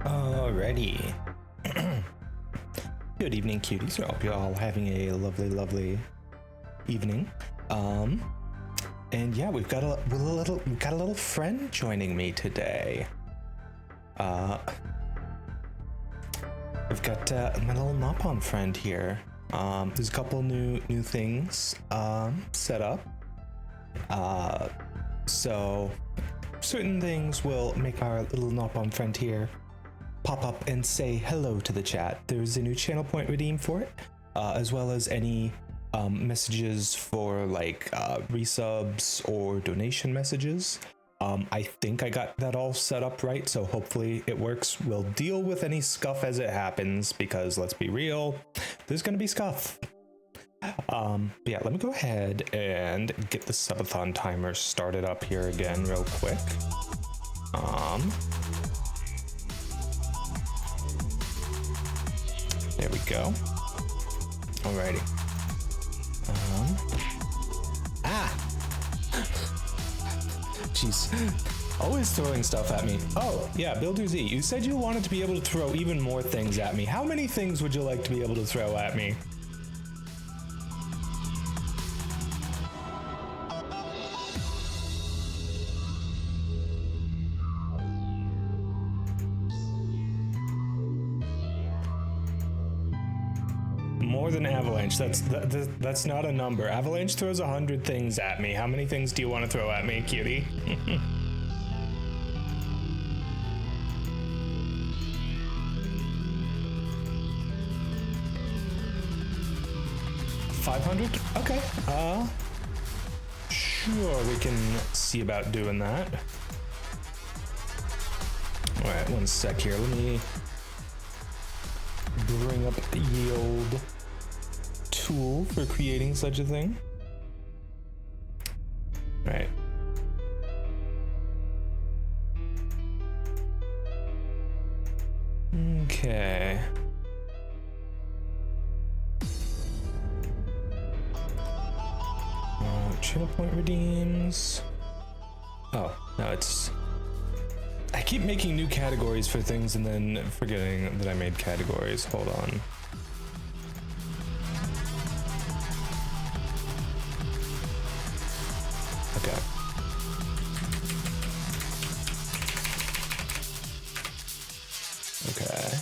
Alrighty. Good evening, cuties. I hope you're all having a lovely, lovely evening. And yeah, we've got a little friend joining me today. I've got my little nopon friend here. There's a couple new things set up. So certain things will make our little nopon friend here pop up and say hello to the chat. There's a new channel point redeem for it, as well as any messages for like resubs or donation messages. I think I got that all set up right, so hopefully it works. We'll deal with any scuff as it happens, because let's be real, there's gonna be scuff. But yeah, let me go ahead and get the subathon timer started up here again real quick. There we go. Alrighty. Jeez. Always throwing stuff at me. Oh, yeah, Builder Z, you said you wanted to be able to throw even more things at me. How many things would you like to be able to throw at me? More than Avalanche. That's not a number. Avalanche throws 100 things at me. How many things do you want to throw at me, cutie? 500? Okay. Sure, we can see about doing that. All right, one sec here. Let me bring up the yield tool for creating such a thing. All right. Okay. Channel point redeems. Oh, no, it's... I keep making new categories for things and then forgetting that I made categories. Hold on. Okay. Okay.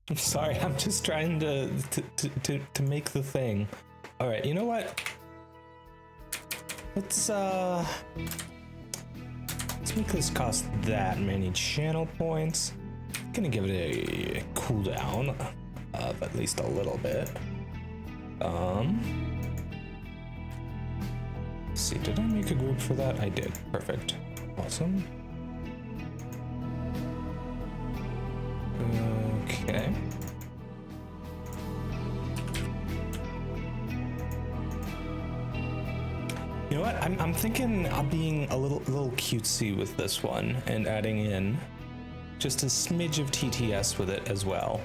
I'm sorry, I'm just trying to make the thing. All right, you know what? Let's make this cost that many channel points. Gonna give it a cooldown of at least a little bit. Let's see, did I make a group for that? I did. Perfect. Awesome. Okay. You know what? I'm thinking of being a little cutesy with this one and adding in just a smidge of TTS with it as well.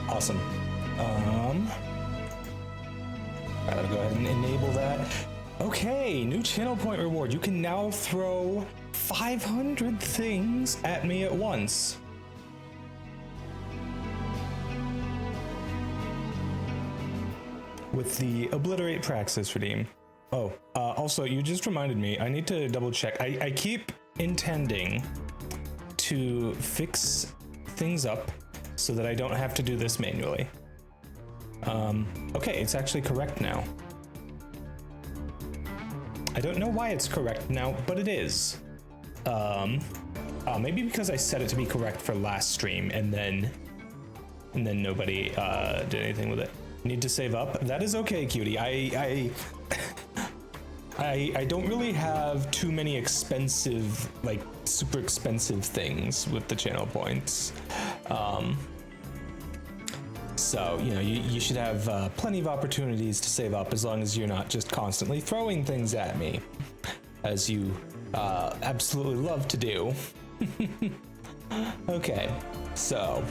Awesome. I'll go ahead and enable that. Okay, new channel point reward. You can now throw 500 things at me at once. With the Obliterate Praxis redeem. Oh, also, you just reminded me, I need to double check. I keep intending to fix things up so that I don't have to do this manually. Okay, it's actually correct now. I don't know why it's correct now, but it is. Maybe because I set it to be correct for last stream and then nobody did anything with it. Need to save up? That is okay, cutie. I don't really have too many expensive, like super expensive things with the channel points. So, you know, you should have plenty of opportunities to save up as long as you're not just constantly throwing things at me, as you absolutely love to do. Okay, so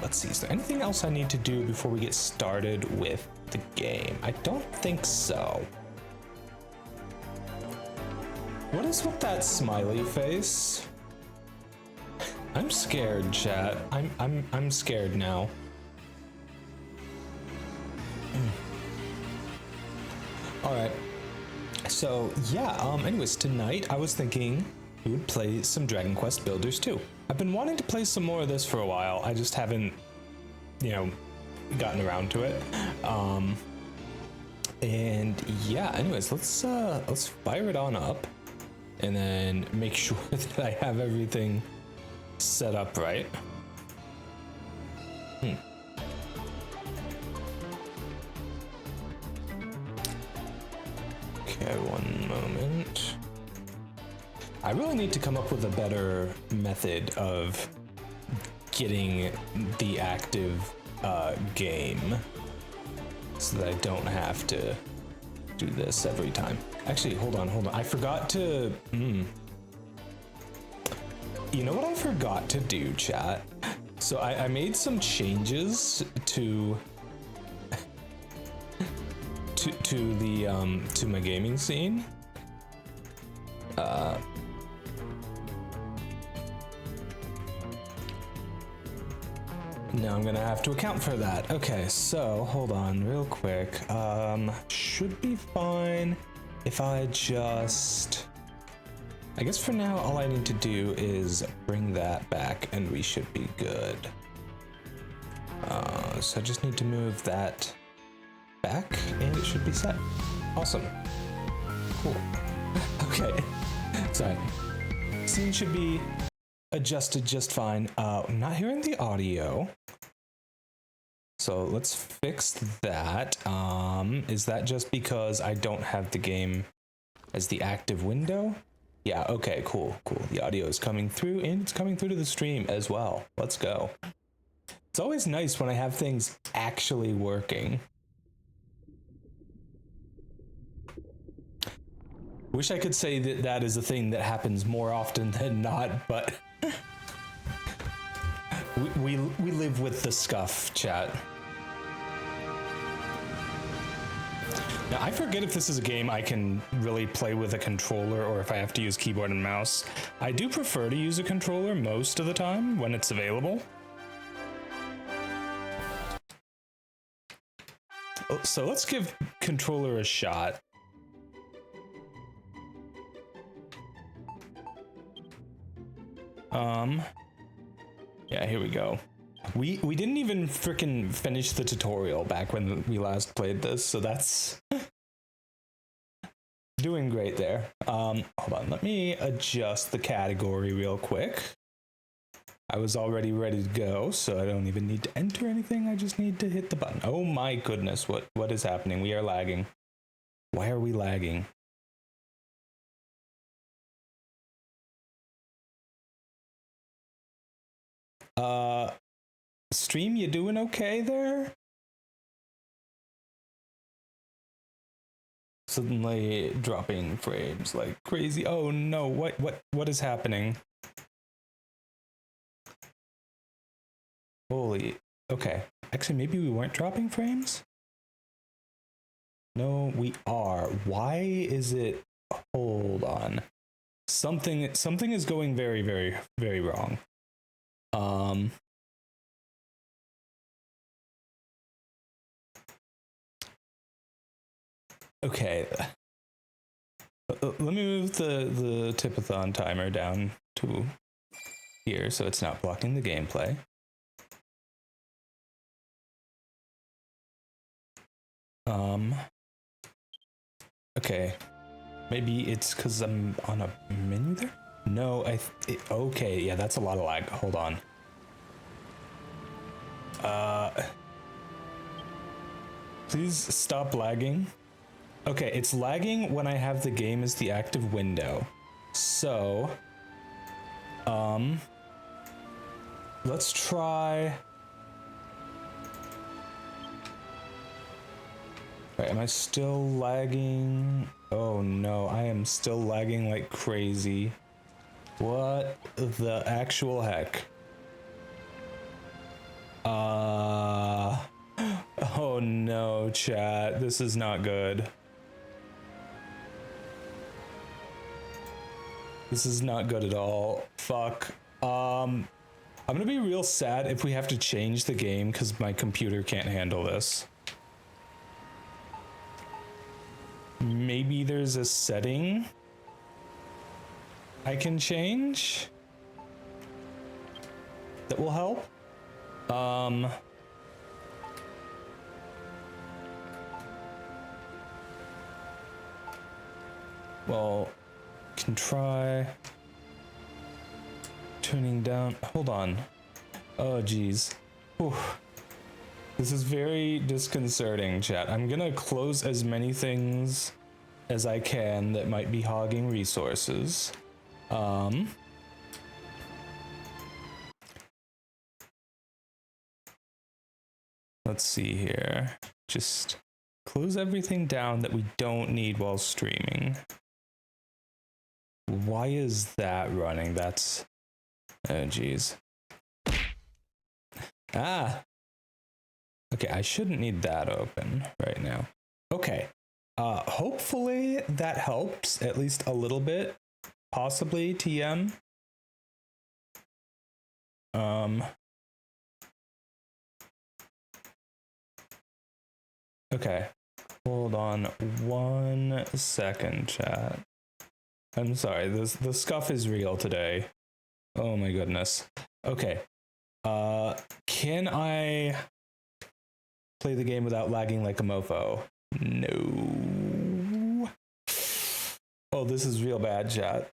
let's see, is there anything else I need to do before we get started with the game? I don't think so. What is with that smiley face? I'm scared, chat. I'm scared now. All right. So yeah. Anyways, tonight I was thinking we would play some Dragon Quest Builders 2. I've been wanting to play some more of this for a while. I just haven't, you know, gotten around to it. And yeah. Anyways, let's fire it on up, and then make sure that I have everything set up right. Okay, one moment. I really need to come up with a better method of getting the active game so that I don't have to do this every time. Actually, hold on. I forgot to... You know what I forgot to do, chat? So I made some changes to my gaming scene. Now I'm gonna have to account for that. Okay, so hold on real quick. Should be fine if I just... I guess for now, all I need to do is bring that back and we should be good. So I just need to move that back and it should be set. Awesome. Cool. Okay. Sorry. Scene should be adjusted just fine. I'm not hearing the audio. So let's fix that. Is that just because I don't have the game as the active window? Yeah, okay, cool. The audio is coming through and it's coming through to the stream as well. Let's go. It's always nice when I have things actually working. Wish I could say that that is a thing that happens more often than not, but we live with the scuff, chat. Now, I forget if this is a game I can really play with a controller or if I have to use keyboard and mouse. I do prefer to use a controller most of the time when it's available. So let's give controller a shot. Yeah, here we go. We didn't even frickin' finish the tutorial back when we last played this, so that's doing great there. Hold on, let me adjust the category real quick. I was already ready to go, so I don't even need to enter anything. I just need to hit the button. Oh my goodness, what is happening? We are lagging. Why are we lagging? Stream, you doing okay there? Suddenly dropping frames like crazy. Oh no, what is happening? Holy, okay. Actually, maybe we weren't dropping frames? No, we are. Why is it? Hold on. Something is going very, very, very wrong. Okay. Let me move the Tipathon timer down to here so it's not blocking the gameplay. Okay. Maybe it's because I'm on a menu there? No, okay, yeah, that's a lot of lag. Hold on. Please stop lagging. Okay, it's lagging when I have the game as the active window. So, let's try. Right, am I still lagging? Oh no, I am still lagging like crazy. What the actual heck? Oh no, chat, this is not good. This is not good at all. Fuck. I'm gonna be real sad if we have to change the game because my computer can't handle this. Maybe there's a setting I can change that will help. Well, can try turning down. Hold on. Oh geez. Whew. This is very disconcerting, chat. I'm gonna close as many things as I can that might be hogging resources. Let's see here. Just close everything down that we don't need while streaming. Why is that running? That's... oh geez. Ah! Okay, I shouldn't need that open right now. Okay. Hopefully that helps at least a little bit. Possibly TM. Okay. Hold on 1 second, chat. I'm sorry, the scuff is real today. Oh my goodness. Okay. Can I play the game without lagging like a mofo? No. Oh, this is real bad, chat.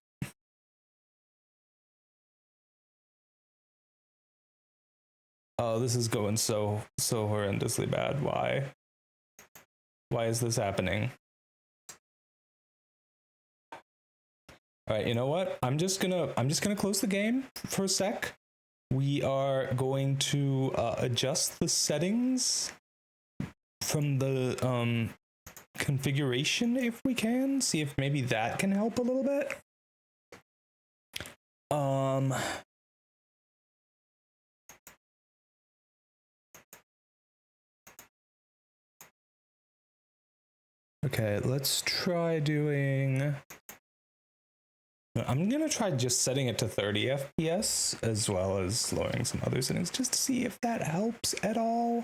Oh, this is going so horrendously bad. Why? Why is this happening? All right, you know what? I'm just gonna close the game for a sec. We are going to adjust the settings from the configuration if we can. See if maybe that can help a little bit. Okay, let's try doing... I'm gonna try just setting it to 30 FPS as well as lowering some other settings just to see if that helps at all.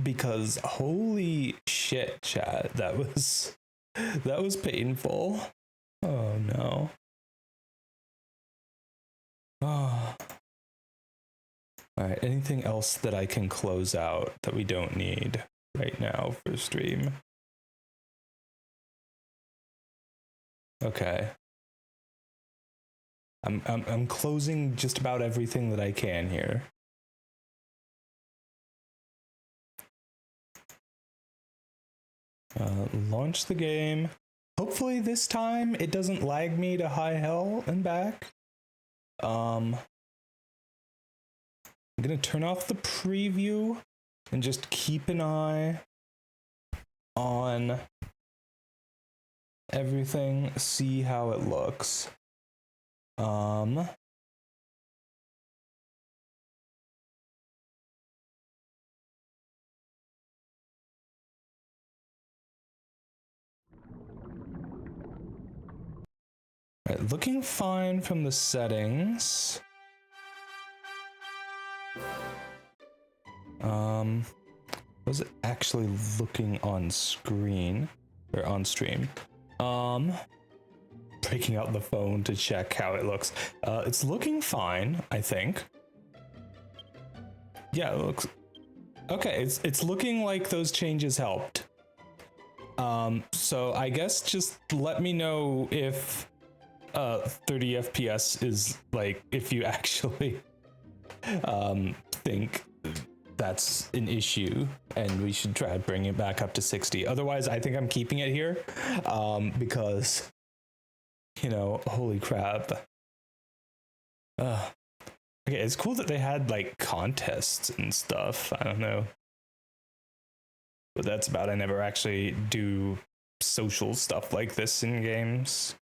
Because holy shit, chat, that was painful. Oh no. Oh. All right, anything else that I can close out that we don't need right now for stream? Okay. I'm closing just about everything that I can here. Launch the game. Hopefully this time it doesn't lag me to high hell and back. I'm gonna turn off the preview and just keep an eye on everything, see how it looks. Right, looking fine from the settings. Was it actually looking on screen or on stream? Breaking out the phone to check how it looks. It's looking fine, I think. Yeah, it looks okay. It's looking like those changes helped. So I guess just let me know if 30 FPS is like, if you actually think that's an issue, and we should try to bring it back up to 60. Otherwise, I think I'm keeping it here because, you know, holy crap. Okay, it's cool that they had like contests and stuff. I don't know. But that's about it. I never actually do social stuff like this in games,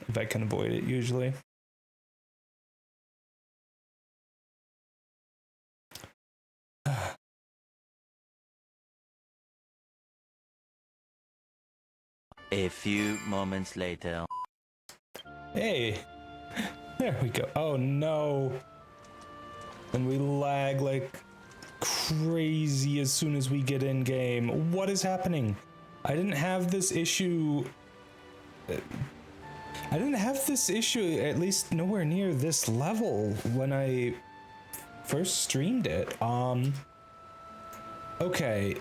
if I can avoid it usually. A few moments later. Hey, there we go. Oh no. And we lag like crazy as soon as we get in game. What is happening? I didn't have this issue. I didn't have this issue, at least nowhere near this level, when I first streamed it. Okay.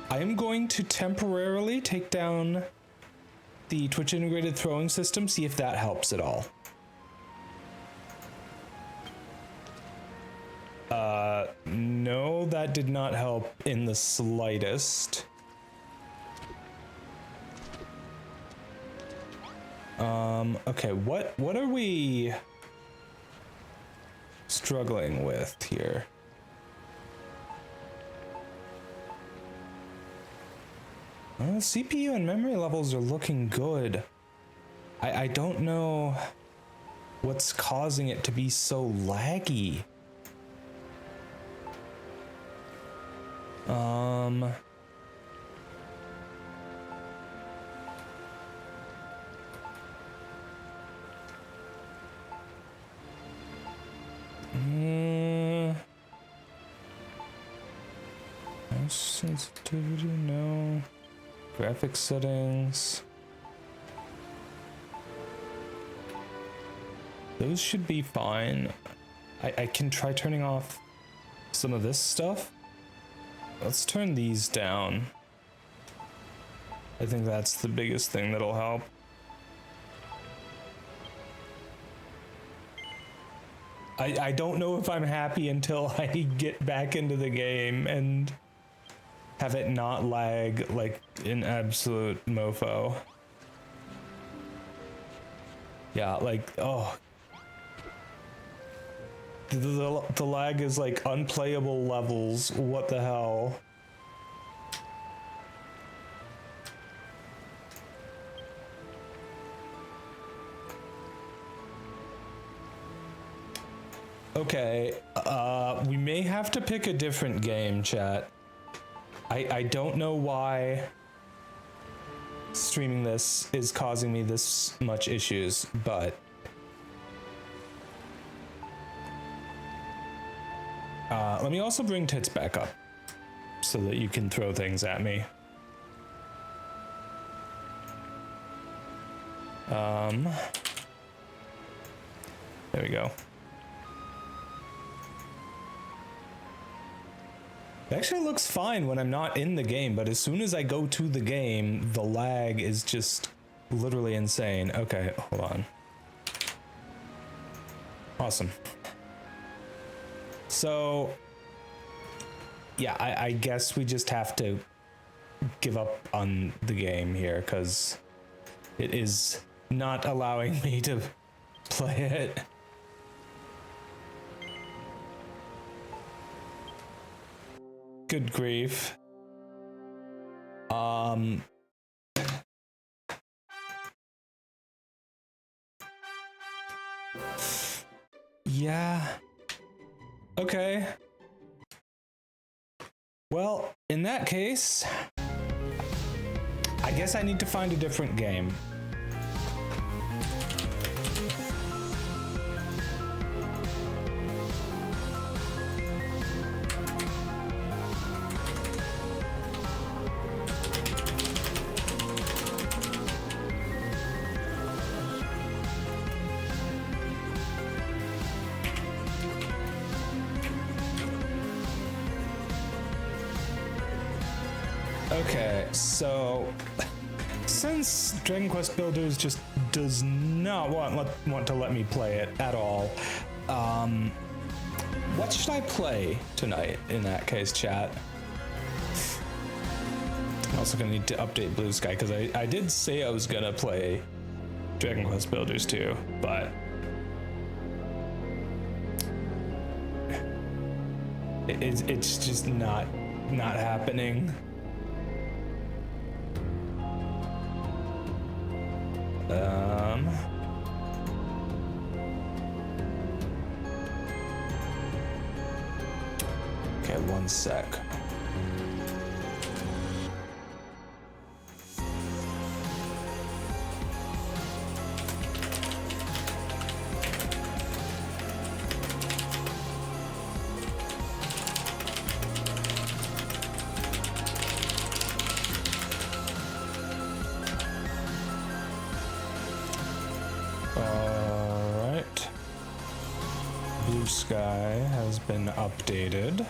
I am going to temporarily take down the Twitch integrated throwing system, see if that helps at all. No, that did not help in the slightest. Okay, what are we struggling with here? CPU and memory levels are looking good. I don't know what's causing it to be so laggy. Sensitivity, no. Graphics settings. Those should be fine. I can try turning off some of this stuff. Let's turn these down. I think that's the biggest thing that'll help. I don't know if I'm happy until I get back into the game and have it not lag like an absolute mofo. Yeah, like, oh. The lag is like unplayable levels. What the hell? Okay, we may have to pick a different game, chat. I don't know why streaming this is causing me this much issues, but let me also bring tits back up so that you can throw things at me. There we go. It actually looks fine when I'm not in the game, but as soon as I go to the game, the lag is just literally insane. Okay, hold on. Awesome. So, yeah, I guess we just have to give up on the game here, because it is not allowing me to play it. Good grief. Yeah. Okay. Well, in that case, I guess I need to find a different game. since Dragon Quest Builders just does not want to let me play it at all, what should I play tonight in that case, chat? I'm also gonna need to update Blue Sky because I did say I was gonna play Dragon Quest Builders too, but it's just not happening. Okay, one sec. Alright. Blue Sky has been updated.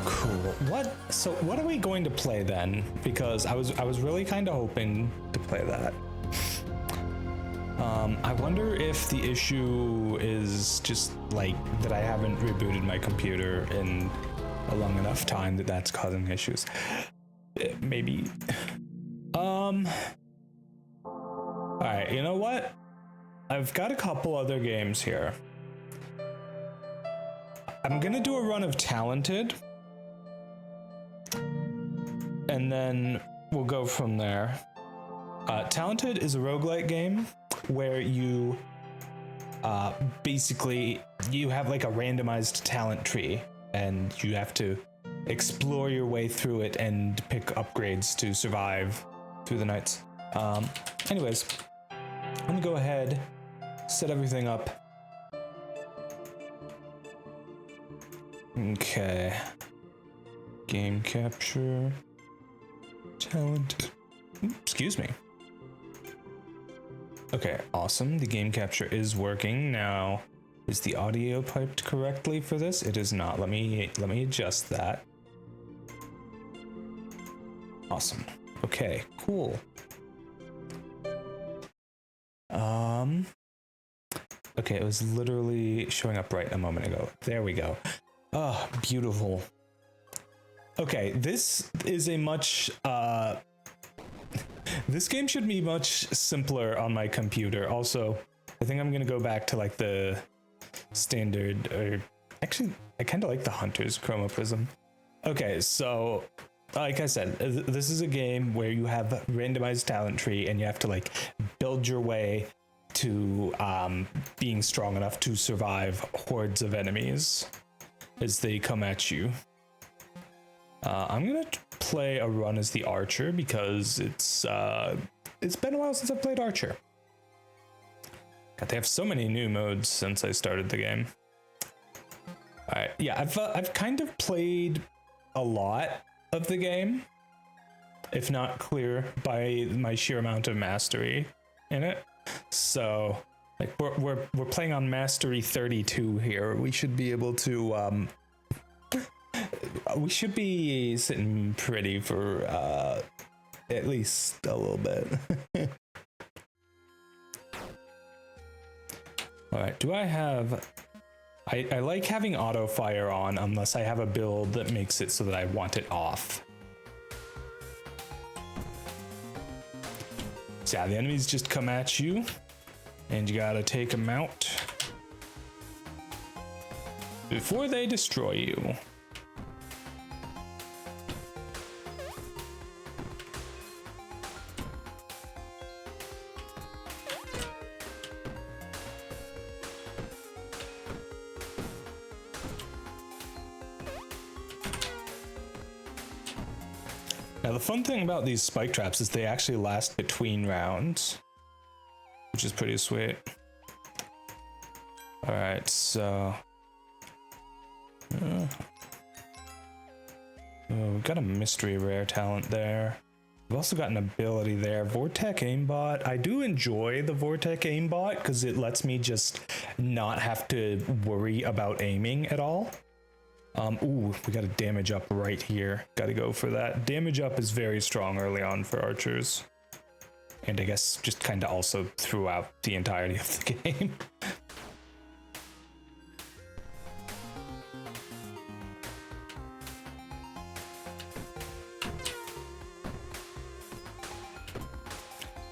Cool. What are we going to play then? Because I was really kind of hoping to play that. I wonder if the issue is just like that I haven't rebooted my computer in a long enough time that's causing issues. Maybe. Alright, you know what? I've got a couple other games here. I'm gonna do a run of Talented. And then we'll go from there. Talented is a roguelike game where you basically you have like a randomized talent tree and you have to explore your way through it and pick upgrades to survive through the nights. Anyways, I'm gonna go ahead, set everything up. Okay. Game capture. Talented. Excuse me. Okay, awesome. The game capture is working. Now, is the audio piped correctly for this? It is not. Let me adjust that. Awesome. Okay, cool. Okay, it was literally showing up right a moment ago. There we go. Oh, beautiful. Okay, this is a much, this game should be much simpler on my computer. Also, I think I'm gonna go back to like the standard, or actually, I kind of like the Hunter's Chroma Prism. Okay, so like I said, this is a game where you have a randomized talent tree and you have to like build your way to being strong enough to survive hordes of enemies as they come at you. I'm gonna play a run as the Archer because it's been a while since I've played Archer. God, they have so many new modes since I started the game. All right, yeah, I've kind of played a lot of the game, if not clear by my sheer amount of mastery in it. So, like, we're playing on mastery 32 here. We should be able to we should be sitting pretty for at least a little bit. All right, do I have? I like having auto fire on unless I have a build that makes it so that I want it off. So yeah, the enemies just come at you and you gotta take them out before they destroy you. Now the fun thing about these spike traps is they actually last between rounds, which is pretty sweet. All right, so we've got a mystery rare talent there. We've also got an ability there, Vortec Aimbot. I do enjoy the Vortec Aimbot because it lets me just not have to worry about aiming at all. Ooh, we got a damage up right here. Got to go for that. Damage up is very strong early on for archers. and I guess just kind of also throughout the entirety of the game.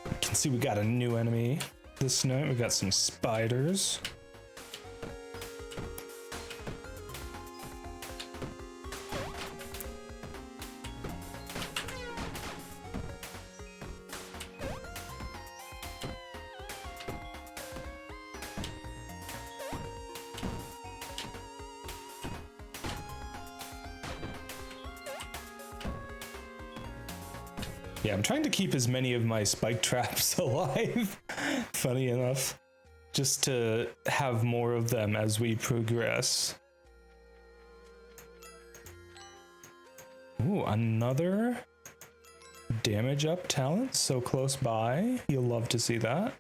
You can see we got a new enemy this night. We got some spiders. Yeah, I'm trying to keep as many of my spike traps alive, funny enough, just to have more of them as we progress. Ooh, another damage up talent so close by. You'll love to see that.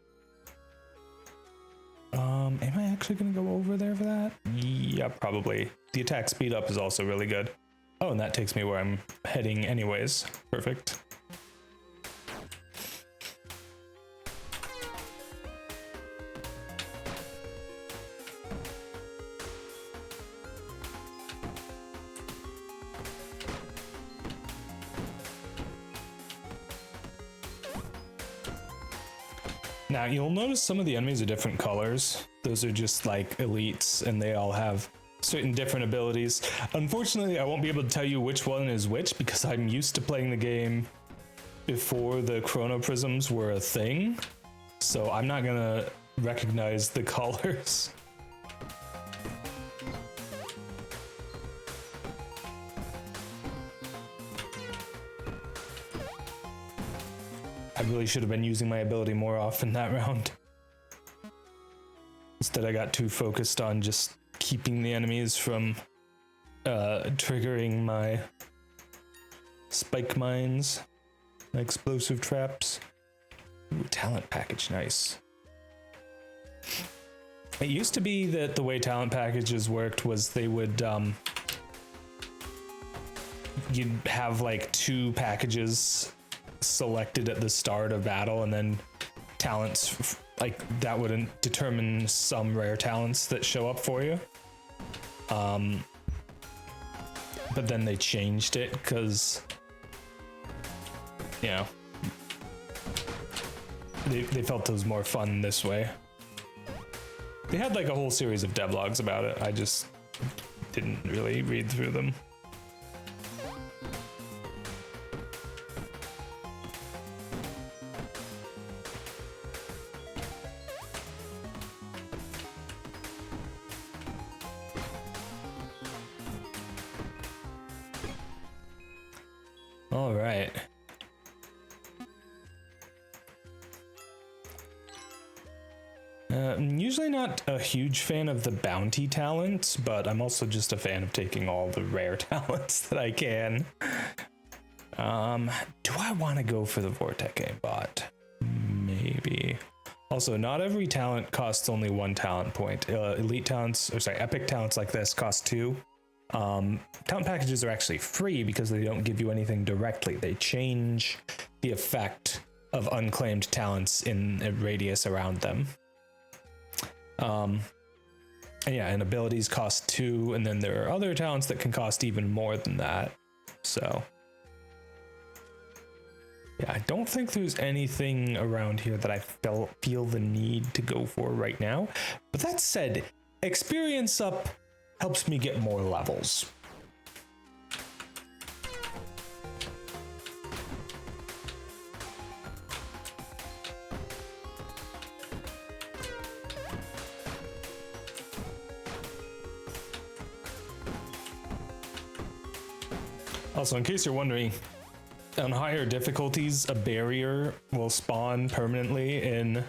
Am I actually gonna go over there for that? Yeah, probably. The attack speed up is also really good. Oh, and that takes me where I'm heading anyways. Perfect. Now, you'll notice some of the enemies are different colors. Those are just like elites, and they all have certain different abilities. Unfortunately, I won't be able to tell you which one is which because I'm used to playing the game before the chrono prisms were a thing. So I'm not gonna recognize the colors. I really should have been using my ability more often that round. Instead, I got too focused on just keeping the enemies from triggering my spike mines, my explosive traps. Ooh, talent package, nice. It used to be that the way talent packages worked was they would, you'd have like 2 packages selected at the start of battle, and then talents like that would determine some rare talents that show up for you. But then they changed it because, you know, they felt it was more fun this way. They had like a whole series of devlogs about it. I just didn't really read through them. All right. I'm usually not a huge fan of the bounty talents, but I'm also just a fan of taking all the rare talents that I can. Do I want to go for the Vortex aimbot? Maybe. Also, not every talent costs only 1 talent point. Elite talents, or sorry, epic talents like this cost 2. Talent packages are actually free because they don't give you anything directly. They change the effect of unclaimed talents in a radius around them. And yeah, and abilities cost 2, and then there are other talents that can cost even more than that. So yeah, I don't think there's anything around here that I feel the need to go for right now. But that said, experience up helps me get more levels. Also, in case you're wondering, on higher difficulties, a barrier will spawn permanently in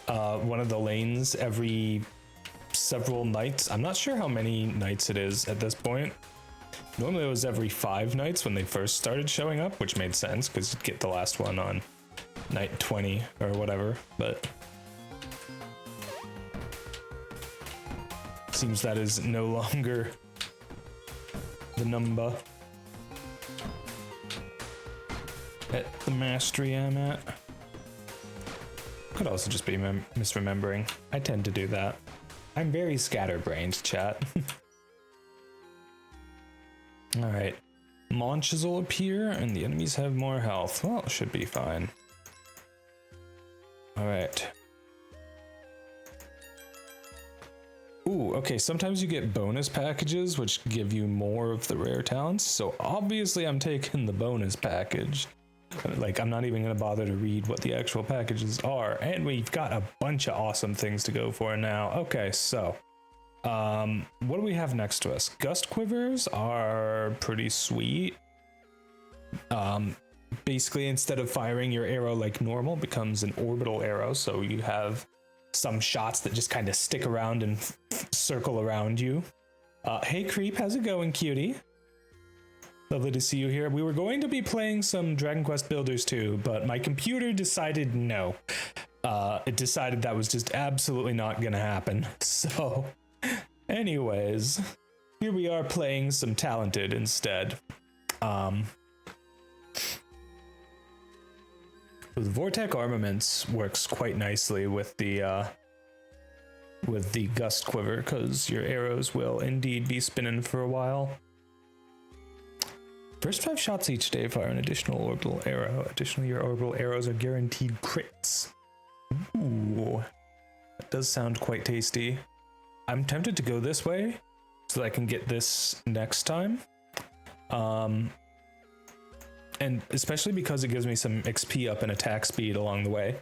one of the lanes every several nights. I'm not sure how many nights it is at this point. Normally it was every 5 nights when they first started showing up, which made sense because you'd get the last one on night 20 or whatever, but seems that is no longer the number at the mastery I'm at. could also just be misremembering. I tend to do that. I'm very scatterbrained, chat. Alright. Launches will appear, and the enemies have more health. Well, it should be fine. Alright. Ooh, okay, sometimes you get bonus packages, which give you more of the rare talents, so obviously I'm taking the bonus package. Like, I'm not even gonna bother to read what the actual packages are, and we've got a bunch of awesome things to go for now. Okay, so, what do we have next to us? Gust quivers are pretty sweet. Basically, instead of firing your arrow like normal, it becomes an orbital arrow, so you have some shots that just kind of stick around and circle around you. Hey Creep, how's it going, cutie? Lovely to see you here. We were going to be playing some Dragon Quest Builders 2, but my computer decided no. It decided that was just absolutely not gonna happen. So, anyways, here we are playing some Talented instead. The Vortex Armaments works quite nicely with the Gust Quiver, because your arrows will indeed be spinning for a while. First 5 shots each day fire an additional orbital arrow. Additionally, your orbital arrows are guaranteed crits. Ooh, that does sound quite tasty. I'm tempted to go this way so that I can get this next time. And especially because it gives me some XP up and attack speed along the way.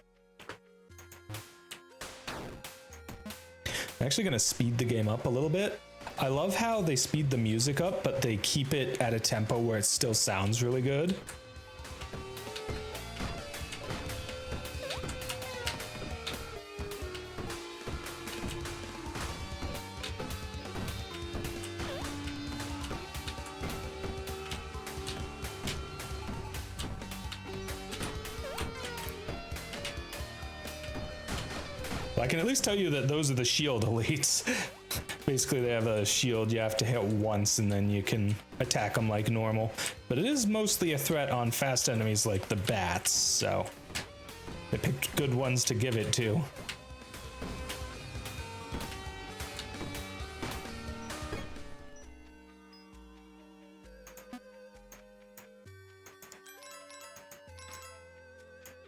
I'm actually going to speed the game up a little bit. I love how they speed the music up, but they keep it at a tempo where it still sounds really good. I can at least tell you that those are the shield elites. Basically, they have a shield you have to hit once and then you can attack them like normal. But it is mostly a threat on fast enemies like the bats, so they picked good ones to give it to.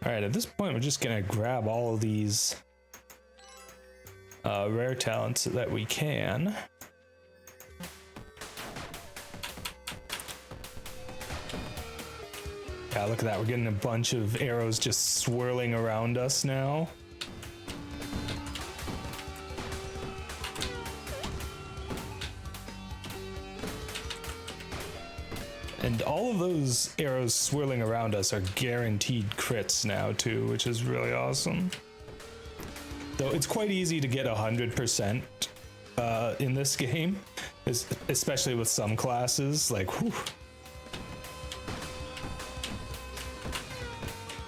Alright, at this point, we're just gonna grab all of these rare talents that we can. Yeah, look at that. We're getting a bunch of arrows just swirling around us now. And all of those arrows swirling around us are guaranteed crits now too, which is really awesome. Though it's quite easy to get 100% in this game, especially with some classes, like, whew.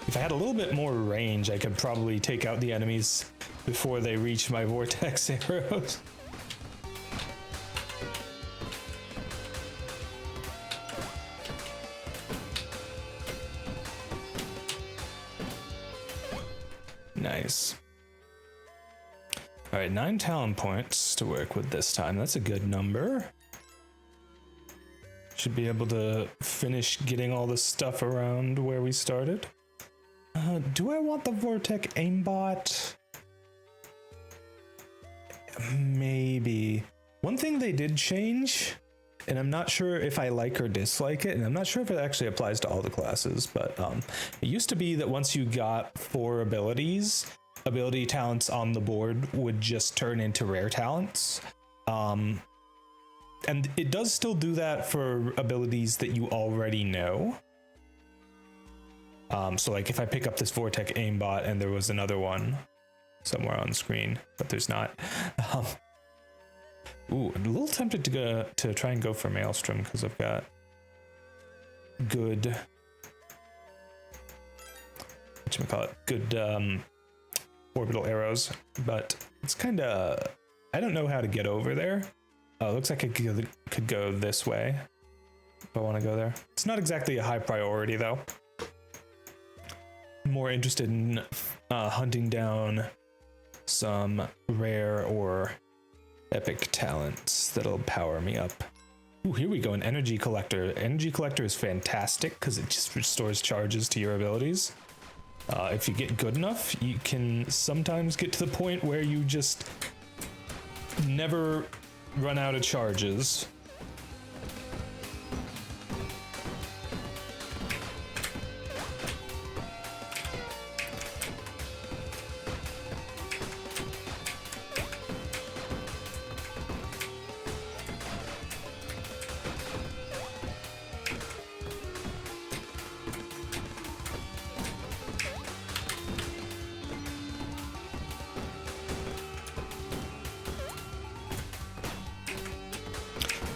If I had a little bit more range, I could probably take out the enemies before they reach my vortex arrows. Nice. All right, 9 talent points to work with this time. That's a good number. Should be able to finish getting all this stuff around where we started. Do I want the Vortex aimbot? Maybe. One thing they did change, and I'm not sure if I like or dislike it, and I'm not sure if it actually applies to all the classes, but it used to be that once you got 4 ability talents on the board would just turn into rare talents. And it does still do that for abilities that you already know. So like if I pick up this Vortex aimbot and there was another one somewhere on the screen, but there's not. Ooh, I'm a little tempted to try and go for Maelstrom because I've got good, good orbital arrows, but it's kind of, I don't know how to get over there. Oh, it looks like I could go this way if I want to go there. It's not exactly a high priority though. I'm more interested in hunting down some rare or epic talents that'll power me up. Ooh, here we go, an energy collector. Energy collector is fantastic because it just restores charges to your abilities. If you get good enough, you can sometimes get to the point where you just never run out of charges.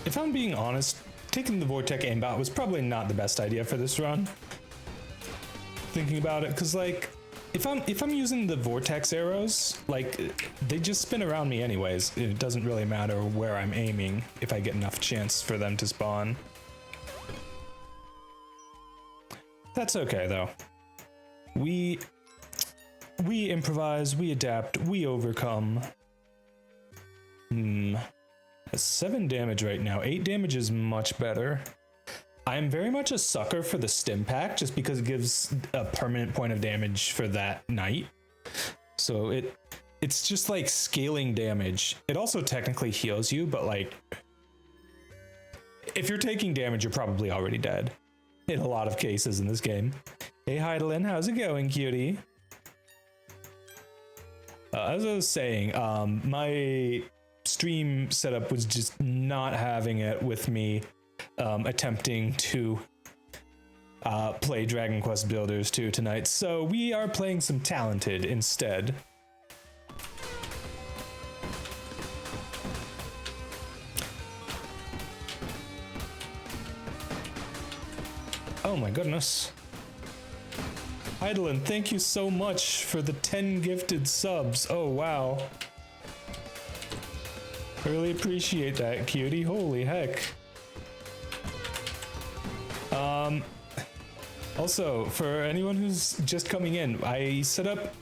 If I'm being honest, taking the Vortec aimbot was probably not the best idea for this run. Thinking about it, because like, if I'm using the Vortex arrows, like, they just spin around me anyways. It doesn't really matter where I'm aiming if I get enough chance for them to spawn. That's okay though. We improvise, we adapt, we overcome. 7 damage right now. 8 damage is much better. I'm very much a sucker for the stim pack just because it gives a permanent point of damage for that night. So it's just like scaling damage. It also technically heals you, but like, if you're taking damage, you're probably already dead in a lot of cases in this game. Hey Heidelin, how's it going, cutie? As I was saying, my stream setup was just not having it with me attempting to play Dragon Quest Builders 2 tonight, so we are playing some Talented instead. Oh my goodness. Heidelin, thank you so much for the 10 gifted subs. Oh wow. I really appreciate that, cutie. Holy heck. Also, for anyone who's just coming in, I set up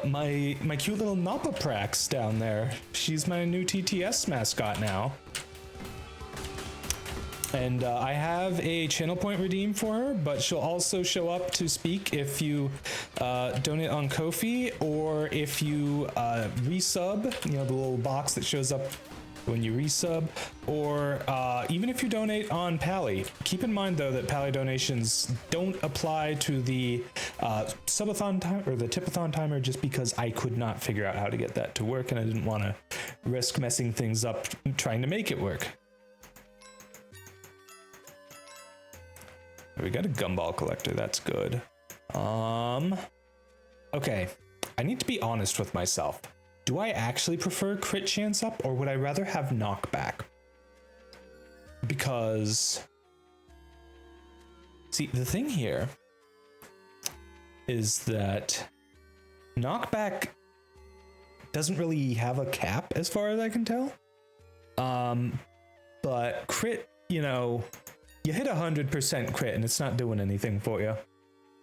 my cute little Nappa Prax down there. She's my new TTS mascot now. And I have a channel point redeem for her, but she'll also show up to speak if you donate on Ko-fi, or if you resub, you know, the little box that shows up when you resub, or even if you donate on Pally. Keep in mind though that Pally donations don't apply to the subathon time or the Tipathon timer, just because I could not figure out how to get that to work, and I didn't want to risk messing things up trying to make it work. We got a gumball collector, that's good. Okay, I need to be honest with myself. Do I actually prefer crit chance up, or would I rather have knockback? Because, see, the thing here is that knockback doesn't really have a cap as far as I can tell. But crit, you know, you hit 100% crit and it's not doing anything for you.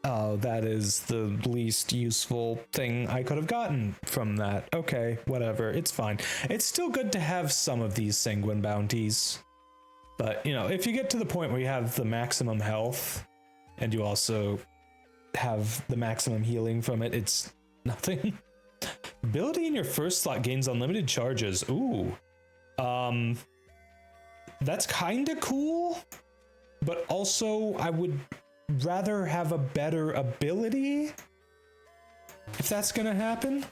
Oh, that is the least useful thing I could have gotten from that. Okay, whatever, it's fine. It's still good to have some of these sanguine bounties. But, you know, if you get to the point where you have the maximum health and you also have the maximum healing from it, it's nothing. Ability in your first slot gains unlimited charges. Ooh. That's kind of cool. But also, I would rather have a better ability if that's gonna happen.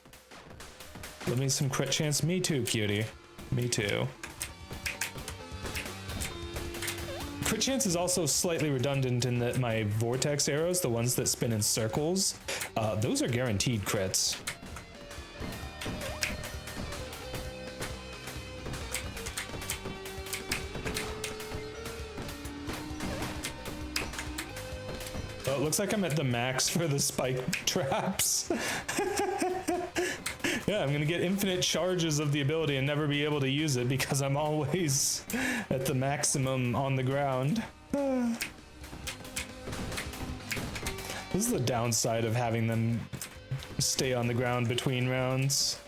Give me some crit chance. Me too, cutie. Me too. Crit chance is also slightly redundant in that my vortex arrows, the ones that spin in circles, those are guaranteed crits. It looks like I'm at the max for the spike traps. Yeah, I'm gonna get infinite charges of the ability and never be able to use it because I'm always at the maximum on the ground. This is the downside of having them stay on the ground between rounds.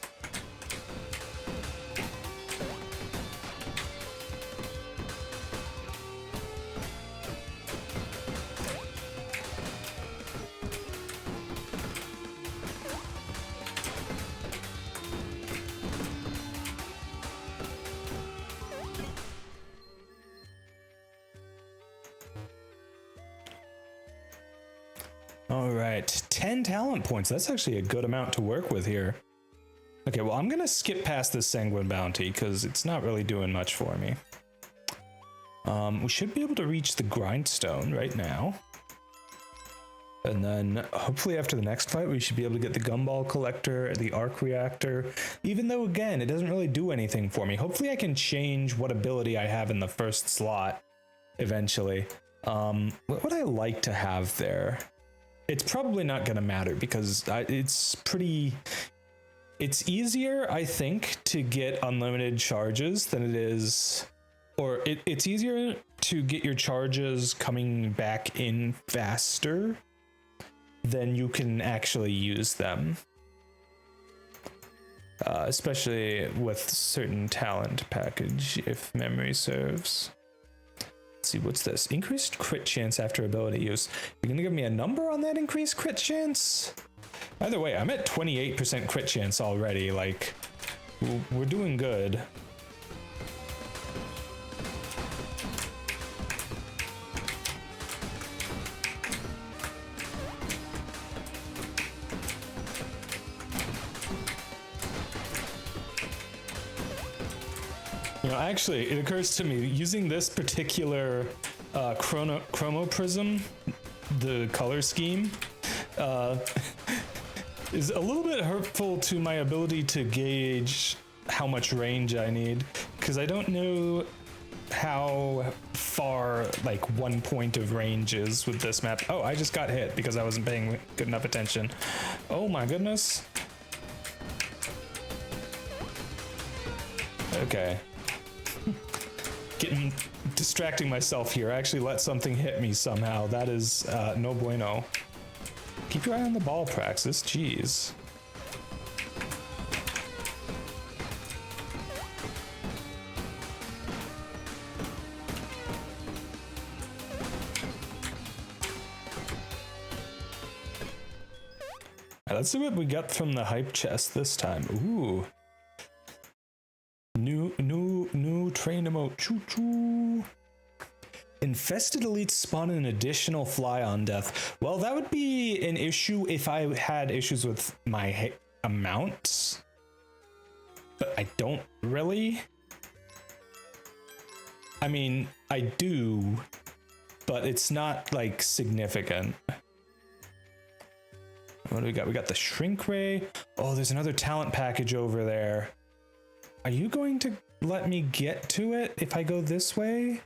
All right, 10 talent points. That's actually a good amount to work with here. Okay, well, I'm gonna skip past this Sanguine Bounty because it's not really doing much for me. We should be able to reach the Grindstone right now. And then hopefully after the next fight, we should be able to get the Gumball Collector, the Arc Reactor, even though, again, it doesn't really do anything for me. Hopefully I can change what ability I have in the first slot eventually. What would I like to have there? It's probably not going to matter because it's easier, I think, to get unlimited charges than it is, or it's easier to get your charges coming back in faster than you can actually use them. Especially with certain talent package, if memory serves. Let's see, what's this? Increased crit chance after ability use. You're gonna give me a number on that increased crit chance? Either way, I'm at 28% crit chance already. Like, we're doing good. You know, actually, it occurs to me, using this particular chromo prism, the color scheme, is a little bit hurtful to my ability to gauge how much range I need, because I don't know how far, like, 1 point of range is with this map. Oh, I just got hit because I wasn't paying good enough attention. Oh my goodness. Okay. Distracting myself here. I actually let something hit me somehow. That is no bueno. Keep your eye on the ball, Praxis. Jeez. All right, let's see what we got from the hype chest this time. Ooh. New train emote. Choo choo. Infested elites spawn an additional fly on death. Well, that would be an issue if I had issues with my amounts. But I don't really. I mean, I do, but it's not like significant. What do we got? We got the shrink ray. Oh, there's another talent package over there. Are you going to let me get to it if I go this way?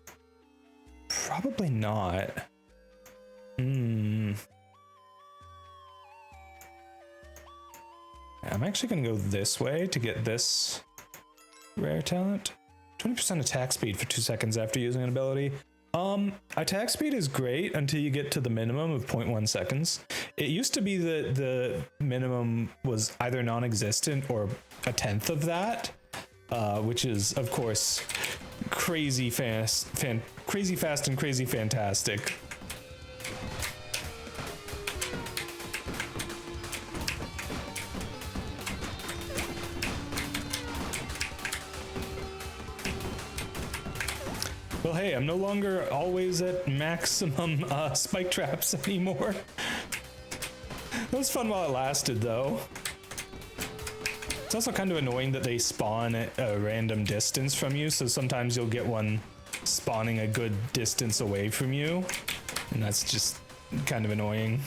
Probably not. I'm actually gonna go this way to get this rare talent. 20% attack speed for 2 seconds after using an ability. Attack speed is great until you get to the minimum of 0.1 seconds. It used to be that the minimum was either non-existent or a tenth of that. Which is, of course, crazy fast and crazy fantastic. Well, hey, I'm no longer always at maximum spike traps anymore. That was fun while it lasted, though. It's also kind of annoying that they spawn at a random distance from you, so sometimes you'll get one spawning a good distance away from you, and that's just kind of annoying.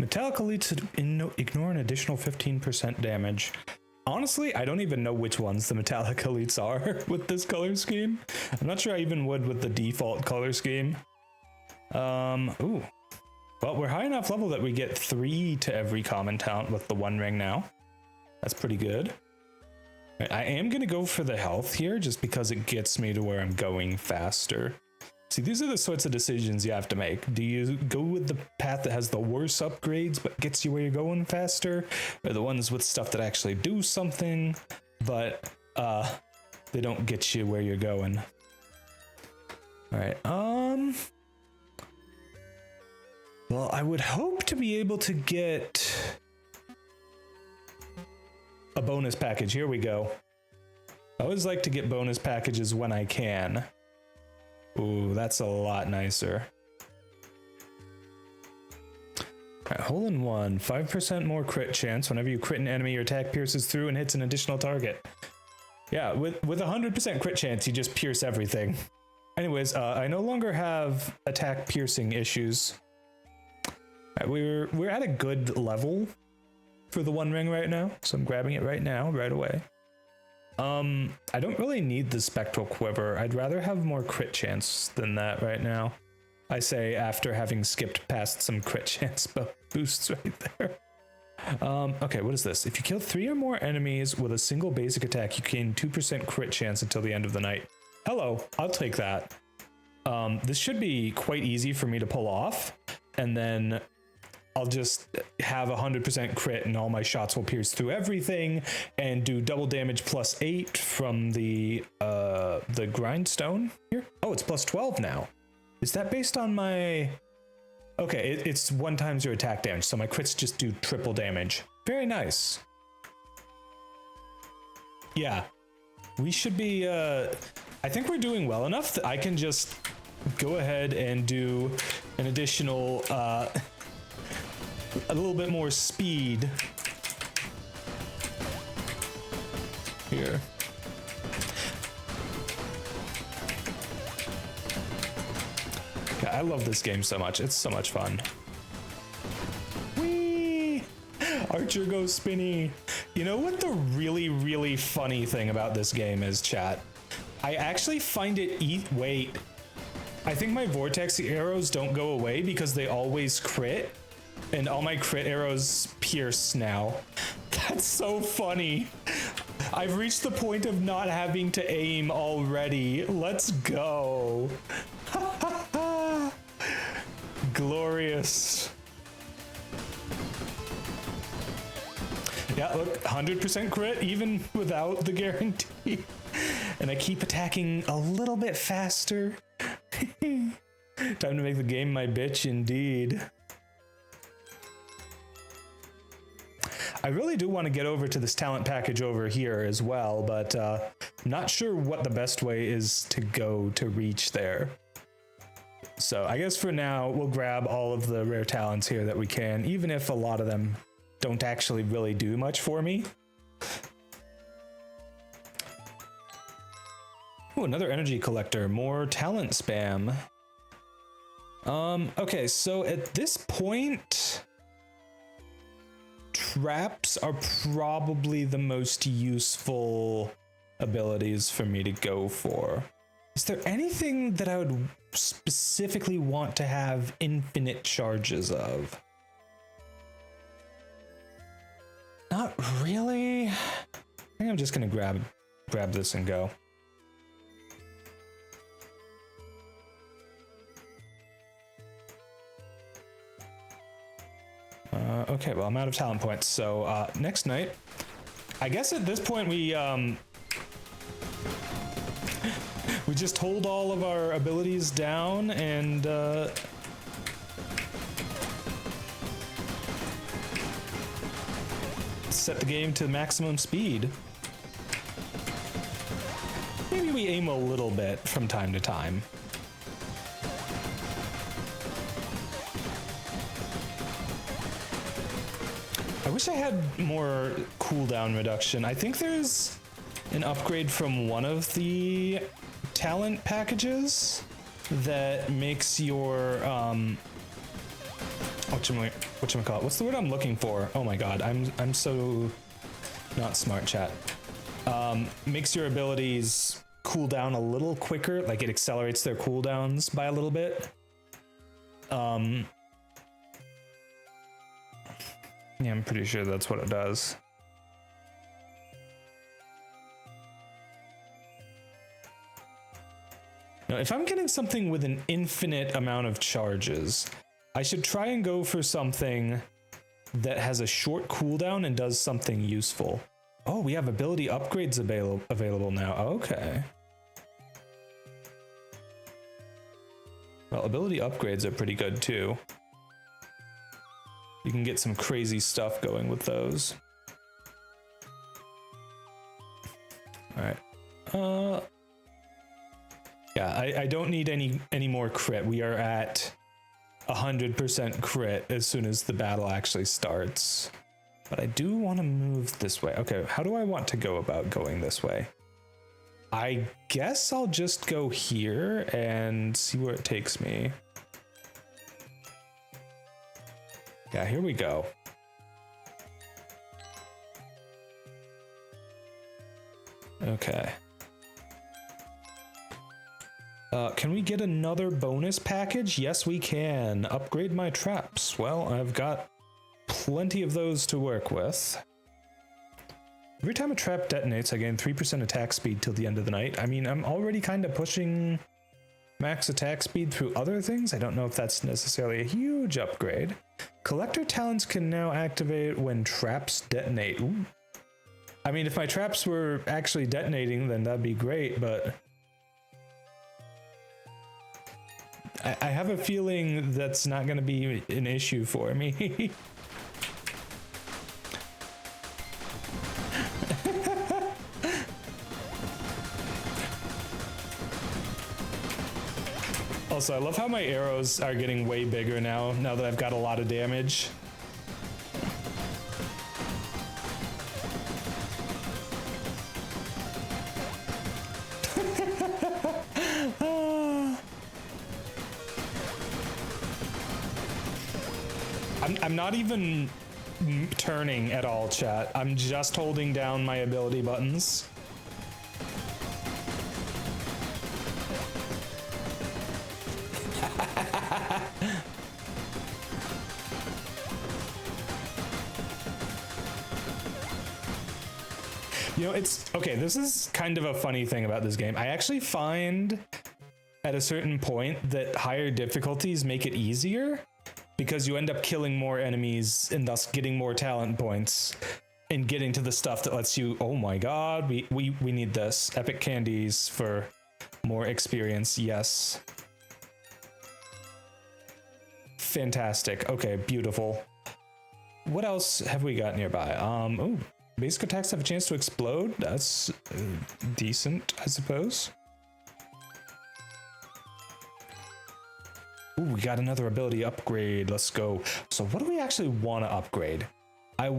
Metallic elites ignore an additional 15% damage. Honestly, I don't even know which ones the metallic elites are with this color scheme. I'm not sure I even would with the default color scheme. Ooh. Well, we're high enough level that we get 3 to every common talent with the One Ring now. That's pretty good. I am going to go for the health here just because it gets me to where I'm going faster. See, these are the sorts of decisions you have to make. Do you go with the path that has the worst upgrades but gets you where you're going faster? Or the ones with stuff that actually do something, but they don't get you where you're going? Alright, well, I would hope to be able to get a bonus package. Here we go. I always like to get bonus packages when I can. Ooh, that's a lot nicer. Alright, hole in one. 5% more crit chance. Whenever you crit an enemy, your attack pierces through and hits an additional target. Yeah, with 100% crit chance, you just pierce everything. Anyways, I no longer have attack piercing issues. Right, we're at a good level for the One Ring right now, so I'm grabbing it right now, right away. I don't really need the Spectral Quiver. I'd rather have more crit chance than that right now. I say after having skipped past some crit chance boosts right there. Okay, what is this? If you kill 3 or more enemies with a single basic attack, you gain 2% crit chance until the end of the night. Hello, I'll take that. This should be quite easy for me to pull off, and then I'll just have 100% crit and all my shots will pierce through everything and do double damage plus 8 from the grindstone here. Oh, it's plus 12 now. Is that based on my... Okay, it's 1 times your attack damage, so my crits just do triple damage. Very nice. Yeah, we should be... I think we're doing well enough that I can just go ahead and do an additional... a little bit more speed here. Okay, I love this game so much. It's so much fun. Whee! Archer goes spinny. You know what the really, really funny thing about this game is, chat? I actually find it wait. I think my vortex arrows don't go away because they always crit. And all my crit arrows pierce now. That's so funny. I've reached the point of not having to aim already. Let's go. Glorious. Yeah, look, 100% crit even without the guarantee. And I keep attacking a little bit faster. Time to make the game my bitch indeed. I really do want to get over to this talent package over here as well, but not sure what the best way is to go to reach there. So I guess for now, we'll grab all of the rare talents here that we can, even if a lot of them don't actually really do much for me. Ooh, another energy collector, more talent spam. Okay, so at this point... Traps are probably the most useful abilities for me to go for. Is there anything that I would specifically want to have infinite charges of? Not really. I think I'm just gonna grab this and go. Okay, well, I'm out of talent points, so next night, I guess at this point we just hold all of our abilities down and set the game to maximum speed. Maybe we aim a little bit from time to time. I wish I had more cooldown reduction. I think there's an upgrade from one of the talent packages that makes your whatchamacallit? What's the word I'm looking for? Oh my god, I'm so not smart, chat. Makes your abilities cool down a little quicker, like it accelerates their cooldowns by a little bit. Yeah, I'm pretty sure that's what it does. Now, if I'm getting something with an infinite amount of charges, I should try and go for something that has a short cooldown and does something useful. Oh, we have ability upgrades available now. Okay. Well, ability upgrades are pretty good too. You can get some crazy stuff going with those. All right. Yeah, I don't need any more crit. We are at 100% crit as soon as the battle actually starts. But I do want to move this way. Okay, how do I want to go about going this way? I guess I'll just go here and see where it takes me. Yeah, here we go. Okay. Can we get another bonus package? Yes, we can. Upgrade my traps. Well, I've got plenty of those to work with. Every time a trap detonates, I gain 3% attack speed till the end of the night. I mean, I'm already kind of pushing max attack speed through other things. I don't know if that's necessarily a huge upgrade. Collector talents can now activate when traps detonate. Ooh. I mean, if my traps were actually detonating, then that'd be great, but I have a feeling that's not going to be an issue for me. Also, I love how my arrows are getting way bigger now that I've got a lot of damage. I'm not even turning at all, chat. I'm just holding down my ability buttons. You know, it's okay. This is kind of a funny thing about this game. I actually find at a certain point that higher difficulties make it easier because you end up killing more enemies and thus getting more talent points and getting to the stuff that lets you, oh my god, we need this. Epic candies for more experience. Yes. Fantastic. Okay, beautiful. What else have we got nearby? Oh, basic attacks have a chance to explode. That's decent, I suppose. Ooh, we got another ability upgrade. Let's go. So what do we actually want to upgrade? I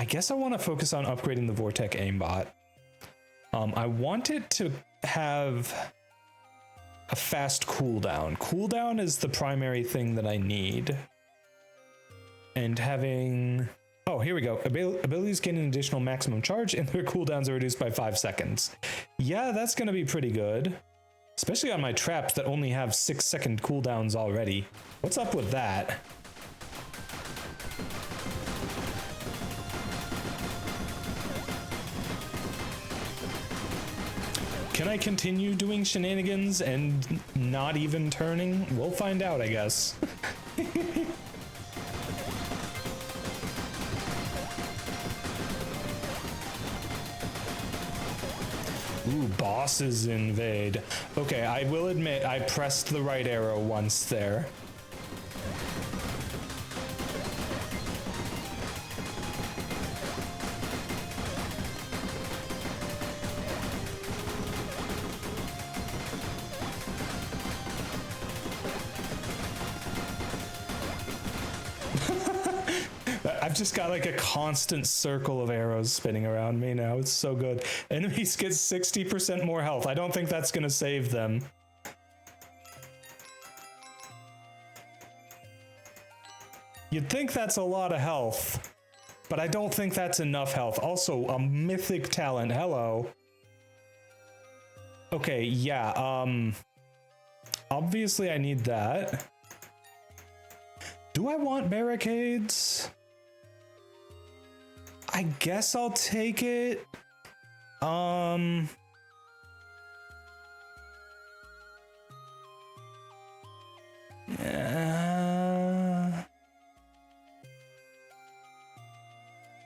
guess I want to focus on upgrading the Vortec aimbot. I want it to have a fast cooldown. Cooldown is the primary thing that I need. And having... Oh, here we go. Abilities gain an additional maximum charge and their cooldowns are reduced by 5 seconds. Yeah, that's going to be pretty good. Especially on my traps that only have 6-second cooldowns already. What's up with that? Can I continue doing shenanigans and not even turning? We'll find out, I guess. Ooh, bosses invade. Okay, I will admit I pressed the right arrow once there. I've just got like a constant circle of arrows spinning around me now. It's so good. Enemies get 60% more health. I don't think that's going to save them. You'd think that's a lot of health, but I don't think that's enough health. Also, a mythic talent. Hello. Okay, yeah, obviously I need that. Do I want barricades? I guess I'll take it.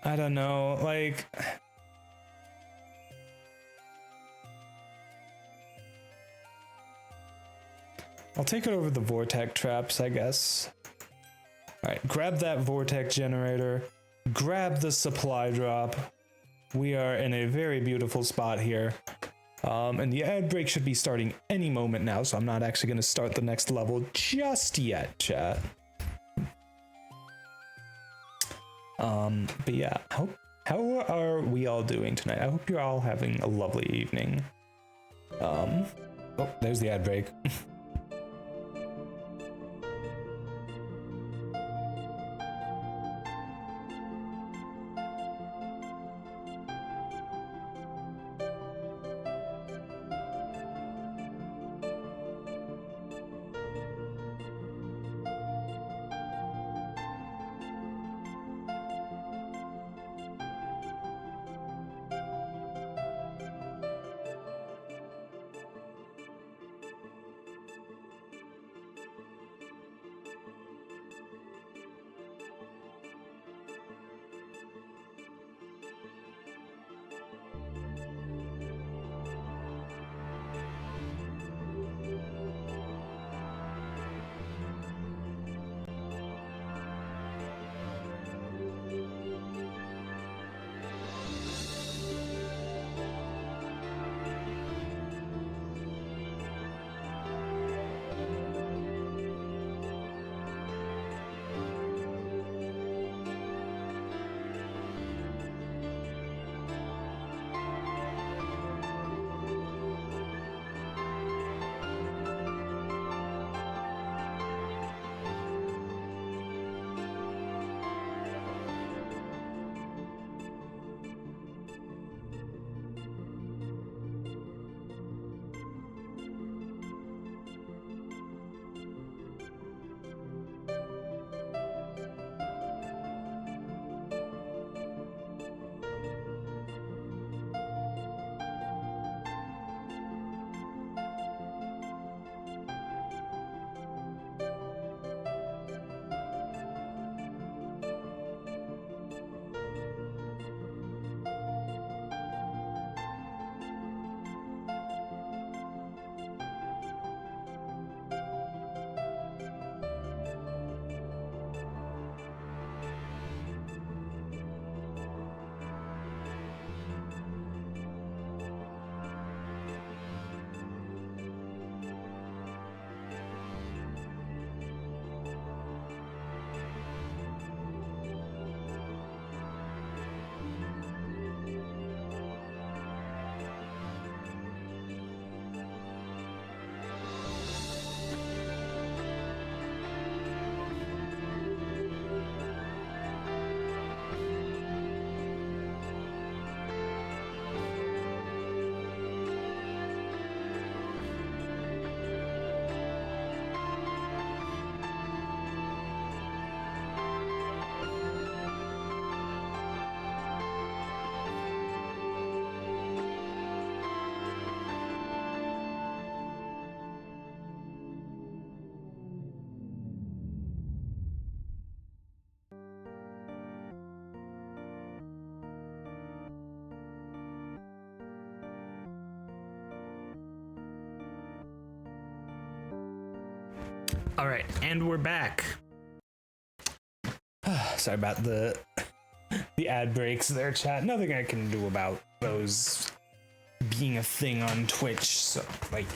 I don't know, like... I'll take it over the vortex traps, I guess. Alright, grab that vortex generator. Grab the supply drop. We are in a very beautiful spot here. And the ad break should be starting any moment now, so I'm not actually going to start the next level just yet, chat. But yeah, how are we all doing tonight? I hope you're all having a lovely evening. Oh, there's the ad break. All right, and we're back. Sorry about the ad breaks there, chat. Nothing I can do about those being a thing on Twitch. So, like,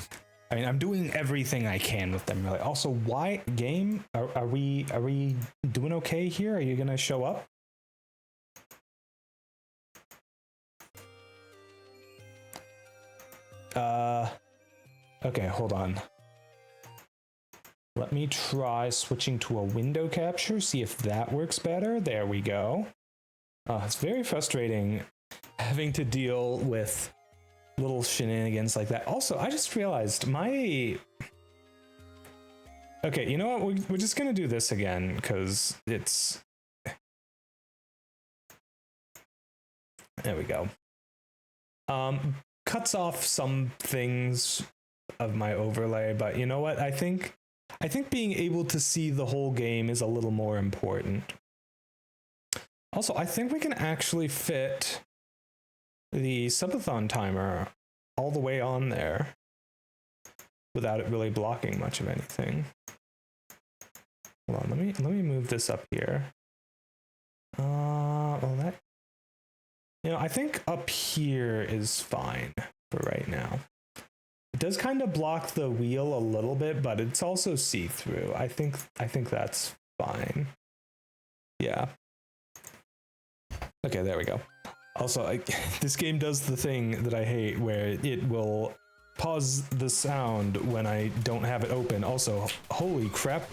I mean, I'm doing everything I can with them. Really. Also, why game? Are we doing okay here? Are you gonna show up? Okay, hold on. Let me try switching to a window capture, see if that works better. There we go. It's very frustrating having to deal with little shenanigans like that. Also, I just realized my... Okay, you know what? We're just gonna do this again, because it's... There we go. Cuts off some things of my overlay, but you know what? I think being able to see the whole game is a little more important. Also, I think we can actually fit the subathon timer all the way on there without it really blocking much of anything. Hold on, let me move this up here. Well, that, you know, I think up here is fine for right now. It does kind of block the wheel a little bit, but it's also see-through. I think that's fine. Yeah. Okay, there we go. Also, this game does the thing that I hate where it will pause the sound when I don't have it open. Also, holy crap.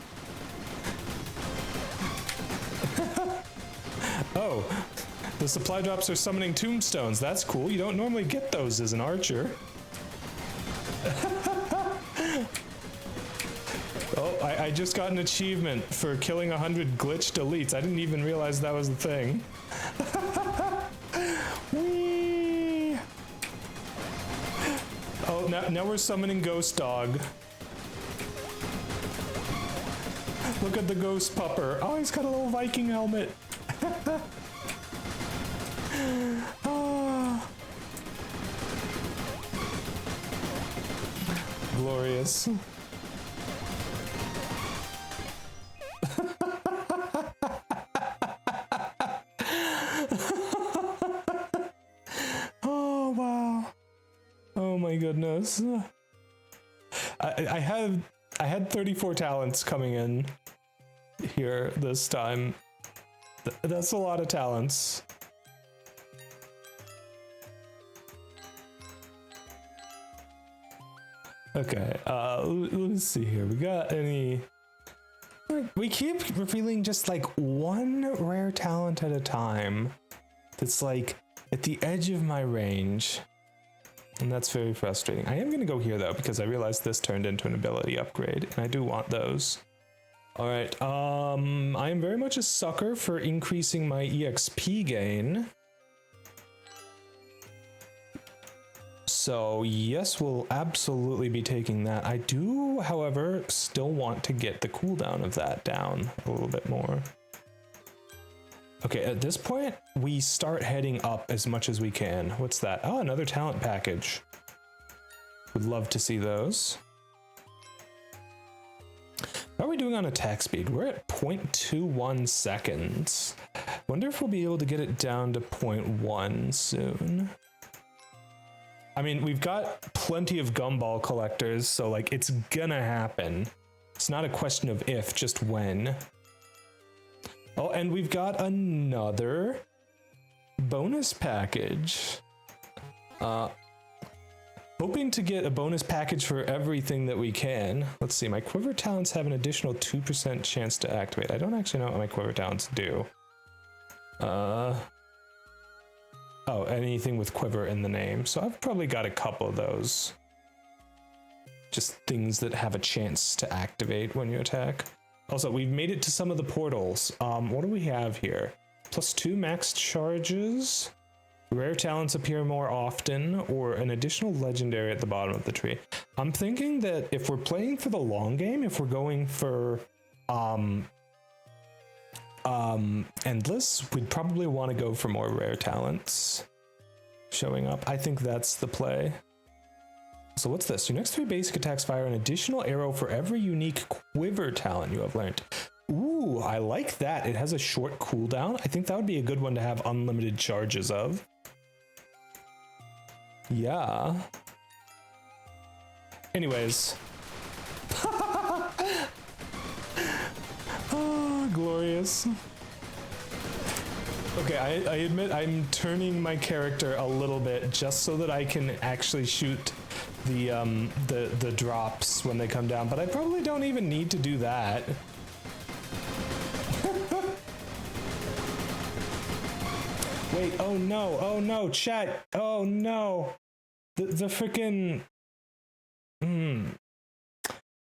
Oh, the supply drops are summoning tombstones. That's cool. You don't normally get those as an archer. Oh, I just got an achievement for killing 100 glitched elites. I didn't even realize that was the thing. Whee! Oh, now we're summoning Ghost Dog. Look at the ghost pupper. Oh, he's got a little Viking helmet. Oh. Glorious. Oh, wow. Oh my goodness. I had 34 talents coming in here this time. That's a lot of talents. Okay, let's see here. We got any... We keep revealing just like one rare talent at a time. That's like at the edge of my range. And that's very frustrating. I am gonna go here though, because I realized this turned into an ability upgrade, and I do want those. Alright, I am very much a sucker for increasing my EXP gain. So yes, we'll absolutely be taking that. I do, however, still want to get the cooldown of that down a little bit more. Okay, at this point, we start heading up as much as we can. What's that? Oh, another talent package. Would love to see those. How are we doing on attack speed? We're at 0.21 seconds. Wonder if we'll be able to get it down to 0.1 soon. I mean, we've got plenty of gumball collectors, so like it's gonna happen. It's not a question of if, just when. Oh, and we've got another bonus package. Hoping to get a bonus package for everything that we can. Let's see, my quiver talents have an additional 2% chance to activate. I don't actually know what my quiver talents do. Oh, anything with quiver in the name. So I've probably got a couple of those. Just things that have a chance to activate when you attack. Also, we've made it to some of the portals. What do we have here? +2 max charges. Rare talents appear more often, or an additional legendary at the bottom of the tree. I'm thinking that if we're playing for the long game, if we're going for endless, we'd probably want to go for more rare talents showing up. I think that's the play. So what's this? Your next 3 basic attacks fire an additional arrow for every unique quiver talent you have learned. Ooh, I like that. It has a short cooldown. I think that would be a good one to have unlimited charges of. Yeah. Anyways. Oh, glorious. Okay, I admit I'm turning my character a little bit just so that I can actually shoot the drops when they come down, but I probably don't even need to do that. Wait, oh no, chat, oh no. The frickin'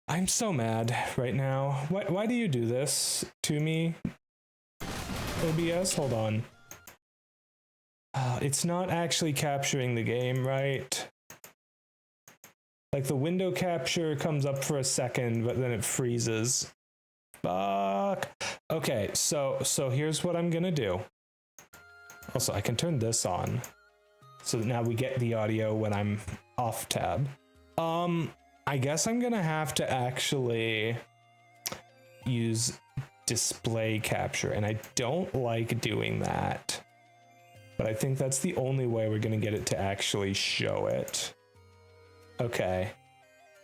I'm so mad right now. Why do you do this to me? OBS, hold on. It's not actually capturing the game, right? Like the window capture comes up for a second, but then it freezes. Fuck. Okay, so here's what I'm gonna do. Also, I can turn this on, so that now we get the audio when I'm off tab. I guess I'm gonna have to actually use display capture, and I don't like doing that. But I think that's the only way we're gonna get it to actually show it. Okay.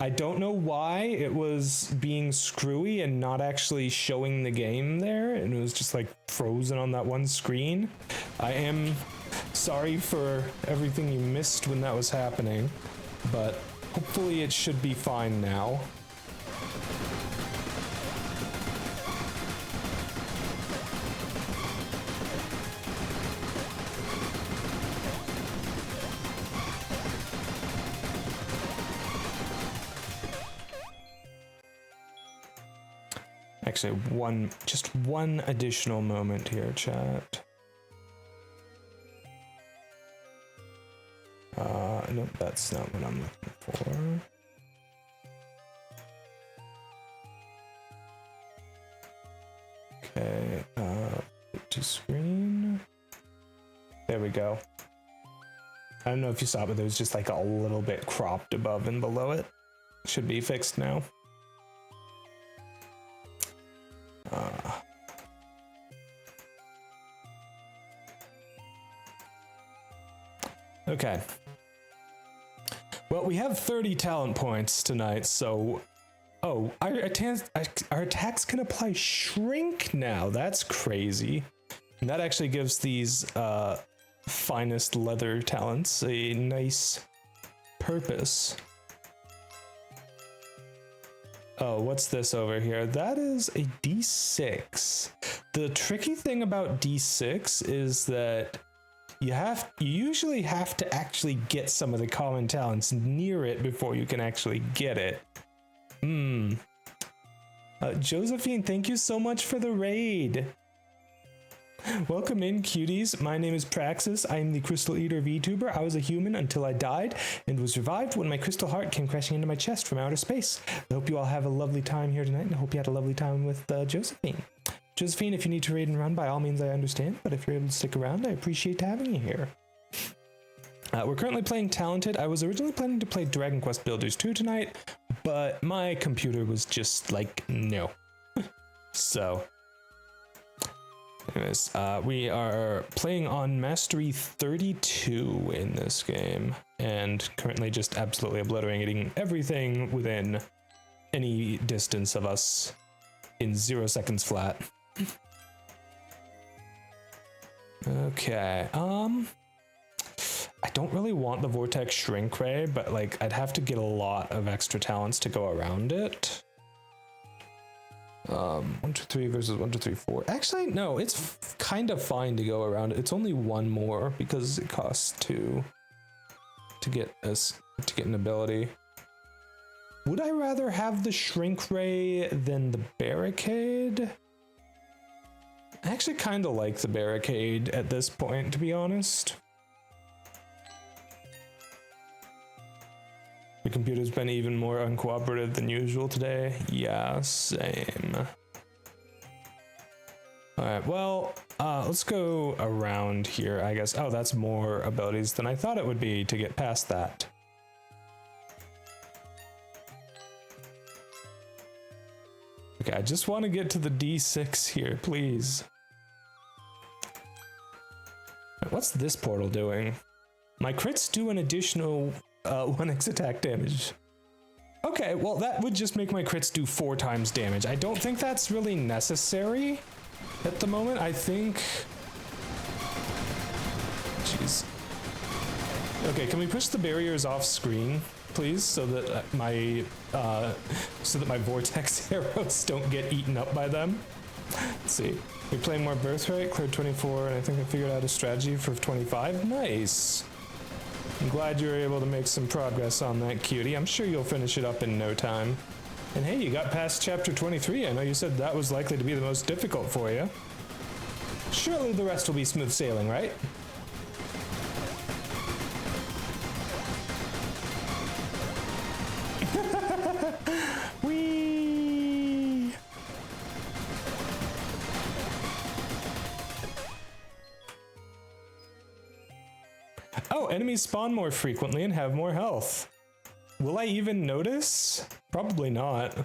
I don't know why it was being screwy and not actually showing the game there, and it was just like frozen on that one screen. I am sorry for everything you missed when that was happening, but hopefully it should be fine now. Actually, just one additional moment here, chat. Nope, that's not what I'm looking for. Okay, to screen. There we go. I don't know if you saw it, but there was just like a little bit cropped above and below it. Should be fixed now. Okay. Well, we have 30 talent points tonight, so... Oh, our attacks can apply shrink now. That's crazy. And that actually gives these finest leather talents a nice purpose. Oh, what's this over here? That is a D6. The tricky thing about D6 is that you usually have to actually get some of the common talents near it before you can actually get it. Josephine, thank you so much for the raid. Welcome in, cuties. My name is Praxis. I am the Crystal Eater VTuber. I was a human until I died and was revived when my crystal heart came crashing into my chest from outer space. I hope you all have a lovely time here tonight, and I hope you had a lovely time with Josephine. Josephine, if you need to raid and run, by all means, I understand, but if you're able to stick around, I appreciate having you here. We're currently playing Talented. I was originally planning to play Dragon Quest Builders 2 tonight, but my computer was just like, no. So, anyways, we are playing on Mastery 32 in this game, and currently just absolutely obliterating everything within any distance of us in 0 seconds flat. Okay, I don't really want the Vortex Shrink Ray, but like I'd have to get a lot of extra talents to go around it. 1, 2, 3 versus 1, 2, 3, 4. Actually, no, it's kind of fine to go around it. It's only one more because it costs 2 to get an ability. Would I rather have the Shrink Ray than the Barricade? I actually kind of like the Barricade at this point, to be honest. The computer's been even more uncooperative than usual today. Yeah, same. Alright, well, let's go around here, I guess. Oh, that's more abilities than I thought it would be to get past that. Okay, I just want to get to the D6 here, please. What's this portal doing? My crits do an additional 1x attack damage. Okay, well that would just make my crits do 4 times damage. I don't think that's really necessary at the moment. I think... Jeez. Okay, can we push the barriers off screen? please, so that my vortex arrows don't get eaten up by them. Let's see. We play more Birthright, cleared 24, and I think I figured out a strategy for 25. Nice. I'm glad you were able to make some progress on that, cutie. I'm sure you'll finish it up in no time. And hey, you got past chapter 23. I know you said that was likely to be the most difficult for you. Surely the rest will be smooth sailing, right? Whee! Oh, enemies spawn more frequently and have more health. Will I even notice? Probably not.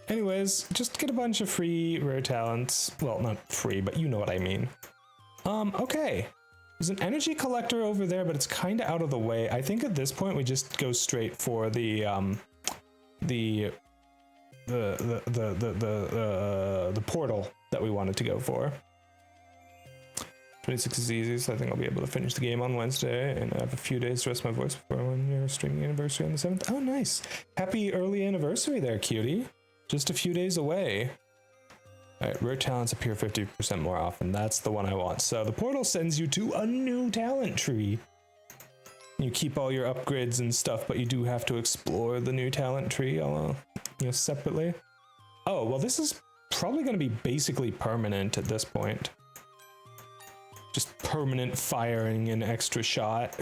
Anyways, just get a bunch of free rare talents. Well, not free, but you know what I mean. Okay. There's an energy collector over there, but it's kind of out of the way. I think at this point we just go straight for the portal that we wanted to go for. 26 is easy, so I think I'll be able to finish the game on Wednesday, and I have a few days to rest my voice before your streaming anniversary on the 7th. Oh, nice. Happy early anniversary there, cutie. Just a few days away. All right, rare talents appear 50% more often. That's the one I want. So the portal sends you to a new talent tree. You keep all your upgrades and stuff, but you do have to explore the new talent tree, separately. Oh, well, this is probably going to be basically permanent at this point. Just permanent firing an extra shot.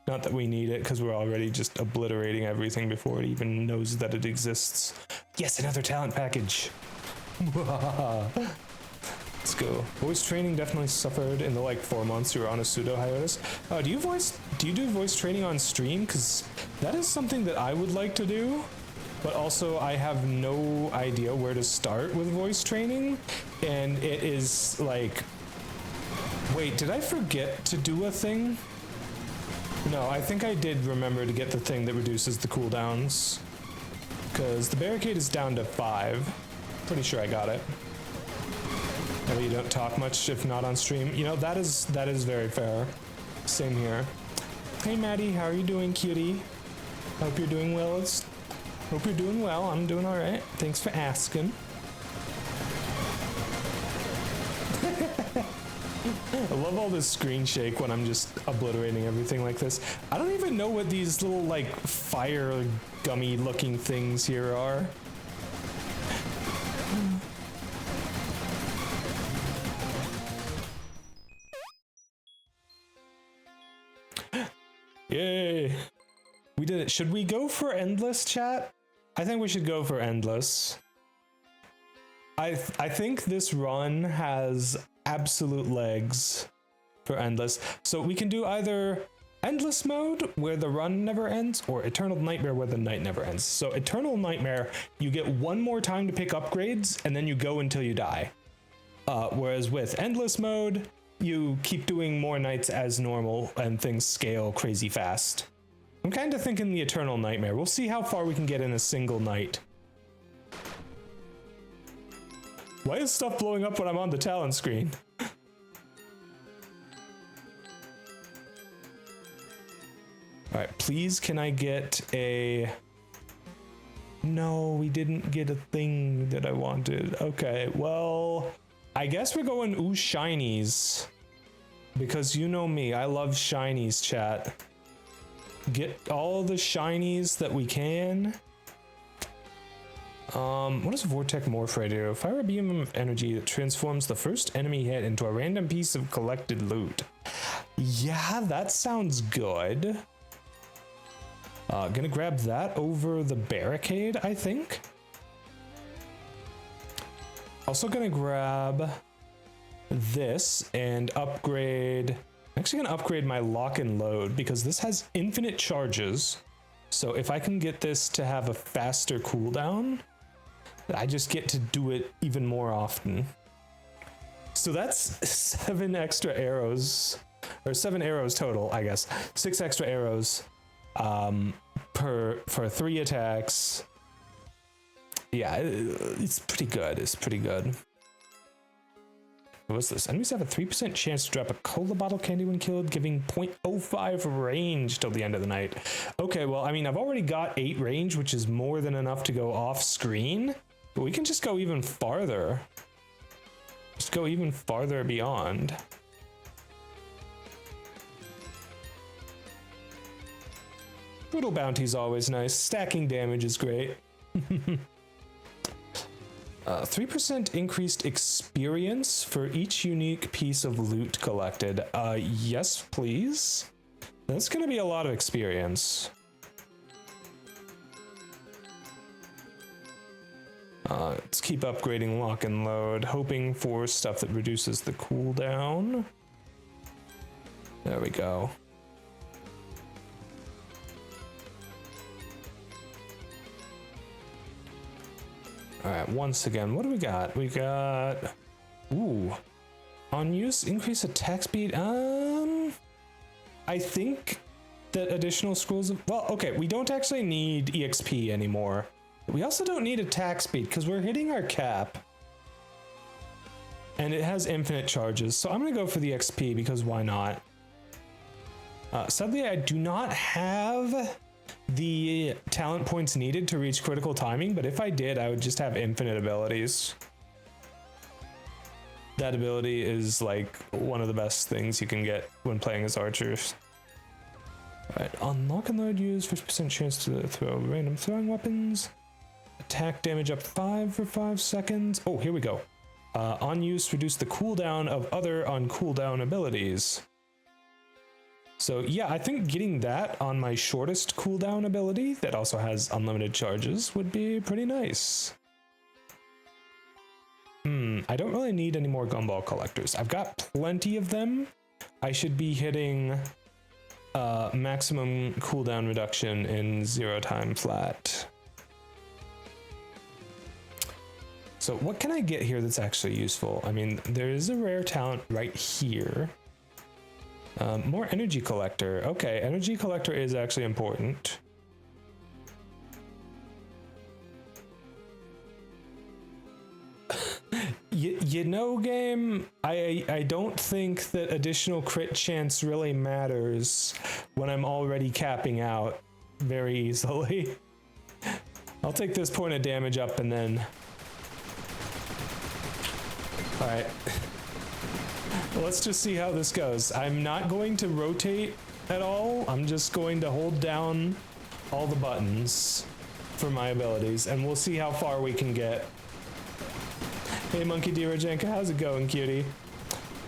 Not that we need it, because we're already just obliterating everything before it even knows that it exists. Yes, another talent package. Let's go. Voice training definitely suffered in the 4 months you were on a pseudo hiatus. Do you do voice training on stream? Because that is something that I would like to do, but also I have no idea where to start with voice training, and it is like, wait, did I forget to do a thing? No, I think I did remember to get the thing that reduces the cooldowns, because the barricade is down to 5. Pretty sure I got it. Maybe you don't talk much if not on stream. You know, that is very fair. Same here. Hey Maddie, how are you doing, cutie? Hope you're doing well. Hope you're doing well. I'm doing all right. Thanks for asking. I love all this screen shake when I'm just obliterating everything like this. I don't even know what these little fire gummy looking things here are. Yay! We did it. Should we go for endless, chat? I think we should go for endless. I think this run has absolute legs for endless. So we can do either endless mode, where the run never ends, or eternal nightmare, where the night never ends. So eternal nightmare, you get one more time to pick upgrades, and then you go until you die. Whereas with endless mode, you keep doing more nights as normal, and things scale crazy fast. I'm kind of thinking the eternal nightmare. We'll see how far we can get in a single night. Why is stuff blowing up when I'm on the talent screen? Alright, please can I get a... No, we didn't get a thing that I wanted. Okay, well, I guess we're going ooh shinies. Because you know me, I love shinies, chat. Get all the shinies that we can. What does Vortex Morph do? Fire a beam of energy that transforms the first enemy hit into a random piece of collected loot. Yeah, that sounds good. Gonna grab that over the barricade, I think. Also gonna grab this and upgrade. I'm actually gonna upgrade my lock and load because this has infinite charges. So if I can get this to have a faster cooldown, I just get to do it even more often. So that's 7 extra arrows, or 7 arrows total, I guess. 6 extra arrows for 3 attacks. Yeah, it's pretty good. It's pretty good. What's this? Enemies have a 3% chance to drop a cola bottle candy when killed, giving 0.05 range till the end of the night. Okay, well, I mean, I've already got 8 range, which is more than enough to go off screen. But we can just go even farther. Just go even farther beyond. Brutal bounty's always nice. Stacking damage is great. 3% increased experience for each unique piece of loot collected. Yes, please. That's gonna be a lot of experience. Let's keep upgrading lock and load, hoping for stuff that reduces the cooldown. There we go. All right, once again, what do we got? We got, ooh, on use, increase attack speed. I think that additional scrolls of, well, okay, we don't actually need EXP anymore. We also don't need attack speed because we're hitting our cap. And it has infinite charges, so I'm gonna go for the XP because why not? Sadly, I do not have the talent points needed to reach critical timing, but if I did, I would just have infinite abilities. That ability is like one of the best things you can get when playing as archers. Alright, unlock and load use, 50% chance to throw random throwing weapons. Attack damage up 5 for 5 seconds. Oh, here we go. On use, reduce the cooldown of other on cooldown abilities. So yeah, I think getting that on my shortest cooldown ability that also has unlimited charges would be pretty nice. I don't really need any more gumball collectors. I've got plenty of them. I should be hitting maximum cooldown reduction in 0 time flat. So what can I get here that's actually useful? I mean, there is a rare talent right here. More energy collector. Okay, energy collector is actually important. You know, game, I don't think that additional crit chance really matters when I'm already capping out very easily. I'll take this point of damage up and then... Alright. Let's just see how this goes. I'm not going to rotate at all. I'm just going to hold down all the buttons for my abilities, and we'll see how far we can get. Hey, Monkey D. Rajenka, how's it going, cutie?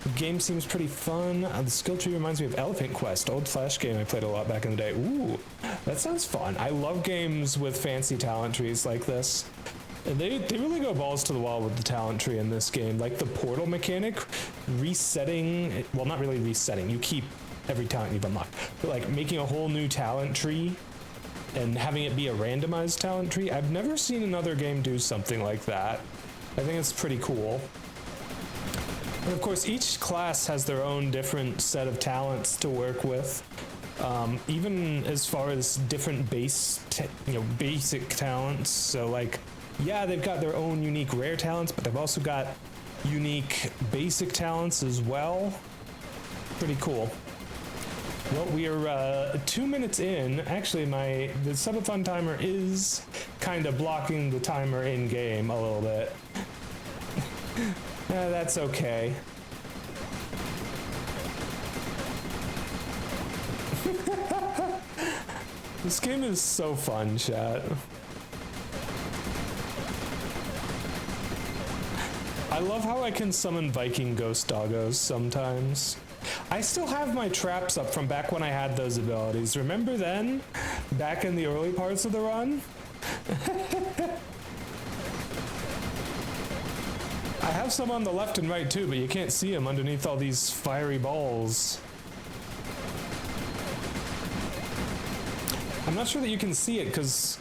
The game seems pretty fun. The skill tree reminds me of Elephant Quest, old Flash game I played a lot back in the day. Ooh, that sounds fun. I love games with fancy talent trees like this. They really go balls to the wall with the talent tree in this game. Like the portal mechanic, resetting, well, not really resetting, you keep every talent you've unlocked, but like making a whole new talent tree and having it be a randomized talent tree. I've never seen another game do something like that. I think it's pretty cool. And of course, each class has their own different set of talents to work with. Even as far as different basic talents. So like, yeah, they've got their own unique rare talents, but they've also got unique basic talents as well. Pretty cool. Well, we are 2 minutes in. Actually, the subathon timer is kind of blocking the timer in game a little bit. That's okay. This game is so fun, chat. I love how I can summon Viking ghost doggos sometimes. I still have my traps up from back when I had those abilities. Remember then? Back in the early parts of the run? I have some on the left and right too, but you can't see them underneath all these fiery balls. I'm not sure that you can see it because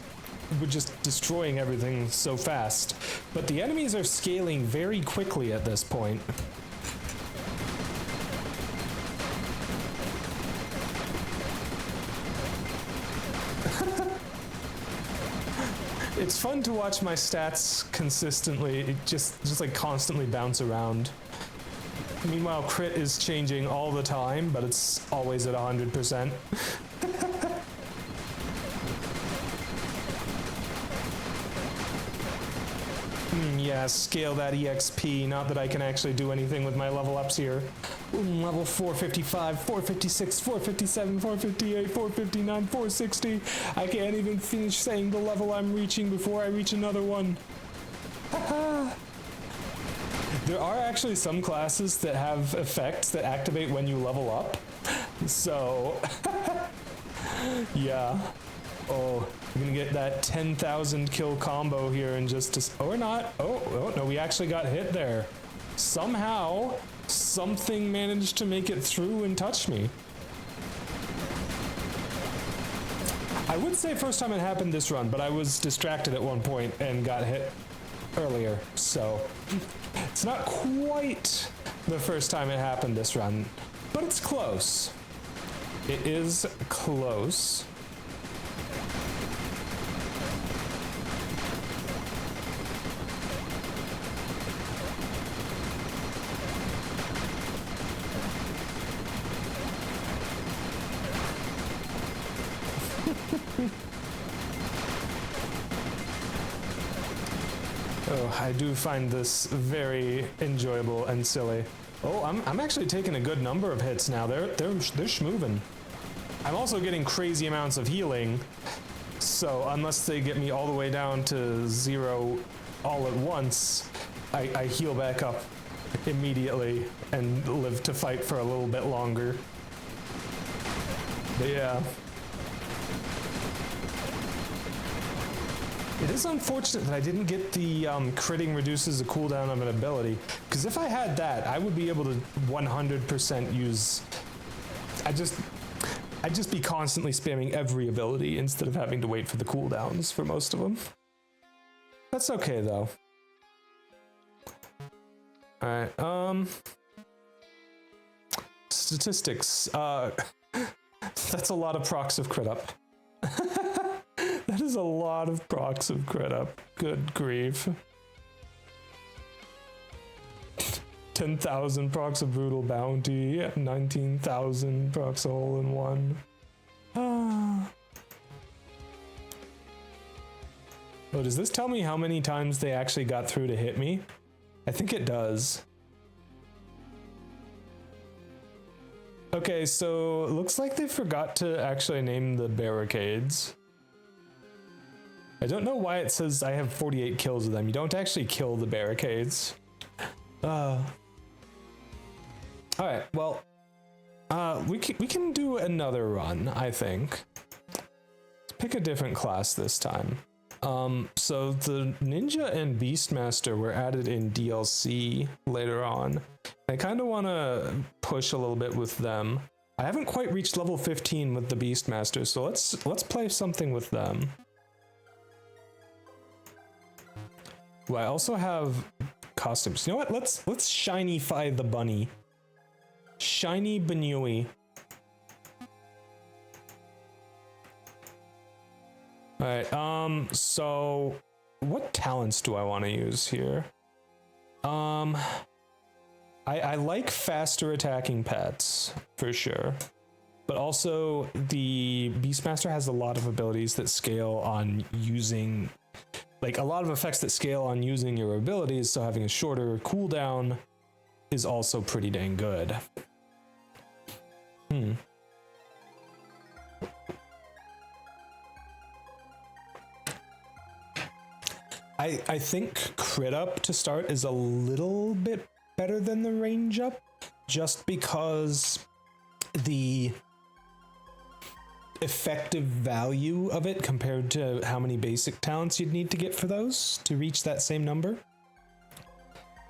we're just destroying everything so fast. But the enemies are scaling very quickly at this point. It's fun to watch my stats consistently, just like constantly bounce around. Meanwhile, crit is changing all the time, but it's always at 100%. Yeah, scale that EXP. Not that I can actually do anything with my level ups here. Level 455, 456, 457, 458, 459, 460. I can't even finish saying the level I'm reaching before I reach another one. There are actually some classes that have effects that activate when you level up. So, yeah. Oh, I'm gonna get that 10,000 kill combo here in just a... Oh, or not. Oh, no, we actually got hit there. Somehow, something managed to make it through and touch me. I would say first time it happened this run, but I was distracted at one point and got hit earlier, so... It's not quite the first time it happened this run, but it's close. It is close. Oh, I do find this very enjoyable and silly. Oh, I'm actually taking a good number of hits now. They're schmoving. I'm also getting crazy amounts of healing, so unless they get me all the way down to 0 all at once, I heal back up immediately and live to fight for a little bit longer. But yeah. It is unfortunate that I didn't get the critting reduces the cooldown of an ability, because if I had that, I would be able to 100% use... I'd just be constantly spamming every ability instead of having to wait for the cooldowns for most of them. That's okay, though. Alright, statistics. That's a lot of procs of crit up. That is a lot of procs of crit up. Good grief. 10,000 procs of brutal bounty, 19,000 procs of hole in one. Ah. Oh, does this tell me how many times they actually got through to hit me? I think it does. Okay, so it looks like they forgot to actually name the barricades. I don't know why it says I have 48 kills of them. You don't actually kill the barricades. Alright, well, we can do another run, I think. Let's pick a different class this time. So the Ninja and Beastmaster were added in DLC later on. I kind of want to push a little bit with them. I haven't quite reached level 15 with the Beastmaster, so let's play something with them. Well, I also have costumes. You know what? Let's shiny-fy the bunny. Shiny Banui. Alright, so what talents do I want to use here? I like faster attacking pets, for sure. But also, the Beastmaster has a lot of abilities that scale on using... Like, a lot of effects that scale on using your abilities, so having a shorter cooldown is also pretty dang good. I think crit up to start is a little bit better than the range up, just because the effective value of it compared to how many basic talents you'd need to get for those to reach that same number.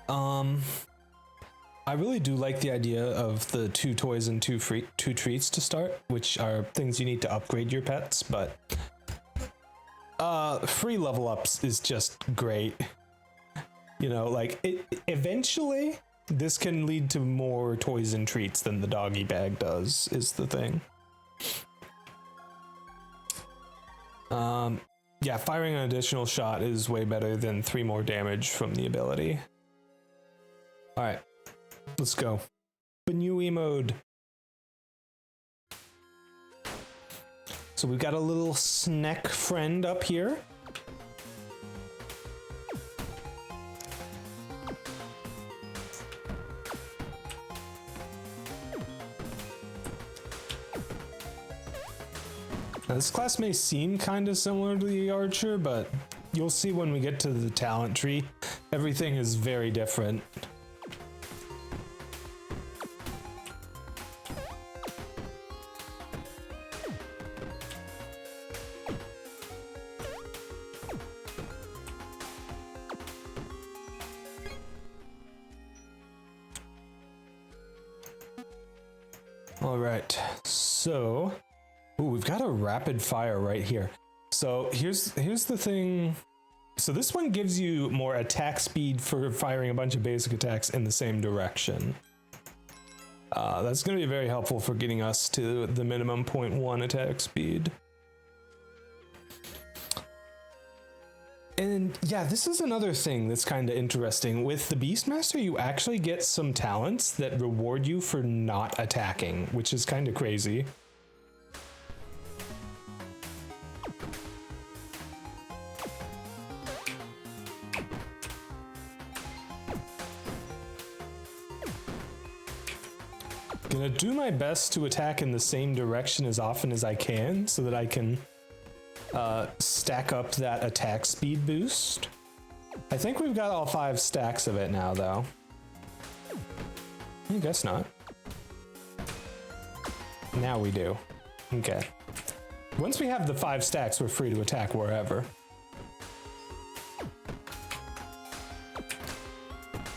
I really do like the idea of the 2 toys and 2 treats to start, which are things you need to upgrade your pets, but free level ups is just great. You know, like eventually this can lead to more toys and treats than the doggy bag does, is the thing. Yeah, firing an additional shot is way better than 3 more damage from the ability. Alright. Let's go. Banui mode. So we've got a little snack friend up here. Now, this class may seem kind of similar to the archer, but you'll see when we get to the talent tree, everything is very different. All right, so we've got a rapid fire right here. So here's the thing. So this one gives you more attack speed for firing a bunch of basic attacks in the same direction. That's going to be very helpful for getting us to the minimum 0.1 attack speed. And yeah, this is another thing that's kind of interesting. With the Beastmaster, you actually get some talents that reward you for not attacking, which is kind of crazy. Gonna do my best to attack in the same direction as often as I can so that I can stack up that attack speed boost. I think we've got all 5 stacks of it now, though. I guess not. Now we do. Okay. Once we have the 5 stacks, we're free to attack wherever.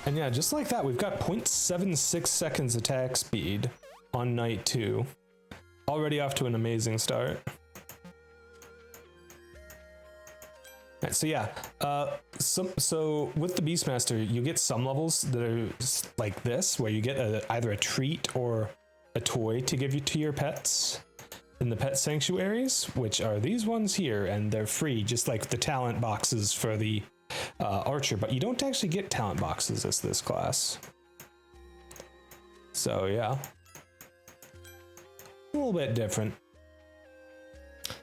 And yeah, just like that, we've got 0.76 seconds attack speed on night 2. Already off to an amazing start. Right, so yeah, so with the Beastmaster, you get some levels that are like this, where you get either a treat or a toy to give you to your pets in the pet sanctuaries, which are these ones here, and they're free, just like the talent boxes for the archer, but you don't actually get talent boxes as this class. So yeah, a little bit different.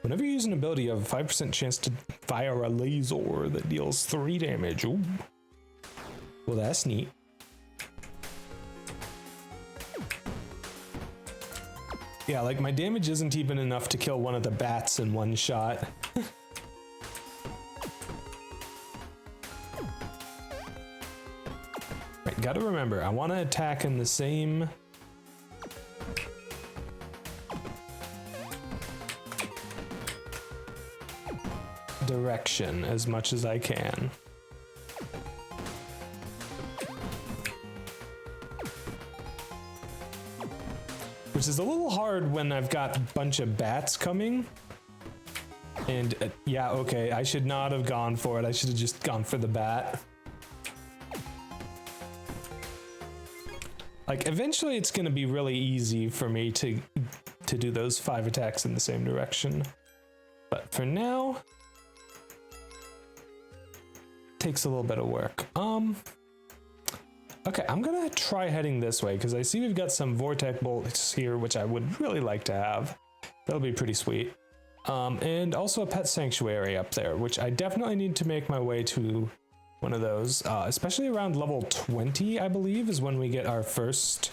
Whenever you use an ability, you have a 5% chance to fire a laser that deals 3 damage. Ooh. Well, that's neat. Yeah, like my damage isn't even enough to kill one of the bats in one shot. Right, gotta remember, I want to attack in the same direction as much as I can. Which is a little hard when I've got a bunch of bats coming. And yeah, okay, I should not have gone for it. I should have just gone for the bat. Like, eventually it's gonna be really easy for me to do those 5 attacks in the same direction. But for now, takes a little bit of work. Okay, I'm gonna try heading this way because I see we've got some vortex bolts here, which I would really like to have. That'll be pretty sweet. And also a pet sanctuary up there, which I definitely need to make my way to one of those, especially around level 20, I believe, is when we get our first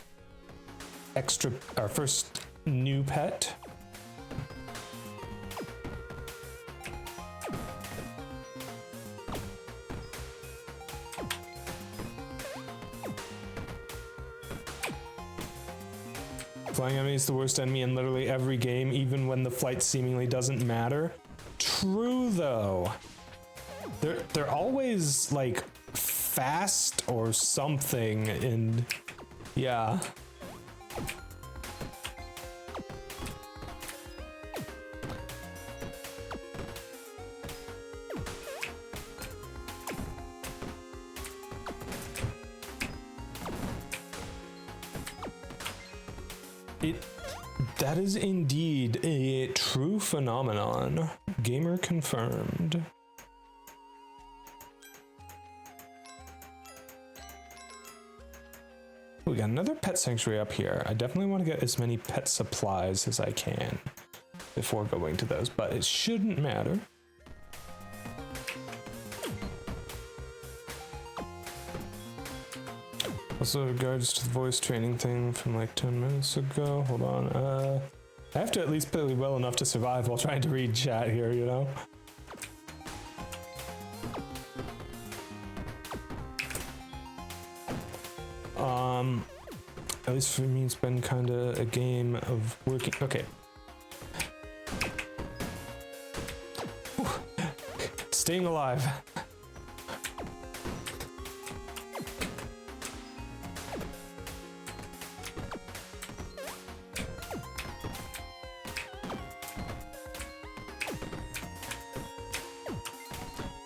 new pet. Flying enemy is the worst enemy in literally every game, even when the flight seemingly doesn't matter. True, though. They're always, like, fast or something, and yeah. That is indeed a true phenomenon. Gamer confirmed. We got another pet sanctuary up here. I definitely want to get as many pet supplies as I can before going to those, but it shouldn't matter. Also, in regards to the voice training thing from like 10 minutes ago, hold on. I have to at least play well enough to survive while trying to read chat here, you know? At least for me, it's been kind of a game of working. Okay. Whew. Staying alive.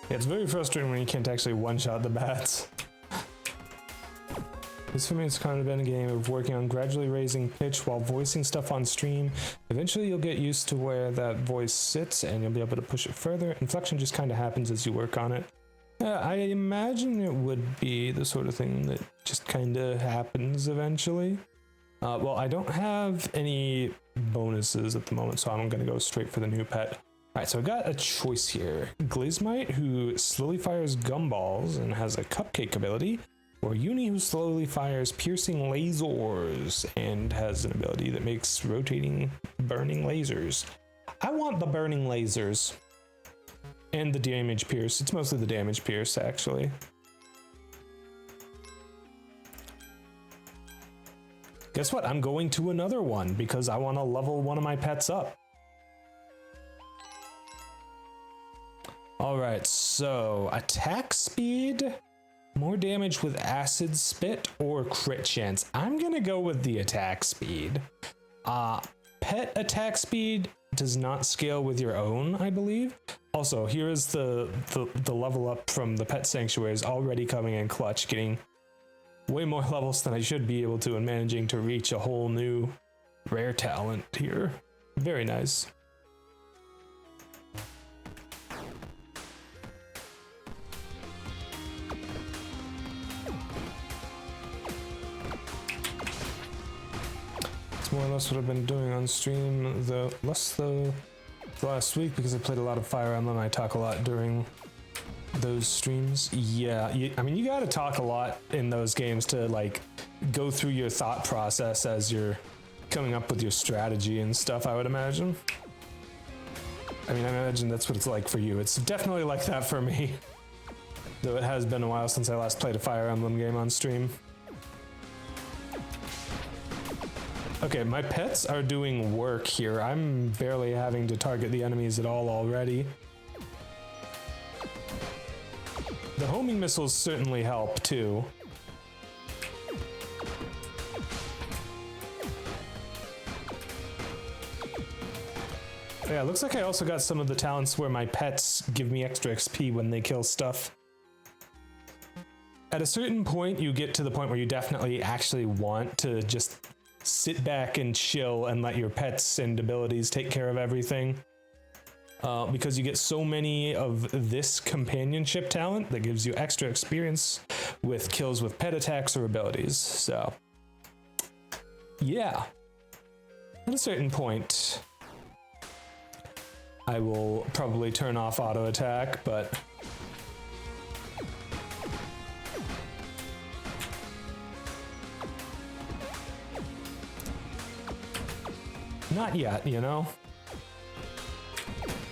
Yeah, it's very frustrating when you can't actually one-shot the bats. This for me has kind of been a game of working on gradually raising pitch while voicing stuff on stream. Eventually you'll get used to where that voice sits and you'll be able to push it further. Inflection just kind of happens as you work on it. I imagine it would be the sort of thing that just kind of happens eventually. Well, I don't have any bonuses at the moment, so I'm going to go straight for the new pet. Alright, so I got a choice here. Glazmite, who slowly fires gumballs and has a cupcake ability, or Uni, who slowly fires piercing lasers and has an ability that makes rotating burning lasers. I want the burning lasers. And the damage pierce. It's mostly the damage pierce, actually. Guess what? I'm going to another one because I want to level one of my pets up. Alright, so attack speed, more damage with acid spit, or crit chance. I'm gonna go with the attack speed. Pet attack speed does not scale with your own, I believe. Also, here is the level up from the pet sanctuaries already coming in clutch, getting way more levels than I should be able to and managing to reach a whole new rare talent here. Very nice. More or less what I've been doing on stream, though less the last week because I played a lot of Fire Emblem. I talk a lot during those streams. Yeah, I mean, you gotta talk a lot in those games to like go through your thought process as you're coming up with your strategy and stuff, I would imagine. I mean, I imagine that's what it's like for you. It's definitely like that for me. Though it has been a while since I last played a Fire Emblem game on stream. Okay, my pets are doing work here. I'm barely having to target the enemies at all already. The homing missiles certainly help too. Yeah, it looks like I also got some of the talents where my pets give me extra XP when they kill stuff. At a certain point, you get to the point where you definitely actually want to just sit back and chill and let your pets and abilities take care of everything. Because you get so many of this companionship talent that gives you extra experience with kills with pet attacks or abilities. So, yeah. At a certain point, I will probably turn off auto attack, but not yet, you know?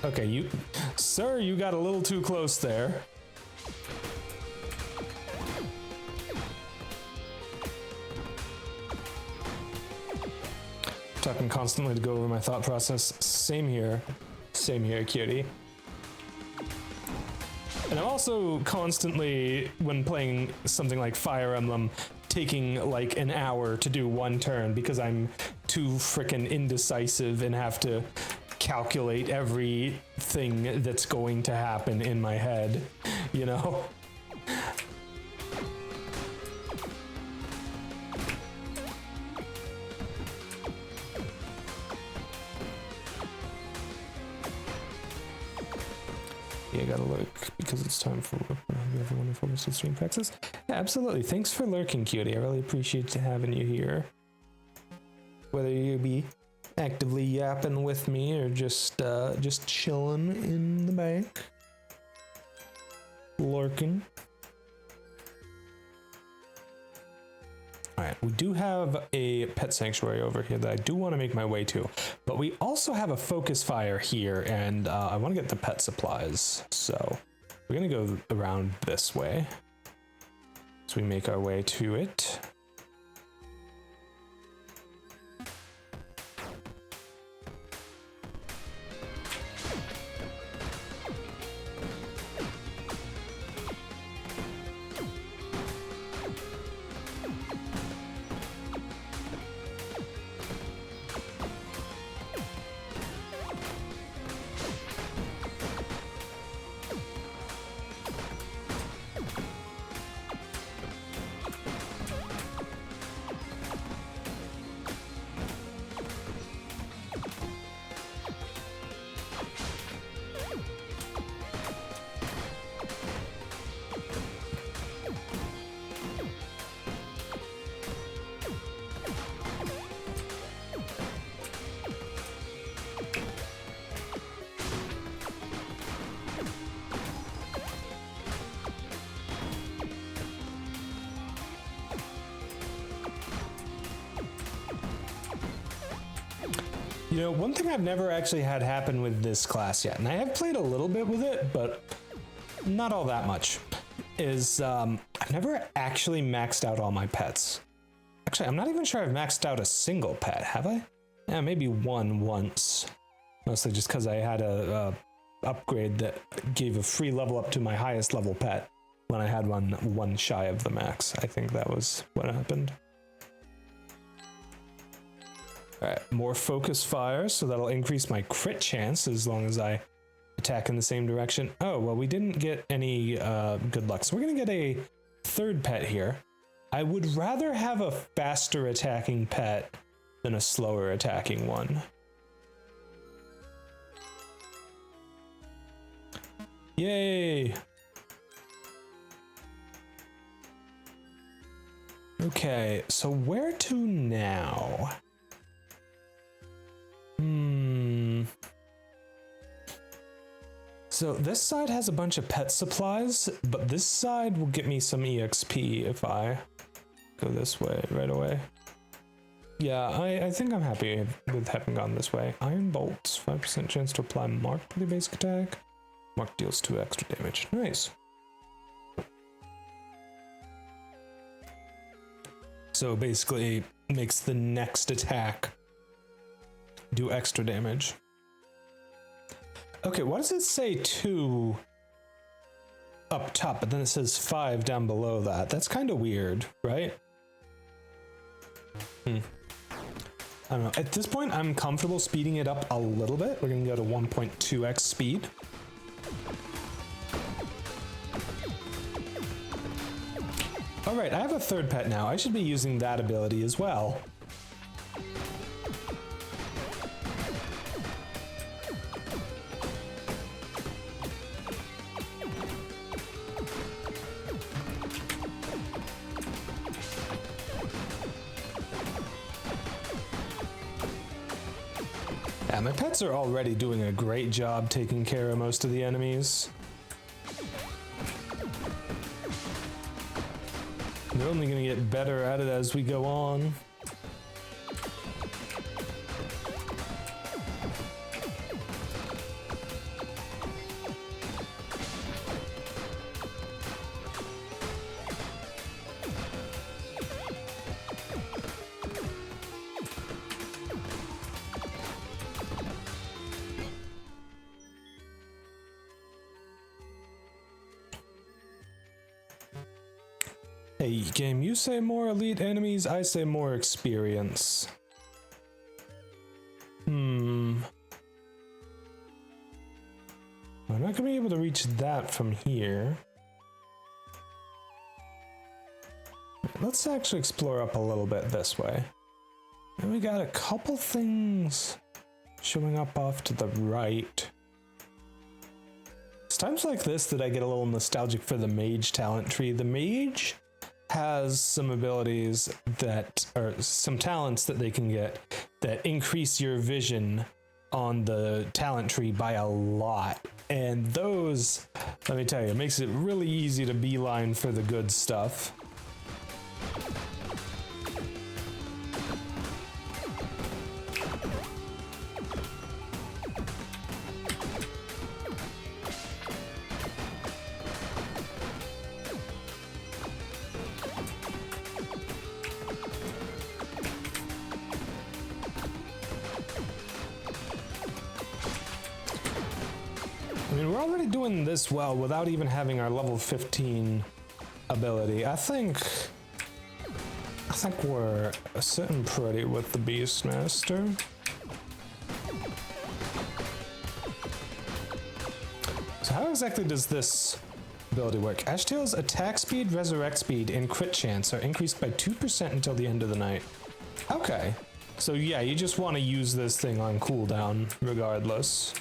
Okay, sir, you got a little too close there. Talking constantly to go over my thought process. Same here, cutie. And I'm also constantly, when playing something like Fire Emblem, taking like an hour to do one turn because I'm too frickin' indecisive and have to calculate everything that's going to happen in my head, you know? I gotta lurk because it's time for everyone to focus to stream practice. Yeah, absolutely. Thanks for lurking, Cutie. I really appreciate having you here. Whether you be actively yapping with me or just chilling in the back, lurking. All right, we do have a pet sanctuary over here that I do want to make my way to, but we also have a focus fire here, and I want to get the pet supplies. So we're gonna go around this way as we make our way to it. You know, one thing I've never actually had happen with this class yet, and I have played a little bit with it, but not all that much, is I've never actually maxed out all my pets. Actually, I'm not even sure I've maxed out a single pet, have I? Yeah, maybe one once. Mostly just because I had a upgrade that gave a free level up to my highest level pet when I had one shy of the max. I think that was what happened. Alright, more focus fire, so that'll increase my crit chance as long as I attack in the same direction. Oh, well, we didn't get any good luck, so we're gonna get a third pet here. I would rather have a faster attacking pet than a slower attacking one. Yay! Okay, so where to now? So this side has a bunch of pet supplies, but this side will get me some EXP if I go this way right away. Yeah, I think I'm happy with having gone this way. Iron bolts, 5% chance to apply mark to the basic attack. Mark deals 2 extra damage. Nice. So basically makes the next attack do extra damage. Okay, why does it say 2 up top, but then it says 5 down below that? That's kind of weird, right? I don't know. At this point, I'm comfortable speeding it up a little bit. We're gonna go to 1.2x speed. All right, I have a third pet now. I should be using that ability as well. Yeah, my pets are already doing a great job taking care of most of the enemies. They're only gonna get better at it as we go on. Hey, game, you say more elite enemies, I say more experience. I'm not gonna be able to reach that from here. Let's actually explore up a little bit this way. And we got a couple things showing up off to the right. It's times like this that I get a little nostalgic for the mage talent tree. The mage has some abilities that, or some talents that they can get that increase your vision on the talent tree by a lot. And those, let me tell you, it makes it really easy to beeline for the good stuff. I mean, we're already doing this well without even having our level 15 ability. I think we're sitting pretty with the Beastmaster. So how exactly does this ability work? Ashtail's attack speed, resurrect speed, and crit chance are increased by 2% until the end of the night. Okay. So yeah, you just want to use this thing on cooldown regardless.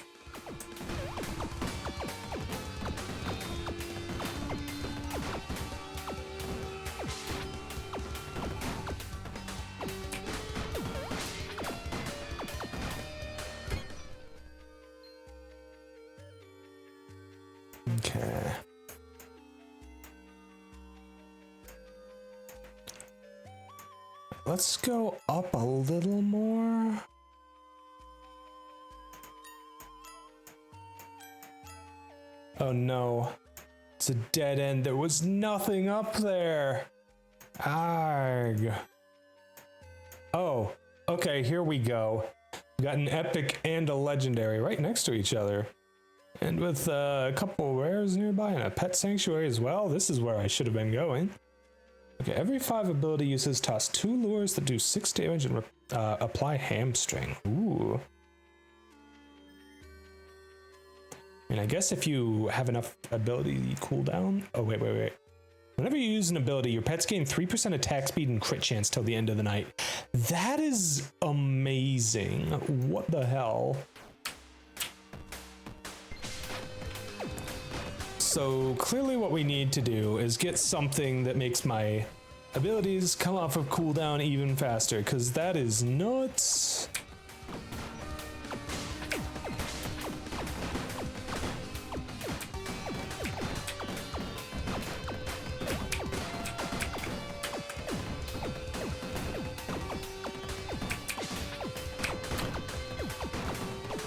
Okay. Let's go up a little more. Oh no. It's a dead end. There was nothing up there. Arg. Oh, okay, here we go. We got an epic and a legendary right next to each other. And with a couple rares nearby and a pet sanctuary as well, this is where I should have been going. Okay, every 5 ability uses toss 2 lures that do 6 damage and apply hamstring. Ooh. And I guess if you have enough ability cooldown... Oh, wait. Whenever you use an ability, your pets gain 3% attack speed and crit chance till the end of the night. That is amazing. What the hell? So clearly what we need to do is get something that makes my abilities come off of cooldown even faster, because that is nuts.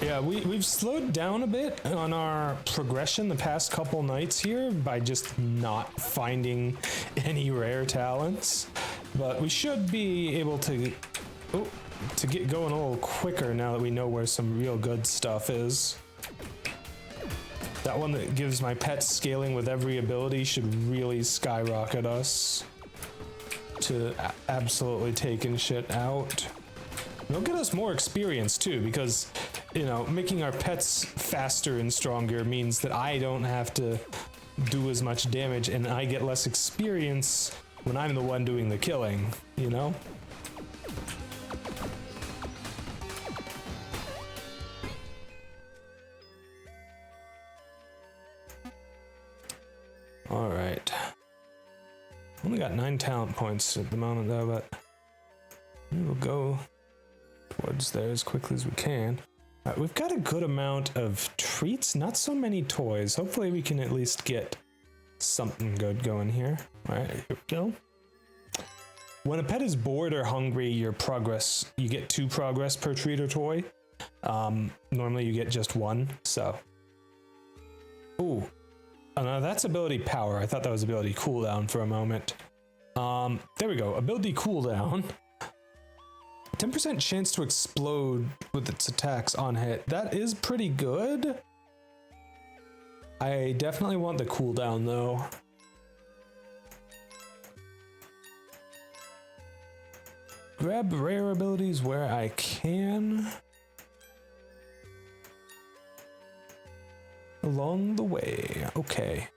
Yeah, we've slowed down a bit on our progression the past couple nights here by just not finding any rare talents, but we should be able to get going a little quicker now that we know where some real good stuff is. That one that gives my pets scaling with every ability should really skyrocket us to absolutely taking shit out. It'll get us more experience too, because, you know, making our pets faster and stronger means that I don't have to do as much damage and I get less experience when I'm the one doing the killing, you know? Alright. Only got 9 talent points at the moment though, but we'll go towards there as quickly as we can. We've got a good amount of treats, not so many toys. Hopefully we can at least get something good going here. All right, here we go. When a pet is bored or hungry, you get 2 progress per treat or toy. Normally you get just 1, so. Ooh, oh, no, that's ability power. I thought that was ability cooldown for a moment. There we go, ability cooldown. 10% chance to explode with its attacks on hit. That is pretty good. I definitely want the cooldown though. Grab rare abilities where I can. Along the way, okay.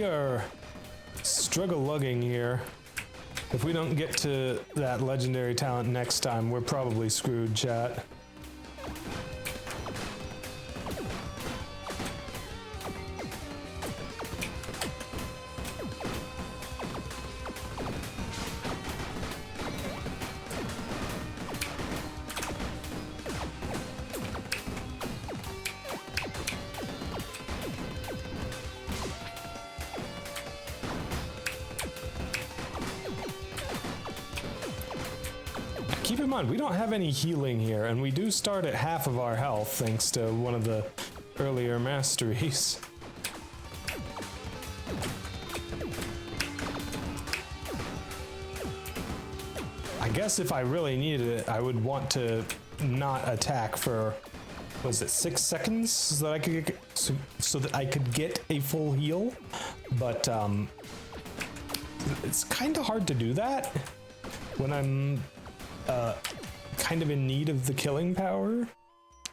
are struggle-lugging here. If we don't get to that legendary talent next time, we're probably screwed, chat. Keep in mind, we don't have any healing here, and we do start at half of our health thanks to one of the earlier masteries. I guess if I really needed it, I would want to not attack for, was it 6 seconds so that I could get, so that I could get a full heal, but it's kind of hard to do that when I'm kind of in need of the killing power.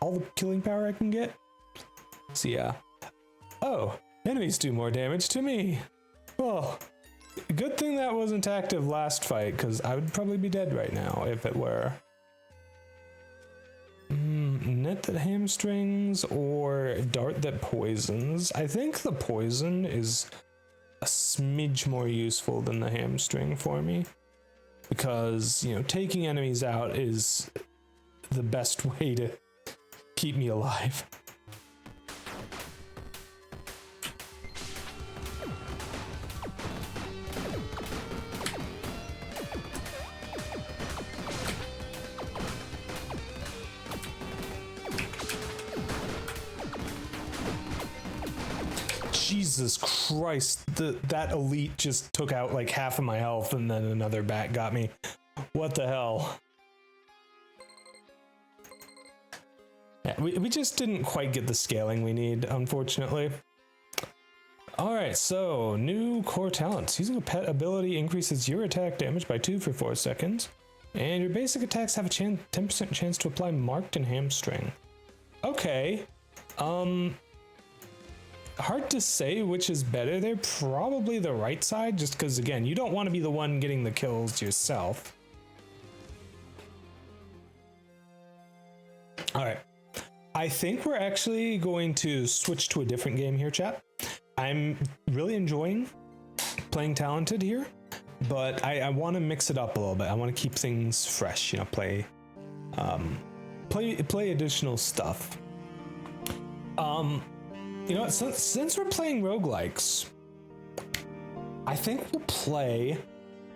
All the killing power I can get. So yeah. Oh, enemies do more damage to me. Well, good thing that wasn't active last fight, because I would probably be dead right now if it were. Net that hamstrings or dart that poisons. I think the poison is a smidge more useful than the hamstring for me. Because, you know, taking enemies out is the best way to keep me alive. Jesus Christ, that elite just took out like half of my health and then another bat got me. What the hell? Yeah, we just didn't quite get the scaling we need, unfortunately. Alright, so new core talents. Using a pet ability increases your attack damage by 2 for 4 seconds. And your basic attacks have a 10% chance to apply marked and hamstring. Okay. Hard to say which is better. They're probably the right side, just because, again, you don't want to be the one getting the kills yourself. Alright. I think we're actually going to switch to a different game here, chat. I'm really enjoying playing Talented here, but I want to mix it up a little bit. I want to keep things fresh, you know, play additional stuff. You know what, since we're playing roguelikes, I think we'll play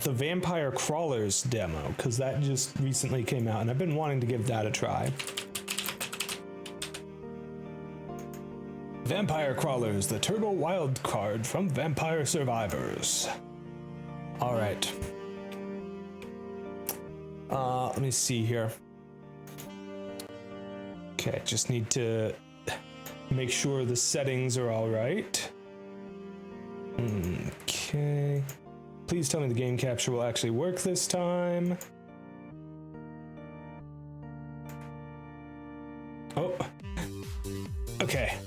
the Vampire Crawlers demo, because that just recently came out, and I've been wanting to give that a try. Vampire Crawlers, the turbo wild card from Vampire Survivors. Alright. Let me see here. Okay, just need to make sure the settings are all right. Okay. Please tell me the game capture will actually work this time. Oh. Okay.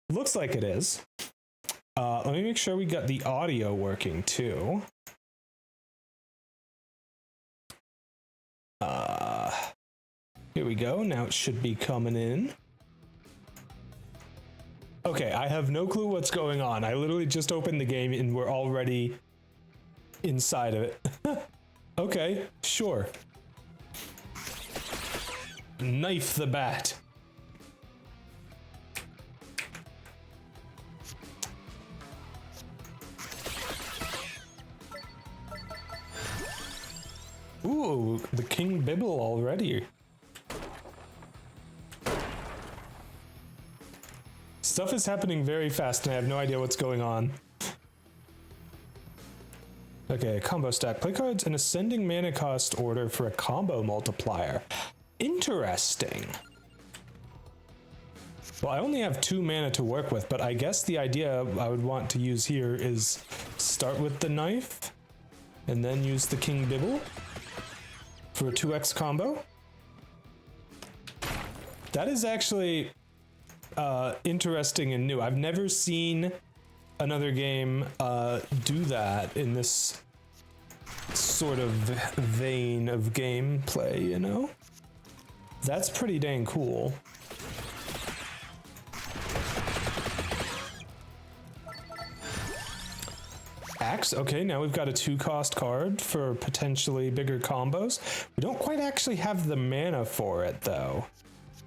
Looks like it is. Let me make sure we got the audio working too. Here we go. Now it should be coming in. Okay, I have no clue what's going on. I literally just opened the game and we're already inside of it. Okay, sure. Knife the bat. Ooh, the King Bibble already. Stuff is happening very fast and I have no idea what's going on. Okay, combo stack. Play cards in ascending mana cost order for a combo multiplier. Interesting. Well, I only have 2 mana to work with, but I guess the idea I would want to use here is start with the knife and then use the King Bibble for a 2x combo. That is actually interesting and new. I've never seen another game do that in this sort of vein of gameplay, you know? That's pretty dang cool. Axe, okay, now we've got a 2-cost card for potentially bigger combos. We don't quite actually have the mana for it, though,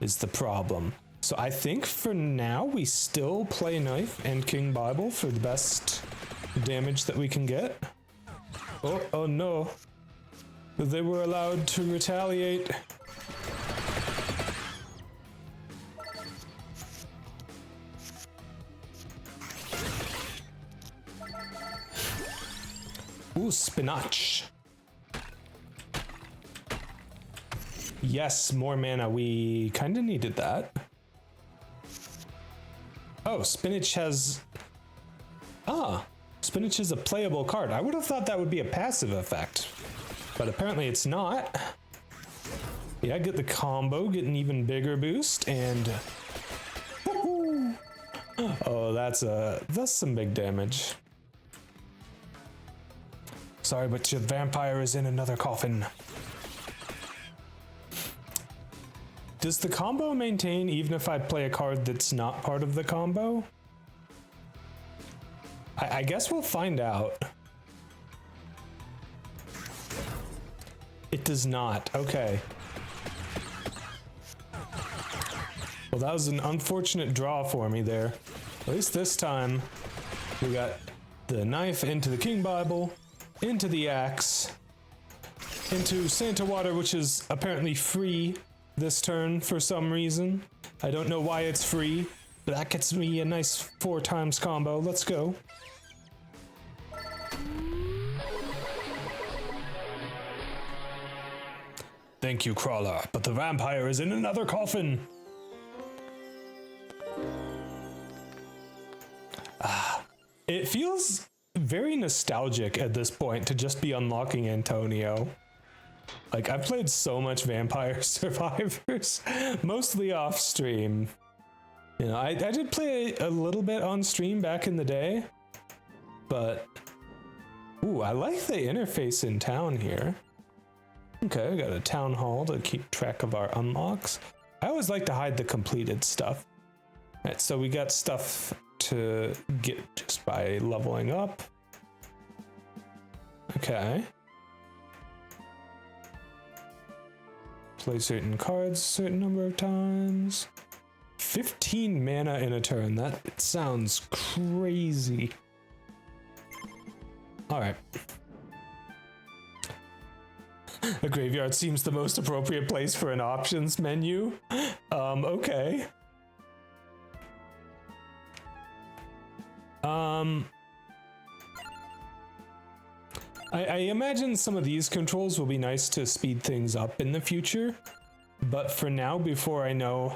is the problem. So I think for now we still play Knife and King Bible for the best damage that we can get. Oh no. They were allowed to retaliate. Ooh, spinach. Yes, more mana. We kind of needed that. Oh, spinach has... spinach is a playable card. I would have thought that would be a passive effect, but apparently it's not. Yeah, get the combo, get an even bigger boost, and... Woohoo! Oh, that's some big damage. Sorry, but your vampire is in another coffin. Does the combo maintain even if I play a card that's not part of the combo? I guess we'll find out. It does not. Okay. Well, that was an unfortunate draw for me there. At least this time, we got the knife into the King Bible, into the axe, into Santa Water, which is apparently free this turn for some reason. I don't know why it's free, but that gets me a nice 4x combo. Let's go. Thank you, Crawler, but the vampire is in another coffin. It feels very nostalgic at this point to just be unlocking Antonio. Like, I've played so much Vampire Survivors, mostly off stream. You know, I did play a little bit on stream back in the day, but ooh, I like the interface in town here. Okay, we got a town hall to keep track of our unlocks. I always like to hide the completed stuff. All right, so we got stuff to get just by leveling up. Okay. Play certain cards a certain number of times. 15 mana in a turn. That sounds crazy. All right. A graveyard seems the most appropriate place for an options menu. Okay. I imagine some of these controls will be nice to speed things up in the future, but for now, before I know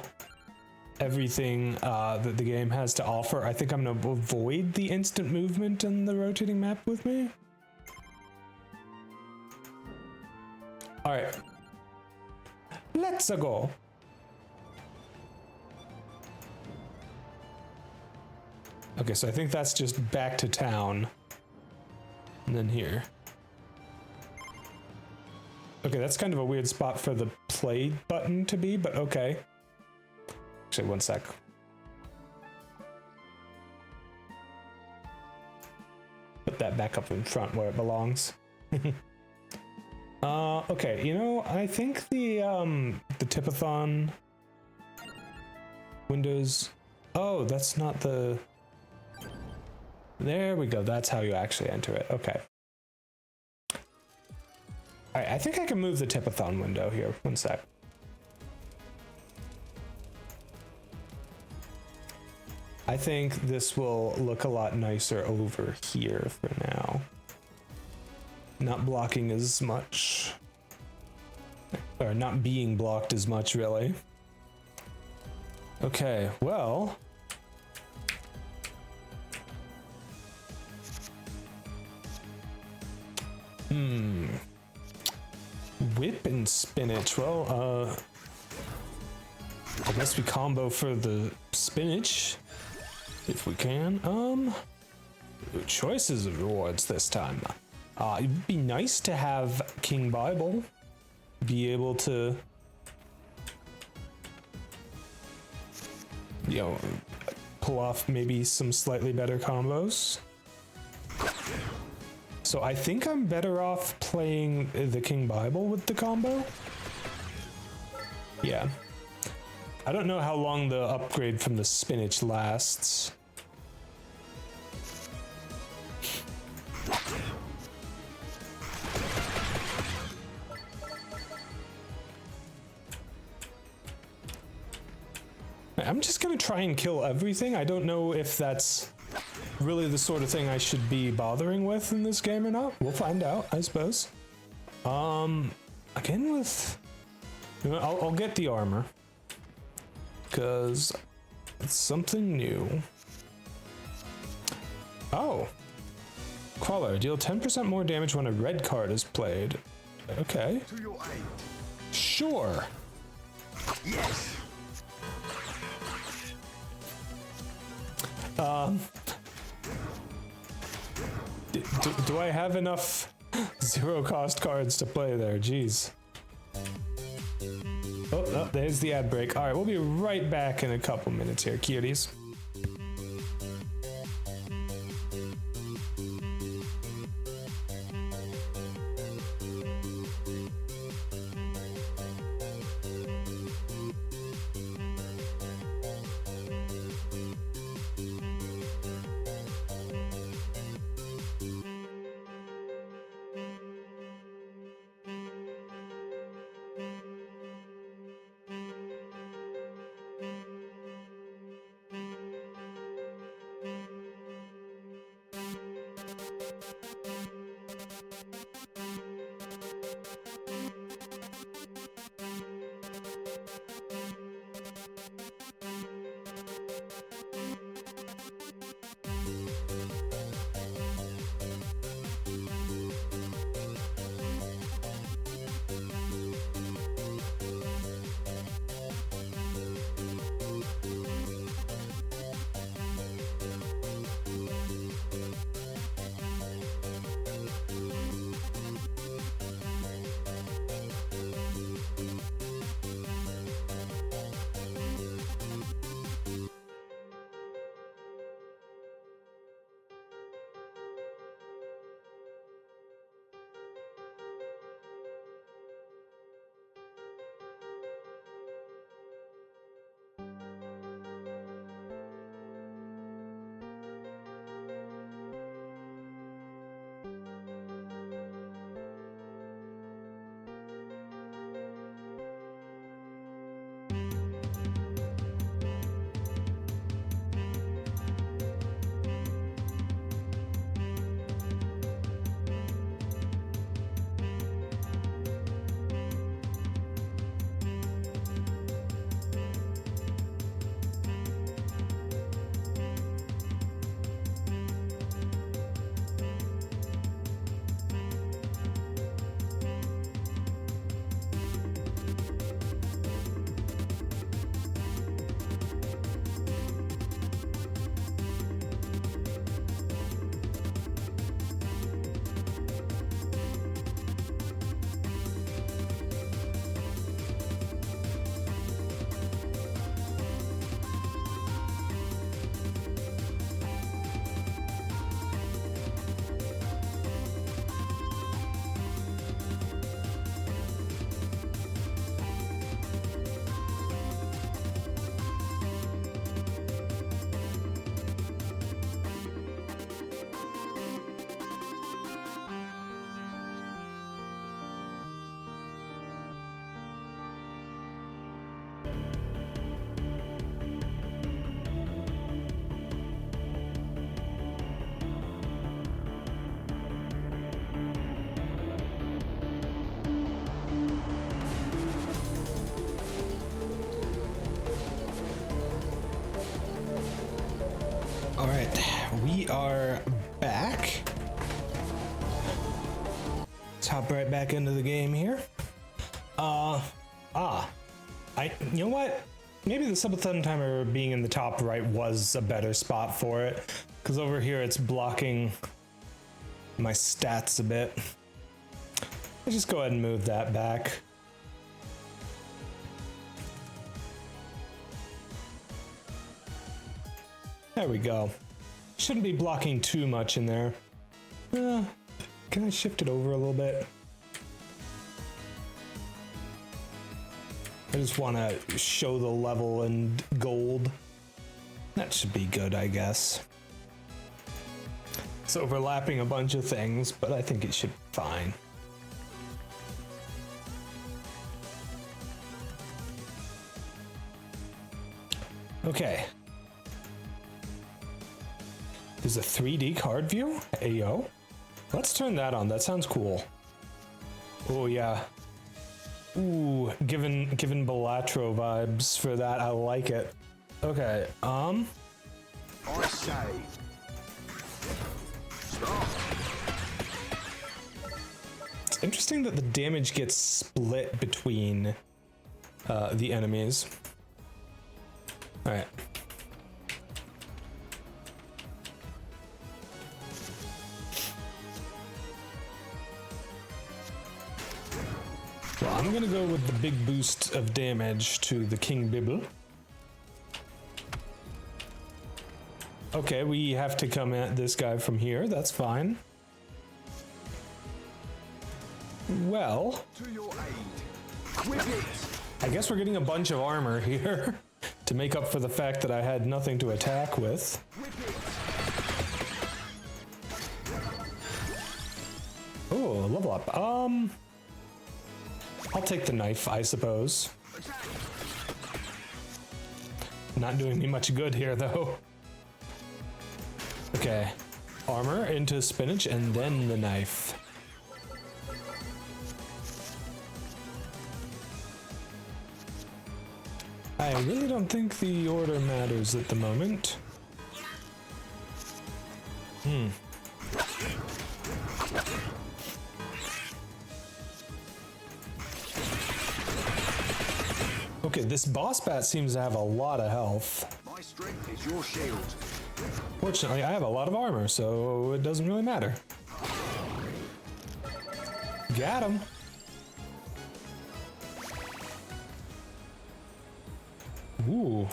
everything that the game has to offer, I think I'm gonna avoid the instant movement and the rotating map with me. All right, let's go. Okay, so I think that's just back to town. And then here. Okay, that's kind of a weird spot for the play button to be, but okay. Actually, one sec. Put that back up in front where it belongs. Okay, you know, I think the Tipathon windows... Oh, that's not the... There we go, that's how you actually enter it, okay. Alright, I think I can move the Tipathon window here, one sec. I think this will look a lot nicer over here for now. Not blocking as much. Or not being blocked as much, really. Okay, well... Whip and spinach. Well, I guess we combo for the spinach if we can. choices of rewards this time. It'd be nice to have King Bible be able to, you know, pull off maybe some slightly better combos. So I think I'm better off playing the King Bible with the combo. Yeah. I don't know how long the upgrade from the spinach lasts. I'm just gonna try and kill everything. I don't know if that's really the sort of thing I should be bothering with in this game or not. We'll find out, I suppose. Again with... You know, I'll get the armor. Because it's something new. Oh. Crawler, deal 10% more damage when a red card is played. Okay. Sure. Yes. Do I have enough zero cost cards to play there? Jeez. Oh, there's the ad break. All right, we'll be right back in a couple minutes here, cuties. All right, we are back. Let's hop right back into the game here. You know what? Maybe the subathon timer being in the top right was a better spot for it. Because over here it's blocking my stats a bit. Let's just go ahead and move that back. There we go. Shouldn't be blocking too much in there. Can I shift it over a little bit? I just want to show the level in gold. That should be good, I guess. It's overlapping a bunch of things, but I think it should be fine. Okay. There's a 3D card view? Ayo. Let's turn that on. That sounds cool. Oh yeah. Ooh, given Balatro vibes for that. I like it. Okay. I say. Stop. It's interesting that the damage gets split between the enemies. All right. Well, I'm gonna go with the big boost of damage to the King Bibble. Okay, we have to come at this guy from here. That's fine. Well, To your aid. Whip it. I guess we're getting a bunch of armor here to make up for the fact that I had nothing to attack with. Whip it. Oh, level up. I'll take the knife, I suppose. Not doing me much good here, though. Okay. Armor into spinach and then the knife. I really don't think the order matters at the moment. Okay, this boss bat seems to have a lot of health. My strength is your shield. Fortunately, I have a lot of armor, so it doesn't really matter. Got him. Ooh.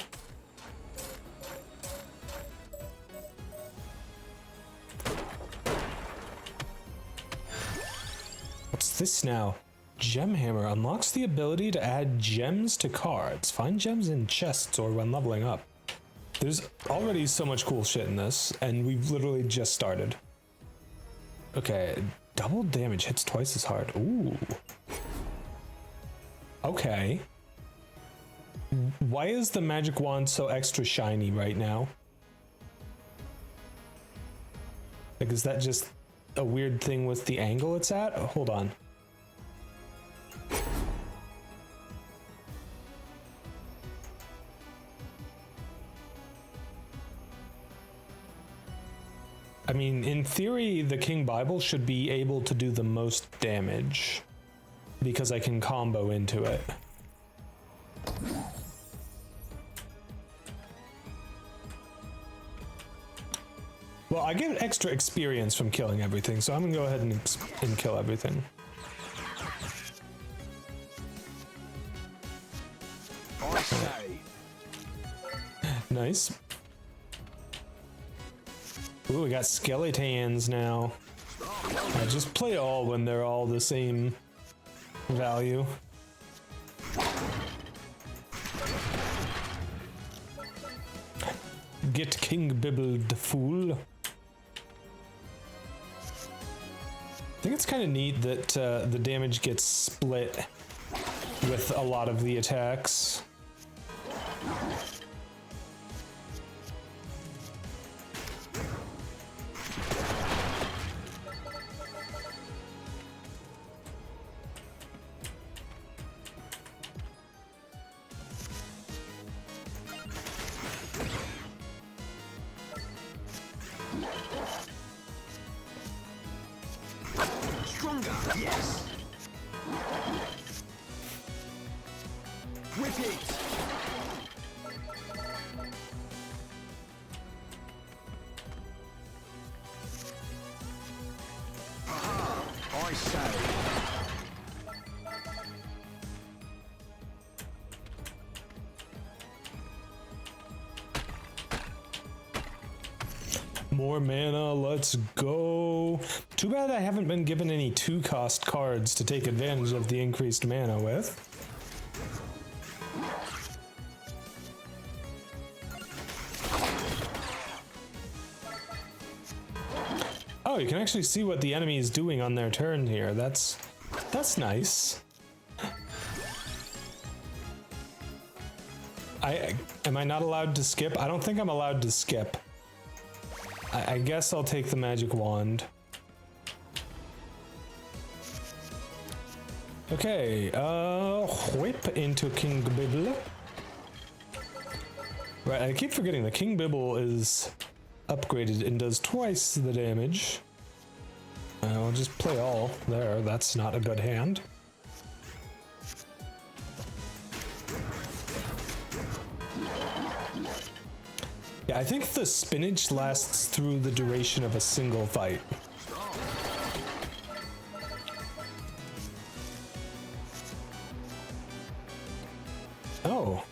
What's this now? Gem Hammer unlocks the ability to add gems to cards. Find gems in chests or when leveling up. There's already so much cool shit in this, and we've literally just started. Okay, double damage hits twice as hard. Ooh. Okay. Why is the magic wand so extra shiny right now? Like, is that just a weird thing with the angle it's at? Oh, hold on. I mean, in theory, the King Bible should be able to do the most damage because I can combo into it. Well, I get extra experience from killing everything, so I'm gonna go ahead and kill everything. I say. Nice. Ooh, we got skeletons now. I just play all when they're all the same value. Get King Bibbled, fool. I think it's kind of neat that the damage gets split with a lot of the attacks. Stronger. Yes. Whip it. I say. More mana, let's go. Too bad I haven't been given any 2-cost cards to take advantage of the increased mana with. Oh, you can actually see what the enemy is doing on their turn here. That's nice. Am I not allowed to skip? I don't think I'm allowed to skip. I guess I'll take the magic wand. Okay, whip into King Bibble. Right, I keep forgetting the King Bibble is upgraded and does twice the damage. I'll just play all there. That's not a good hand. Yeah, I think the spinach lasts through the duration of a single fight. Oh.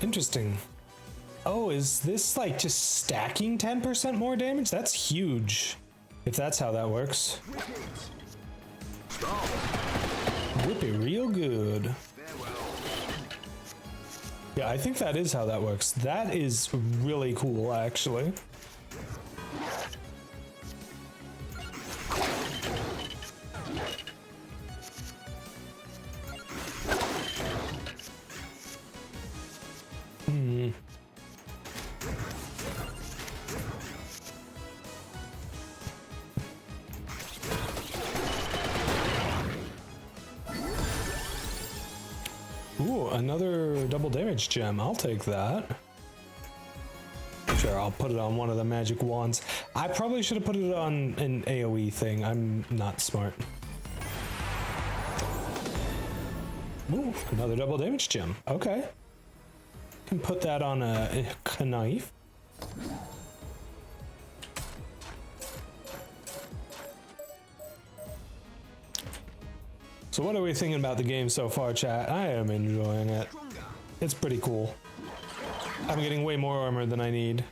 Interesting. Oh, is this like just stacking 10% more damage? That's huge. If that's how that works. Whip it real good. Yeah, I think that is how that works. That is really cool, actually. Ooh, another double damage gem. I'll take that. Sure, I'll put it on one of the magic wands. I probably should have put it on an AoE thing. I'm not smart. Ooh, another double damage gem. Okay. Can put that on a knife. So what are we thinking about the game so far, chat? I am enjoying it. It's pretty cool. I'm getting way more armor than I need.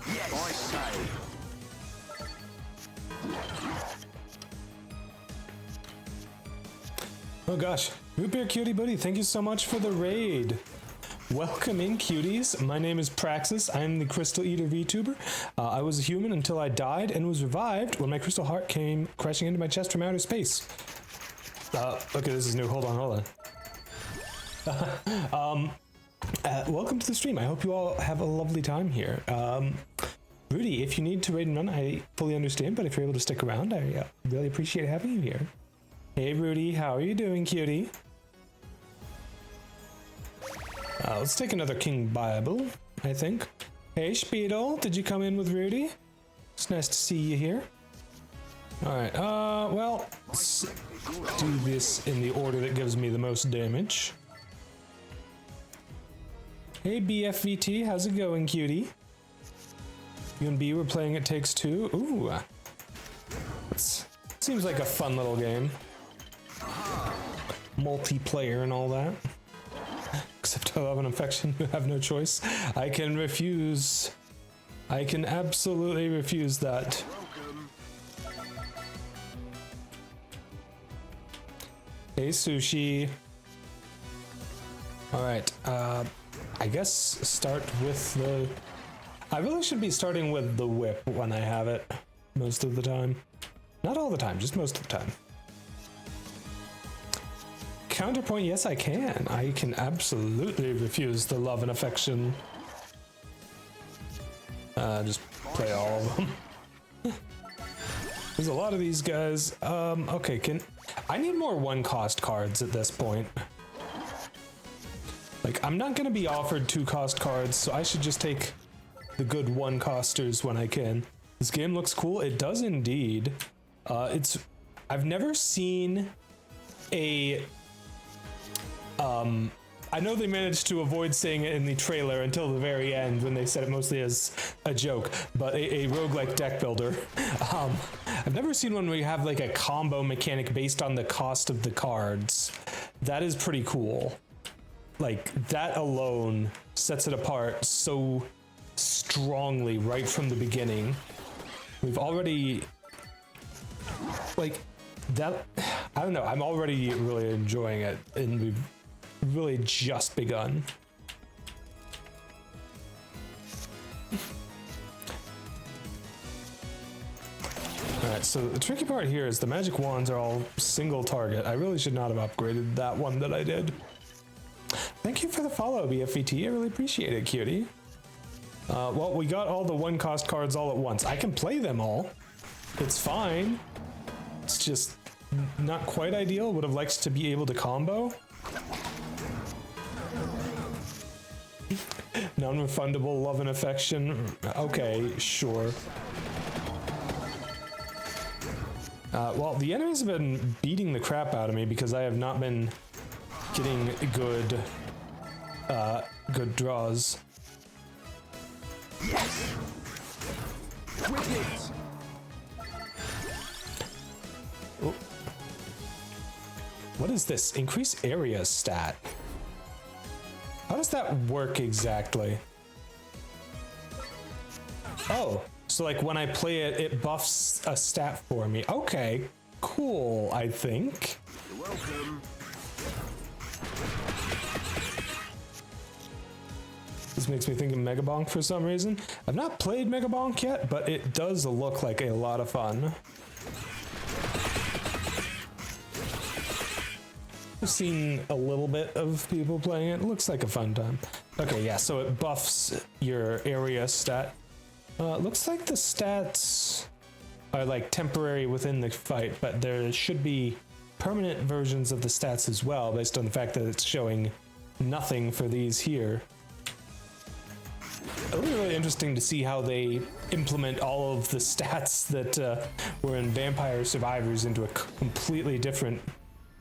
Yes, I say. Oh gosh, Root Beer Cutie Buddy, thank you so much for the raid. Welcome in, cuties. My name is Praxis. I'm the Crystal Eater VTuber. I was a human until I died and was revived when my crystal heart came crashing into my chest from outer space. Okay, this is new. Hold on. Welcome to the stream. I hope you all have a lovely time here. Rudy, if you need to raid and run, I fully understand, but if you're able to stick around, I really appreciate having you here. Hey Rudy, how are you doing, cutie? Let's take another King Bible, I think. Hey Speedle, did you come in with Rudy? It's nice to see you here. Alright, well, let's do this in the order that gives me the most damage. Hey BFVT, how's it going, cutie? You and B were playing It Takes Two. Ooh. Seems like a fun little game. Multiplayer and all that. Except I love an affection, you have no choice. I can refuse. I can absolutely refuse that. Hey Sushi. Alright, I guess start with the... I really should be starting with the whip when I have it, most of the time. Not all the time, just most of the time. Counterpoint, yes I can. I can absolutely refuse the love and affection. Just play all of them. There's a lot of these guys. Okay, I need more one-cost cards at this point. Like, I'm not gonna be offered 2-cost cards, so I should just take the good one-costers when I can. This game looks cool. It does indeed. It's I've never seen a I know they managed to avoid saying it in the trailer until the very end when they said it mostly as a joke, but a roguelike deck builder. I've never seen one where you have like a combo mechanic based on the cost of the cards. That is pretty cool. Like, that alone sets it apart so strongly right from the beginning. We've already, like, that, I don't know, I'm already really enjoying it, and we've really just begun. Alright, so the tricky part here is the magic wands are all single target. I really should not have upgraded that one that I did. Thank you for the follow, BFVT. I really appreciate it, cutie. Well, we got all the one-cost cards all at once. I can play them all. It's fine. It's just not quite ideal. Would have liked to be able to combo. Non-refundable love and affection. Okay, sure. Well, the enemies have been beating the crap out of me because I have not been getting good draws. Yes. Wicked. Oh. What is this? Increase area stat. How does that work exactly? Oh, so like when I play it, it buffs a stat for me. Okay, cool, I think. You're welcome. This makes me think of Mega Bonk for some reason. I've not played Mega Bonk yet, but it does look like a lot of fun. I've seen a little bit of people playing it. It looks like a fun time. Okay, yeah, so it buffs your area stat. Looks like the stats are like temporary within the fight, but there should be permanent versions of the stats as well, based on the fact that it's showing nothing for these here. It'll be really interesting to see how they implement all of the stats that were in Vampire Survivors into a completely different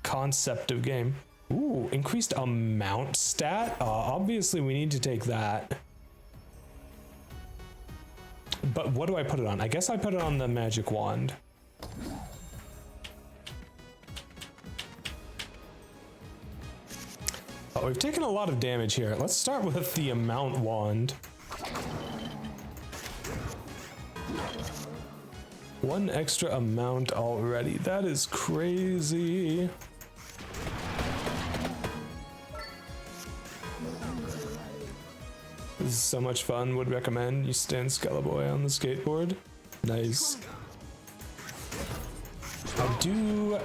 concept of game. Ooh, increased amount stat? Obviously we need to take that. But what do I put it on? I guess I put it on the magic wand. Oh, we've taken a lot of damage here. Let's start with the amount wand. One extra amount already. That is crazy. This is so much fun. Would recommend. You stand Skeleboy on the skateboard. Nice. I do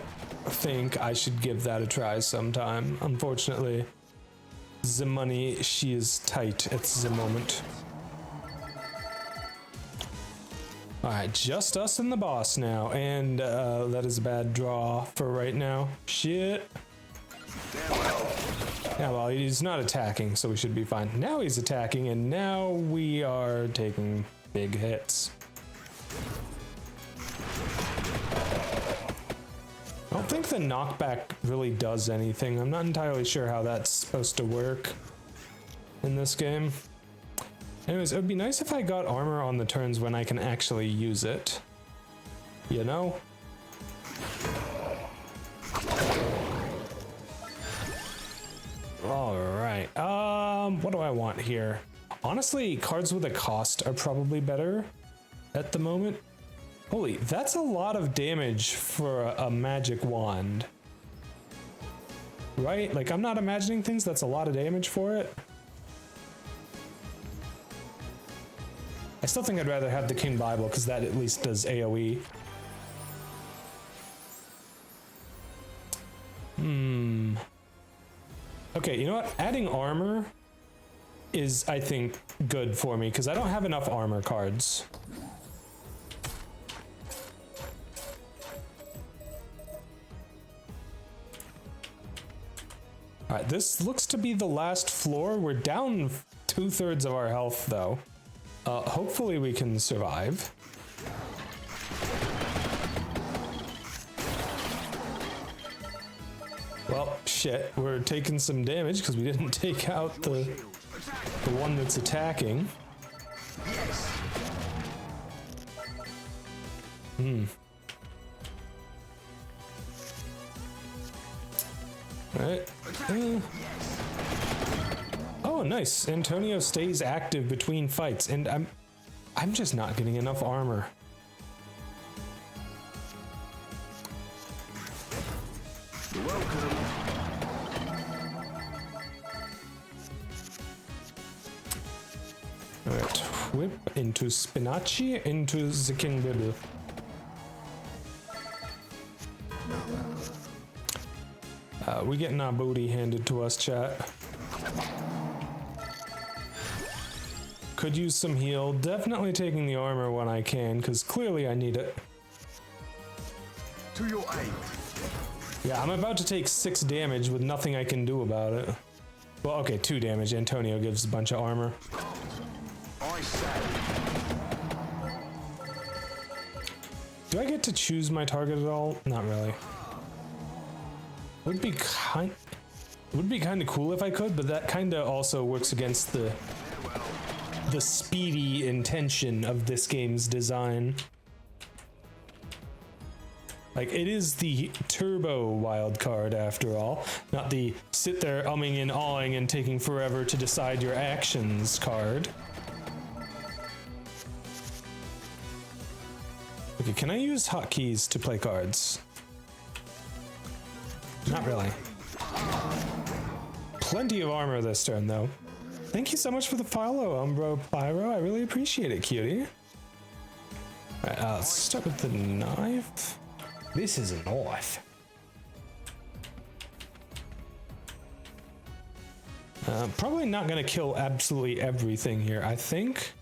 think I should give that a try sometime. Unfortunately, the money, she is tight at the moment. Alright, just us and the boss now, and that is a bad draw for right now. Shit. Yeah, well, he's not attacking, so we should be fine. Now he's attacking, and now we are taking big hits. I don't think the knockback really does anything. I'm not entirely sure how that's supposed to work in this game. Anyways, it would be nice if I got armor on the turns when I can actually use it. You know? Alright, what do I want here? Honestly, cards with a cost are probably better at the moment. Holy, that's a lot of damage for a magic wand. Right? Like, I'm not imagining things, that's a lot of damage for it. I still think I'd rather have the King Bible, because that at least does AoE. Okay, you know what? Adding armor is, I think, good for me, because I don't have enough armor cards. Alright, this looks to be the last floor. We're down 2/3 of our health, though. Hopefully we can survive. shit, we're taking some damage because we didn't take out the one that's attacking. Right. Oh, nice. Antonio stays active between fights, and I'm just not getting enough armor. Welcome. Alright, whip into Spinachi, into the King Bibble. We getting our booty handed to us, chat. Could use some heal. Definitely taking the armor when I can, because clearly I need it. To your aid. Yeah, I'm about to take 6 damage with nothing I can do about it. Well, okay, 2 damage. Antonio gives a bunch of armor. I say. Do I get to choose my target at all? Not really. Would be kind of cool if I could, but that kind of also works against the speedy intention of this game's design. Like, it is the turbo wild card after all, not the sit there umming and awing and taking forever to decide your actions card. Okay, can I use hotkeys to play cards? Not really. Plenty of armor this turn, though. Thank you so much for the follow, Umbro Pyro. I really appreciate it, cutie. Alright, let's start with the knife. This is a knife. Probably not gonna kill absolutely everything here. I think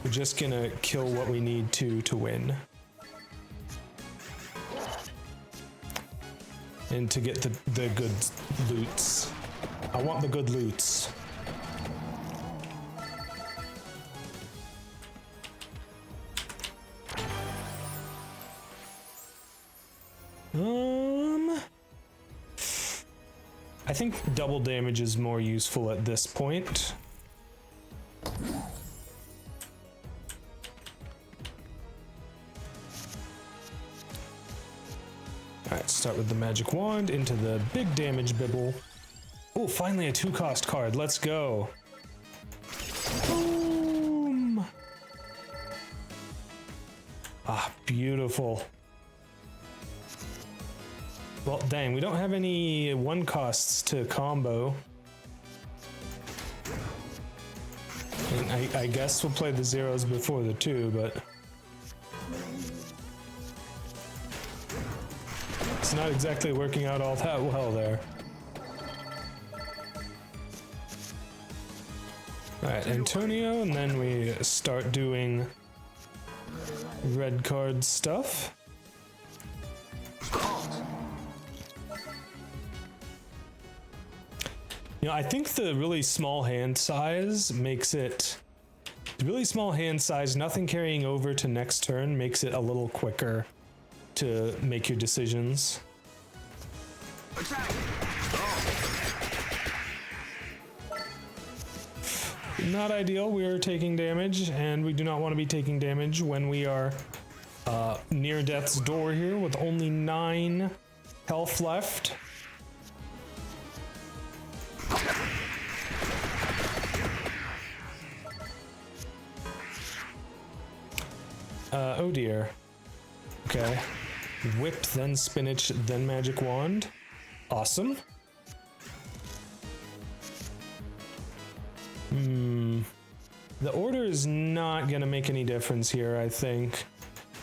we're just gonna kill what we need to win. And to get the good loots. I want the good loots. I think double damage is more useful at this point. Alright, start with the magic wand into the big damage bibble. Oh, finally a 2-cost card. Let's go. Boom! Ah, beautiful. Well, dang, we don't have any 1-costs to combo. And I guess we'll play the 0s before the 2, but it's not exactly working out all that well there. Alright, Antonio, and then we start doing red card stuff. You know, I think the really small hand size makes it... The really small hand size, nothing carrying over to next turn, makes it a little quicker to make your decisions. Not ideal. We are taking damage, and we do not want to be taking damage when we are near death's door here with only 9 health left. Oh dear. Okay. Whip, then spinach, then magic wand. Awesome. The order is not gonna make any difference here, I think.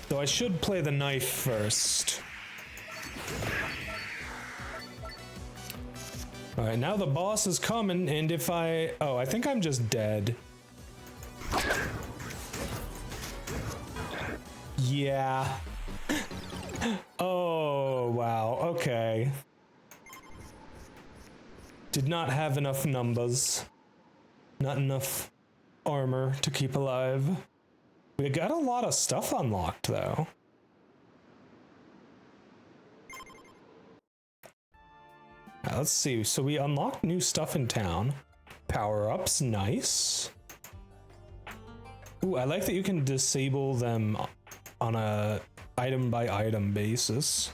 Though I should play the knife first. Alright, now the boss is coming, and if I... Oh, I think I'm just dead. Yeah. Oh, wow, okay. Did not have enough numbers. Not enough armor to keep alive. We got a lot of stuff unlocked, though. Let's see. So we unlocked new stuff in town. Power-ups, nice. Ooh, I like that you can disable them on a item by item basis.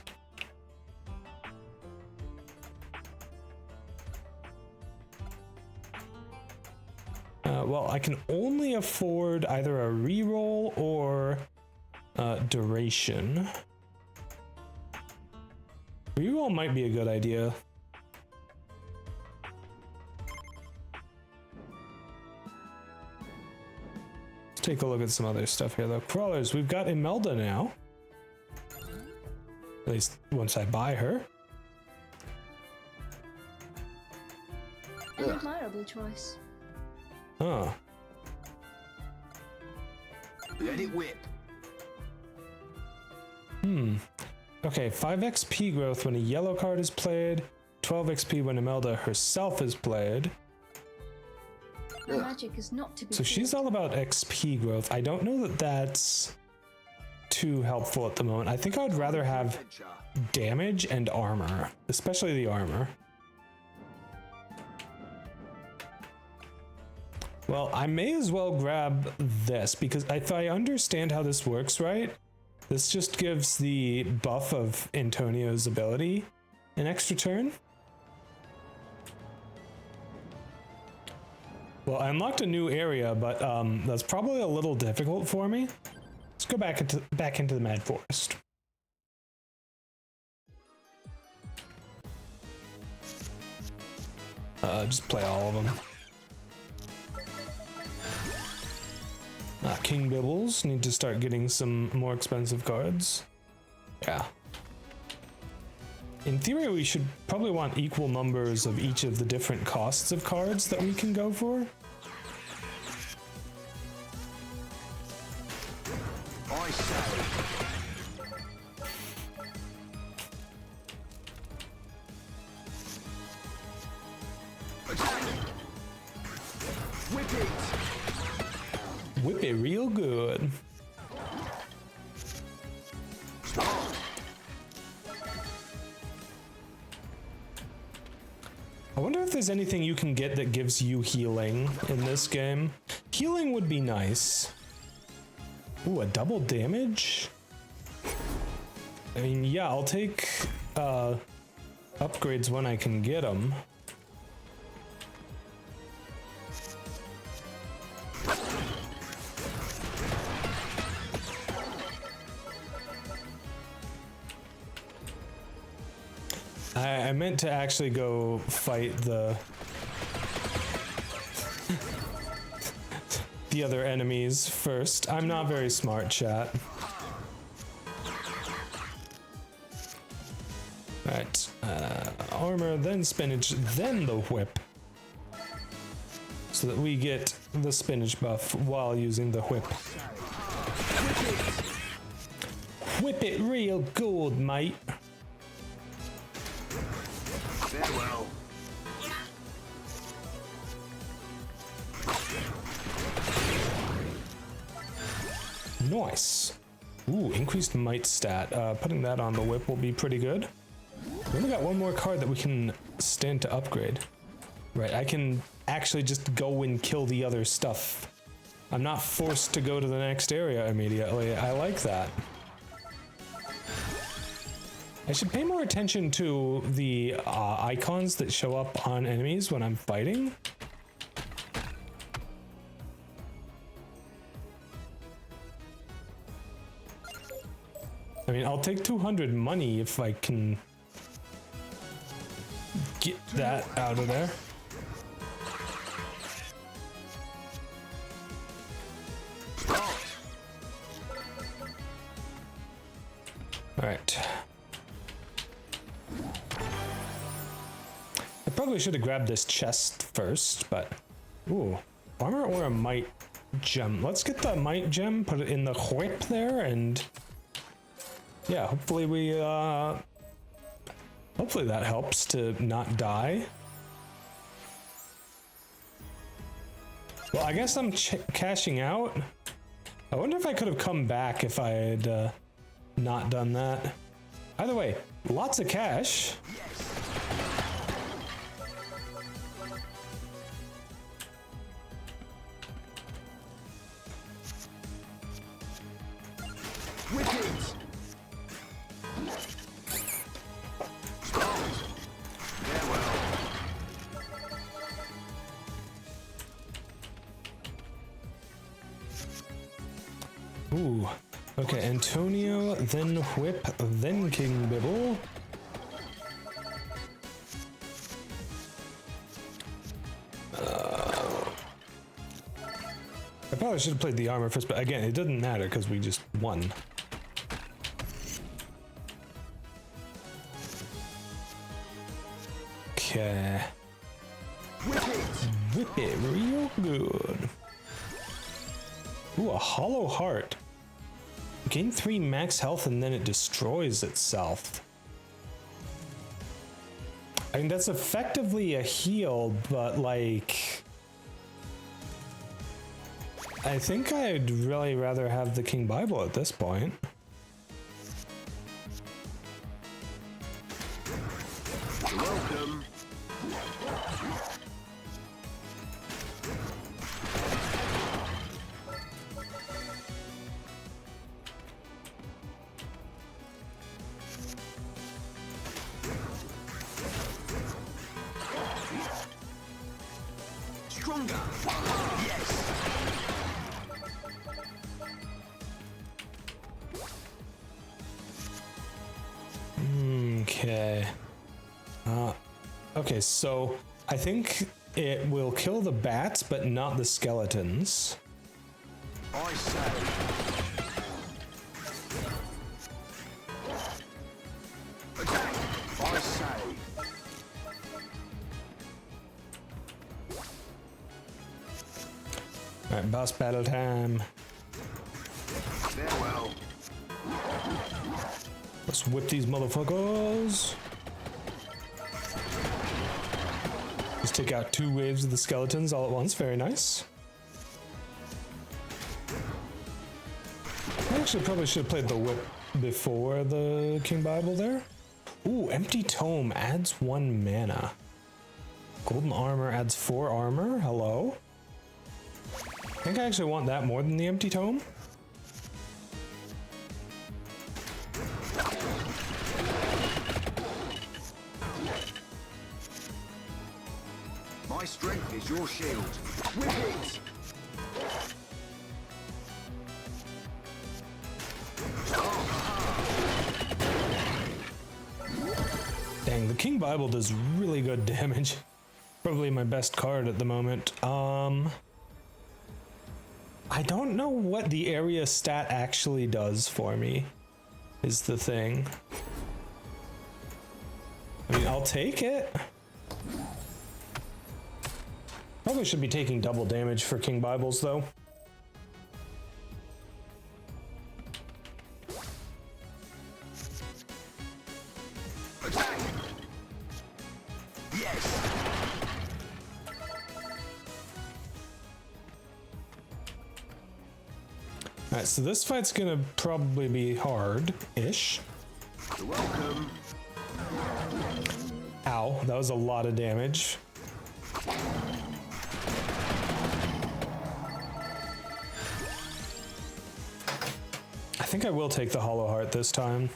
Well, I can only afford either a reroll or duration. Reroll might be a good idea. Let's take a look at some other stuff here though. Crawlers, we've got Imelda now. At least once I buy her. An admirable choice. Huh. Let it whip. Okay, 5 XP growth when a yellow card is played, 12 XP when Imelda herself is played. The magic is not to be So she's feared. all about XP growth. I don't know that that's too helpful at the moment. I think I would rather have Adventure. damage and armor, especially the armor. Well, I may as well grab this because if I understand how this works right, this just gives the buff of Antonio's ability an extra turn. Well, I unlocked a new area, but that's probably a little difficult for me. Let's go back into the Mad Forest. Just play all of them. King Bibbles, need to start getting some more expensive cards. Yeah. In theory, we should probably want equal numbers of each of the different costs of cards that we can go for. I say. Attack. Whip it. Whip it real good. Stop. I wonder if there's anything you can get that gives you healing in this game. Healing would be nice. Ooh, a double damage? I mean, yeah, I'll take upgrades when I can get them. I meant to actually go fight the other enemies first. I'm not very smart, chat. Right, armor, then spinach, then the whip. So that we get the spinach buff while using the whip. Whip it real good, mate. Farewell. Nice. Ooh, increased might stat. Putting that on the whip will be pretty good. We only got one more card that we can stand to upgrade. Right, I can actually just go and kill the other stuff. I'm not forced to go to the next area immediately. I like that. I should pay more attention to the icons that show up on enemies when I'm fighting. I mean, I'll take 200 money if I can get that out of there. All right. I probably should have grabbed this chest first, but ooh, armor or a might gem. Let's get the might gem, put it in the whip there, and yeah, hopefully we hopefully that helps to not die. Well, I guess I'm cashing out. I wonder if I could have come back if I had not done that. Either way, lots of cash. Ooh. Okay, Antonio, then Whip, then King Bibble. I probably should have played the armor first, but again, it doesn't matter because we just won. Okay. Whip it real good. Ooh, a hollow heart. Gain 3 max health and then it destroys itself. I mean, that's effectively a heal, but like... I think I'd really rather have the King Bible at this point. Welcome. Stronger. Yes. Okay. Okay, so I think it will kill the bats, but not the skeletons. I say. Attack. I say. Alright, boss battle time. Farewell. Let's whip these motherfuckers. Let's take out 2 waves of the skeletons all at once. Very nice. I actually probably should have played the whip before the King Bible there. Ooh, empty tome adds 1 mana. Golden armor adds 4 armor. Hello. I think I actually want that more than the empty tome. My strength is your shield. Whip it. Dang, the King Bible does really good damage. Probably my best card at the moment. I don't know what the area stat actually does for me, is the thing. I mean, I'll take it. Probably should be taking double damage for King Bibles, though. Attack. Yes. Alright, so this fight's gonna probably be hard-ish. You're welcome. Ow, that was a lot of damage. I think I will take the Hollow Heart this time.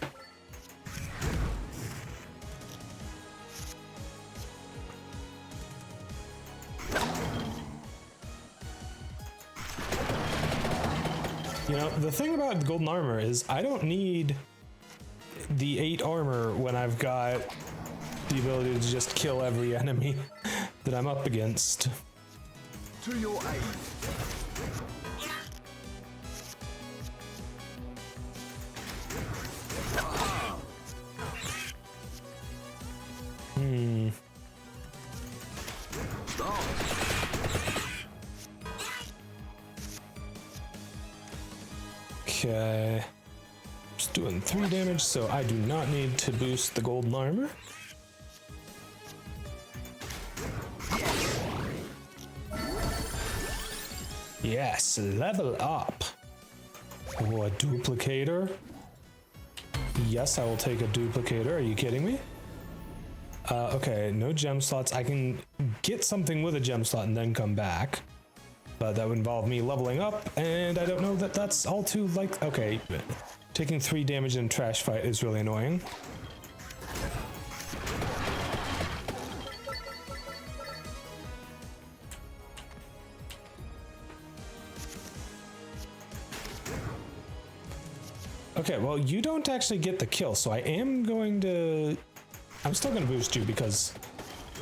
You know, the thing about the golden armor is I don't need the 8 armor when I've got the ability to just kill every enemy that I'm up against. To your aid. Stop. Okay. Just doing 3 damage, so I do not need to boost the golden armor. Yes, level up. Oh, a duplicator. Yes, I will take a duplicator. Are you kidding me? Okay, no gem slots. I can get something with a gem slot and then come back. But that would involve me leveling up, and I don't know that that's all too like... Okay, taking 3 damage in a trash fight is really annoying. Okay, well, you don't actually get the kill, so I am going to... I'm still going to boost you because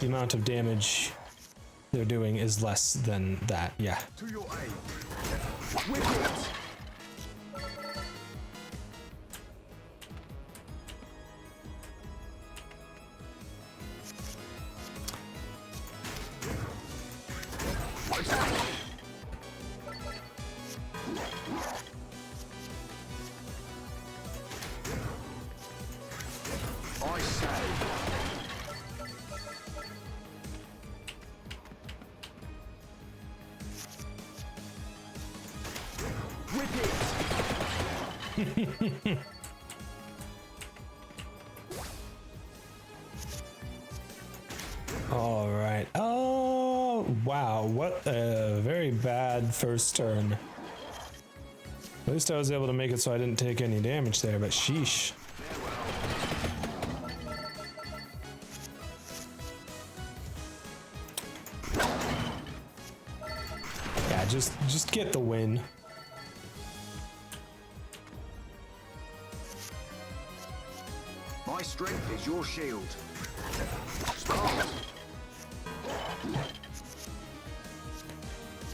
the amount of damage they're doing is less than that, yeah. To your aid. Wicket. I say. Wicket. All right. Oh, wow. What a very bad first turn. At least I was able to make it so I didn't take any damage there, but sheesh. Yeah, just get the win. My strength is your shield. Start.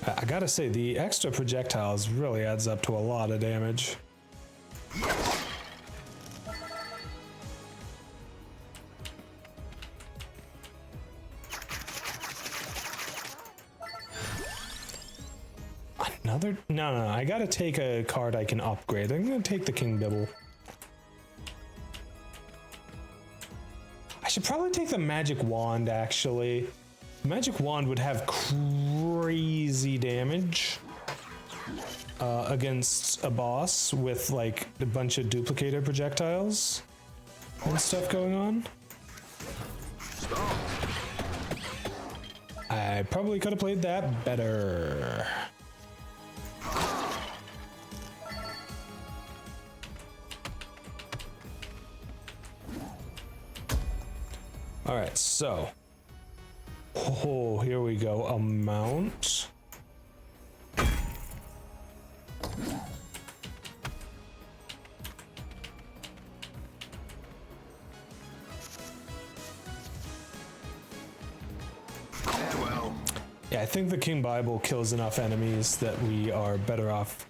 I gotta say, the extra projectiles really adds up to a lot of damage. Another? No, I gotta take a card I can upgrade. I'm gonna take the King Bibble. I should probably take the Magic Wand, actually. The Magic Wand would have crazy damage against a boss with like a bunch of duplicator projectiles and stuff going on. I probably could have played that better. All right, so. Oh, here we go. Amount. Farewell. Yeah, I think the King Bible kills enough enemies that we are better off.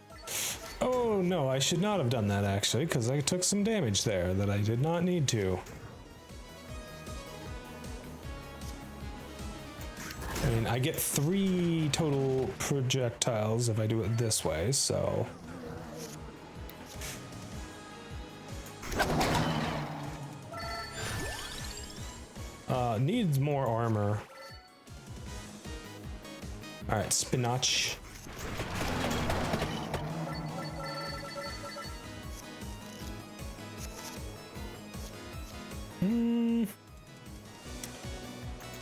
Oh no, I should not have done that actually, because I took some damage there that I did not need to. I mean, I get 3 total projectiles if I do it this way, so... needs more armor. Alright, spinach.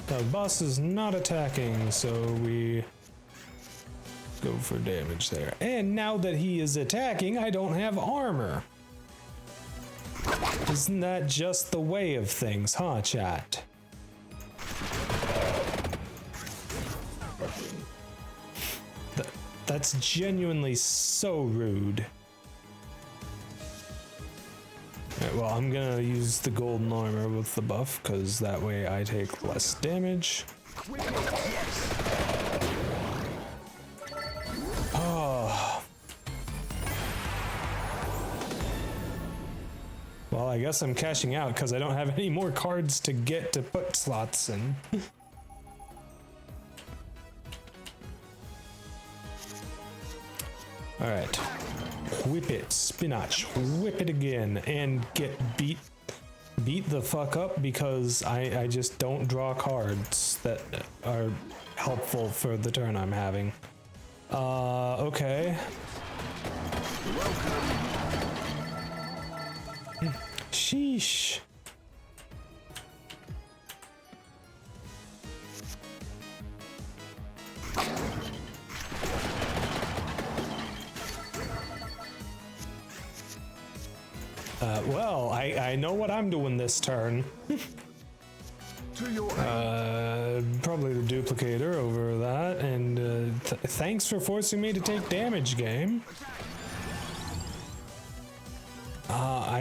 The boss is not attacking, so we go for damage there. And now that he is attacking, I don't have armor. Isn't that just the way of things, huh, chat? That's genuinely so rude. Alright, well, I'm gonna use the golden armor with the buff, because that way I take less damage. Oh. Well, I guess I'm cashing out because I don't have any more cards to get to put slots in. Alright. Whip it, spinach, whip it again, and get beat the fuck up because I just don't draw cards that are helpful for the turn I'm having. Okay. Sheesh. Well, I know what I'm doing this turn. To your Probably the duplicator over that, and thanks for forcing me to take damage, game.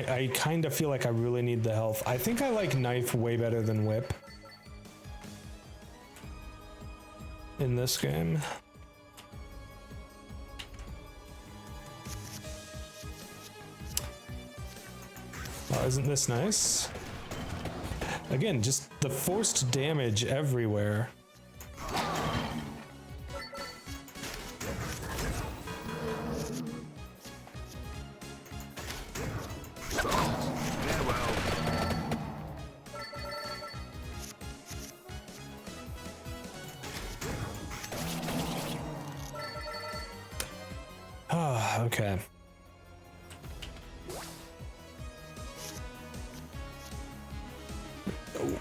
I kind of feel like I really need the health. I think I like knife way better than whip in this game. Oh, isn't this nice? Again, just the forced damage everywhere. Ah, okay.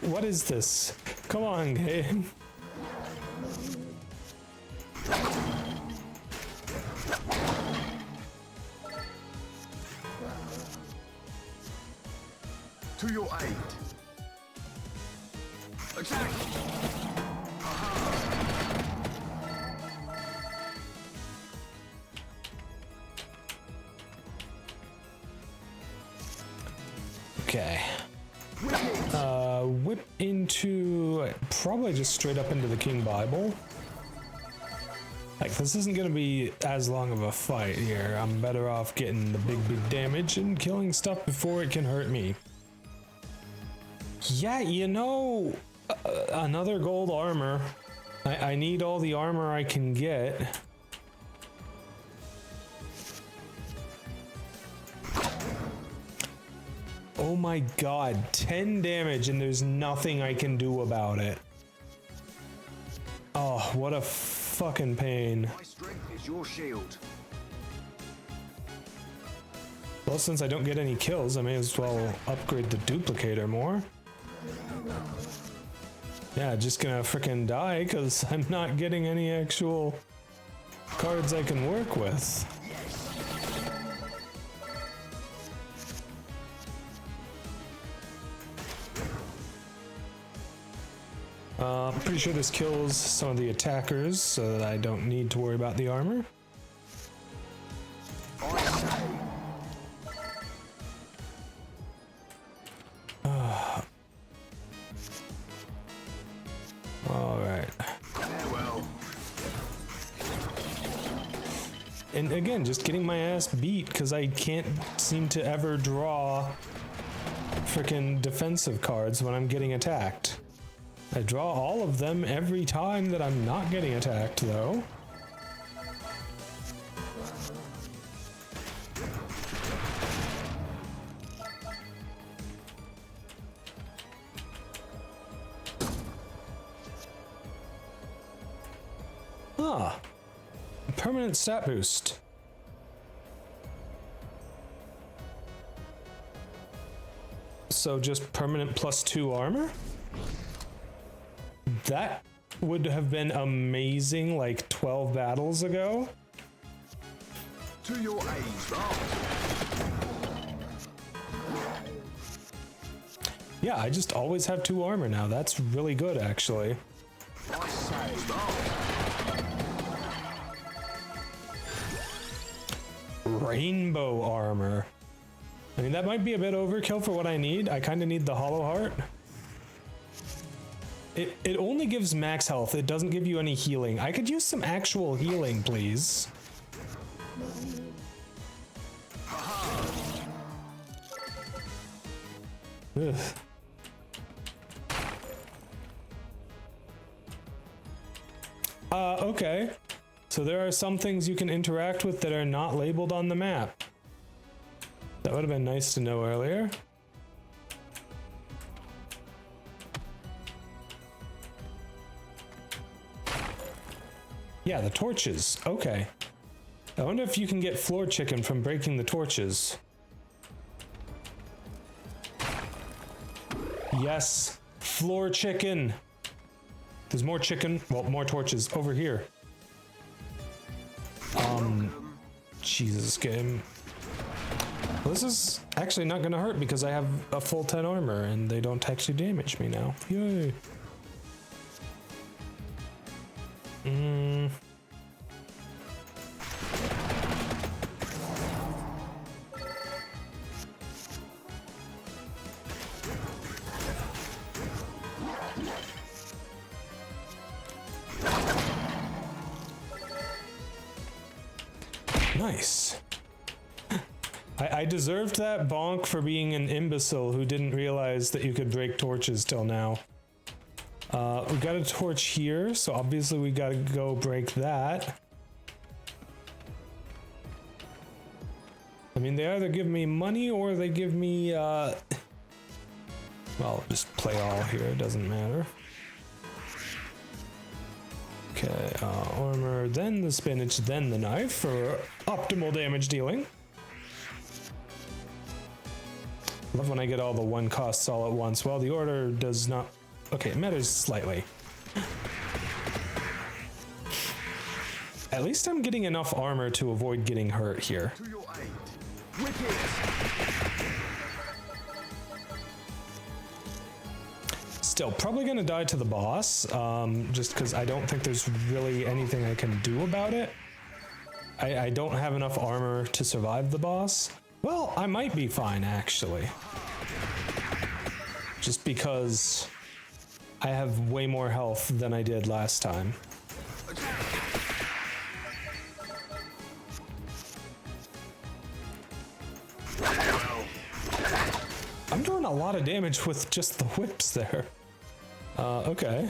What is this? Come on, game. To your aid. Attack! Okay. Whip into probably just straight up into the King Bible. Like, this isn't gonna be as long of a fight here. I'm better off getting the big damage and killing stuff before it can hurt me. Yeah, you know, another gold armor. I need all the armor I can get. Oh my god, 10 damage and there's nothing I can do about it. Oh, what a fucking pain. My strength is your shield. Well, since I don't get any kills, I may as well upgrade the duplicator more. Yeah, just gonna frickin' die because I'm not getting any actual cards I can work with. Pretty sure this kills some of the attackers, so that I don't need to worry about the armor. Alright. Farewell. And again, just getting my ass beat because I can't seem to ever draw frickin' defensive cards when I'm getting attacked. I draw all of them every time that I'm not getting attacked, though. Ah, permanent stat boost. So just permanent +2 armor? That would have been amazing like 12 battles ago. To your aid. Yeah, I just always have 2 armor now. That's really good, actually. I say. Rainbow armor. I mean, that might be a bit overkill for what I need. I kind of need the hollow heart. It only gives max health. It doesn't give you any healing. I could use some actual healing, please. Ugh. Okay. So there are some things you can interact with that are not labeled on the map. That would have been nice to know earlier. Yeah, the torches. Okay. I wonder if you can get floor chicken from breaking the torches. Yes, floor chicken. There's more chicken, well, more torches over here. Jesus, game. Well, this is actually not gonna hurt because I have a full 10 armor and they don't actually damage me now. Yay. Nice. I deserved that bonk for being an imbecile who didn't realize that you could break torches till now. We got a torch here, so obviously we gotta go break that. I mean, they either give me money or they give me, well, just play all here, it doesn't matter. Okay, armor, then the spinach, then the knife for optimal damage dealing. Love when I get all the one costs all at once. Well, the order does not... Okay, it matters slightly. At least I'm getting enough armor to avoid getting hurt here. To your aid. Whip it. Still, probably gonna die to the boss, just because I don't think there's really anything I can do about it. I don't have enough armor to survive the boss. Well, I might be fine, actually. Just because I have way more health than I did last time. I'm doing a lot of damage with just the whips there. Okay.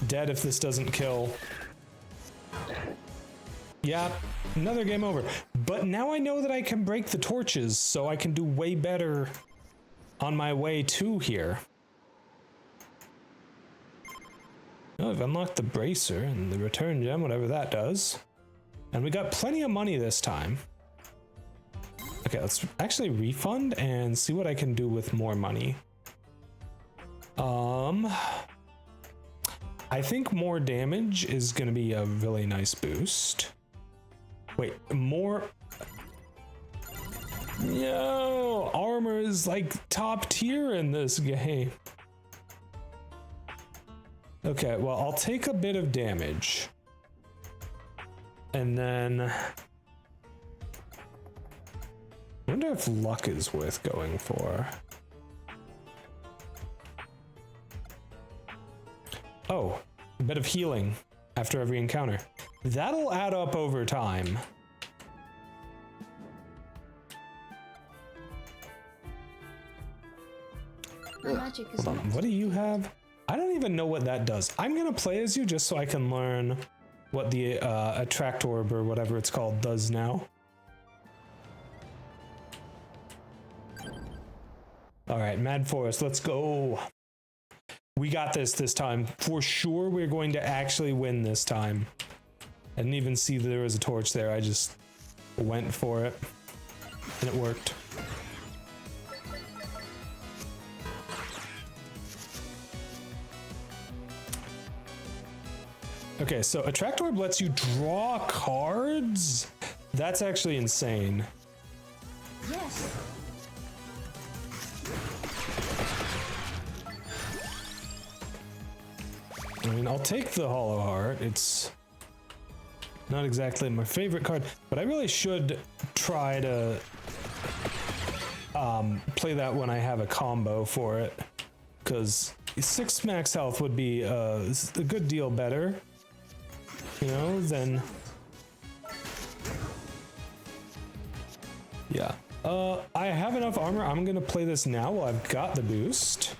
Dead if this doesn't kill. Yeah, another game over. But now I know that I can break the torches, so I can do way better on my way to here. Oh, I've unlocked the bracer and the return gem, whatever that does. And we got plenty of money this time. Okay, let's actually refund and see what I can do with more money. I think more damage is gonna be a really nice boost. Wait, more... No, armor is like top tier in this game. Okay, well, I'll take a bit of damage. And then... I wonder if luck is worth going for. Oh, a bit of healing after every encounter. That'll add up over time. My magic is Hold on, not what do you have? I don't even know what that does. I'm gonna play as you just so I can learn what the attract orb or whatever it's called does now. All right, Mad Forest, let's go. We got this time. For sure, we're going to actually win this time. I didn't even see that there was a torch there. I just went for it, and it worked. Okay, so Attract Orb lets you draw cards? That's actually insane. yes. I mean, I'll take the Hollow Heart. It's not exactly my favorite card, but I really should try to play that when I have a combo for it, because 6 max health would be a good deal better, you know, than... Yeah. I have enough armor. I'm gonna play this now while I've got the boost.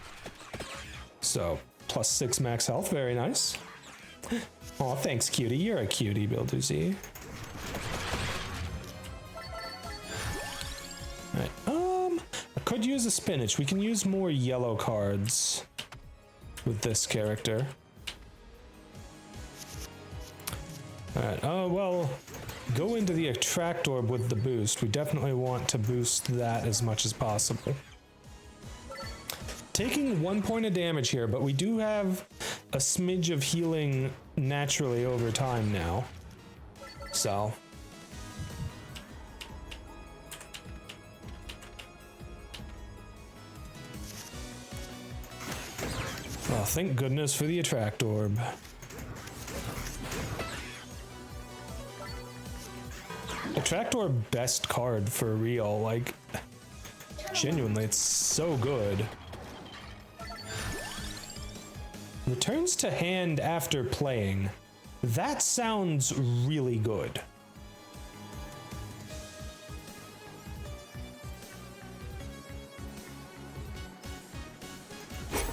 So, plus 6 max health, very nice. Aw, thanks, cutie. You're a cutie, Builder-Z. Alright, I could use a spinach. We can use more yellow cards with this character. Alright, well, go into the Attract Orb with the boost. We definitely want to boost that as much as possible. Taking 1 point of damage here, but we do have a smidge of healing naturally over time now. So. Oh, thank goodness for the Attract Orb. Attract Orb, best card for real, like, genuinely, it's so good. Returns to hand after playing. That sounds really good.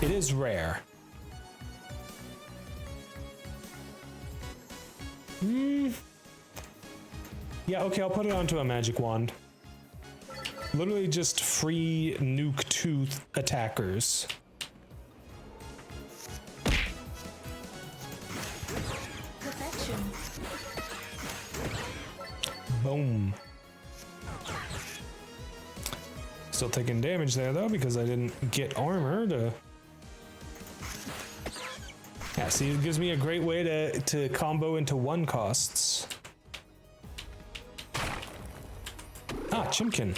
It is rare. Yeah, okay, I'll put it onto a magic wand. Literally just free nuke tooth attackers. Perfection. Boom. Still taking damage there though because I didn't get armor to... Yeah, see, it gives me a great way to combo into one costs. Ah, Chimkin.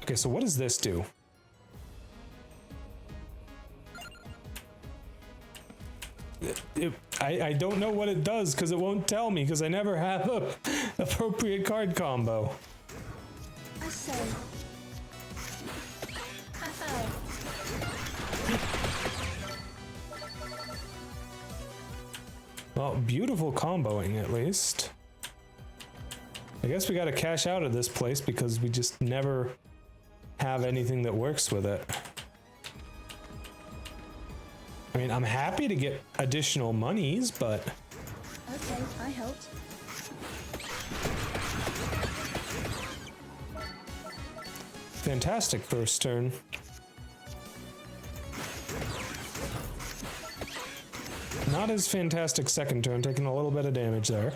Okay, so what does this do? I don't know what it does because it won't tell me because I never have a appropriate card combo. I say. Haha. Well, beautiful comboing at least. I guess we gotta cash out of this place because we just never have anything that works with it. I mean, I'm happy to get additional monies, but... Okay, I helped. Fantastic first turn. Not as fantastic second turn, taking a little bit of damage there.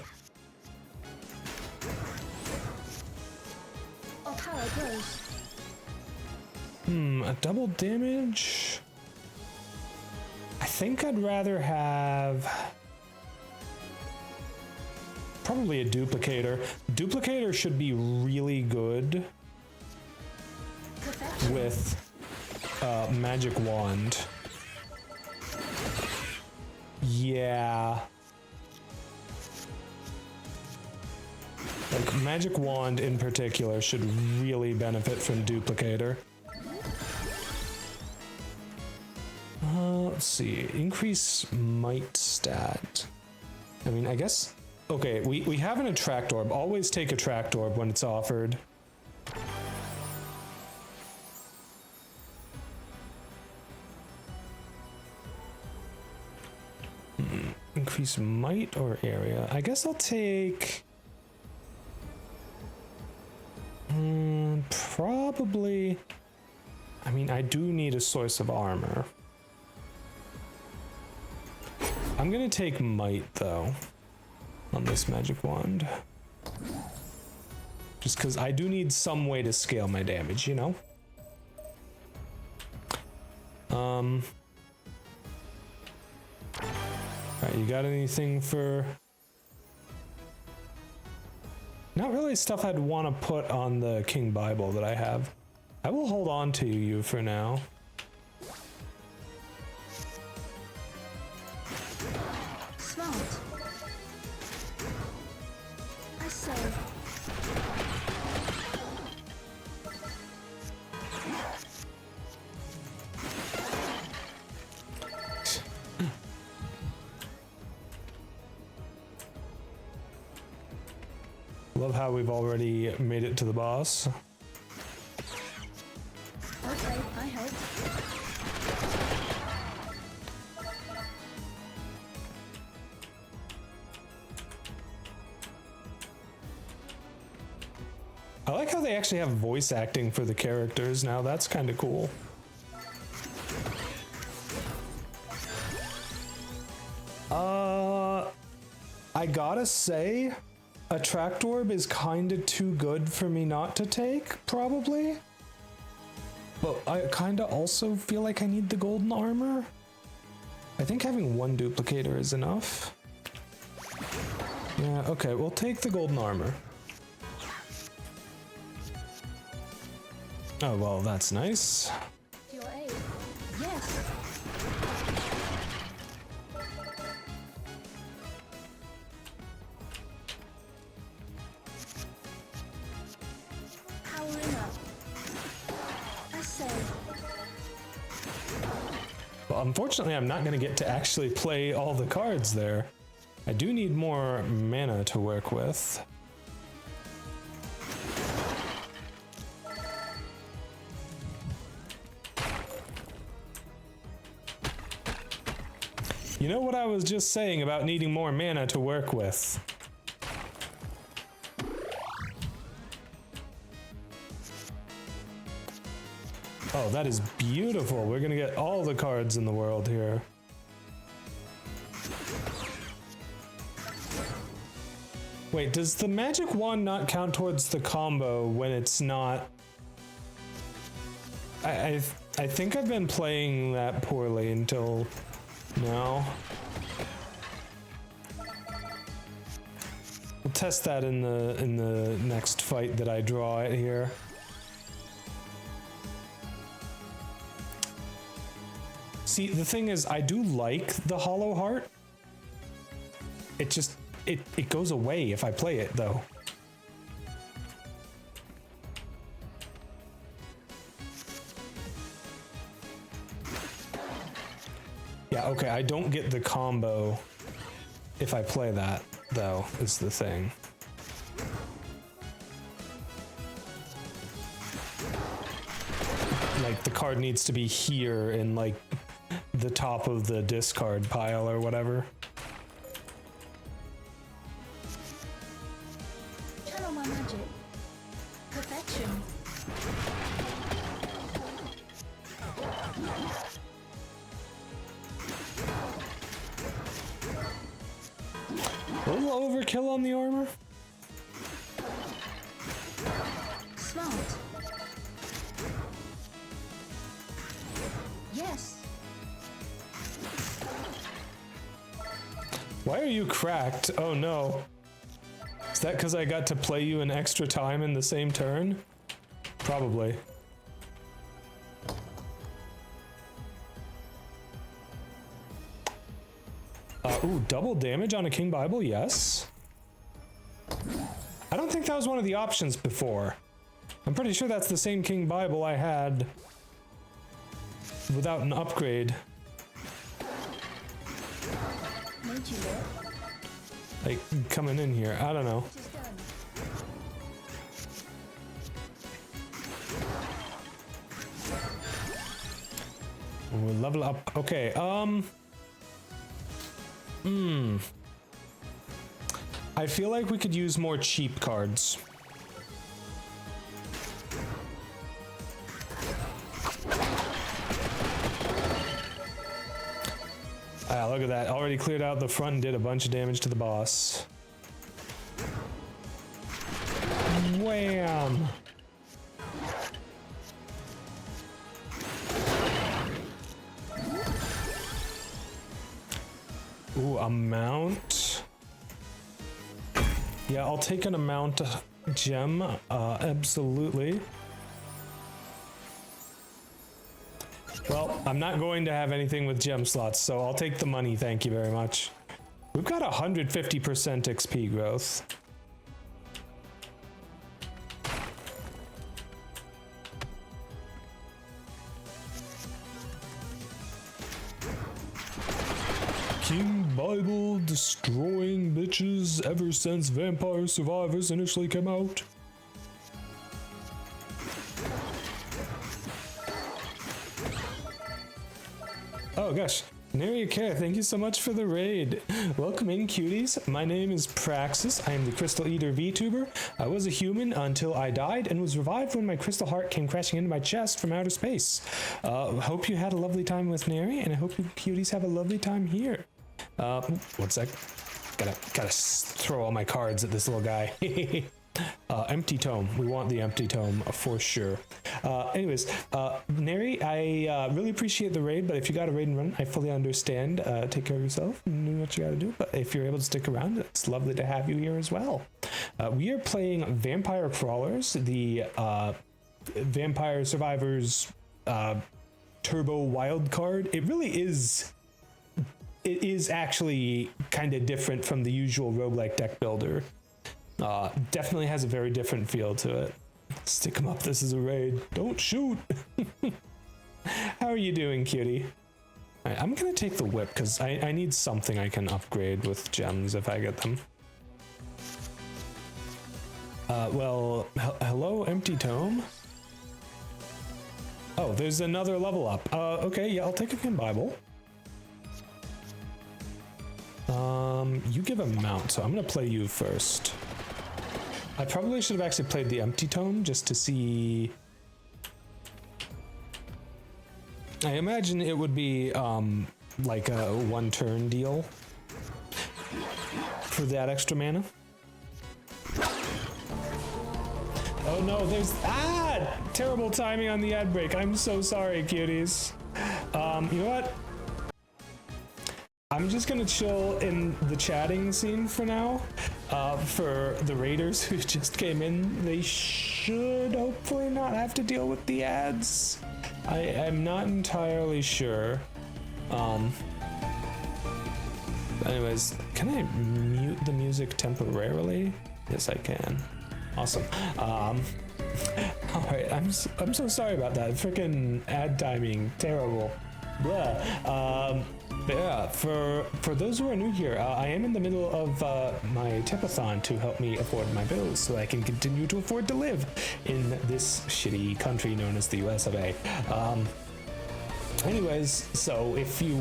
Our power grows. A double damage? I think I'd rather have... probably a duplicator. Duplicator should be really good Perfection. with magic wand. Yeah. Like magic wand in particular should really benefit from duplicator. Let's see. Increase might stat. I mean, I guess. Okay, we have an attract orb. Always take attract orb when it's offered. Increase might or area. I guess I'll take... probably... I mean, I do need a source of armor. I'm gonna take might, though, on this magic wand. Just because I do need some way to scale my damage, you know? Alright, you got anything for... Not really stuff I'd want to put on the King Bible that I have. I will hold on to you for now. Smart. I say. Love how we've already made it to the boss. Okay, I helped. I like how they actually have voice acting for the characters now. That's kind of cool. I gotta say, Attract Orb is kind of too good for me not to take, probably. But I kind of also feel like I need the golden armor. I think having one duplicator is enough. Yeah, okay, we'll take the golden armor. Oh, well, that's nice. To your aid. Yes. Powering up. I say. unfortunately, I'm not going to get to actually play all the cards there. I do need more mana to work with. You know what I was just saying about needing more mana to work with? Oh, that is beautiful. We're gonna get all the cards in the world here. Wait, does the magic wand not count towards the combo when it's not? I think I've been playing that poorly until now. We'll test that in the next fight that I draw it here. See, the thing is, I do like the hollow heart. It just, it goes away if I play it, though. Yeah, okay, I don't get the combo if I play that, though, is the thing. Like, the card needs to be here in, like, the top of the discard pile or whatever. Channel my magic. Perfection. A little overkill on the armor. Smart. Yes. Why are you cracked? Oh no. Is that because I got to play you an extra time in the same turn? Probably. Ooh, double damage on a King Bible, yes. I don't think that was one of the options before. I'm pretty sure that's the same King Bible I had without an upgrade. Made you look. Like, coming in here, I don't know. It is done. We'll level up. Okay, I feel like we could use more cheap cards. Ah, look at that. Already cleared out the front and did a bunch of damage to the boss. Wham! Ooh, a mount. Yeah, I'll take an amount gem, absolutely. Well, I'm not going to have anything with gem slots, so I'll take the money, thank you very much. We've got 150% XP growth. King Bible destroying bitches ever since Vampire Survivors initially came out. Oh gosh, Naria Care, thank you so much for the raid. Welcome in, cuties. My name is Praxis. I am the Crystal Eater VTuber. I was a human until I died and was revived when my crystal heart came crashing into my chest from outer space. Hope you had a lovely time with Neri, and I hope you cuties have a lovely time here. One sec. Gotta throw all my cards at this little guy. Empty tome. We want the empty tome for sure. Anyways, Neri, I really appreciate the raid, but if you got a raid and run, I fully understand. Take care of yourself and do what you gotta do. But if you're able to stick around, it's lovely to have you here as well. We are playing Vampire Crawlers, the Vampire Survivors Turbo Wild card. It really is. It is actually kind of different from the usual roguelike deck builder. Definitely has a very different feel to it. Stick him up, this is a raid. Don't shoot! How are you doing, cutie? Alright, I'm gonna take the whip because I need something I can upgrade with gems if I get them. Well, hello, empty tome? Oh, there's another level up. Okay, yeah, I'll take a Kin Bible. You give a mount, so I'm gonna play you first. I probably should have actually played the empty tome just to see. I imagine it would be like a one-turn deal for that extra mana. Oh no, there's terrible timing on the ad break. I'm so sorry, cuties. You know what? I'm just gonna chill in the chatting scene for now. For the raiders who just came in, they should hopefully not have to deal with the ads. I'm not entirely sure. Anyways, can I mute the music temporarily? Yes, I can. Awesome. All right, I'm so sorry about that. Freaking ad timing, terrible. Blah. But yeah, for those who are new here, I am in the middle of my Tipathon to help me afford my bills so I can continue to afford to live in this shitty country known as the US of A. Anyways, so if you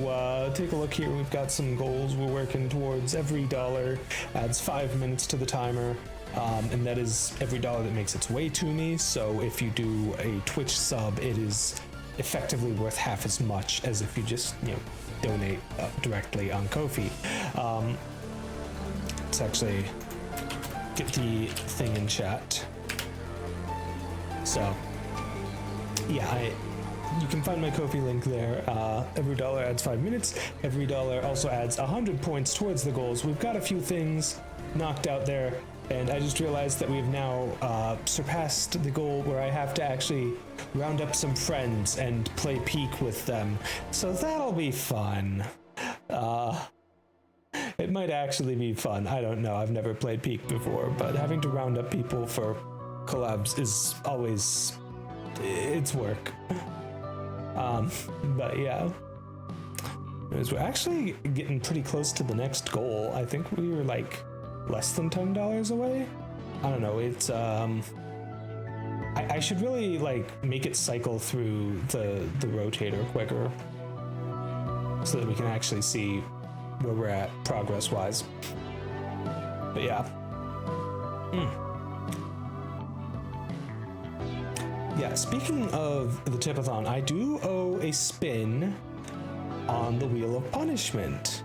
take a look here, we've got some goals we're working towards. Every dollar adds 5 minutes to the timer. And that is every dollar that makes its way to me. So if you do a Twitch sub, it is effectively worth half as much as if you just, donate directly on Ko-fi. Let's actually get the thing in chat. So, yeah, you can find my Ko-fi link there. Every dollar adds 5 minutes. Every dollar also adds 100 points towards the goals. We've got a few things knocked out there. And I just realized that we've now surpassed the goal where I have to actually round up some friends and play Peak with them. So that'll be fun. It might actually be fun. I don't know. I've never played Peak before, but having to round up people for collabs is always... it's work. But yeah. We're actually getting pretty close to the next goal. I think we were like... less than $10 away. I don't know. It's I should really like make it cycle through the rotator quicker so that we can actually see where we're at progress wise. But yeah. Yeah, speaking of the Tipathon, I do owe a spin on the Wheel of Punishment.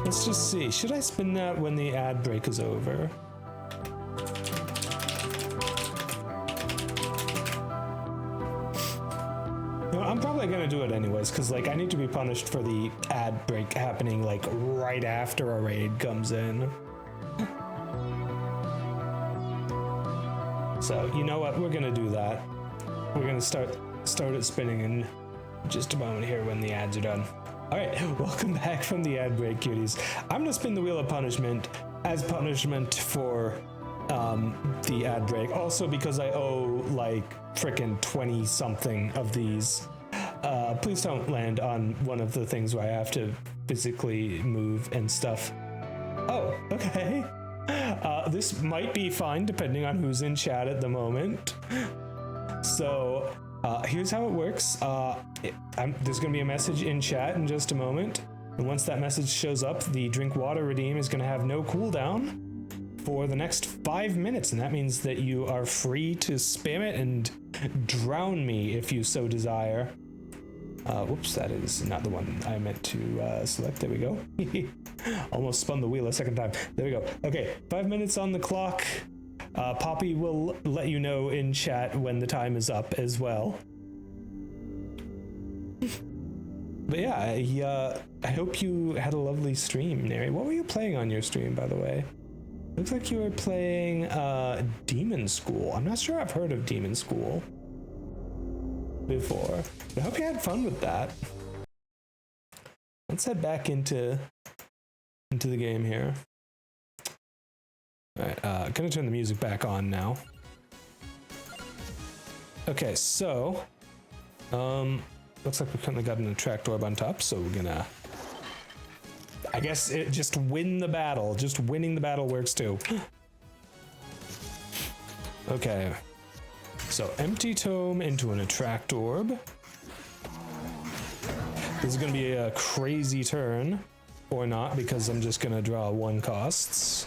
Let's just see. Should I spin that when the ad break is over? No, I'm probably gonna do it anyways, because like I need to be punished for the ad break happening like right after a raid comes in. So you know what? We're gonna do that. We're gonna start it spinning in just a moment here when the ads are done. All right, welcome back from the ad break, cuties. I'm gonna spin the Wheel of Punishment as punishment for the ad break. Also because I owe like frickin' 20 something of these. Please don't land on one of the things where I have to physically move and stuff. Oh, okay. This might be fine depending on who's in chat at the moment. So here's how it works. There's going to be a message in chat in just a moment. And once that message shows up, the drink water redeem is going to have no cooldown for the next 5 minutes. And that means that you are free to spam it and drown me if you so desire. Whoops, that is not the one I meant to select. There we go. Almost spun the wheel a second time. There we go. Okay, 5 minutes on the clock. Poppy will let you know in chat when the time is up as well. But yeah, I hope you had a lovely stream, Neri. What were you playing on your stream, by the way? Looks like you were playing Demon School. I'm not sure I've heard of Demon School before. I hope you had fun with that. Let's head back into the game here. All right, gonna turn the music back on now. Okay, so, looks like we currently got an attract orb on top, so we're gonna, I guess it just win the battle. Just winning the battle works too. Okay, so empty tome into an attract orb. This is gonna be a crazy turn, or not, because I'm just gonna draw 1 costs.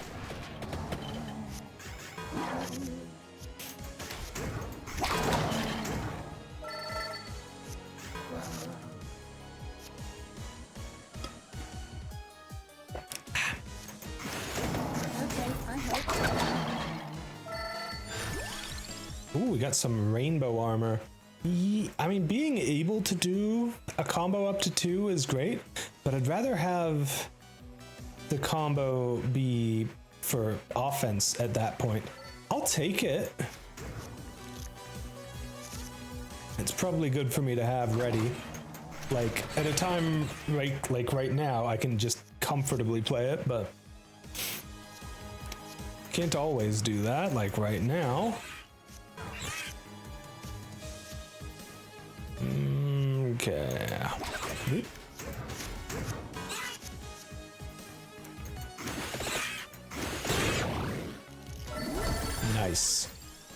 Okay, I help. Ooh, we got some rainbow armor. I mean, being able to do a combo up to 2 is great, but I'd rather have the combo be for offense at that point. I'll take it. It's probably good for me to have ready. Like, at a time like right now, I can just comfortably play it, but can't always do that, like right now. Okay. Oop. Nice.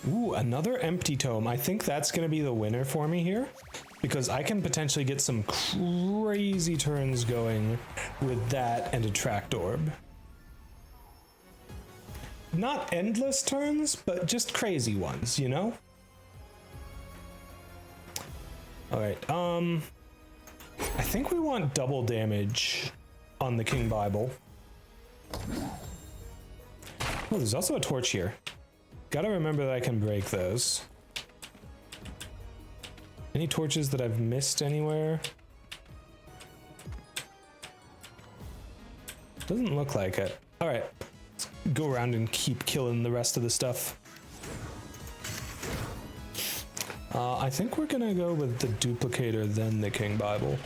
Ooh, another empty tome. I think that's gonna be the winner for me here, because I can potentially get some crazy turns going with that and attract orb. Not endless turns, but just crazy ones, you know? All right, I think we want double damage on the King Bible. Oh, there's also a torch here. Gotta remember that I can break those. Any torches that I've missed anywhere? Doesn't look like it. All right, let's go around and keep killing the rest of the stuff. I think we're gonna go with the duplicator, then the King Bible.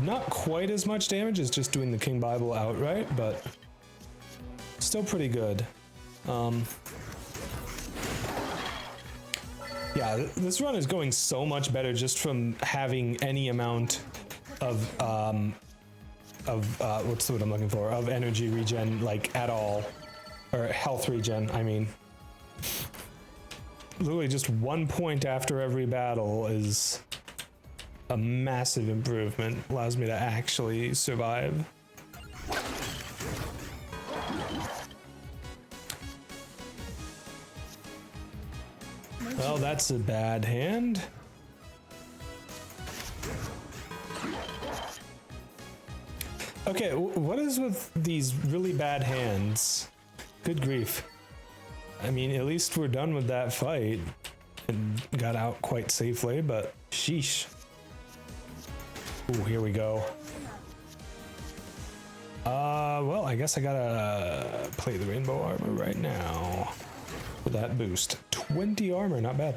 Not quite as much damage as just doing the King Bible outright, but still pretty good. Yeah, this run is going so much better just from having any amount of what's the word I'm looking for? Of energy regen, like, at all. Or health regen, I mean. Literally just 1 point after every battle is a massive improvement. Allows me to actually survive. Well, that's a bad hand. Okay, what is with these really bad hands? Good grief. I mean, at least we're done with that fight and got out quite safely, but sheesh. Ooh, here we go. Well, I guess I gotta play the rainbow armor right now with that boost. 20 armor, not bad.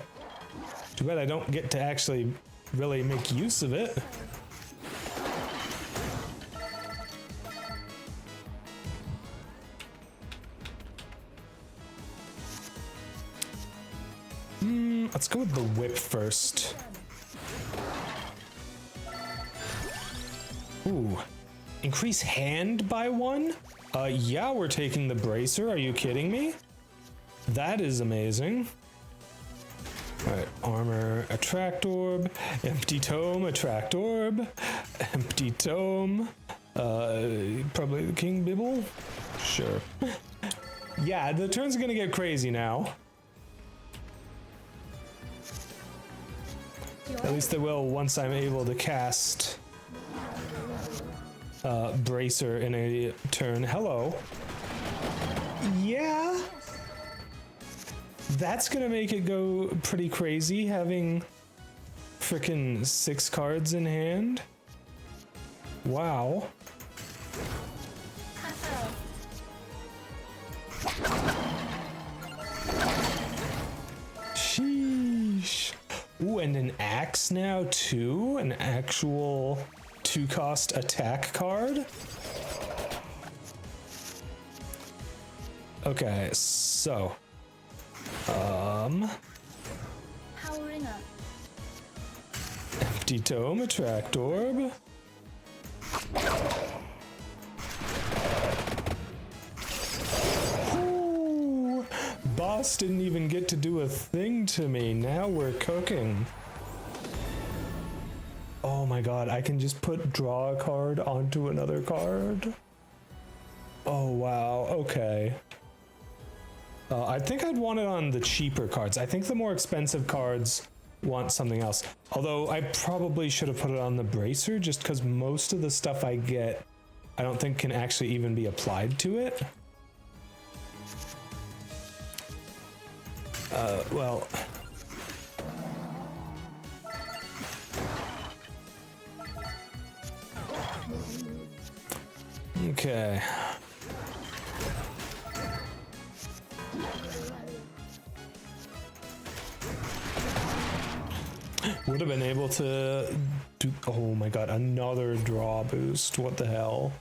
Too bad I don't get to actually really make use of it. Let's go with the whip first. Ooh. Increase hand by 1? Yeah, we're taking the bracer. Are you kidding me? That is amazing. Alright, armor, attract orb, empty tome, attract orb, empty tome, probably the King Bibble? Sure. Yeah, the turn's gonna get crazy now. At least they will once I'm able to cast bracer in a turn. Hello. Yeah. That's gonna make it go pretty crazy having frickin' 6 cards in hand. Wow. Sheesh. Ooh, and an axe now too? An actual 2-cost attack card? Okay, so Powering up. empty tome, attract orb. Ooh, boss didn't even get to do a thing to me. Now we're cooking. Oh my god, I can just draw a card onto another card. Oh wow, okay. I think I'd want it on the cheaper cards. I think the more expensive cards want something else. Although I probably should have put it on the bracer just because most of the stuff I get, I don't think can actually even be applied to it. Well. Okay. Would have been able to do, oh my god, another draw boost. What the hell?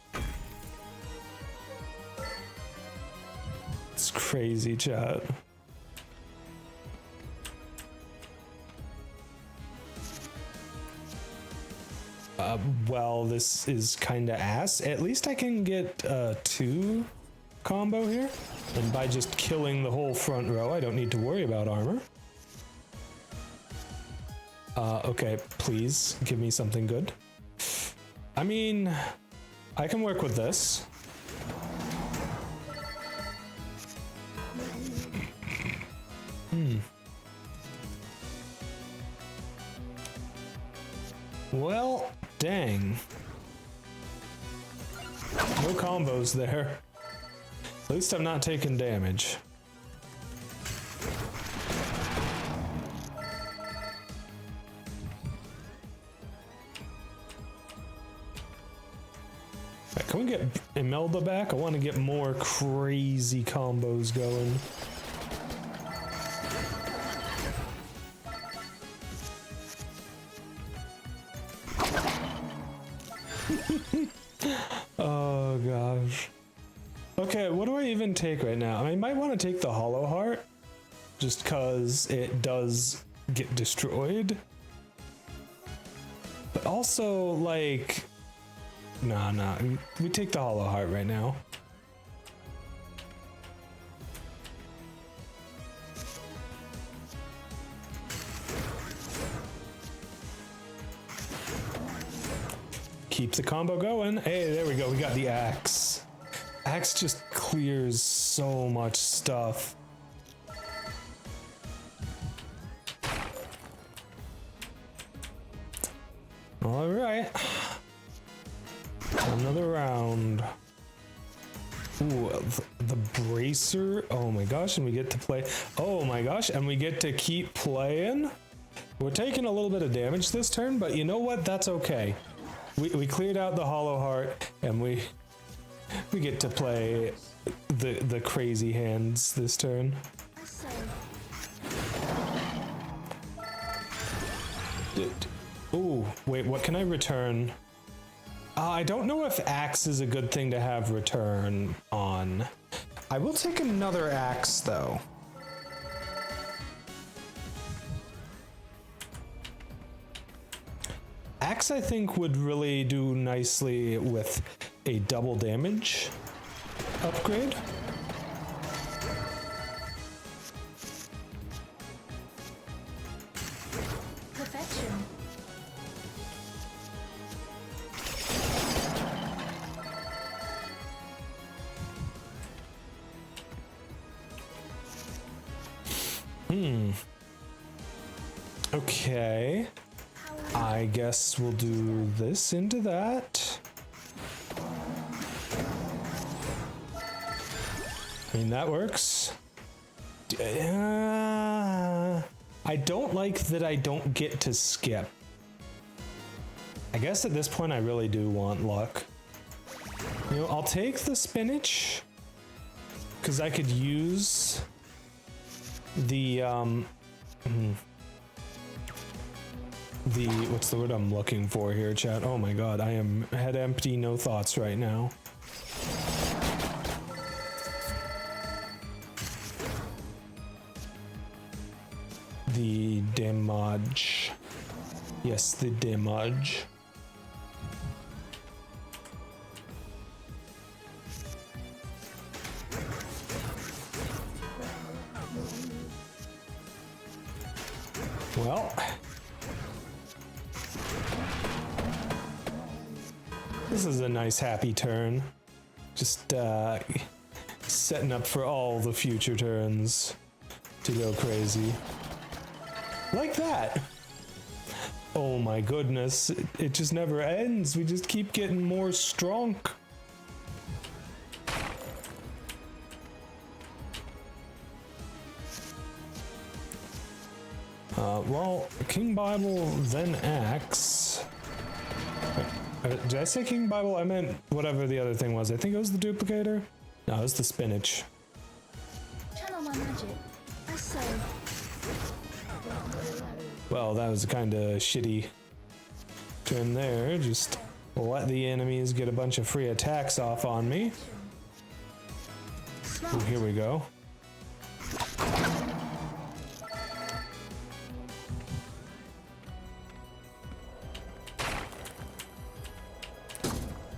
It's crazy, chat. Well, this is kinda ass. At least I can get 2 combo here. And by just killing the whole front row, I don't need to worry about armor. Okay, please give me something good. I mean, I can work with this. Well, dang. No combos there. At least I'm not taking damage. Right, can we get Imelda back? I want to get more crazy combos going. Oh gosh. Okay, what do I even take right now? I might want to take the Hollow Heart, just cause it does get destroyed. But also, like, nah, we take the Hollow Heart right now. Keep the combo going. Hey, there we go. We got the axe. Axe just clears so much stuff. All right. Another round. Ooh, the bracer. Oh my gosh, and we get to play. Oh my gosh, and we get to keep playing. We're taking a little bit of damage this turn, but you know what? That's okay. We cleared out the Hollow Heart, and we get to play the crazy hands this turn. Ooh, wait, what can I return? I don't know if axe is a good thing to have return on. I will take another axe though. Axe, I think, would really do nicely with a double damage upgrade. Perfection. Okay. I guess we'll do this into that. I mean, that works. I don't like that I don't get to skip. I guess at this point I really do want luck. You know, I'll take the spinach because I could use the what's the word I'm looking for here, chat? Oh my god, I am head empty, no thoughts right now. the damage. Yes, the damage. Well, this is a nice happy turn. Just setting up for all the future turns to go crazy. Like that. Oh my goodness, it just never ends. We just keep getting more strong. Well, King Bible, then Axe. Did I say King Bible? I meant whatever the other thing was. I think it was the duplicator. No, it was the spinach. Channel my magic. I say. Well, that was kind of shitty turn there. Just let the enemies get a bunch of free attacks off on me. Ooh, here we go.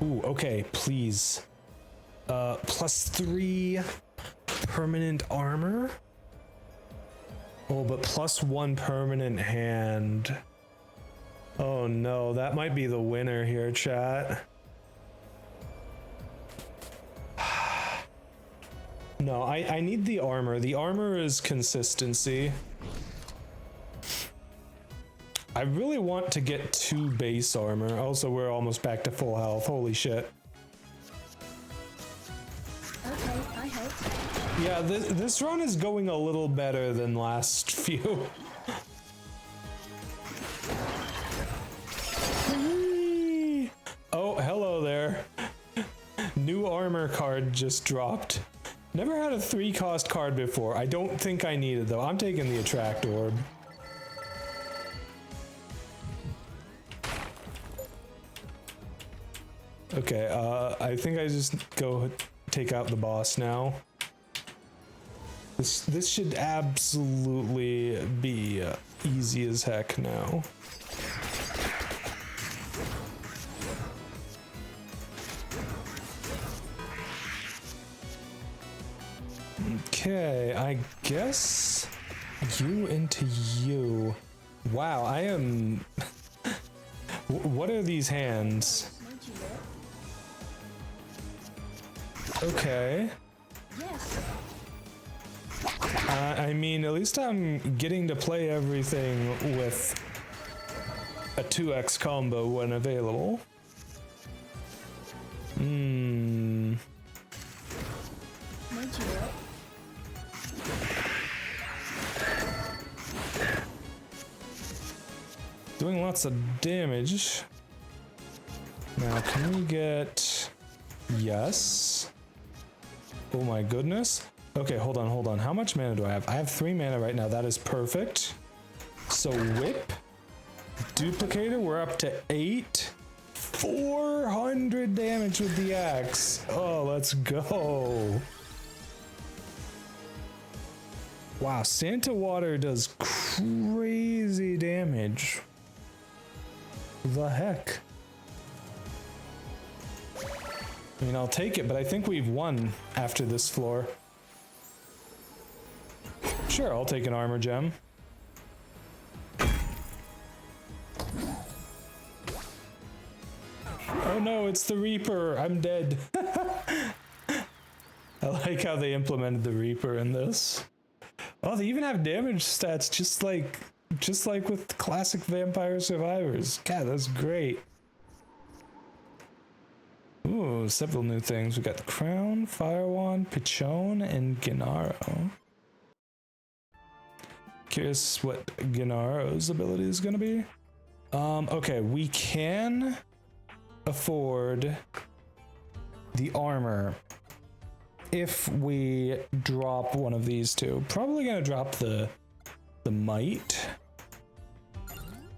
Ooh, okay, please. +3 permanent armor. Oh, but +1 permanent hand. Oh no, that might be the winner here, chat. No, I need the armor. The armor is consistency. I really want to get 2 base armor. Also, we're almost back to full health. Holy shit. Okay, I help. Yeah, this run is going a little better than last few. Oh, hello there. New armor card just dropped. Never had a 3-cost card before. I don't think I need it though. I'm taking the attract orb. Okay, I think I just go take out the boss now. This should absolutely be easy as heck now. Okay, I guess you into you. Wow, I am... What are these hands? Okay. Yes. I mean, at least I'm getting to play everything with a 2x combo when available. Made you up. Doing lots of damage. Now, can we get... Yes. Oh my goodness. Okay, hold on. How much mana do I have? I have 3 mana right now. That is perfect. So whip. Duplicator, we're up to 8. 400 damage with the axe. Oh, let's go. Wow, Santa Water does crazy damage. The heck? I mean, I'll take it, but I think we've won after this floor. Sure, I'll take an armor gem. Oh no, it's the Reaper. I'm dead. I like how they implemented the Reaper in this. Oh, they even have damage stats just like with classic Vampire Survivors. God, that's great. Ooh, several new things. We got the Crown, Fire Wand, Pichon, and Gennaro. Curious what Gennaro's ability is gonna be. Okay, we can afford the armor if we drop one of these two. Probably gonna drop the might,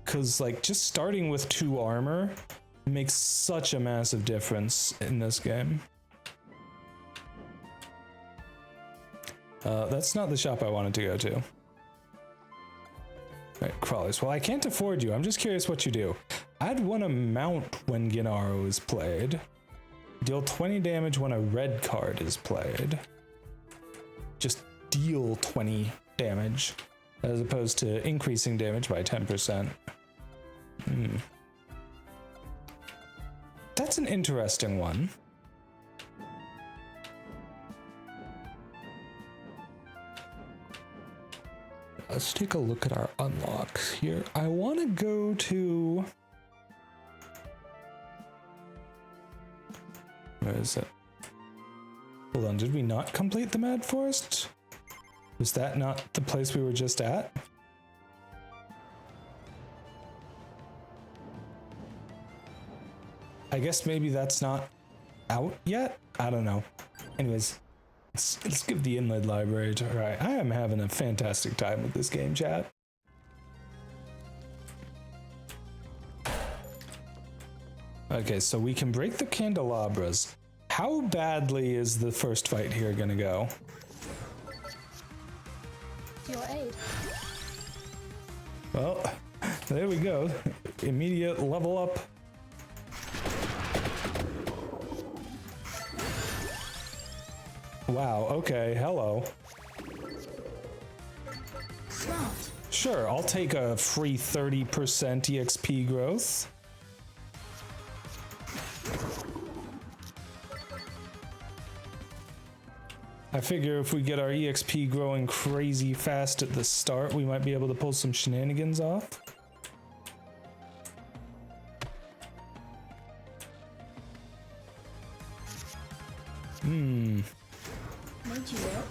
because like just starting with 2 armor makes such a massive difference in this game. That's not the shop I wanted to go to. Right, crawlers. Well, I can't afford you. I'm just curious what you do. Add 1 amount when Gennaro is played. Deal 20 damage when a red card is played. Just deal 20 damage as opposed to increasing damage by 10%. That's an interesting one. Let's take a look at our unlocks here. I want to go to... Where is it? Hold on, did we not complete the Mad Forest? Was that not the place we were just at? I guess maybe that's not out yet? I don't know. Anyways, let's give the inlaid library a try. I am having a fantastic time with this game, chat. Okay, so we can break the candelabras. How badly is the first fight here gonna go? To your aid. Well, there we go. Immediate level up. Wow, okay, hello. Smart. Sure, I'll take a free 30% EXP growth. I figure if we get our EXP growing crazy fast at the start, we might be able to pull some shenanigans off. Made you will.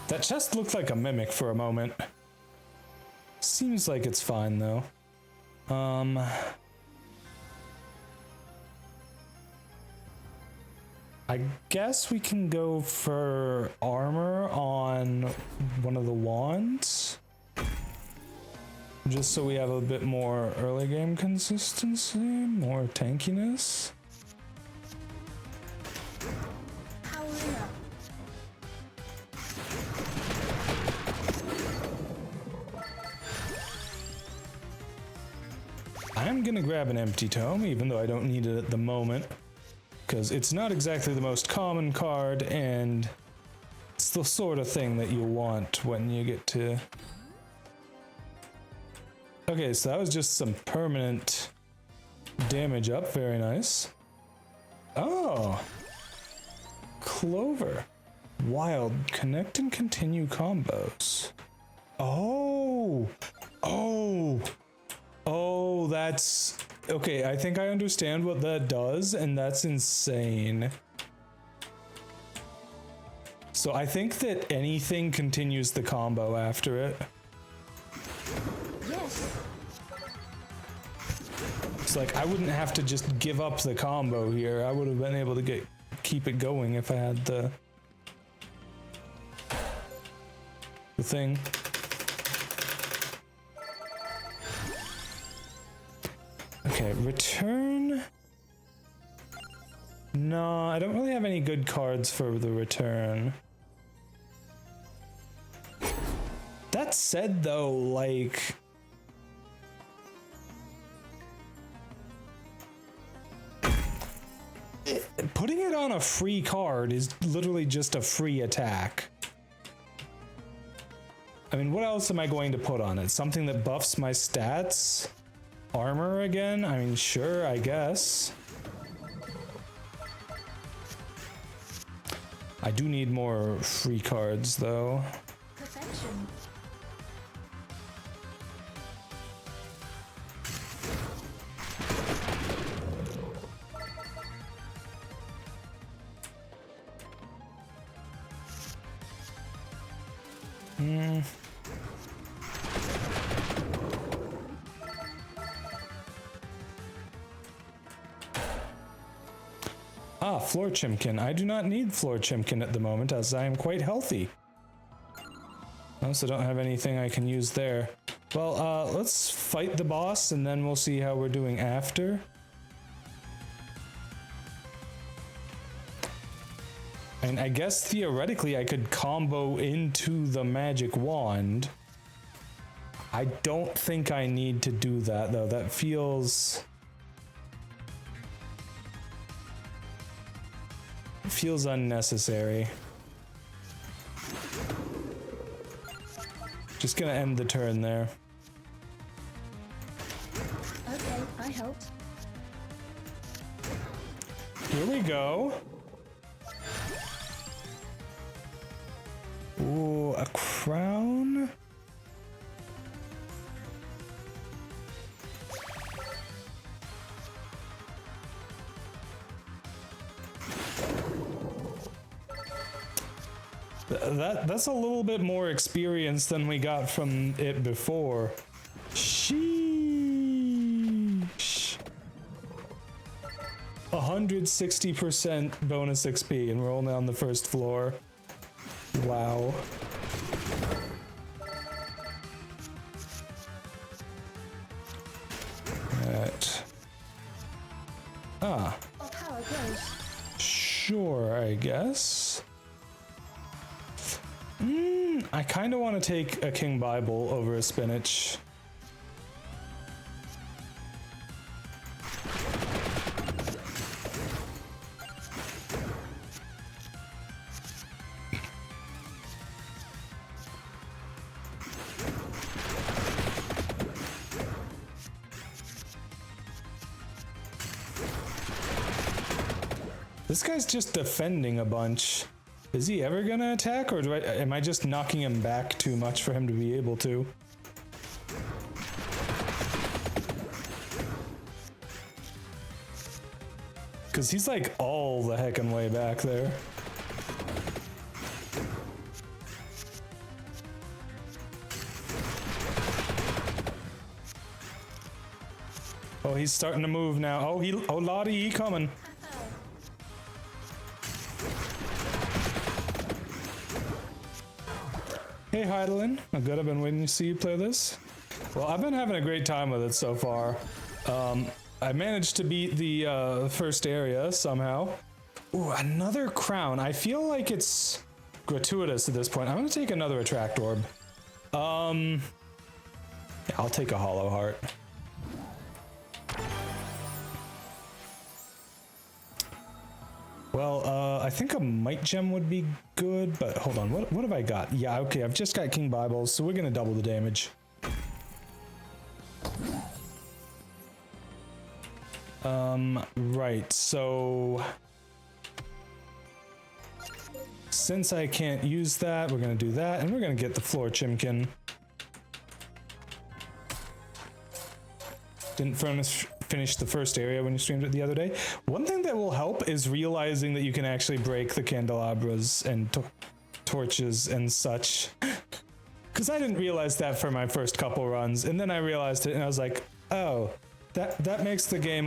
That chest looked like a mimic for a moment. Seems like it's fine though. I guess we can go for armor on one of the wands. Just so we have a bit more early game consistency, more tankiness. Powering up. I'm gonna grab an empty tome, even though I don't need it at the moment, because it's not exactly the most common card, and it's the sort of thing that you'll want when you get to... Okay, so that was just some permanent damage up, very nice. Oh! Clover. Wild, connect and continue combos. Oh! Oh! Oh, that's... Okay, I think I understand what that does, and that's insane. So I think that anything continues the combo after it. Yes. It's like, I wouldn't have to just give up the combo here. I would have been able to keep it going if I had the thing. Okay, return. No, I don't really have any good cards for the return. That said, though, like... putting it on a free card is literally just a free attack. I mean, what else am I going to put on it? Something that buffs my stats? Armor again? I mean, sure, I guess. I do need more free cards, though. Perfection. Ah, floor chimkin. I do not need floor chimkin at the moment as I am quite healthy. I also don't have anything I can use there. Well, let's fight the boss and then we'll see how we're doing after. And I guess theoretically I could combo into the magic wand. I don't think I need to do that though. That feels unnecessary. Just gonna end the turn there. Okay, I helped. Here we go. Ooh, a crown? That's a little bit more experience than we got from it before. Sheesh. 160% bonus XP, and we're only on the first floor. Wow. Right. Ah. Our power grows. Sure, I guess. I kind of want to take a King Bible over a spinach. This guy's just defending a bunch. Is he ever gonna attack, or am I just knocking him back too much for him to be able to? Because he's like all the heckin' way back there. Oh, he's starting to move now. Oh, Lottie, he coming. Hey Heidelin, I'm good. I've been waiting to see you play this. Well, I've been having a great time with it so far. I managed to beat the first area somehow. Ooh, another crown. I feel like it's gratuitous at this point. I'm gonna take another attract orb. Yeah, I'll take a hollow heart. Well, I think a might gem would be good, but hold on, what have I got? Yeah, okay, I've just got King Bibles, so we're gonna double the damage. Right, so since I can't use that, we're gonna do that, and we're gonna get the floor chimkin. Didn't finish the first area when you streamed it the other day. One thing that will help is realizing that you can actually break the candelabras and torches and such. Because I didn't realize that for my first couple runs, and then I realized it and I was like, oh, that makes the game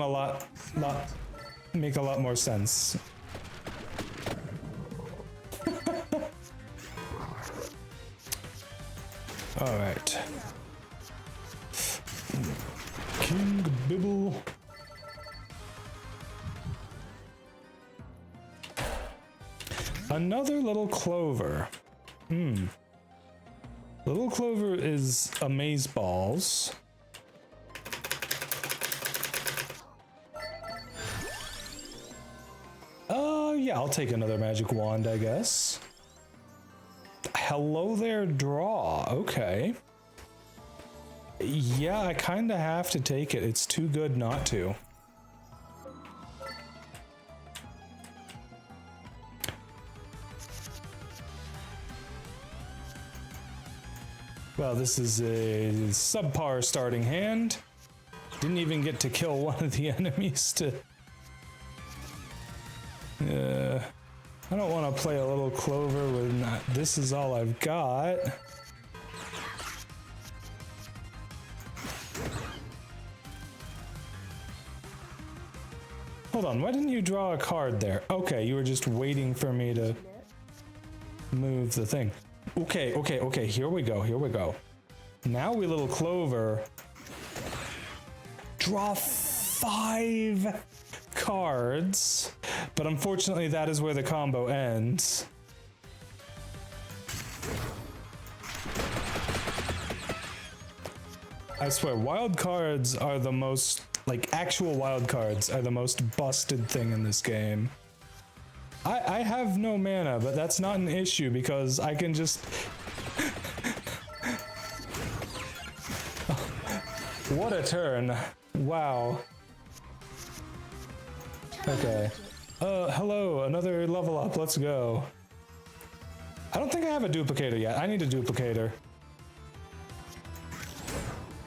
make a lot more sense. All right. King Bibble. Another little clover. Little clover is amaze balls. Yeah, I'll take another magic wand, I guess. Hello there, draw. Okay. Yeah, I kind of have to take it. It's too good not to. Well, this is a subpar starting hand. Didn't even get to kill one of the enemies to... I don't want to play a little clover when this is all I've got. Hold on, why didn't you draw a card there? Okay, you were just waiting for me to move the thing. Okay, here we go. Now we little clover. Draw 5 cards, but unfortunately that is where the combo ends. I swear, wild cards are the most, like, actual wild cards are the most busted thing in this game. I have no mana, but that's not an issue because I can just... What a turn. Wow. Okay. Hello, another level up, let's go. I don't think I have a duplicator yet. I need a duplicator.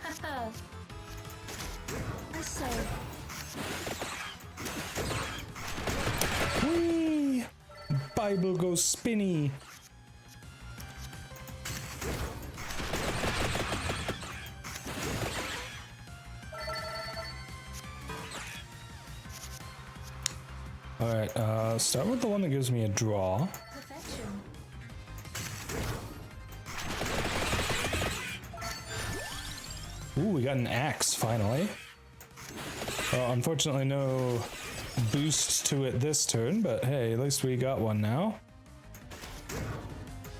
Haha. I say. Whee! Bible goes spinny. Alright, start with the one that gives me a draw. Perfection. Ooh, we got an axe, finally. Well, unfortunately no boost to it this turn, but hey, at least we got one now.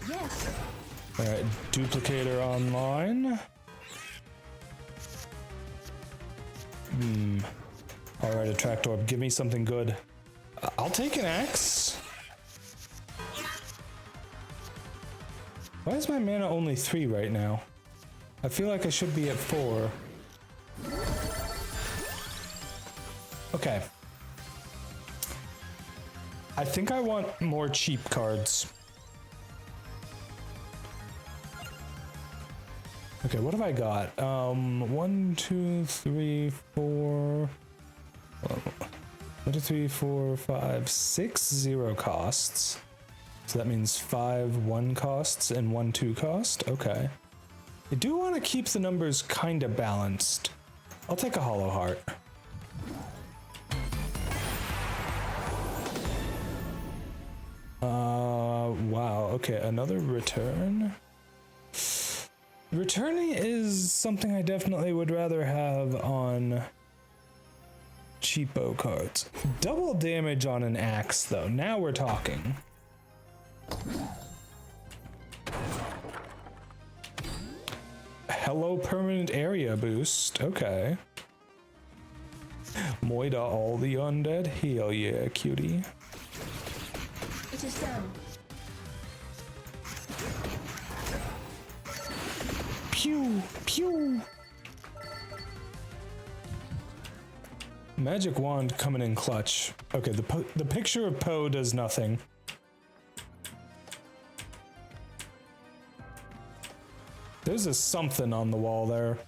Yes. Alright, duplicator online. Alright, attract orb, give me something good. I'll take an axe. Why is my mana only 3 right now? I feel like I should be at 4. Okay. I think I want more cheap cards. Okay, what have I got? 1, 2, 3, 4... 1, 2, 3, 4, 5, 6 0 costs. So that means 5 1 costs and 1 2 cost. Okay. I do want to keep the numbers kind of balanced. I'll take a hollow heart. Wow. Okay, another return. Returning is something I definitely would rather have on cheapo cards. Double damage on an axe, though. Now we're talking. Hello, permanent area boost. Okay. Moida all the undead. Hell yeah, cutie. It is done. Pew, pew. Magic wand coming in clutch. Okay, the picture of Poe does nothing. There's a something on the wall there.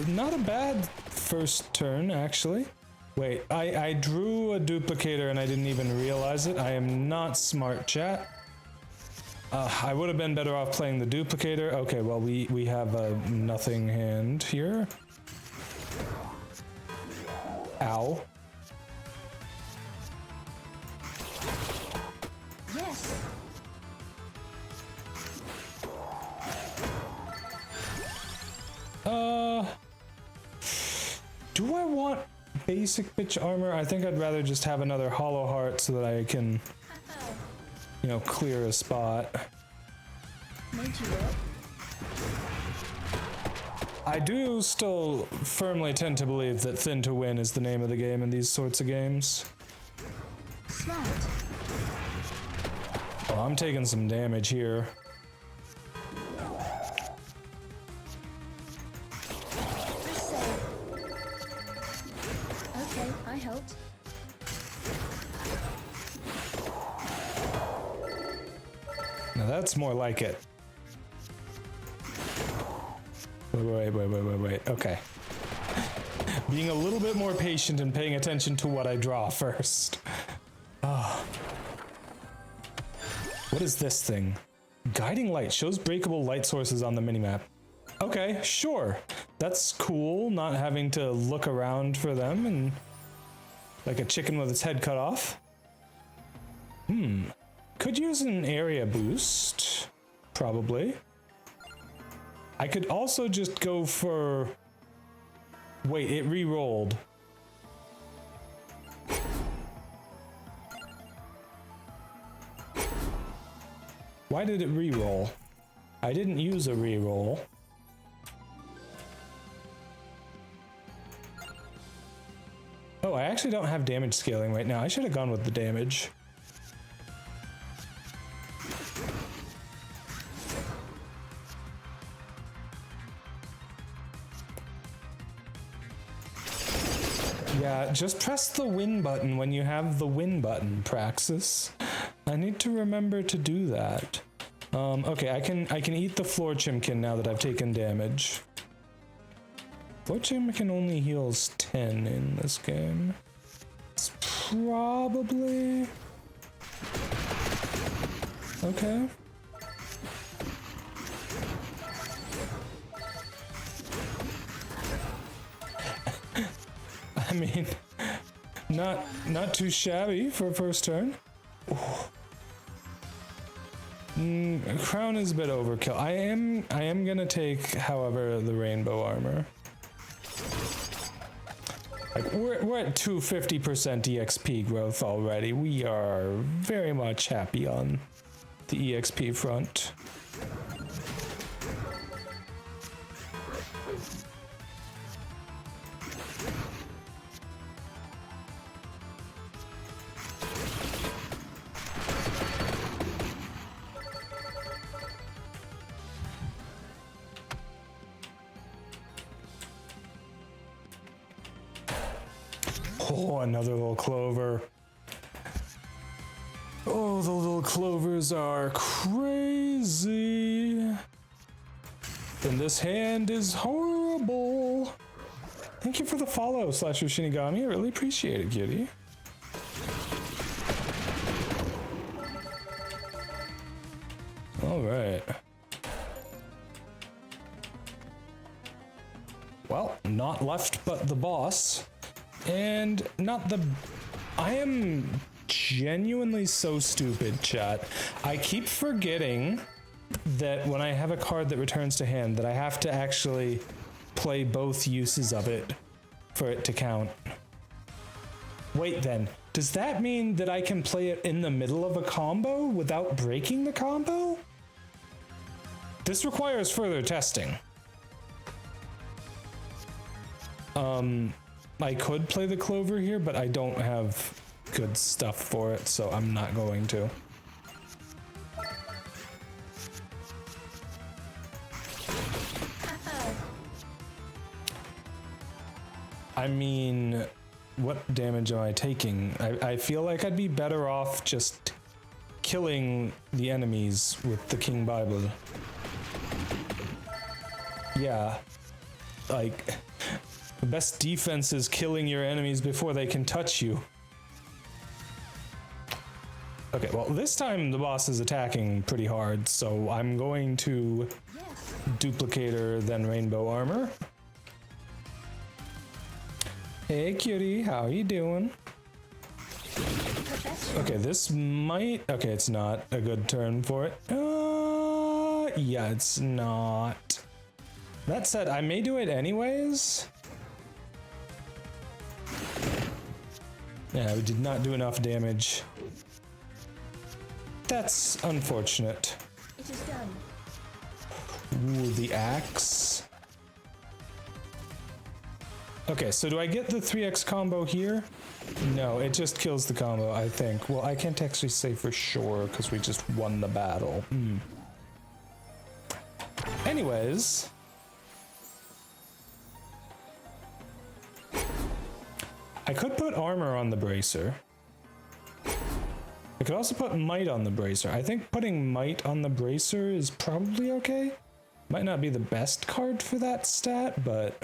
Not a bad first turn, actually. Wait, I drew a duplicator and I didn't even realize it. I am not smart, chat. I would have been better off playing the duplicator. Okay, well, we have a nothing hand here. Ow. Yes. Do I want basic bitch armor? I think I'd rather just have another hollow heart so that I can, you know, clear a spot. Made you work. I do still firmly tend to believe that thin to win is the name of the game in these sorts of games. Smart. Oh, I'm taking some damage here. I say. Okay, I helped. Now that's more like it. Wait. Okay. Being a little bit more patient and paying attention to what I draw first. Ah. What is this thing? Guiding light shows breakable light sources on the minimap. Okay, sure. That's cool, not having to look around for them and like a chicken with its head cut off. Could use an area boost, probably. I could also just go for... Wait, it re-rolled. Why did it re-roll? I didn't use a re-roll. Oh, I actually don't have damage scaling right now. I should have gone with the damage. Yeah, just press the win button when you have the win button, Praxis. I need to remember to do that. Okay, I can eat the floor chimkin now that I've taken damage. Floor chimkin only heals 10 in this game. It's probably okay. I mean, not too shabby for a first turn. Crown is a bit overkill. I am gonna take, however, the rainbow armor. Like we're at 250% EXP growth already. We are very much happy on the EXP front. Oh, another little clover. Oh, the little clovers are crazy. And this hand is horrible. Thank you for the follow, Slasher Shinigami. I really appreciate it, kitty. All right. Well, not left but the boss. And not the... I am genuinely so stupid, chat. I keep forgetting that when I have a card that returns to hand, that I have to actually play both uses of it for it to count. Wait then, does that mean that I can play it in the middle of a combo without breaking the combo? This requires further testing. I could play the clover here, but I don't have good stuff for it, so I'm not going to. I mean, what damage am I taking? I feel like I'd be better off just killing the enemies with the King Bible. Yeah, like... The best defense is killing your enemies before they can touch you. Okay, well, this time the boss is attacking pretty hard, so I'm going to Duplicator, then Rainbow Armor. Hey, cutie, how you doing? Okay, this might... Okay, it's not a good turn for it. Yeah, it's not. That said, I may do it anyways. Yeah, we did not do enough damage. That's unfortunate. It is done. Ooh, the axe. Okay, so do I get the 3x combo here? No, it just kills the combo, I think. Well, I can't actually say for sure because we just won the battle. Anyways. I could put armor on the bracer. I could also put might on the bracer. I think putting might on the bracer is probably okay. Might not be the best card for that stat, but...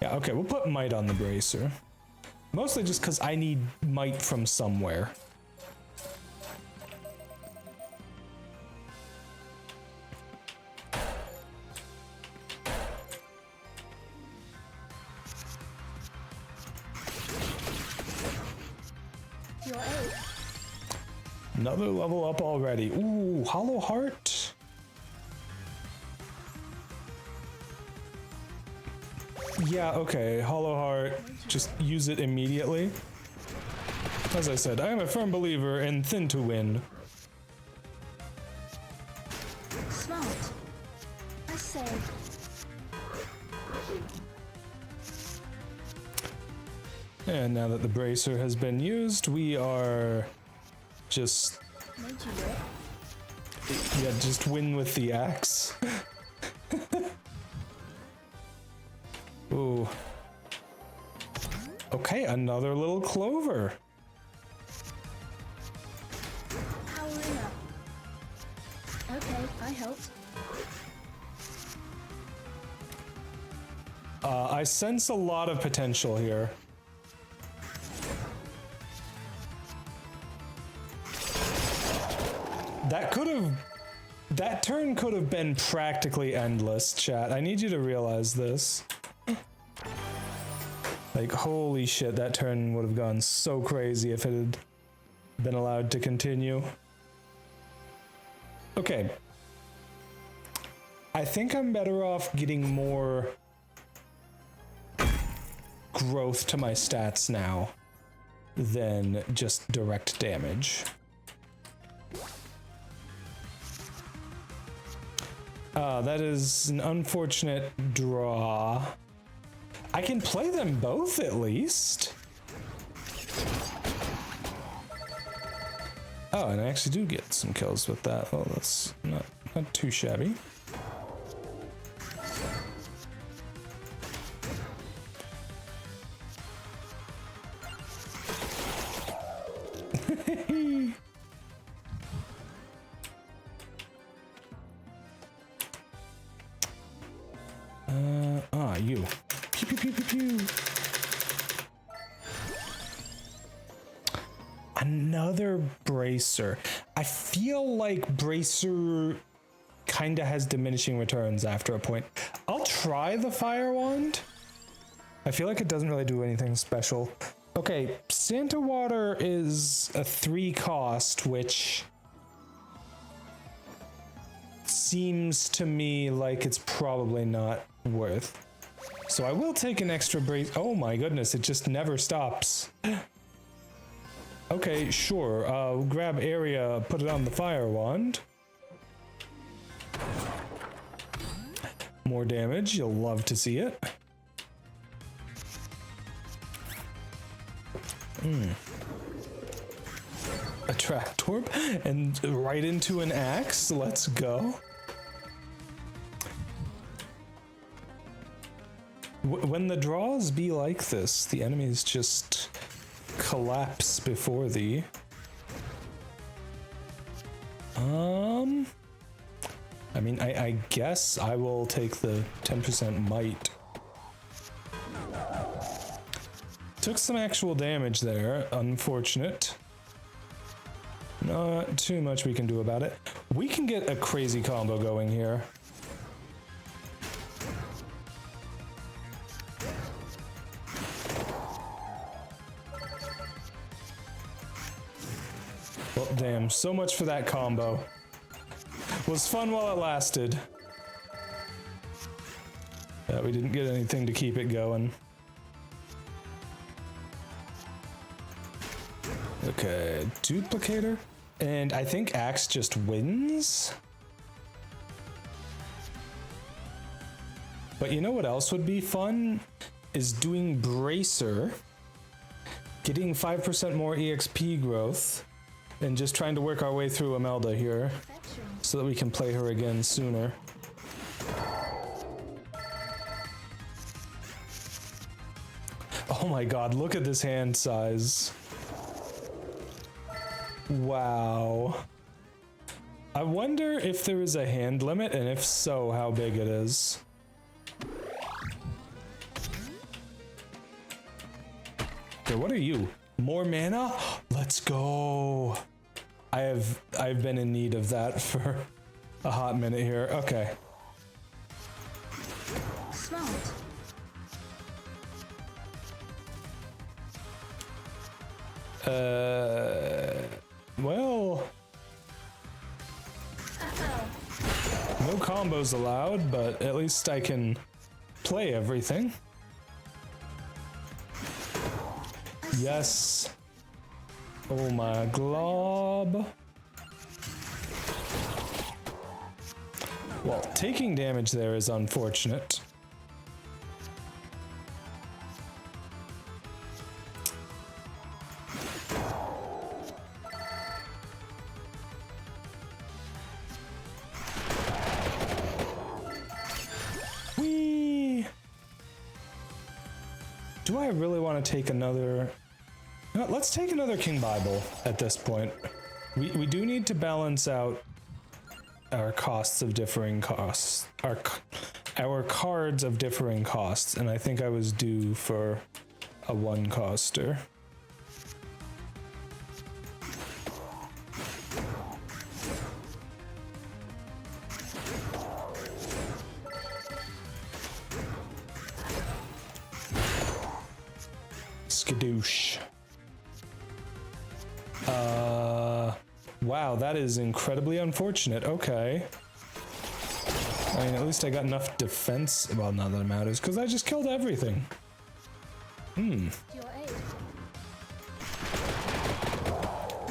Yeah, okay, we'll put might on the bracer. Mostly just because I need might from somewhere. Another level up already. Ooh, Hollow Heart. Yeah, okay, Hollow Heart. Just use it immediately. As I said, I am a firm believer in thin to win. Smart. I say. And now that the bracer has been used, we are just, Made you work. yeah, just win with the axe. Ooh. Okay, another little clover. Powering up. Okay, I helped. I sense a lot of potential here. That turn could have been practically endless, chat. I need you to realize this. Like, holy shit, that turn would have gone so crazy if it had been allowed to continue. Okay. I think I'm better off getting more growth to my stats now than just direct damage. That is an unfortunate draw. I can play them both at least. Oh, and I actually do get some kills with that. Well, that's not too shabby. You. Pew, pew, pew, pew, pew. Another bracer. I feel like bracer kinda has diminishing returns after a point. I'll try the fire wand. I feel like it doesn't really do anything special. Okay, Santa Water is a 3 cost, which seems to me like it's probably not worth. So I will take an extra brace. Oh my goodness, it just never stops. Okay, sure. Grab area, put it on the fire wand. More damage, you'll love to see it. A track orb and right into an axe. Let's go. When the draws be like this, the enemies just collapse before thee. I mean, I guess I will take the 10% might. Took some actual damage there, unfortunate. Not too much we can do about it. We can get a crazy combo going here. Well, damn, so much for that combo. Was fun while it lasted. Yeah, we didn't get anything to keep it going. Okay, duplicator. And I think Axe just wins. But you know what else would be fun? Is doing Bracer, getting 5% more EXP growth, and just trying to work our way through Imelda here so that we can play her again sooner. Oh my god, look at this hand size. Wow. I wonder if there is a hand limit, and if so, how big it is. Okay, what are you? More mana? Let's go. I've been in need of that for a hot minute here. Okay. Smart. Well, No combos allowed, but at least I can play everything. Yes. Oh my glob. Well, taking damage there is unfortunate. Whee! Do I really want to take another... No, let's take another King Bible at this point. We do need to balance out our costs of differing costs. Our cards of differing costs, and I think I was due for a one-coster. Skadoosh. Wow, that is incredibly unfortunate. Okay. I mean, at least I got enough defense. Well, not that it matters, because I just killed everything. To your aid.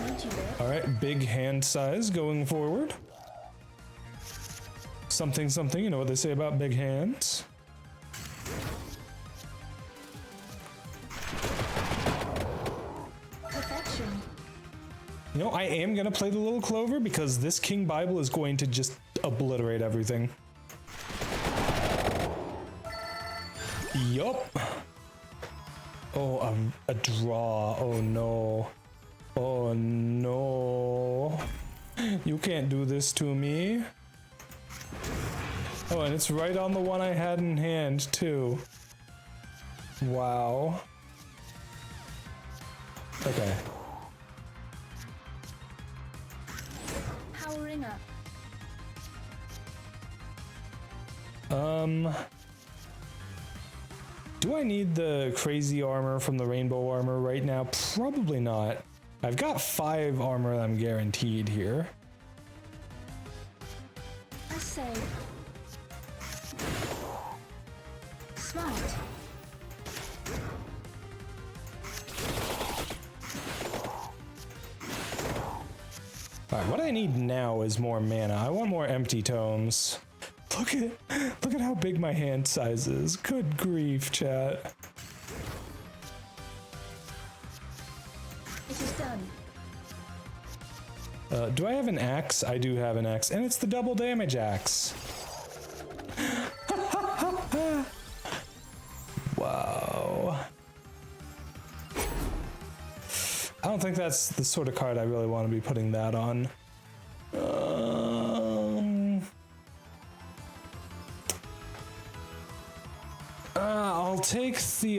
Need you there. Alright, big hand size going forward. Something, something, you know what they say about big hands. Perfection. You know, I am gonna play the little clover because this King Bible is going to just obliterate everything. Yup. Oh, a draw. Oh no. Oh no. You can't do this to me. Oh, and it's right on the one I had in hand, too. Wow. Okay. Powering up. Do I need the crazy armor from the rainbow armor right now? Probably not. I've got 5 armor that I'm guaranteed here. I say. Smart. Alright, what I need now is more mana. I want more empty tomes. Look at how big my hand size is. Good grief, chat. It is done. Do I have an axe? I do have an axe, and it's the double damage axe. Wow. I don't think that's the sort of card I really want to be putting that on. I'll take the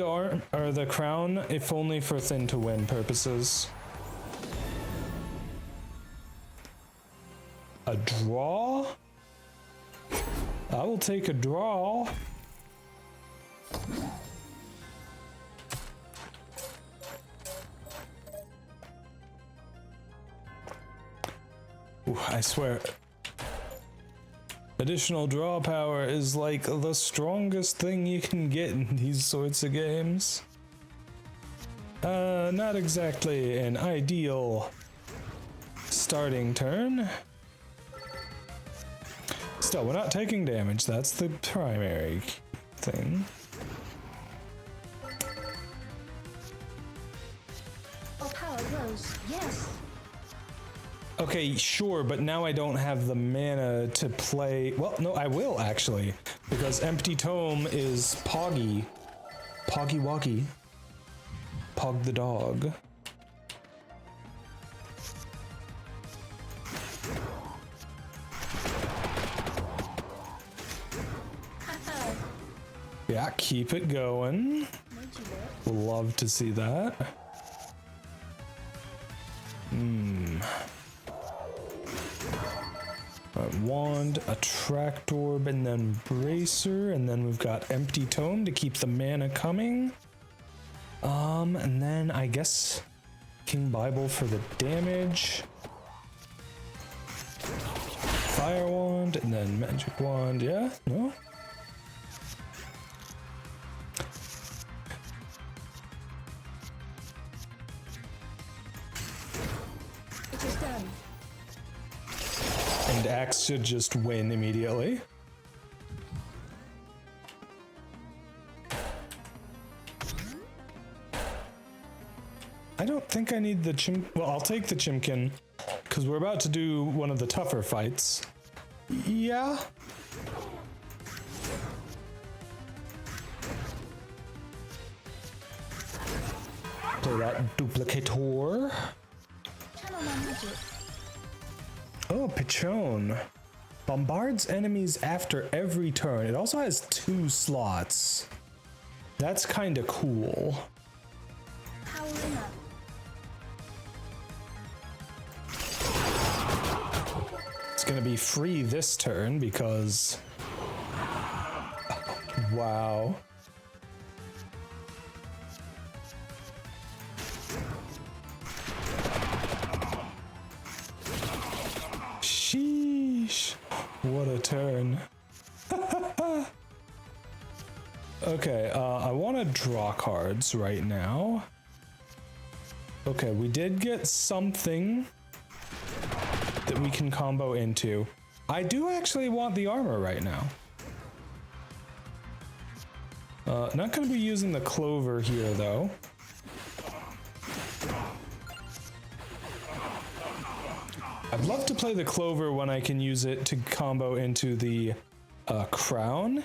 the crown, if only for thin to win purposes. A draw? I will take a draw. Ooh, I swear. Additional draw power is like the strongest thing you can get in these sorts of games. Not exactly an ideal starting turn. Still, we're not taking damage. That's the primary thing. Oh, power grows. Yes. Okay, sure, but now I don't have the mana to play. Well, no, I will actually, because Empty Tome is Poggy. Poggy Woggy. Pog the dog. Yeah, keep it going. Need you there. Love to see that. A wand, a tract orb, and then bracer, and then we've got empty tome to keep the mana coming. And then I guess King Bible for the damage. fire wand and then magic wand. Yeah, no? It is done. And axe should just win immediately. I don't think I need the well, I'll take the chimkin because we're about to do one of the tougher fights. Yeah. Play that duplicator. Channel my magic. Oh, Pichon. Bombards enemies after every turn. It also has 2 slots. That's kind of cool. Powering up. It's gonna be free this turn because... Wow. Sheesh. What a turn. Okay, I want to draw cards right now. Okay, we did get something that we can combo into. I do actually want the armor right now. Not going to be using the clover here, though. I'd love to play the clover when I can use it to combo into the crown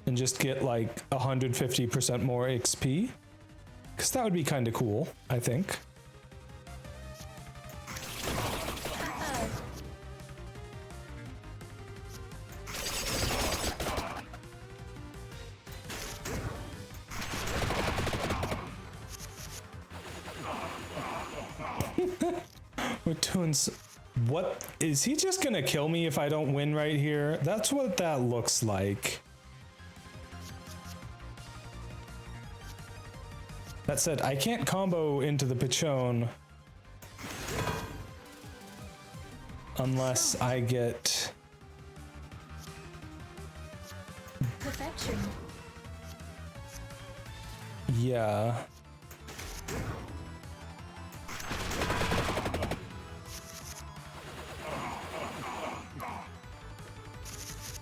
and just get like 150% more XP. Because that would be kind of cool, I think. We're doing what is he just gonna kill me if I don't win right here? That's what that looks like. That said, I can't combo into the Pichon unless I get Perfection. yeah.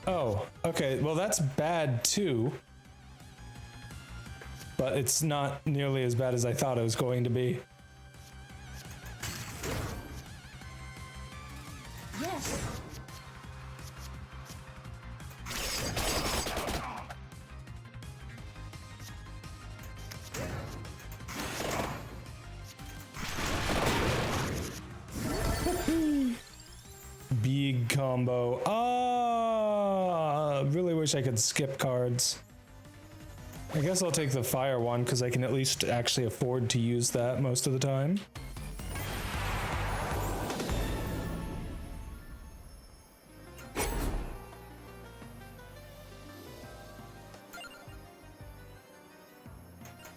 Oh, okay. Well, that's bad too. But it's not nearly as bad as I thought it was going to be. Yes. Big combo. Really wish I could skip cards. I guess I'll take the fire one because I can at least actually afford to use that most of the time.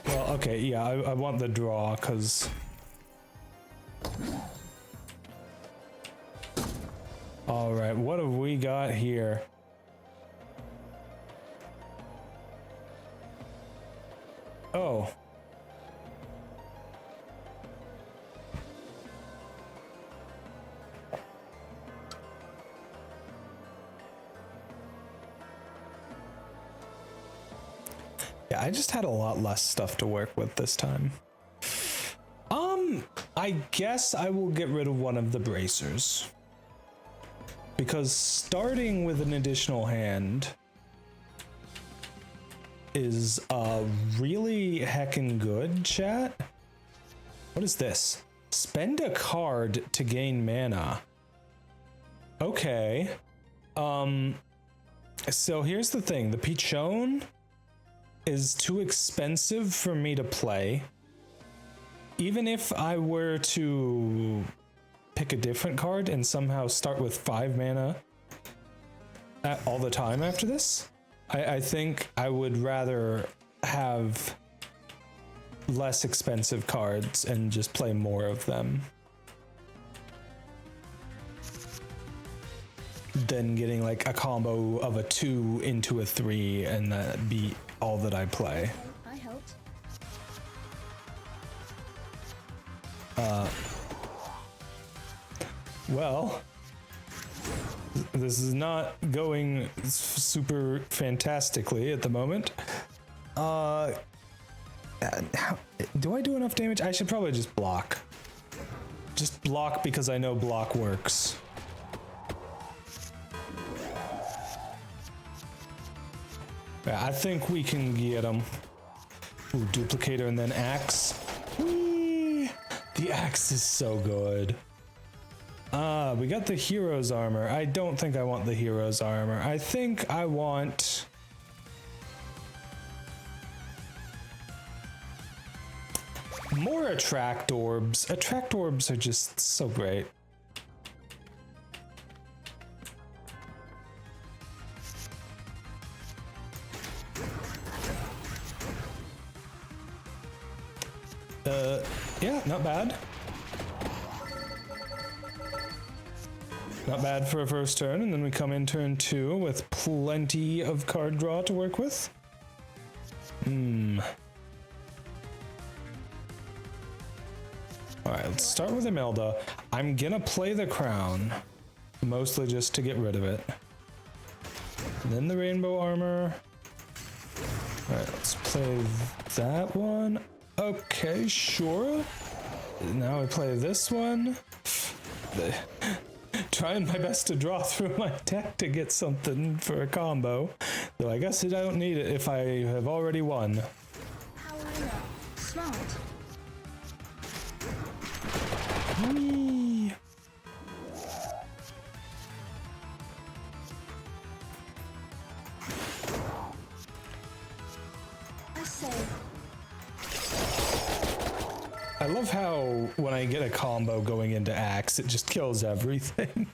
Well, okay, yeah, I want the draw because... Alright, what have we got here? Oh. Yeah, I just had a lot less stuff to work with this time. I guess I will get rid of one of the bracers. Because starting with an additional hand is really heckin' good, chat. What is this? Spend a card to gain mana. Okay. So here's the thing. The Pichon is too expensive for me to play. Even if I were to pick a different card and somehow start with 5 mana all the time after this, I think I would rather have less expensive cards and just play more of them. then getting like a combo of a 2 into a 3 and that be all that I play. I helped. Well, this is not going super fantastically at the moment. Do I do enough damage? I should probably just block. Just block because I know block works. Yeah, I think we can get him. Ooh, duplicator and then axe. Whee! The axe is so good. We got the hero's armor. I don't think I want the hero's armor. I think I want... more attract orbs. Attract orbs are just so great. Yeah, not bad. Not bad for a first turn, and then we come in turn 2 with plenty of card draw to work with. Alright, let's start with Imelda. I'm gonna play the crown, mostly just to get rid of it. And then the rainbow armor. Alright, let's play that one. Okay, sure. Now we play this one. Trying my best to draw through my deck to get something for a combo. Though I guess I don't need it if I have already won. Powering up. Smart. Whee! I say. I love how when I get a combo going into axe, it just kills everything.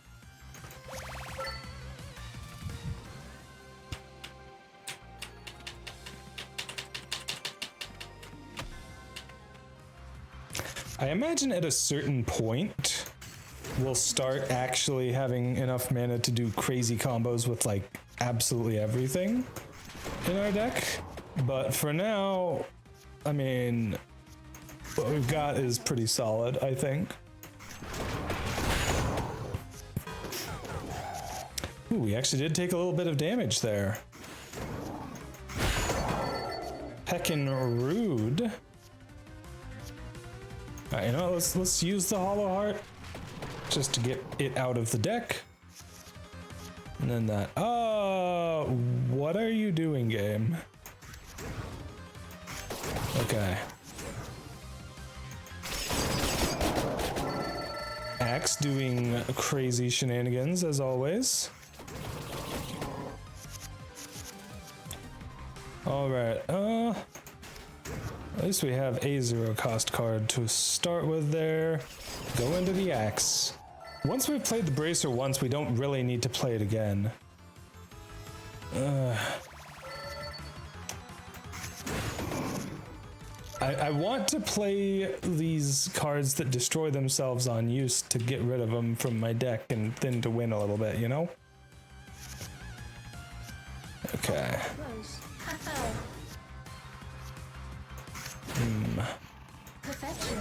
I imagine at a certain point, we'll start actually having enough mana to do crazy combos with like absolutely everything in our deck. But for now, I mean, what we've got is pretty solid, I think. Ooh, we actually did take a little bit of damage there. Heckin' rude. Alright, you know what, let's use the Hollow Heart just to get it out of the deck. And then that. Oh, what are you doing, game? Okay. Axe doing crazy shenanigans as always. Alright, at least we have a 0 cost card to start with there. Go into the axe. Once we've played the bracer once, we don't really need to play it again. I want to play these cards that destroy themselves on use to get rid of them from my deck and then to win a little bit, you know? Okay. Close. I fell. Perfection.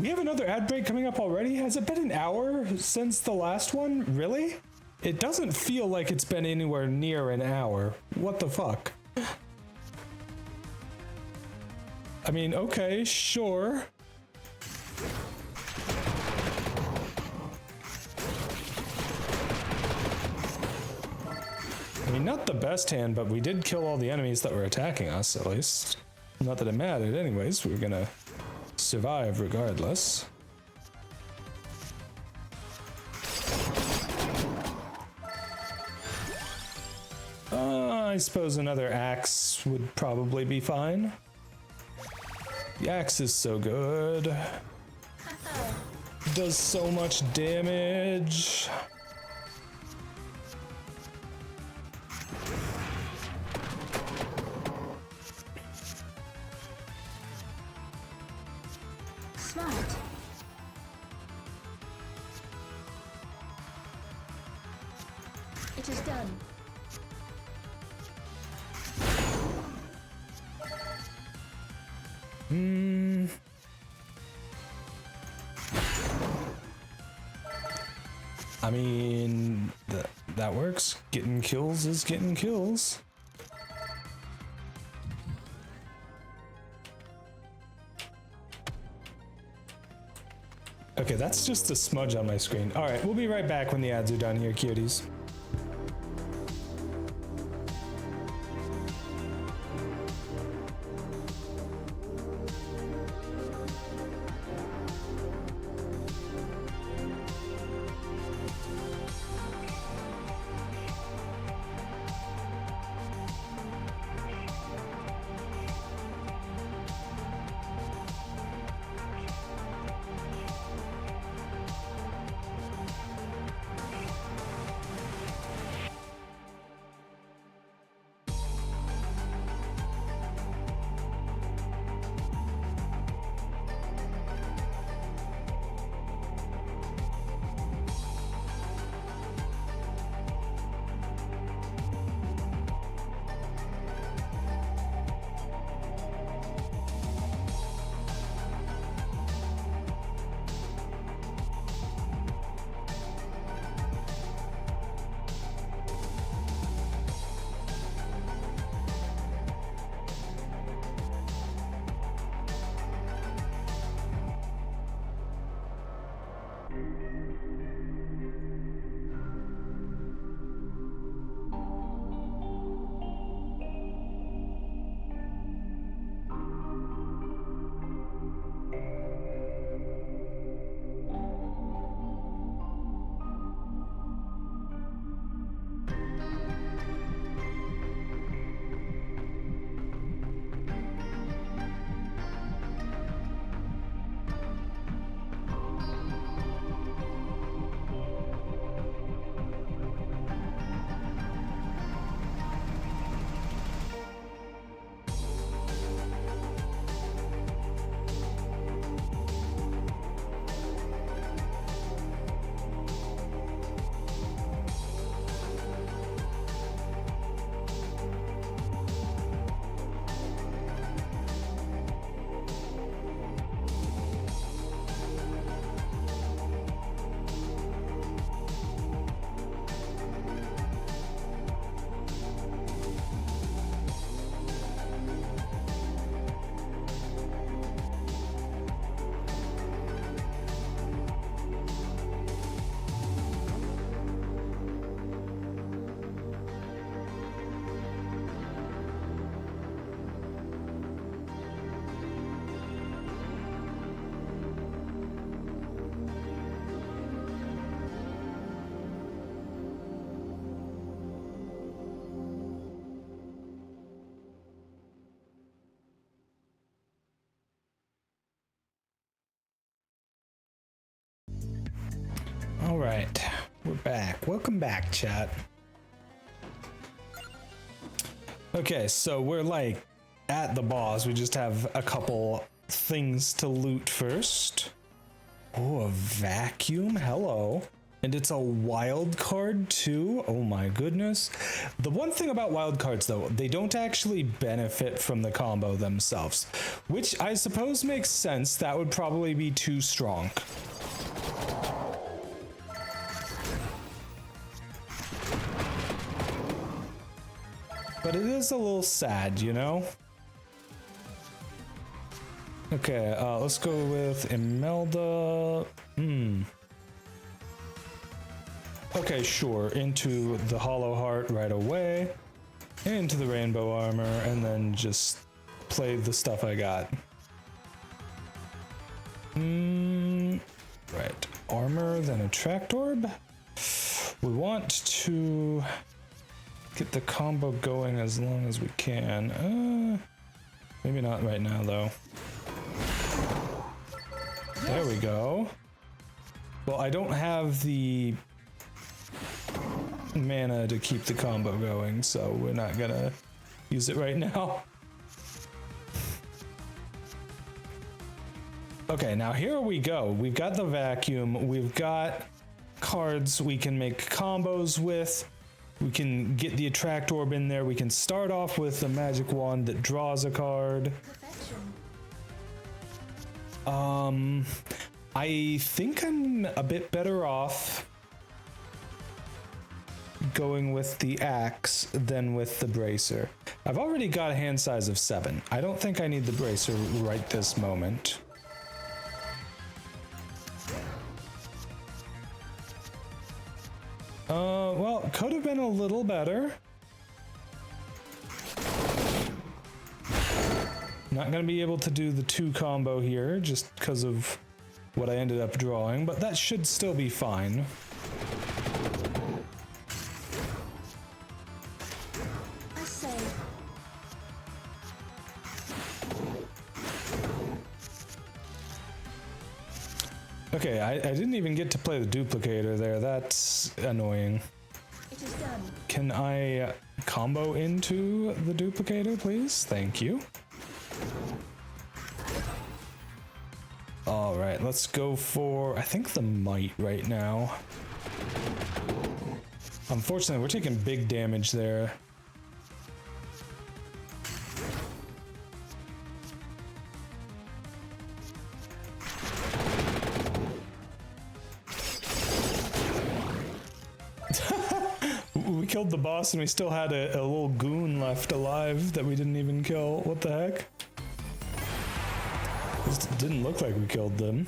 We have another ad break coming up already? Has it been an hour since the last one? Really? It doesn't feel like it's been anywhere near an hour. What the fuck? I mean, okay, sure. I mean, not the best hand, but we did kill all the enemies that were attacking us, at least. Not that it mattered anyways, we were gonna survive regardless. I suppose another axe would probably be fine. The axe is so good. Does so much damage. Smart. It is done. I mean, that works. Getting kills is getting kills. Okay, that's just a smudge on my screen. All right, we'll be right back when the ads are done here, cuties. All right, we're back. Welcome back, chat. Okay, so we're like at the boss. We just have a couple things to loot first. Oh, a vacuum. Hello. And it's a wild card too. Oh my goodness. The one thing about wild cards though, they don't actually benefit from the combo themselves, which I suppose makes sense. That would probably be too strong. But it is a little sad, you know? Okay, let's go with Imelda. Okay, sure. Into the hollow heart right away. Into the rainbow armor, and then just play the stuff I got. Right. Armor, then a tract orb. We want to get the combo going as long as we can. Maybe not right now, though. There we go. Well, I don't have the mana to keep the combo going, so we're not gonna use it right now. Okay, now here we go. We've got the vacuum. We've got cards we can make combos with. We can get the attract orb in there. We can start off with a magic wand that draws a card. Perfection. I think I'm a bit better off going with the axe than with the bracer. I've already got a hand size of 7. I don't think I need the bracer right this moment. Well, could have been a little better. Not gonna be able to do the 2 combo here just because of what I ended up drawing, but that should still be fine. I say. Okay, I didn't even get to play the duplicator there. That's annoying. It is done. Can I combo into the duplicator, please? Thank you. All right, let's go for, I think, the might right now. Unfortunately, we're taking big damage there. We killed the boss and we still had a little goon left alive that we didn't even kill. What the heck? This didn't look like we killed them.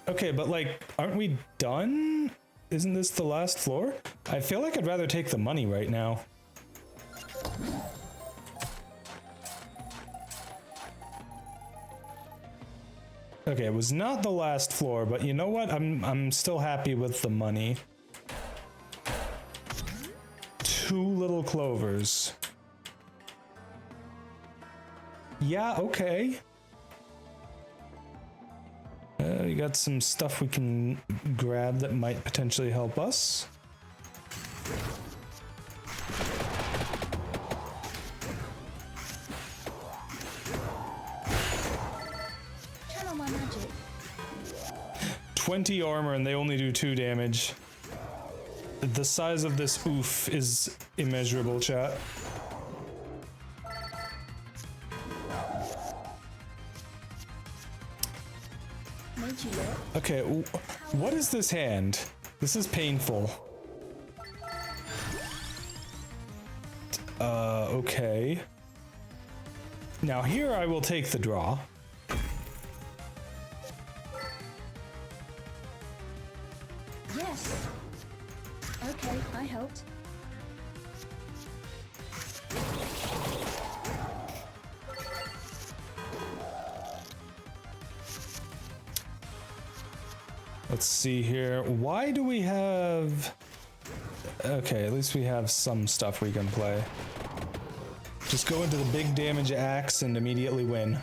Okay, but like, aren't we done? Isn't this the last floor? I feel like I'd rather take the money right now. Okay, it was not the last floor, but you know what? I'm still happy with the money. 2 little clovers. Yeah, okay. We got some stuff we can grab that might potentially help us. Channel my magic. 20 armor and they only do 2 damage. The size of this oof is immeasurable, chat. Made you look. Okay, what is this hand? This is painful. Okay. Now here I will take the draw. Yes. Okay, I helped. Let's see here. Why do we have... Okay, at least we have some stuff we can play. Just go into the big damage axe and immediately win.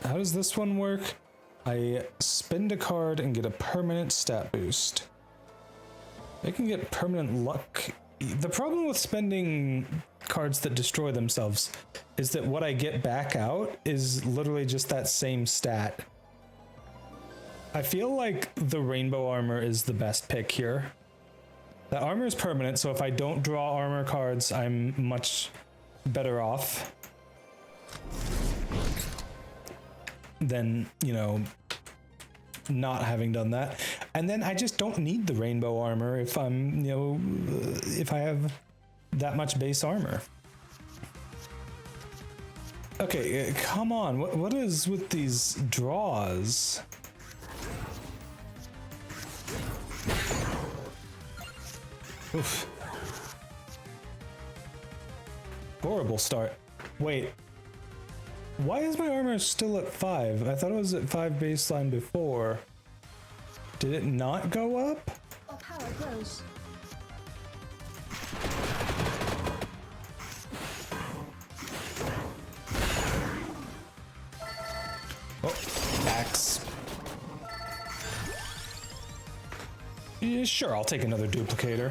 How does this one work? I spend a card and get a permanent stat boost. I can get permanent luck. The problem with spending cards that destroy themselves is that what I get back out is literally just that same stat. I feel like the rainbow armor is the best pick here. The armor is permanent, so if I don't draw armor cards, I'm much better off than, you know, not having done that. And then I just don't need the rainbow armor if I'm, you know, if I have that much base armor. Okay, come on. What is with these draws? Oof. Horrible start. Wait. Why is my armor still at 5? I thought it was at 5 baseline before. Did it not go up? Our power grows. Oh, axe. Yeah, sure, I'll take another duplicator.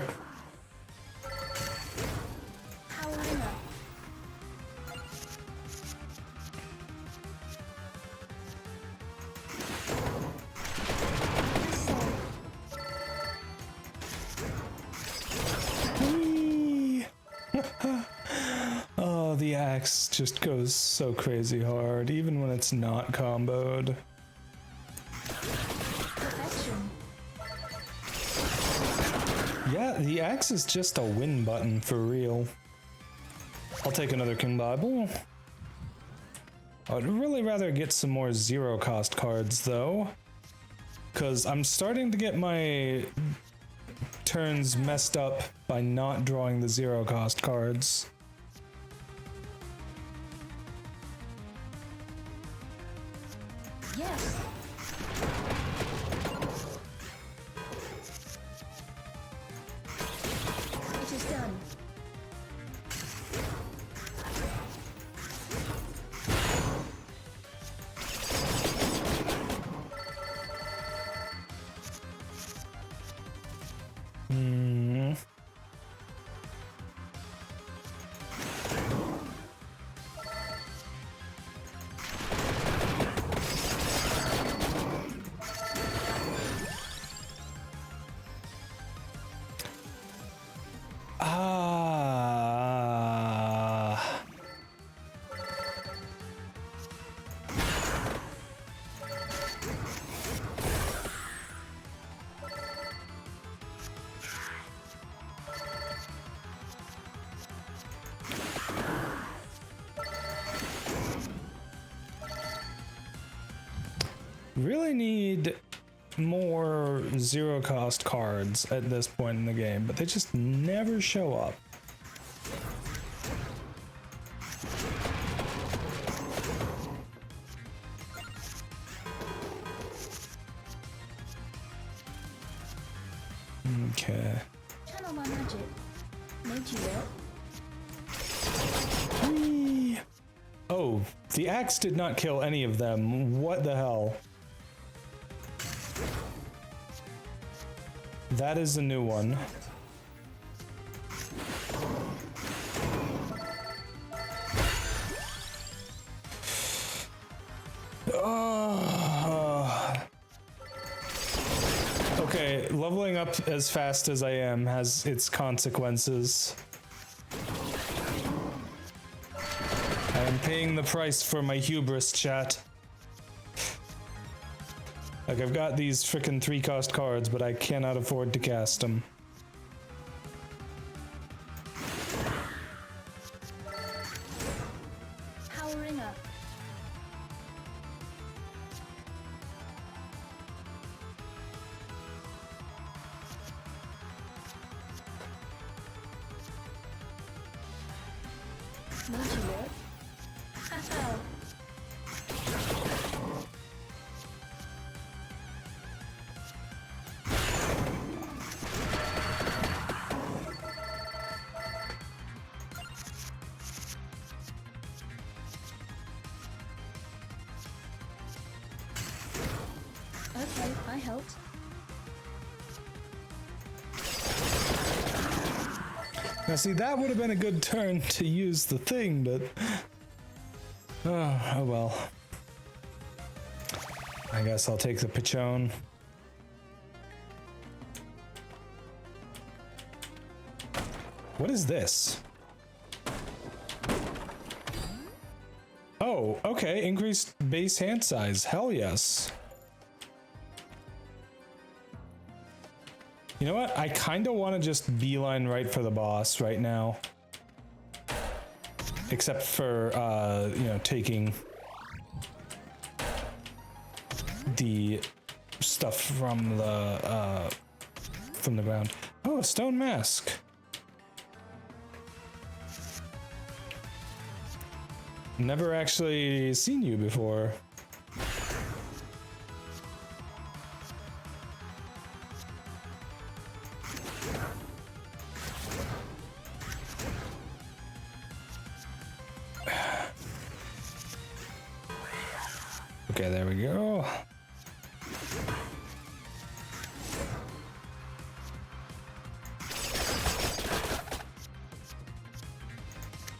Powering up. axe just goes so crazy hard, even when it's not comboed. Perfection. Yeah, the axe is just a win button for real. I'll take another King Bible. I'd really rather get some more zero cost cards though, because I'm starting to get my turns messed up by not drawing the zero cost cards. Yes. It is done. Really need more zero cost cards at this point in the game, but they just never show up. Okay. Channel my magic. Made you look. Whee! Oh, the axe did not kill any of them. What the hell? That is a new one. Okay, leveling up as fast as I am has its consequences. I am paying the price for my hubris, chat. Like, I've got these frickin' 3-cost cards, but I cannot afford to cast them. Powering up. Made you look. Haha. Okay, I helped. Now see, that would have been a good turn to use the thing, but... Oh well. I guess I'll take the Pichon. What is this? Oh, okay, increased base hand size. Hell yes. You know what? I kind of want to just beeline right for the boss right now. Except for, you know, taking the stuff from the ground. Oh, a stone mask. Never actually seen you before. Okay, there we go.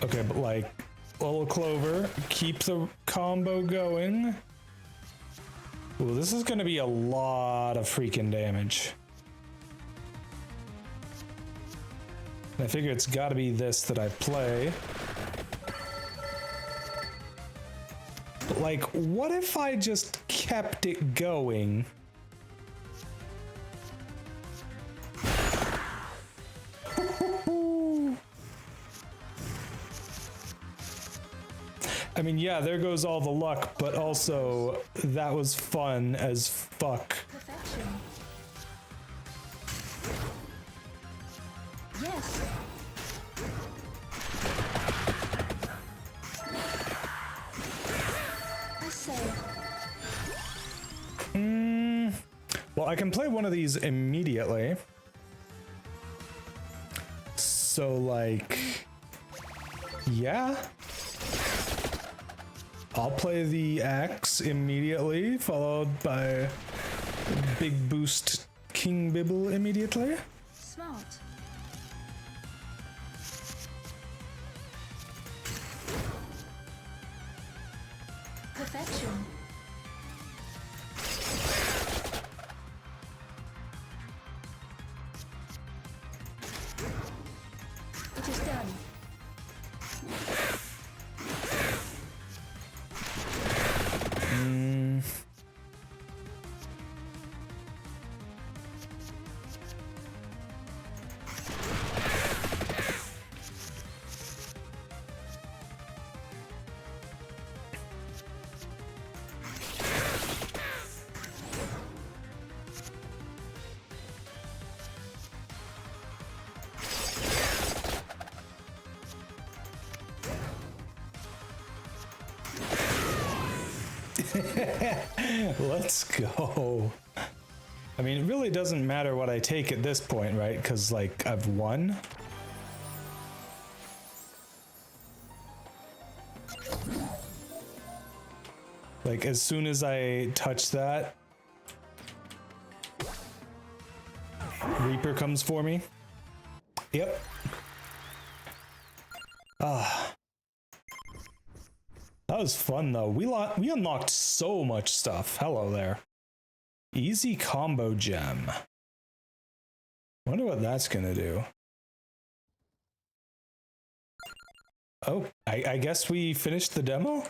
Okay, but like, little clover, keep the combo going. Ooh, this is gonna be a lot of freaking damage. I figure it's gotta be this that I play. Like, what if I just kept it going? I mean, yeah, there goes all the luck, but also that was fun as fuck. Perfection. Yes. I say. Well, I can play one of these immediately. So, like, yeah. I'll play the axe immediately, followed by big boost King Bibble immediately. Smart. Perfection. It is done. Let's go. I mean, it really doesn't matter what I take at this point, right? Because, like, I've won. Like, as soon as I touch that, Reaper comes for me. Yep. That was fun, though. We unlocked so much stuff. Hello there. Easy combo gem. Wonder what that's gonna do. Oh, I guess we finished the demo?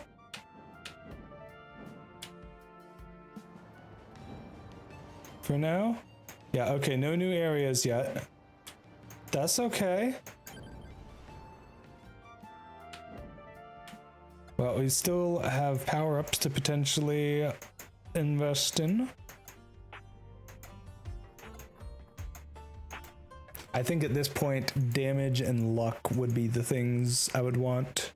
For now? Yeah, okay, no new areas yet. That's okay. Well, we still have power-ups to potentially invest in. I think at this point, damage and luck would be the things I would want.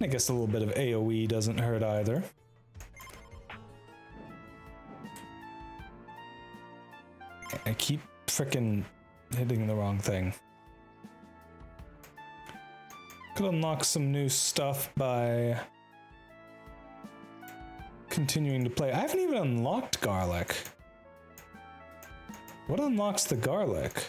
I guess a little bit of AoE doesn't hurt either. I keep frickin' hitting the wrong thing. Could unlock some new stuff by continuing to play. I haven't even unlocked garlic. What unlocks the garlic?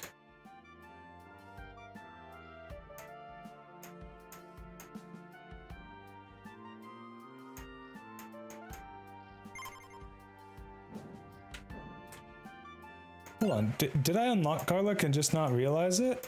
Hold on, did I unlock garlic and just not realize it?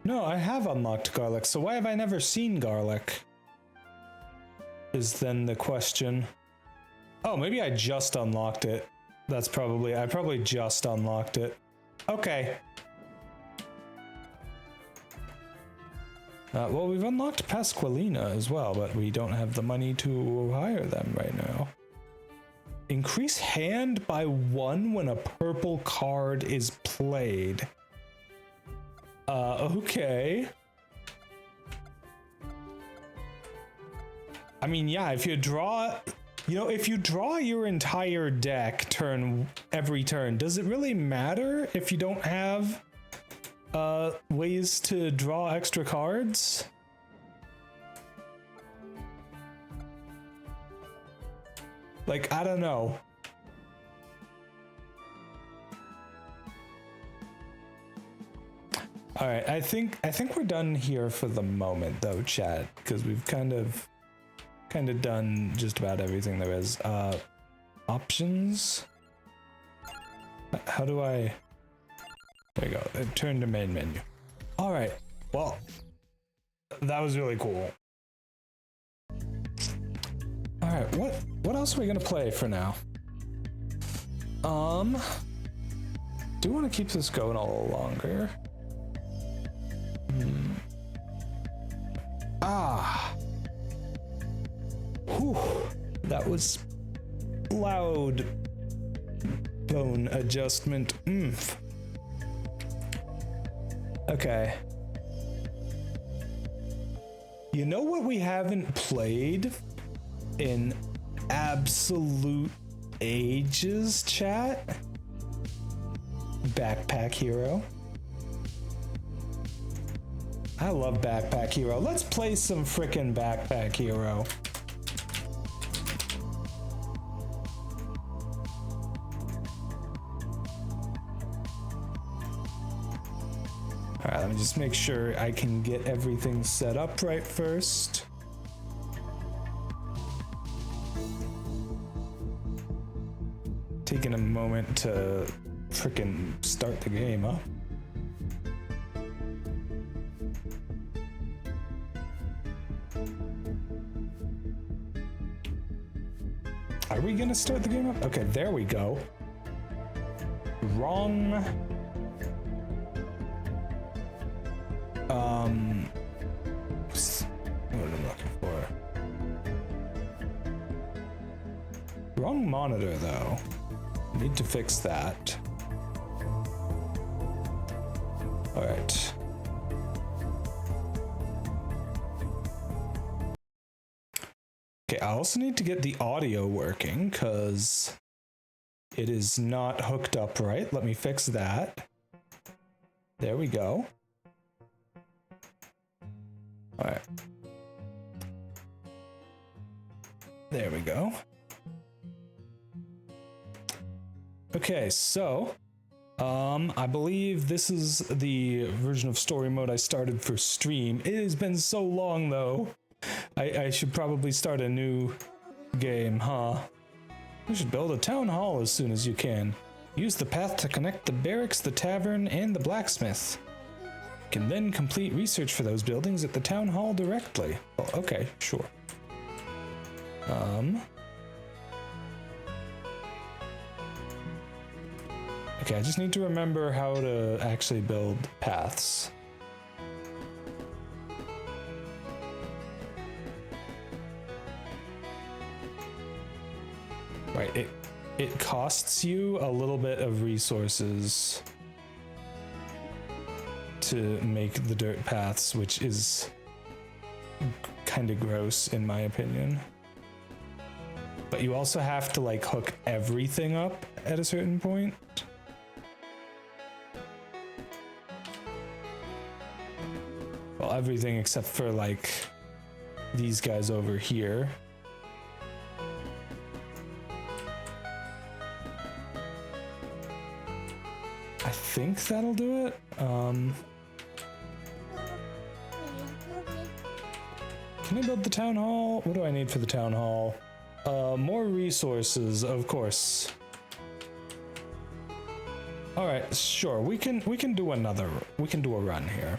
No, I have unlocked garlic, so why have I never seen garlic? Is then the question. Oh, maybe I just unlocked it. I probably just unlocked it. Okay. Well, we've unlocked Pasqualina as well, but we don't have the money to hire them right now. Increase hand by 1 when a purple card is played. Okay. I mean, yeah, if you draw, if you draw your entire deck every turn, does it really matter if you don't have ways to draw extra cards? Like, I don't know. All right, I think we're done here for the moment, though, chat, because we've kind of done just about everything there is. Options. How do I? There you go. Turn to main menu. All right. Well, that was really cool. All right. What else are we gonna play for now? Do want to keep this going a little longer. Whew, that was loud bone adjustment. Okay. You know what we haven't played in absolute ages, chat? Backpack Hero. I love Backpack Hero. Let's play some frickin' Backpack Hero. All right, let me just make sure I can get everything set up right first. Taking a moment to frickin' start the game up. Are we gonna start the game up? Okay, there we go. Wrong. What am I looking for? Wrong monitor, though. Need to fix that. All right. Okay, I also need to get the audio working because it is not hooked up right. Let me fix that. There we go. All right. There we go. Okay, so I believe this is the version of story mode I started for stream. It has been so long though. I should probably start a new game, huh? You should build a town hall as soon as you can. Use the path to connect the barracks, the tavern, and the blacksmith. You can then complete research for those buildings at the town hall directly. Oh, okay, sure. Okay, I just need to remember how to actually build paths. Right, it costs you a little bit of resources to make the dirt paths, which is kind of gross in my opinion. But you also have to like hook everything up at a certain point. Well, everything except for like these guys over here. I think that'll do it. Can I build the town hall? What do I need for the town hall? More resources, of course. All right, sure. We can do a run here.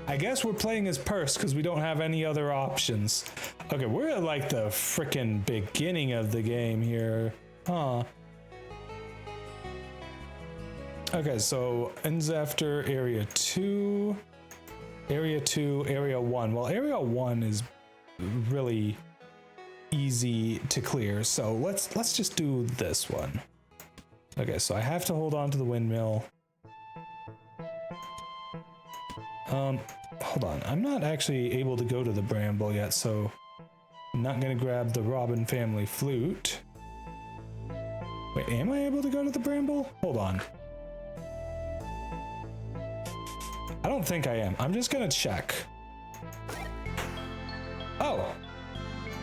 I guess we're playing as Purse because we don't have any other options. Okay, we're at like the frickin' beginning of the game here, huh? Okay, so ends after area 2, area 2, area 1. Well, area 1 is really easy to clear, so let's just do this one. Okay, so I have to hold on to the windmill. Hold on, I'm not actually able to go to the bramble yet, so I'm not gonna grab the Robin family flute. Wait, am I able to go to the bramble? Hold on. I don't think I am. I'm just gonna check. Oh,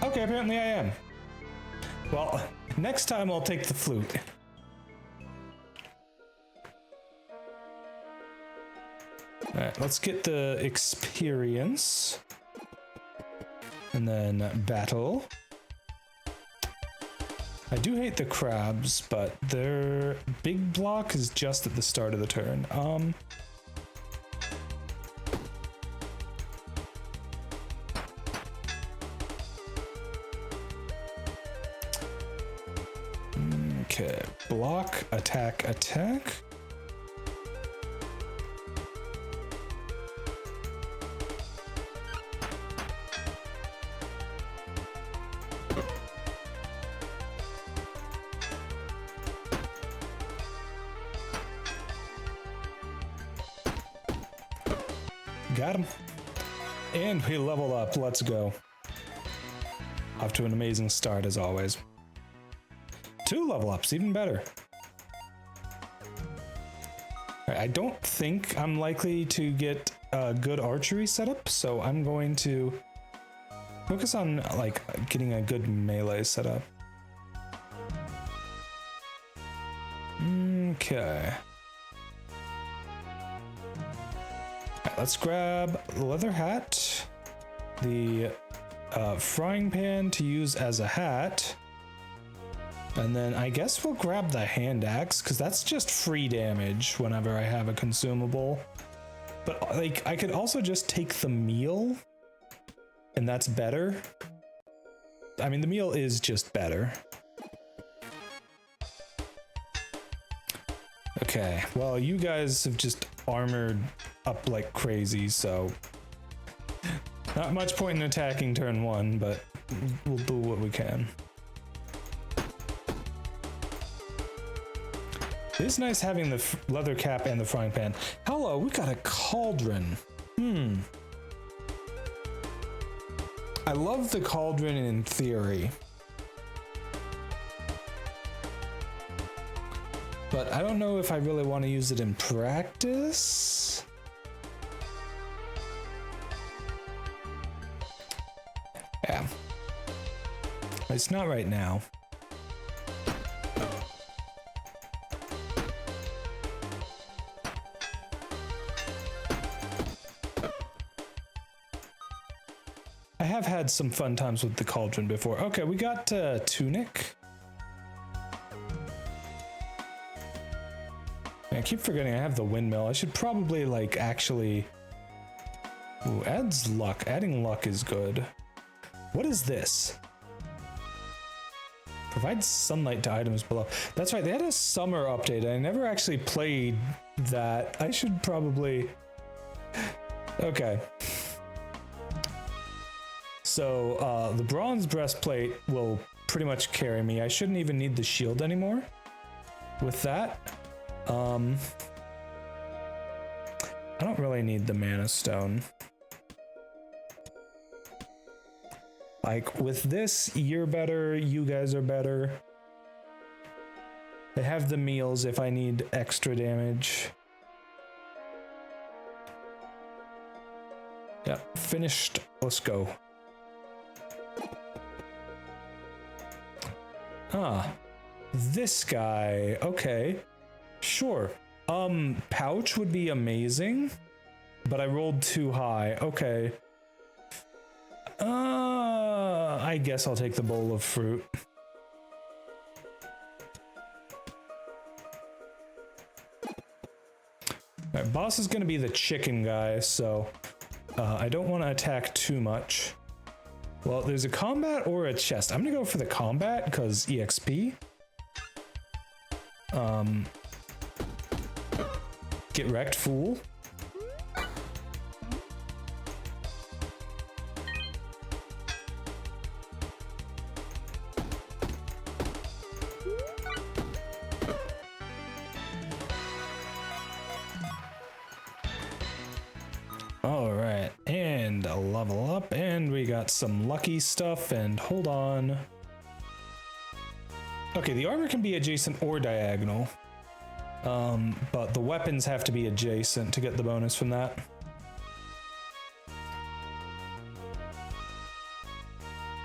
Okay, apparently I am. Well, next time I'll take the flute. Alright, let's get the experience. And then battle. I do hate the crabs, but their big block is just at the start of the turn. Okay, block, attack, attack. Got him. And we level up. Let's go. Off to an amazing start as always. 2 level ups, even better. Alright, I don't think I'm likely to get a good archery setup, so I'm going to focus on like getting a good melee setup. Okay. Alright, let's grab the leather hat, the frying pan to use as a hat. And then I guess we'll grab the hand axe, because that's just free damage whenever I have a consumable. But like, I could also just take the meal, and that's better. I mean, the meal is just better. Okay, well, you guys have just armored up like crazy, so not much point in attacking turn 1, but we'll do what we can. It is nice having the leather cap and the frying pan. Hello, we got a cauldron. I love the cauldron in theory. But I don't know if I really want to use it in practice. Yeah. It's not right now. I have had some fun times with the cauldron before. Okay, we got tunic. I keep forgetting I have the windmill. I should probably like actually... Ooh, adds luck. Adding luck is good. What is this? Provides sunlight to items below. That's right, they had a summer update. I never actually played that. I should probably... Okay. So the bronze breastplate will pretty much carry me. I shouldn't even need the shield anymore with that. I don't really need the mana stone. Like with this, you're better, you guys are better. They have the meals if I need extra damage. Yeah, finished. Let's go. Ah, this guy. Okay, sure. Pouch would be amazing, but I rolled too high. Okay. I guess I'll take the bowl of fruit. Alright, boss is gonna be the chicken guy, so I don't want to attack too much. Well, there's a combat or a chest. I'm gonna go for the combat because EXP. Get wrecked, fool. All right, and a level up, and we got some lucky stuff, and hold on. Okay, the armor can be adjacent or diagonal. But the weapons have to be adjacent to get the bonus from that.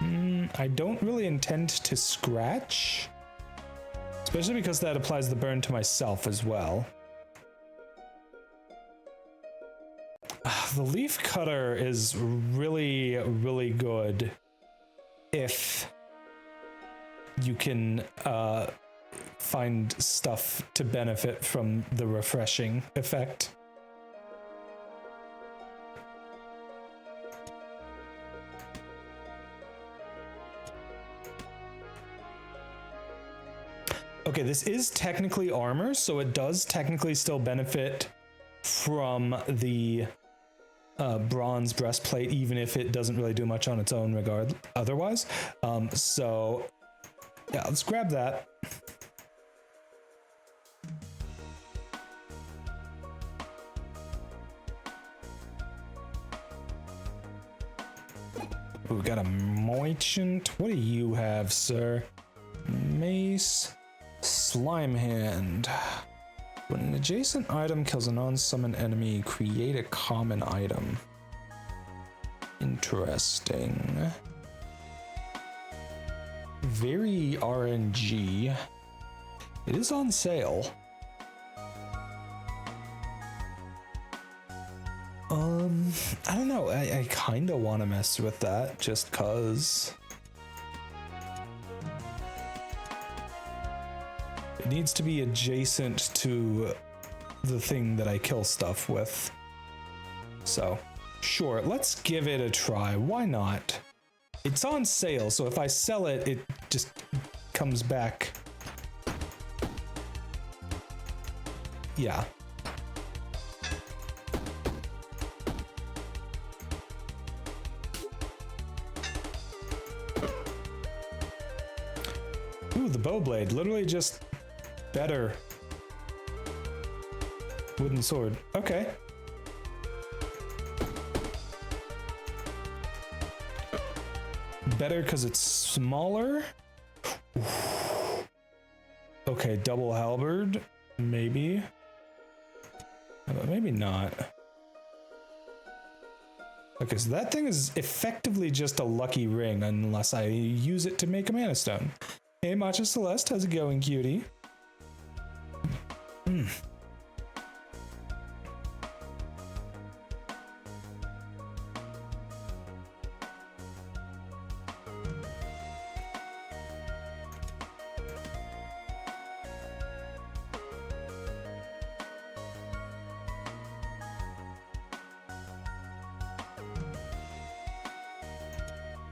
I don't really intend to scratch, especially because that applies the burn to myself as well. The leaf cutter is really, really good if you can find stuff to benefit from the refreshing effect. Okay, this is technically armor, so it does technically still benefit from the bronze breastplate, even if it doesn't really do much on its own regard otherwise. So yeah, let's grab that. Ooh, we got a merchant. What do you have, sir? Mace, slime hand. When an adjacent item kills a non-summon enemy, create a common item. Interesting. Very RNG. It is on sale. I don't know. I kind of want to mess with that just cause. It needs to be adjacent to the thing that I kill stuff with. So, sure, let's give it a try. Why not? It's on sale, so if I sell it, it just comes back. Yeah. Ooh, the bow blade. Literally just better. Wooden sword. Okay. Better because it's smaller. Okay, double halberd. Maybe. But maybe not. Okay, so that thing is effectively just a lucky ring unless I use it to make a mana stone. Hey, Matcha Celeste, how's it going, cutie?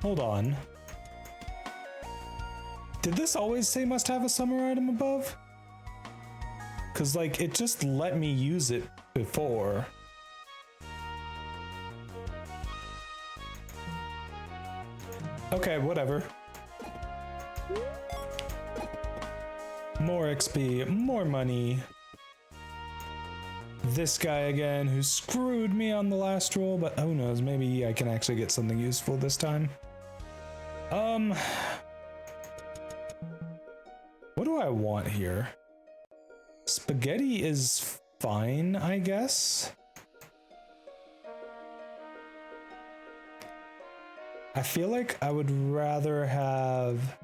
Hold on. Did this always say must have a summer item above? Cause like it just let me use it before. Okay, whatever. More XP, more money. This guy again who screwed me on the last roll, but who knows, maybe I can actually get something useful this time. What do I want here? Spaghetti is fine, I guess. I feel like I would rather have...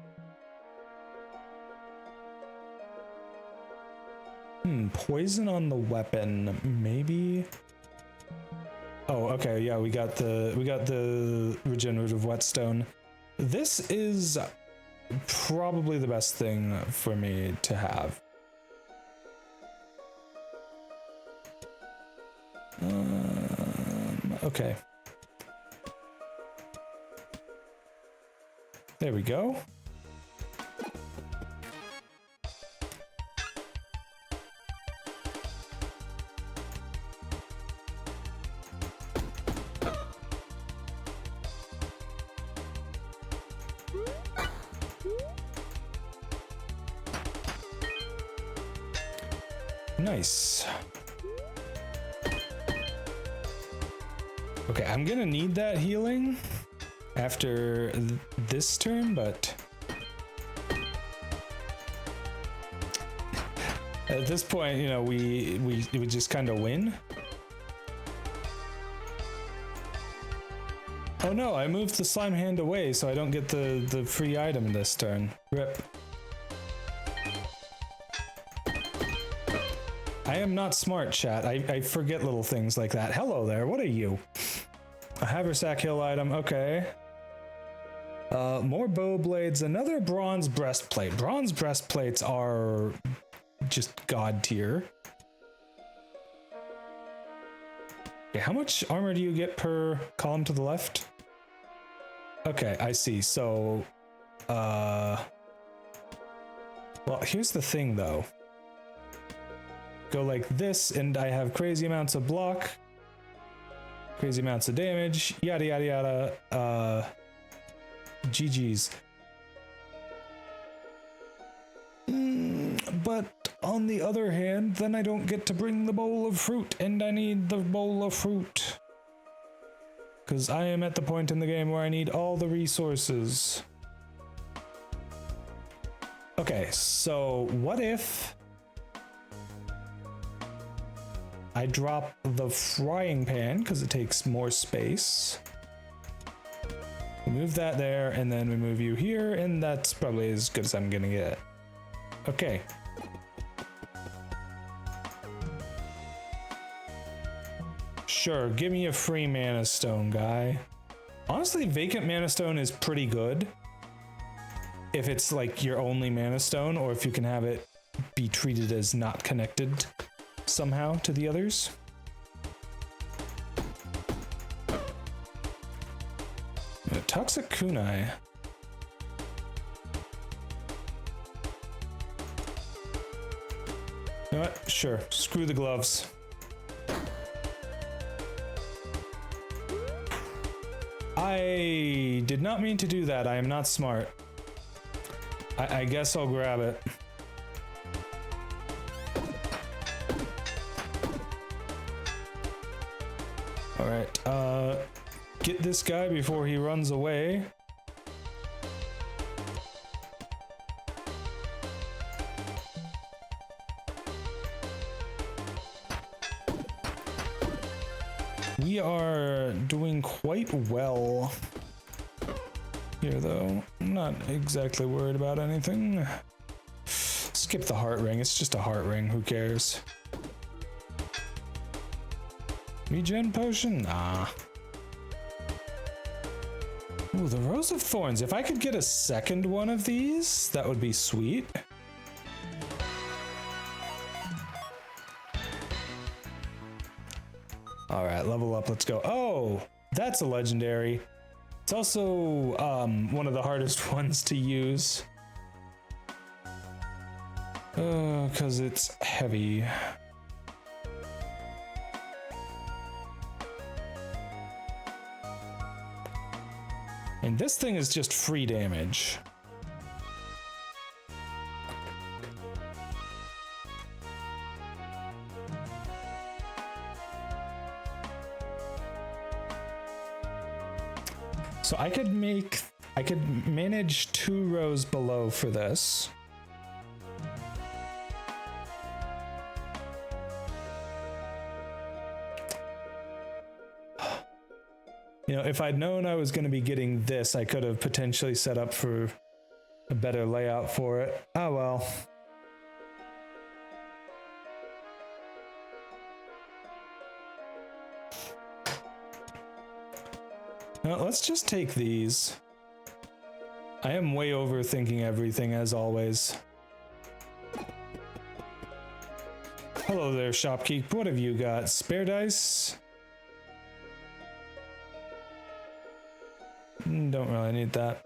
poison on the weapon, maybe? Oh, okay, yeah, we got the regenerative whetstone. This is probably the best thing for me to have. Okay. There we go. Nice. Okay, I'm gonna need that healing after this turn, but at this point, you know, we just kind of win. Oh no, I moved the slime hand away so I don't get the free item this turn. Rip. I am not smart, chat. I forget little things like that. Hello there, what are you? A haversack hill item, okay. More bow blades, another bronze breastplate. Bronze breastplates are just god tier. Okay, how much armor do you get per column to the left? Okay, I see. So, well, here's the thing though. Go like this, and I have crazy amounts of block, crazy amounts of damage, yada yada yada. GG's. But on the other hand, then I don't get to bring the bowl of fruit, and I need the bowl of fruit. Because I am at the point in the game where I need all the resources. Okay, so what if I drop the frying pan, because it takes more space. We move that there, and then we move you here, and that's probably as good as I'm gonna get. Okay. Sure, give me a free mana stone, guy. Honestly, vacant mana stone is pretty good. If it's like your only mana stone, or if you can have it be treated as not connected somehow to the others. Toxic kunai. You know what? Sure. Screw the gloves. I did not mean to do that. I am not smart. I guess I'll grab it. All right. Get this guy before he runs away. We are doing quite well here, though. I'm not exactly worried about anything. Skip the heart ring. It's just a heart ring. Who cares? Regen potion? Nah. Ooh, the Rose of Thorns. If I could get a second one of these, that would be sweet. All right, level up. Let's go. Oh, that's a legendary. It's also one of the hardest ones to use. Because it's heavy. And this thing is just free damage. So I could manage 2 rows below for this. You know, if I'd known I was going to be getting this, I could have potentially set up for a better layout for it. Oh well. Now, let's just take these. I am way overthinking everything as always. Hello there, shopkeep. What have you got? Spare dice? Don't really need that.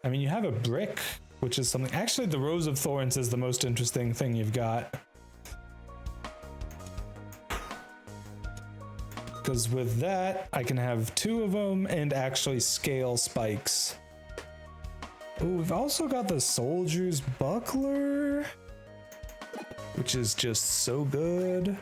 I mean, you have a brick, which is something. Actually, the Rose of Thorns is the most interesting thing you've got. Because with that, I can have 2 of them and actually scale spikes. Oh, we've also got the Soldier's Buckler, which is just so good.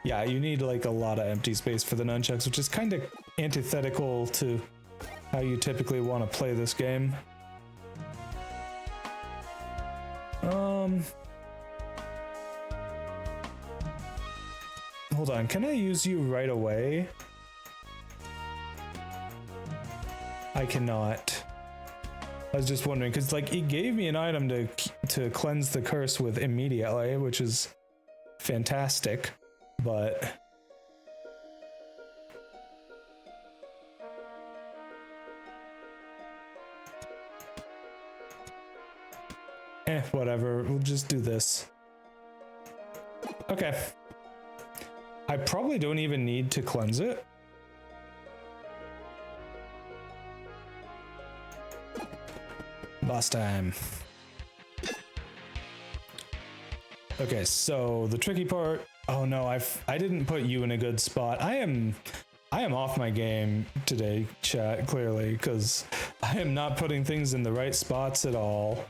Yeah, you need like a lot of empty space for the nunchucks, which is kind of antithetical to how you typically want to play this game. Hold on, can I use you right away? I cannot. I was just wondering, because like it gave me an item to cleanse the curse with immediately, which is fantastic, but whatever, we'll just do this. Okay. I probably don't even need to cleanse it. Boss time. Okay, so the tricky part. Oh no, I didn't put you in a good spot. I am off my game today, chat, clearly, because I am not putting things in the right spots at all.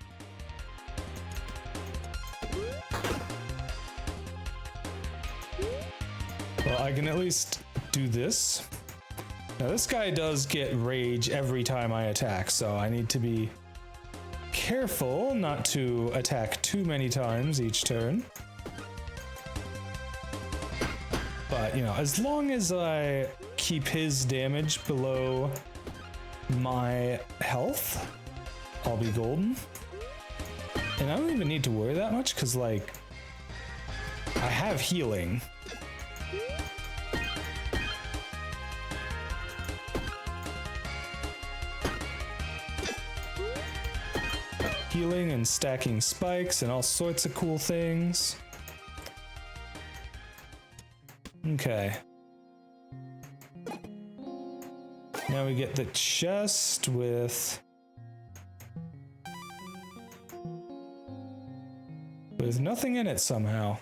Well, I can at least do this. Now this guy does get rage every time I attack, so I need to be careful not to attack too many times each turn. But, you know, as long as I keep his damage below my health, I'll be golden. And I don't even need to worry that much, because, like, I have healing. Healing and stacking spikes and all sorts of cool things. Okay. Now we get the chest with nothing in it somehow.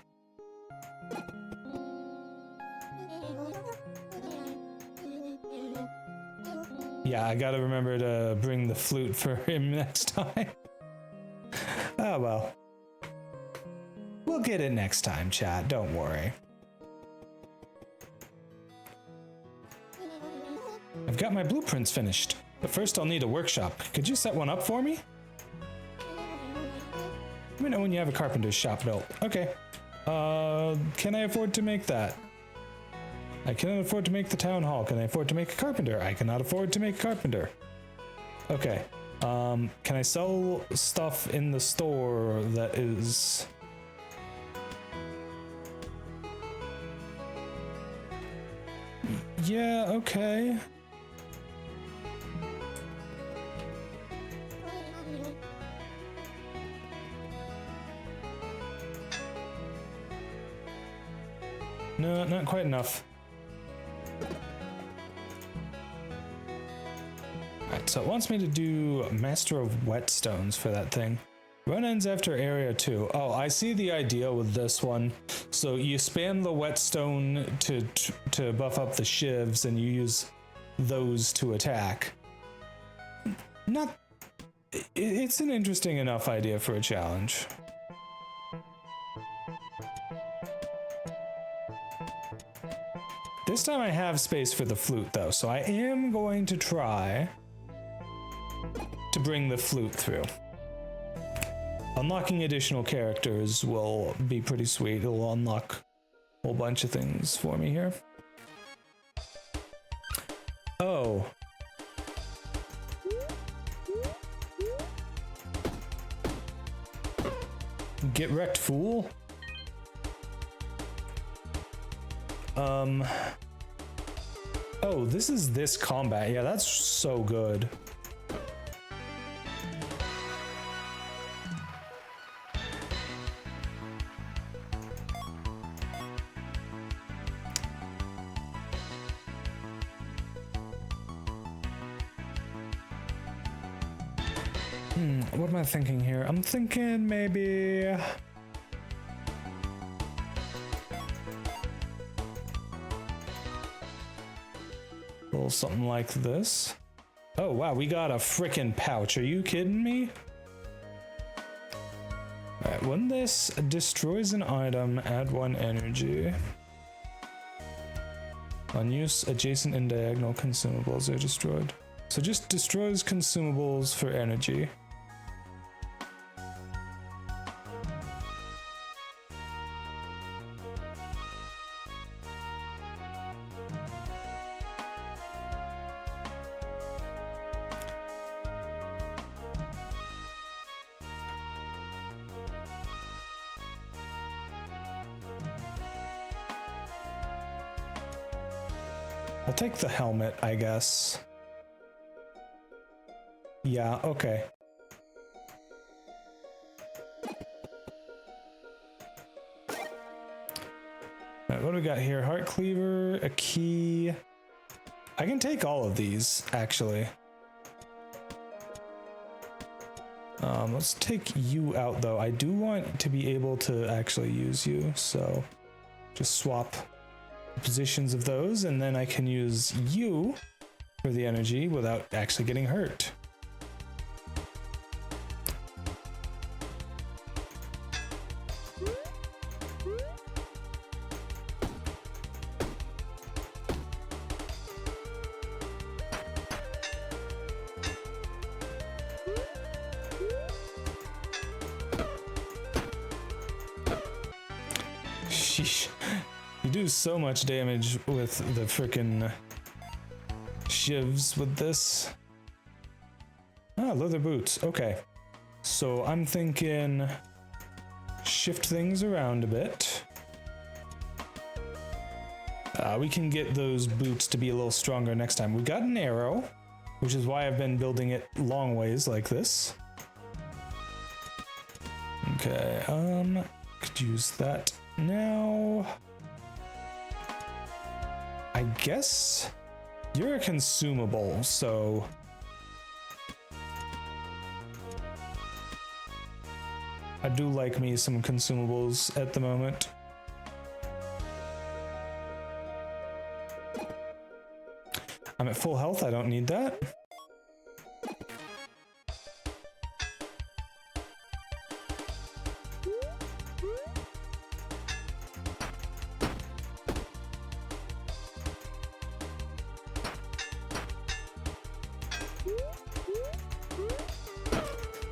Yeah, I gotta remember to bring the flute for him next time. Oh well. We'll get it next time, chat, don't worry. I've got my blueprints finished, but first I'll need a workshop. Could you set one up for me? Let me know when you have a carpenter's shop built. Okay. Can I afford to make that? I cannot afford to make the town hall. Can I afford to make a carpenter? I cannot afford to make a carpenter. Okay. Can I sell stuff in the store that is... Yeah, okay. No, not quite enough. Alright, so it wants me to do Master of Whetstones for that thing. Run ends after area 2. Oh, I see the idea with this one. So you spam the whetstone to buff up the shivs, and you use those to attack. Not... It's an interesting enough idea for a challenge. This time I have space for the flute though, so I am going to try to bring the flute through. Unlocking additional characters will be pretty sweet. It'll unlock a whole bunch of things for me here. Oh. Get wrecked, fool. Oh, this is this combat. Yeah, that's so good. What am I thinking here? I'm thinking maybe... a little something like this. Oh wow, we got a frickin' pouch. Are you kidding me? Alright, when this destroys an item, add 1 energy. On use, adjacent and diagonal consumables are destroyed. So just destroys consumables for energy. I'll take the helmet, I guess. Yeah, okay. Alright, what do we got here? Heart cleaver, a key. I can take all of these, actually. Let's take you out, though. I do want to be able to actually use you, so just swap positions of those, and then I can use you for the energy without actually getting hurt. Sheesh. You do so much damage with the frickin' shivs with this. Ah, leather boots. Okay. So I'm thinking shift things around a bit. We can get those boots to be a little stronger next time. We got an arrow, which is why I've been building it long ways like this. Okay, could use that now. I guess you're a consumable, so I do like me some consumables at the moment. I'm at full health, I don't need that.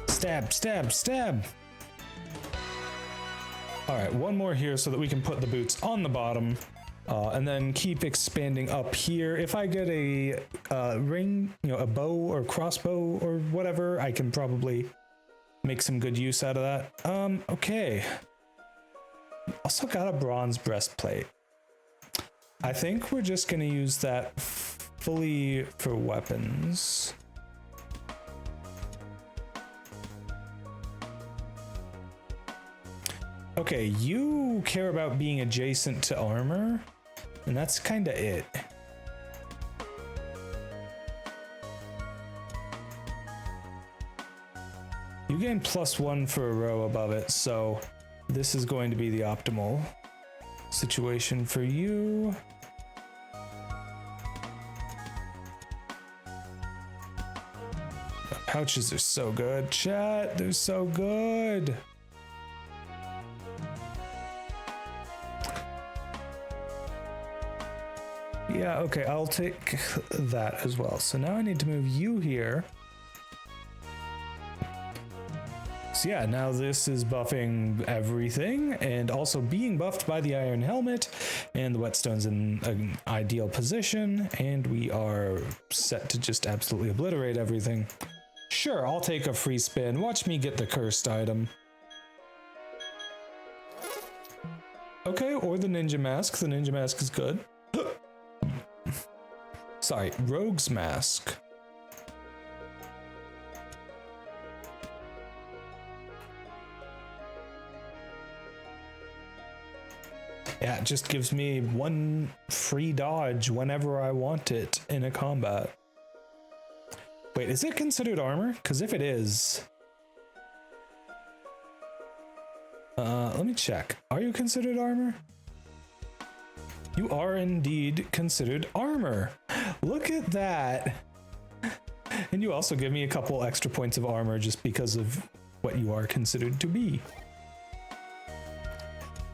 Stab, stab, stab. All right, one more here so that we can put the boots on the bottom, and then keep expanding up here. If I get a ring, you know, a bow or crossbow or whatever, I can probably make some good use out of that. Okay. Also got a bronze breastplate. I think we're just gonna use that fully for weapons. Okay, you care about being adjacent to armor, and that's kind of it. You gain +1 for a row above it, so this is going to be the optimal situation for you. The pouches are so good, chat. They're so good. Yeah, okay, I'll take that as well. So now I need to move you here. So yeah, now this is buffing everything and also being buffed by the iron helmet, and the whetstone's in an ideal position, and we are set to just absolutely obliterate everything. Sure, I'll take a free spin. Watch me get the cursed item. Okay, or the ninja mask. The ninja mask is good. Sorry, Rogue's Mask. Yeah, it just gives me 1 free dodge whenever I want it in a combat. Wait, is it considered armor? Because if it is... let me check. Are you considered armor? You are indeed considered armor. Look at that. And you also give me a couple extra points of armor just because of what you are considered to be.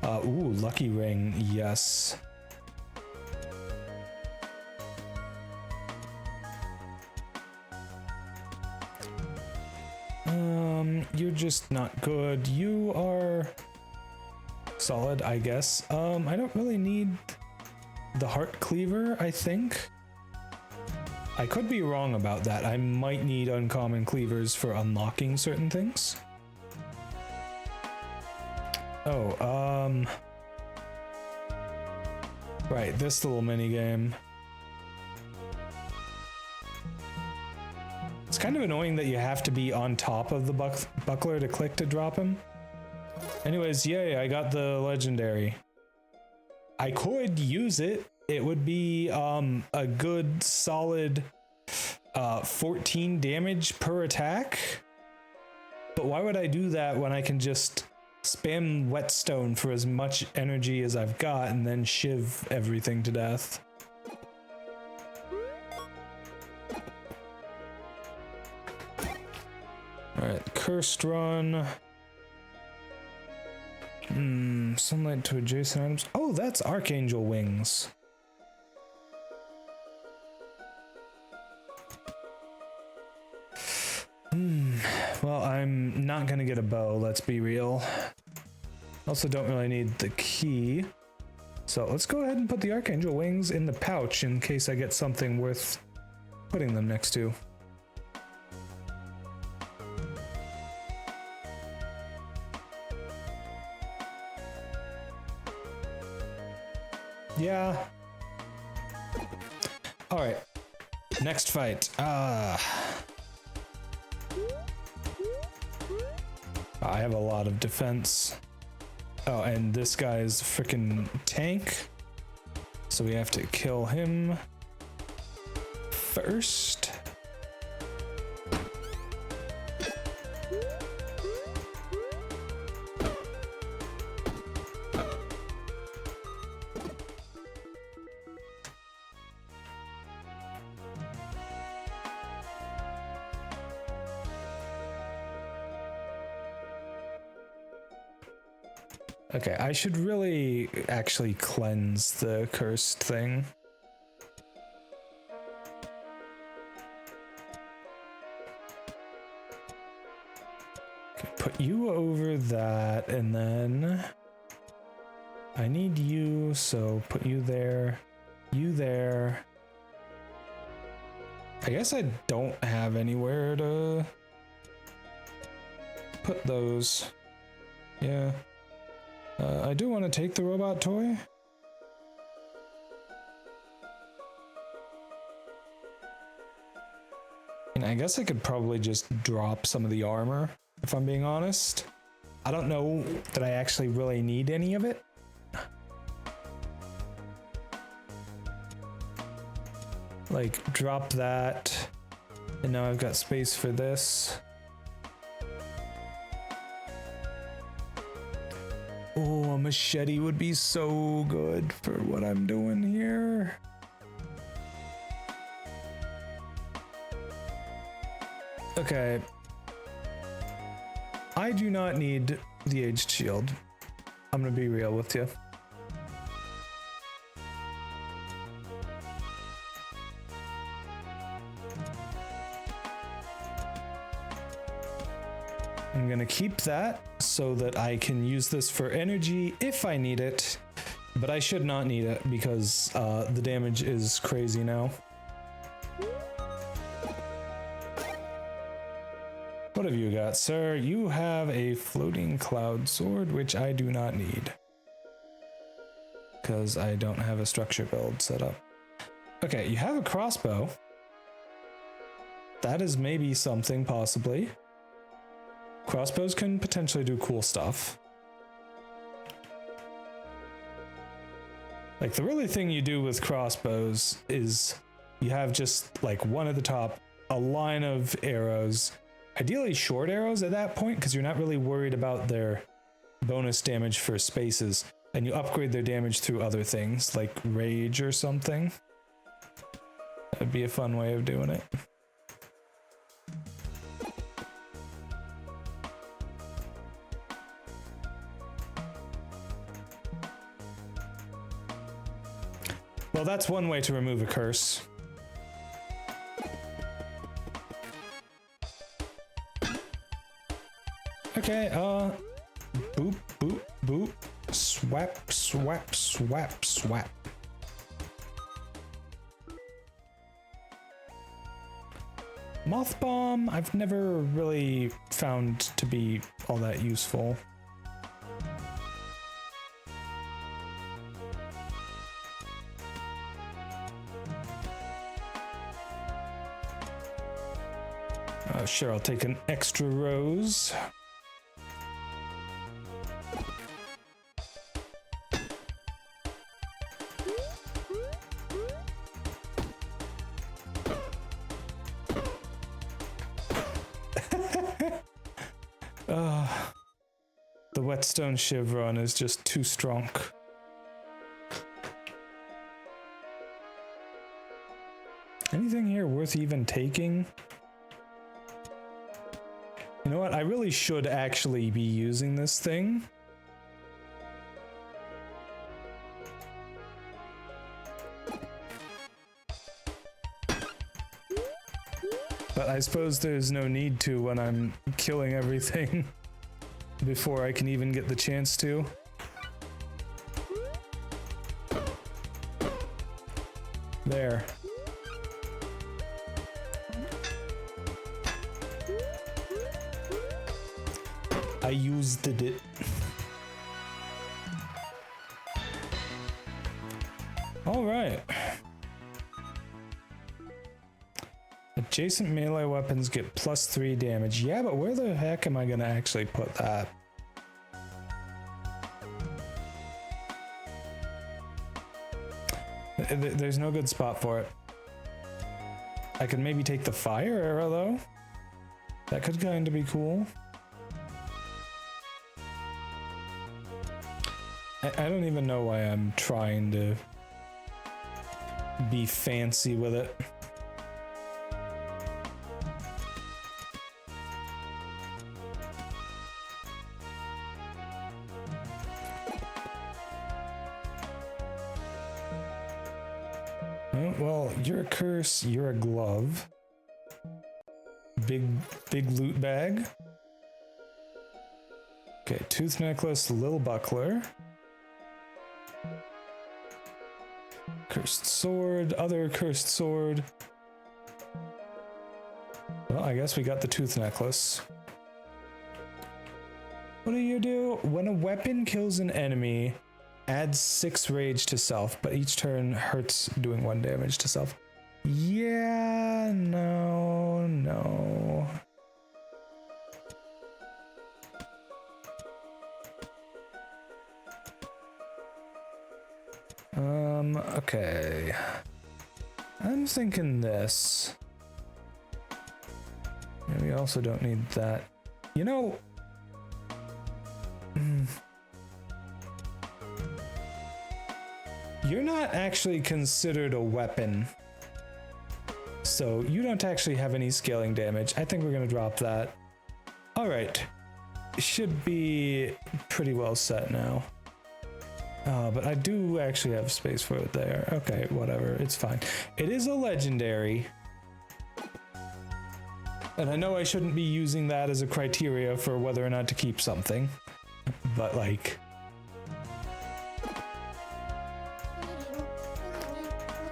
Ooh, lucky ring, yes. You're just not good. You are solid, I guess. I don't really need the heart cleaver, I think. I could be wrong about that. I might need uncommon cleavers for unlocking certain things. Oh, right, this little mini game. It's kind of annoying that you have to be on top of the buckler to click to drop him. Anyways, yay, I got the legendary. I could use it. It would be a good solid 14 damage per attack. But why would I do that when I can just spam whetstone for as much energy as I've got and then shiv everything to death? Alright, cursed run. Sunlight to adjacent items. Oh, that's Archangel wings. Well, I'm not gonna get a bow, let's be real. Also don't really need the key. So let's go ahead and put the Archangel wings in the pouch in case I get something worth putting them next to. Yeah. Alright. Next fight. I have a lot of defense. Oh, and this guy's freaking tank. So we have to kill him first. Okay, I should really actually cleanse the cursed thing. Okay, put you over that, and then I need you, so put you there, you there. I guess I don't have anywhere to put those. Yeah. I do want to take the robot toy. And I guess I could probably just drop some of the armor, if I'm being honest. I don't know that I actually really need any of it. Like, drop that. And now I've got space for this. Oh, a machete would be so good for what I'm doing here. Okay. I do not need the aged shield. I'm gonna be real with you. I'm gonna keep that so that I can use this for energy if I need it, but I should not need it because the damage is crazy now. What have you got, sir? You have a floating cloud sword, which I do not need because I don't have a structure build set up. Okay, you have a crossbow. That is maybe something, possibly. Crossbows can potentially do cool stuff. Like, the really thing you do with crossbows is you have just like one at the top, a line of arrows, ideally short arrows at that point, because you're not really worried about their bonus damage for spaces, and you upgrade their damage through other things like rage or something. That'd be a fun way of doing it. Well, that's one way to remove a curse. Okay, boop, boop, boop. Swap, swap, swap, swap. Moth bomb, I've never really found to be all that useful. Sure, I'll take an extra rose. The whetstone chevron is just too strong. Anything here worth even taking? You know what? I really should actually be using this thing. But I suppose there's no need to when I'm killing everything before I can even get the chance to. There. I used it. All right. Adjacent melee weapons get +3 damage. Yeah, but where the heck am I gonna actually put that? There's no good spot for it. I could maybe take the fire arrow though. That could kind of be cool. I don't even know why I'm trying to be fancy with it. Well, you're a curse, you're a glove. Big loot bag. Okay, tooth necklace, little buckler. Cursed sword, other cursed sword. Well, I guess we got the tooth necklace. What do? When a weapon kills an enemy, adds 6 rage to self, but each turn hurts doing 1 damage to self. Yeah, no. Okay. I'm thinking this. We also don't need that. You know... You're not actually considered a weapon. So you don't actually have any scaling damage. I think we're gonna drop that. Alright. Should be pretty well set now. But I do actually have space for it there. Okay, whatever, it's fine. It is a legendary. And I know I shouldn't be using that as a criteria for whether or not to keep something. But like...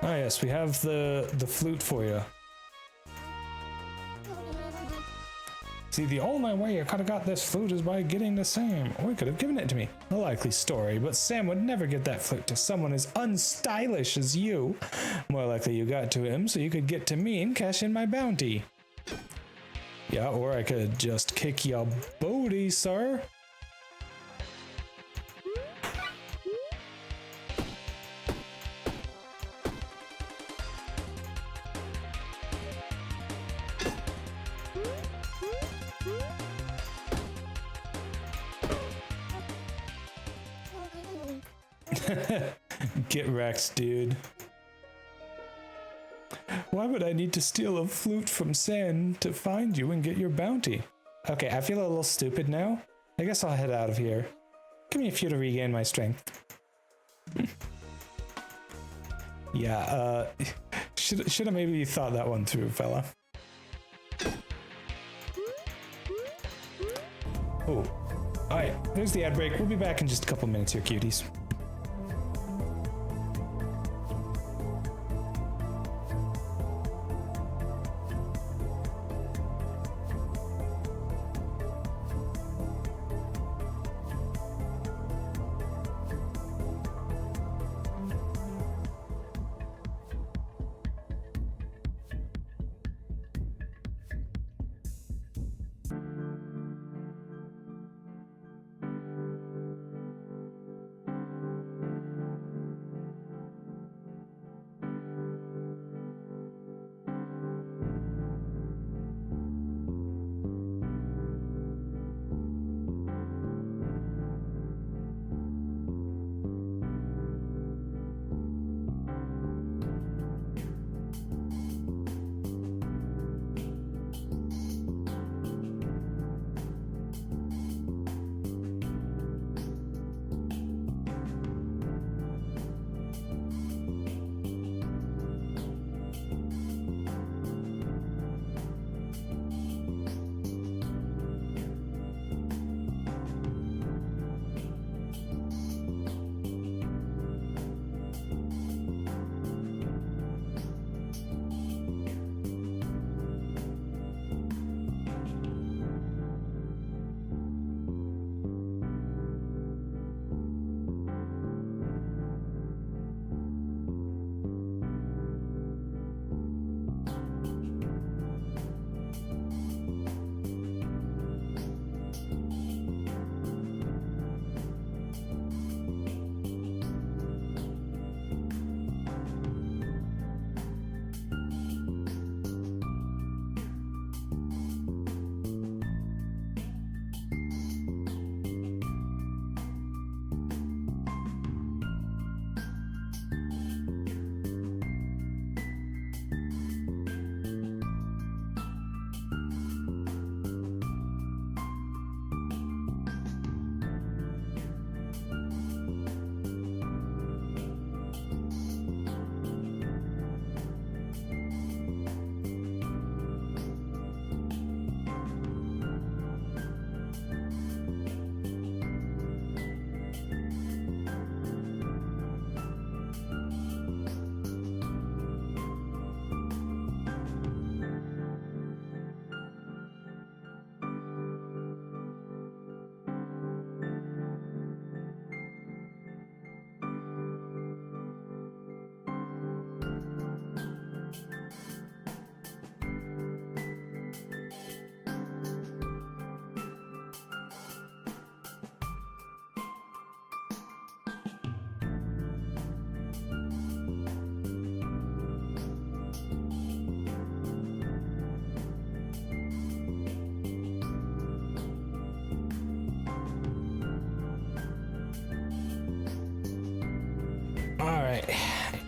Oh yes, we have the flute for you. See, the only way you could have got this flute is by getting to Sam, or he could have given it to me. A likely story, but Sam would never get that flute to someone as unstylish as you. More likely you got to him so you could get to me and cash in my bounty. Yeah, or I could just kick your booty, sir. Get wrecked, dude. Why would I need to steal a flute from San to find you and get your bounty? Okay, I feel a little stupid now. I guess I'll head out of here. Give me a few to regain my strength. Yeah, should have maybe thought that one through, fella. Oh, All right, there's the ad break. We'll be back in just a couple minutes here, cuties.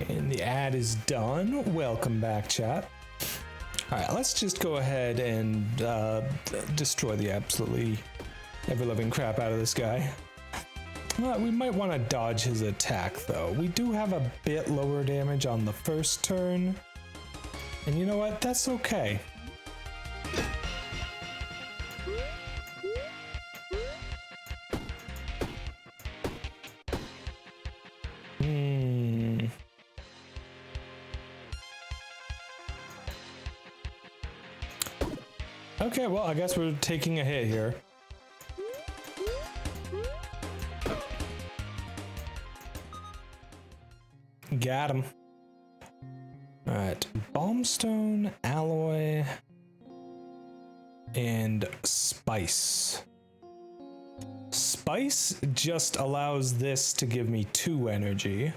And the ad is done. Welcome back, chat. All right, let's just go ahead and destroy the absolutely ever-loving crap out of this guy. We might want to dodge his attack, though. We do have a bit lower damage on the first turn. And you know what? That's okay. Okay, well, I guess we're taking a hit here. Got him. Alright, Bombstone, Alloy, and Spice. Spice just allows this to give me 2 energy.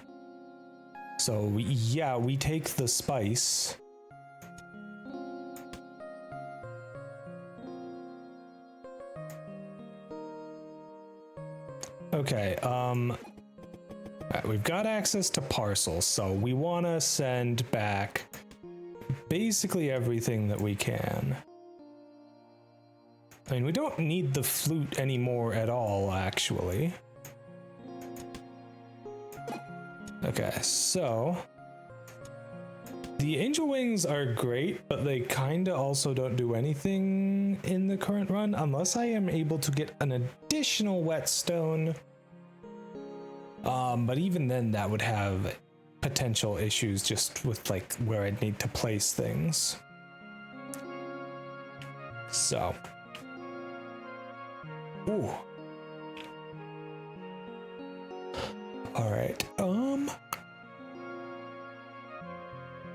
So, yeah, we take the Spice. Okay, we've got access to parcels, so we want to send back basically everything that we can. I mean, we don't need the flute anymore at all, actually. Okay, so The angel wings are great, but they kinda also don't do anything in the current run unless I am able to get an additional whetstone. But even then that would have potential issues just with like where I'd need to place things. So. Ooh. All right.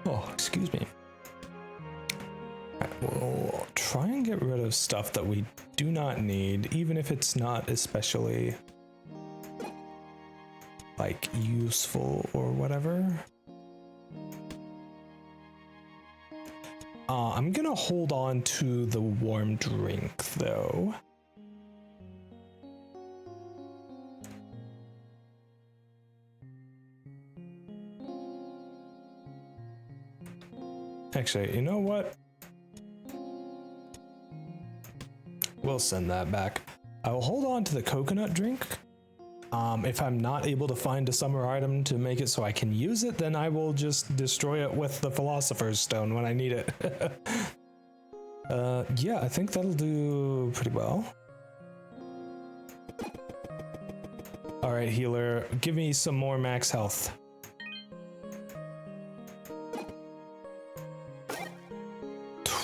Oh, excuse me. Alright, we'll try and get rid of stuff that we do not need, even if it's not especially like useful or whatever. I'm gonna hold on to the warm drink though. Actually, you know what? We'll send that back. I will hold on to the coconut drink. If I'm not able to find a summer item to make it so I can use it, then I will just destroy it with the Philosopher's Stone when I need it. Yeah, I think that'll do pretty well. All right, healer, give me some more max health.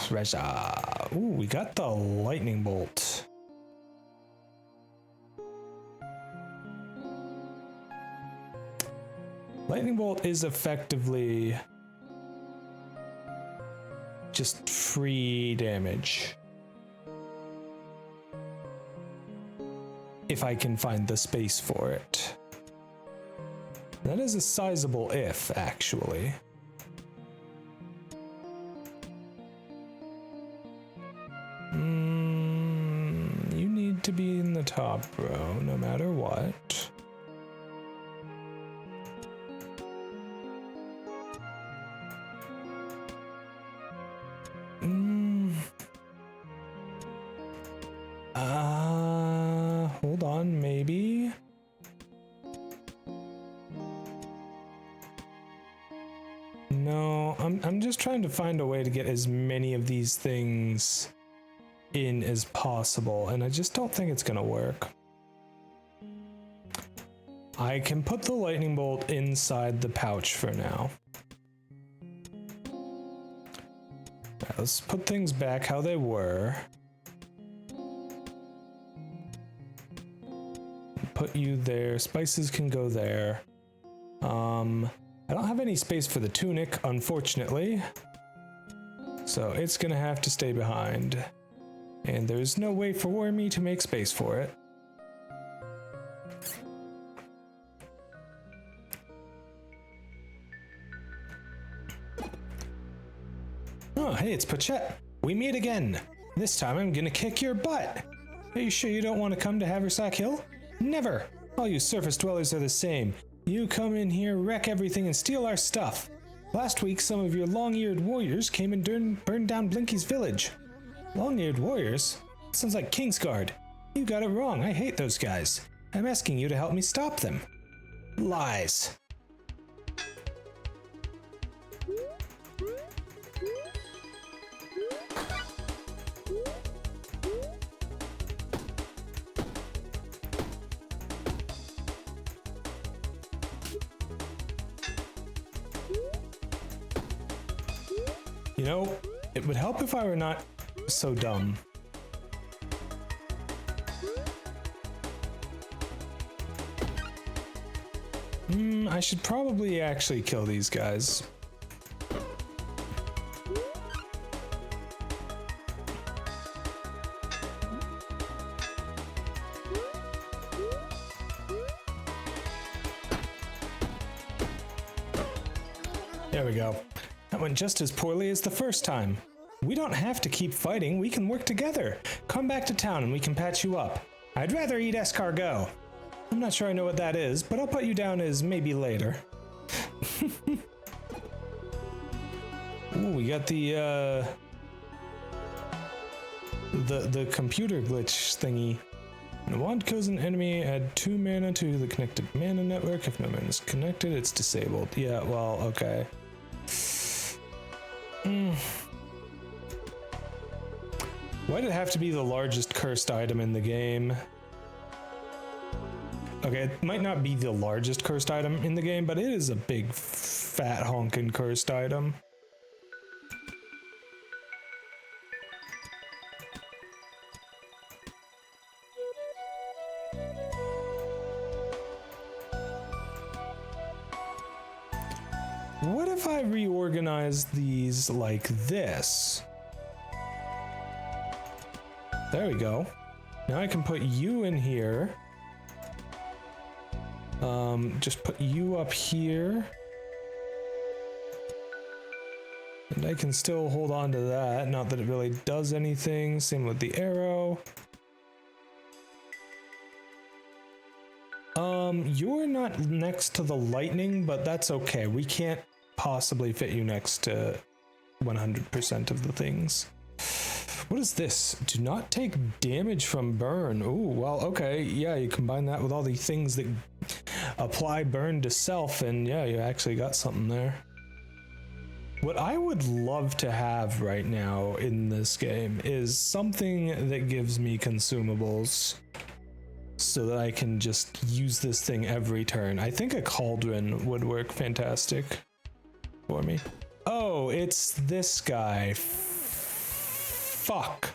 Treasure. Ooh, we got the lightning bolt. Lightning bolt is effectively just free damage. If I can find the space for it. That is a sizable if, actually. You need to be in the top row, no matter what. Hold on, maybe. No, I'm just trying to find a way to get as many of these things in as possible, and I just don't think it's gonna work. I can put the lightning bolt inside the pouch for now. Right, let's put things back how they were. Put you there. Spices can go there. I don't have any space for the tunic, unfortunately. So it's gonna have to stay behind. And there's no way for me to make space for it. Oh, hey, it's Pochette. We meet again. This time I'm gonna kick your butt. Are you sure you don't want to come to Haversack Hill? Never. All you surface dwellers are the same. You come in here, wreck everything, and steal our stuff. Last week, some of your long-eared warriors came and burned down Blinky's village. Long-eared warriors? Sounds like Kingsguard. You got it wrong. I hate those guys. I'm asking you to help me stop them. Lies. You know, it would help if I were not so dumb. I should probably actually kill these guys. There we go. That went just as poorly as the first time. We don't have to keep fighting, we can work together. Come back to town and we can patch you up. I'd rather eat escargot. I'm not sure I know what that is, but I'll put you down as maybe later. Ooh, we got the computer glitch thingy. When a wand kills an enemy, add 2 mana to the connected mana network. If no mana is connected, it's disabled. Yeah, well, okay. Why'd it have to be the largest cursed item in the game? Okay, it might not be the largest cursed item in the game, but it is a big, fat, honkin' cursed item. What if I reorganize these like this? There we go. Now I can put you in here. Just put you up here. And I can still hold on to that. Not that it really does anything. Same with the arrow. You're not next to the lightning, but that's okay. We can't possibly fit you next to 100% of the things. What is this? Do not take damage from burn. Ooh, well, okay. Yeah, you combine that with all the things that apply burn to self, and yeah, you actually got something there. What I would love to have right now in this game is something that gives me consumables so that I can just use this thing every turn. I think a cauldron would work fantastic for me. Oh, it's this guy. Fuck.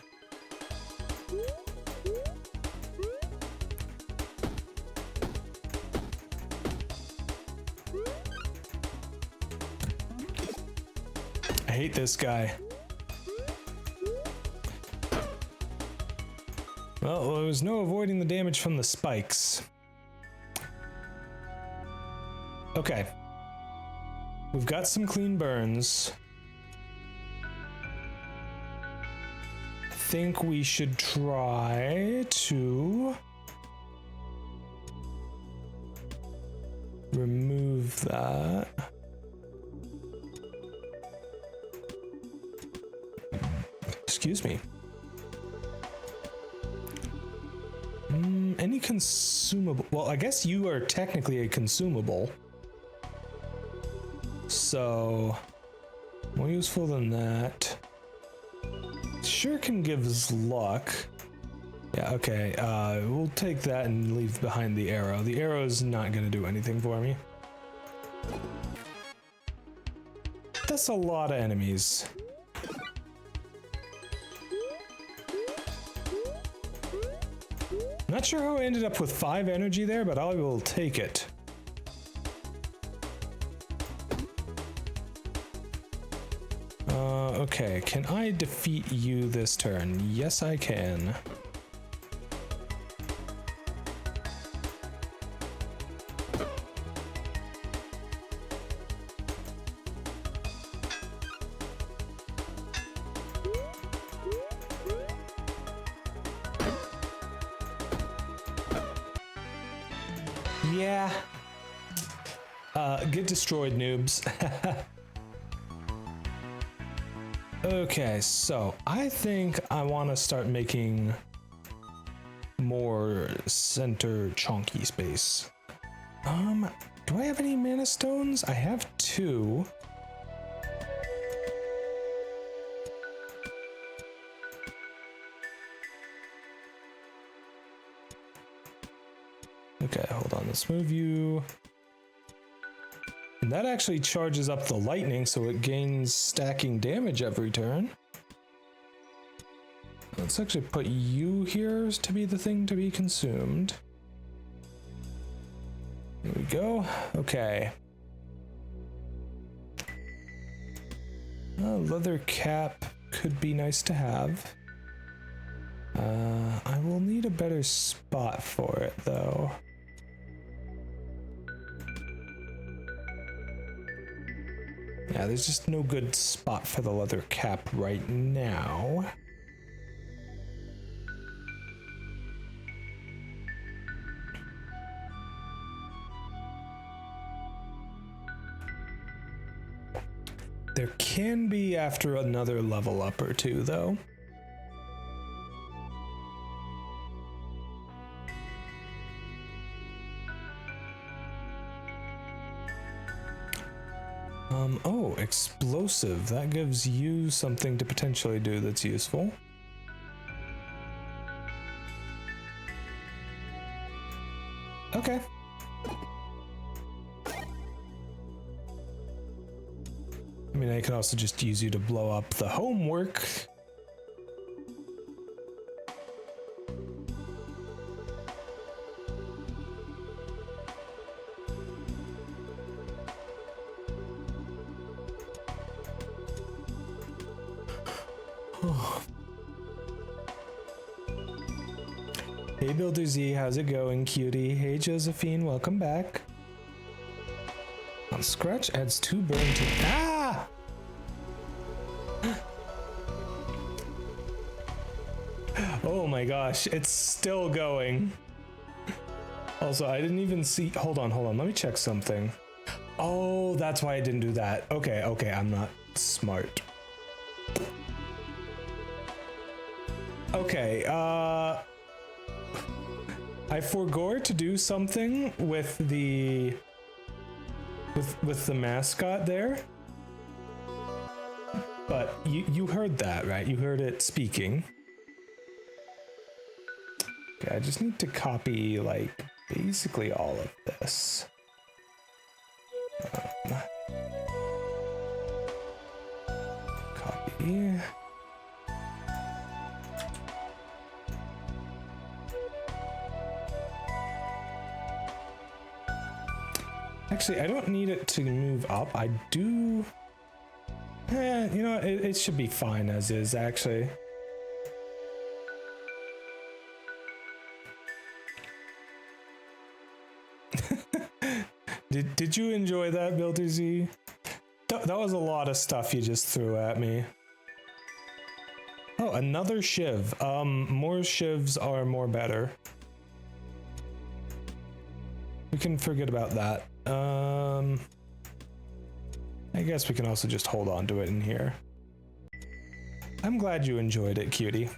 I hate this guy. Well, there was no avoiding the damage from the spikes. Okay. We've got some clean burns. I think we should try to remove that. Excuse me. Any consumable? Well, I guess you are technically a consumable. So, more useful than that. Sure can give us luck. Yeah, okay. We'll take that and leave behind the arrow. The arrow is not going to do anything for me. That's a lot of enemies. Not sure how I ended up with 5 energy there, but I will take it. Okay, can I defeat you this turn? Yes, I can. Yeah. Get destroyed, noobs. Okay, so I think I want to start making more center chunky space. Do I have any mana stones? I have 2. Okay, hold on, let's move you. And that actually charges up the lightning, so it gains stacking damage every turn. Let's actually put you here to be the thing to be consumed. There we go. Okay. Leather cap could be nice to have. I will need a better spot for it, though. Yeah, there's just no good spot for the leather cap right now. There can be after another level up or 2, though. Oh, explosive. That gives you something to potentially do that's useful. Okay. I mean, I can also just use you to blow up the homework. Hey Builder Z, how's it going, cutie? Hey Josephine, welcome back. Scratch adds 2 burn to. Ah! Oh my gosh, it's still going. Also, I didn't even see. Hold on, let me check something. Oh, that's why I didn't do that. Okay, I'm not smart. Okay, I forgot to do something with the mascot there. But you heard that, right? You heard it speaking. Okay, I just need to copy like basically all of this. Copy. Actually, I don't need it to move up. I do. You know, it should be fine as is, actually. Did you enjoy that, Builder Z? That was a lot of stuff you just threw at me. Oh, another shiv. More shivs are more better. We can forget about that. I guess we can also just hold on to it in here. I'm glad you enjoyed it, cutie.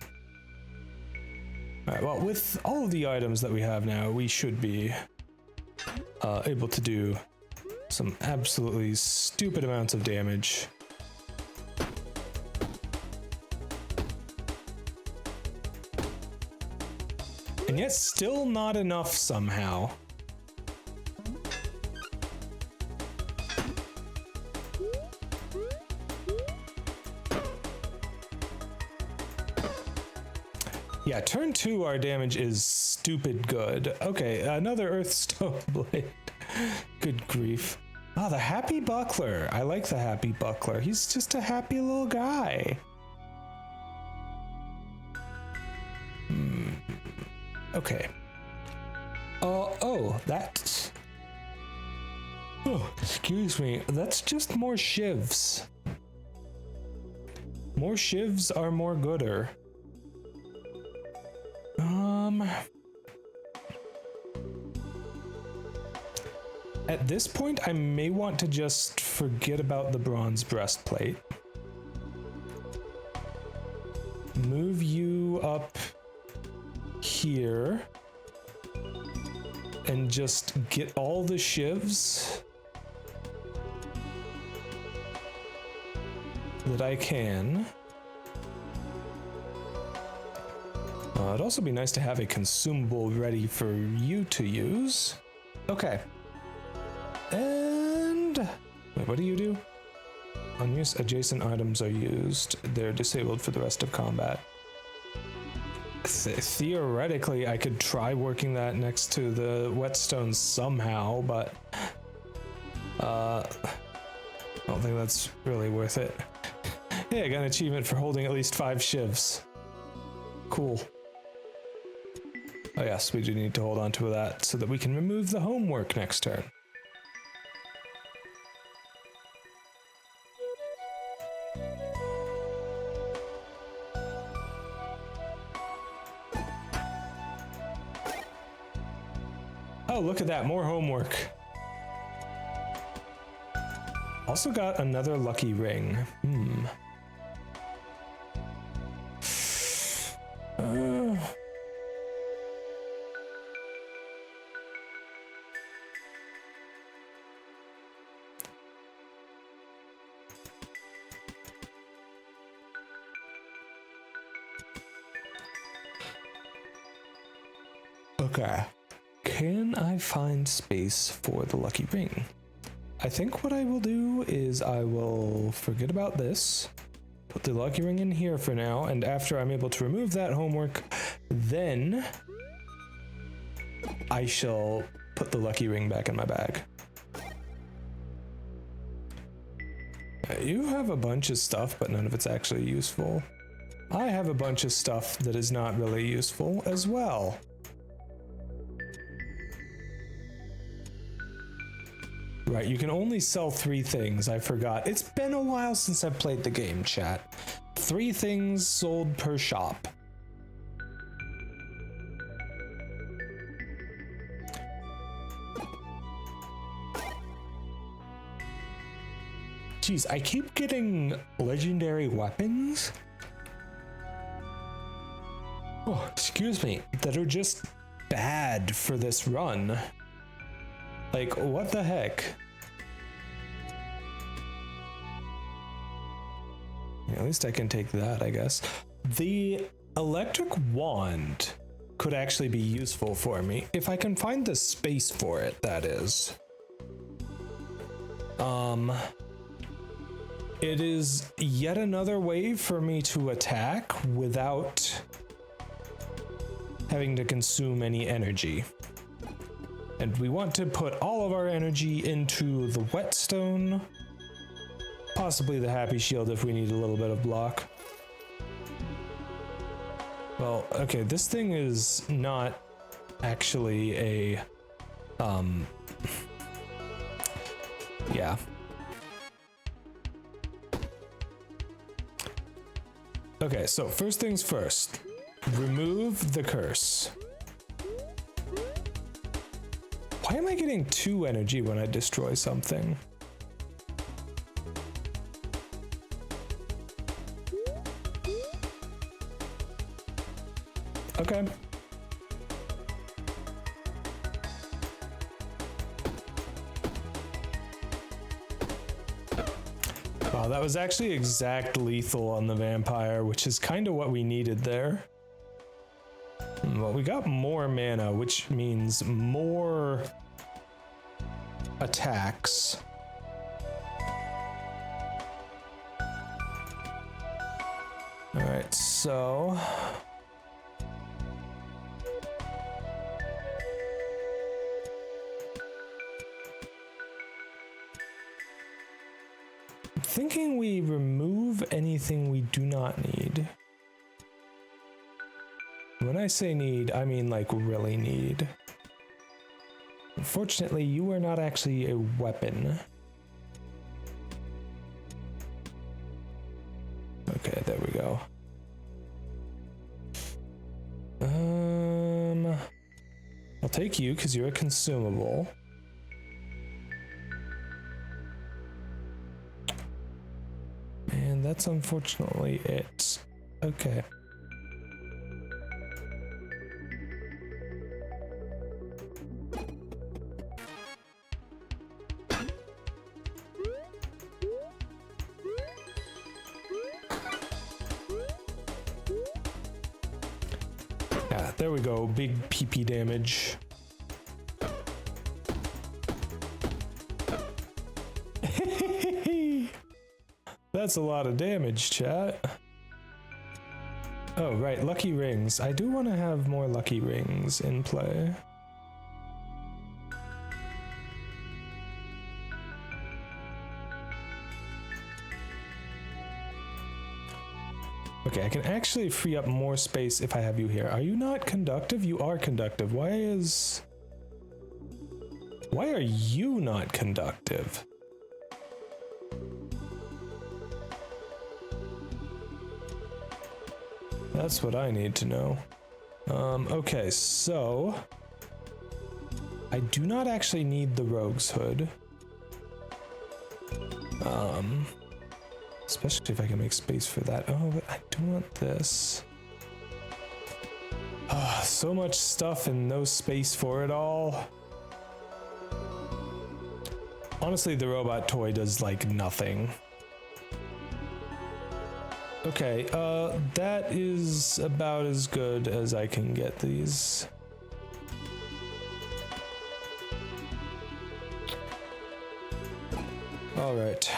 Alright, well, with all of the items that we have now, we should be able to do some absolutely stupid amounts of damage. And yet still not enough somehow. Yeah, turn 2 our damage is stupid good. Okay, another Earthstone Blade. Good grief. Oh, the Happy Buckler. I like the Happy Buckler. He's just a happy little guy. Okay. Oh, that's... Oh, excuse me. That's just more shivs. More shivs are more gooder. At this point, I may want to just forget about the bronze breastplate. Move you up here. And just get all the shivs that I can. It'd also be nice to have a consumable ready for you to use. Okay. And wait, what do you do? Unused adjacent items are used. They're disabled for the rest of combat. Theoretically, I could try working that next to the whetstone somehow, but I don't think that's really worth it. Hey, I got an achievement for holding at least 5 shivs. Cool. Oh yes, we do need to hold on to that so that we can remove the homework next turn. Oh, look at that, more homework. Also got another lucky ring. Okay. Can I find space for the lucky ring? I think what I will do is I will forget about this, put the lucky ring in here for now, and after I'm able to remove that homework, then I shall put the lucky ring back in my bag. You have a bunch of stuff, but none of it's actually useful. I have a bunch of stuff that is not really useful as well. Right, you can only sell 3 things. I forgot. It's been a while since I've played the game, chat. 3 things sold per shop. Jeez, I keep getting legendary weapons. Oh, excuse me, that are just bad for this run. Like, what the heck? At least I can take that, I guess. The electric wand could actually be useful for me. If I can find the space for it, that is. It is yet another way for me to attack without having to consume any energy. And we want to put all of our energy into the whetstone, possibly the happy shield if we need a little bit of block. Well, okay, this thing is not actually a, yeah. Okay, so first things first, remove the curse. Why am I getting 2 energy when I destroy something? Okay. Wow, that was actually exact lethal on the vampire, which is kind of what we needed there. Well, we got more mana, which means more attacks. All right, so I'm thinking we remove anything we do not need. When I say need, I mean like really need. Unfortunately, you are not actually a weapon. Okay, there we go. I'll take you because you're a consumable. And that's unfortunately it. Okay. There we go, big PP damage. That's a lot of damage, chat. Oh, right, lucky rings. I do want to have more lucky rings in play. Okay, I can actually free up more space if I have you here. Are you not conductive? You are conductive. Why are you not conductive? That's what I need to know. Okay, so I do not actually need the rogue's hood. Especially if I can make space for that. Oh, but I don't want this. So much stuff and no space for it all. Honestly, the robot toy does like nothing. Okay, that is about as good as I can get these. All right.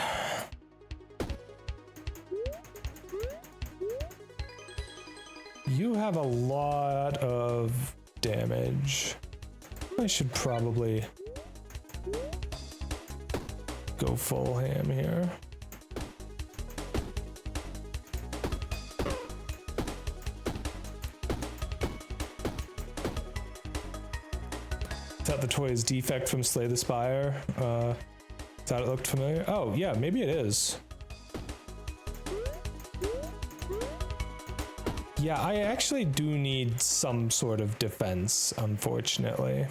You have a lot of damage. I should probably go full ham here. Thought the toy is defect from Slay the Spire. Thought it looked familiar. Oh yeah, maybe it is. Yeah, I actually do need some sort of defense, unfortunately.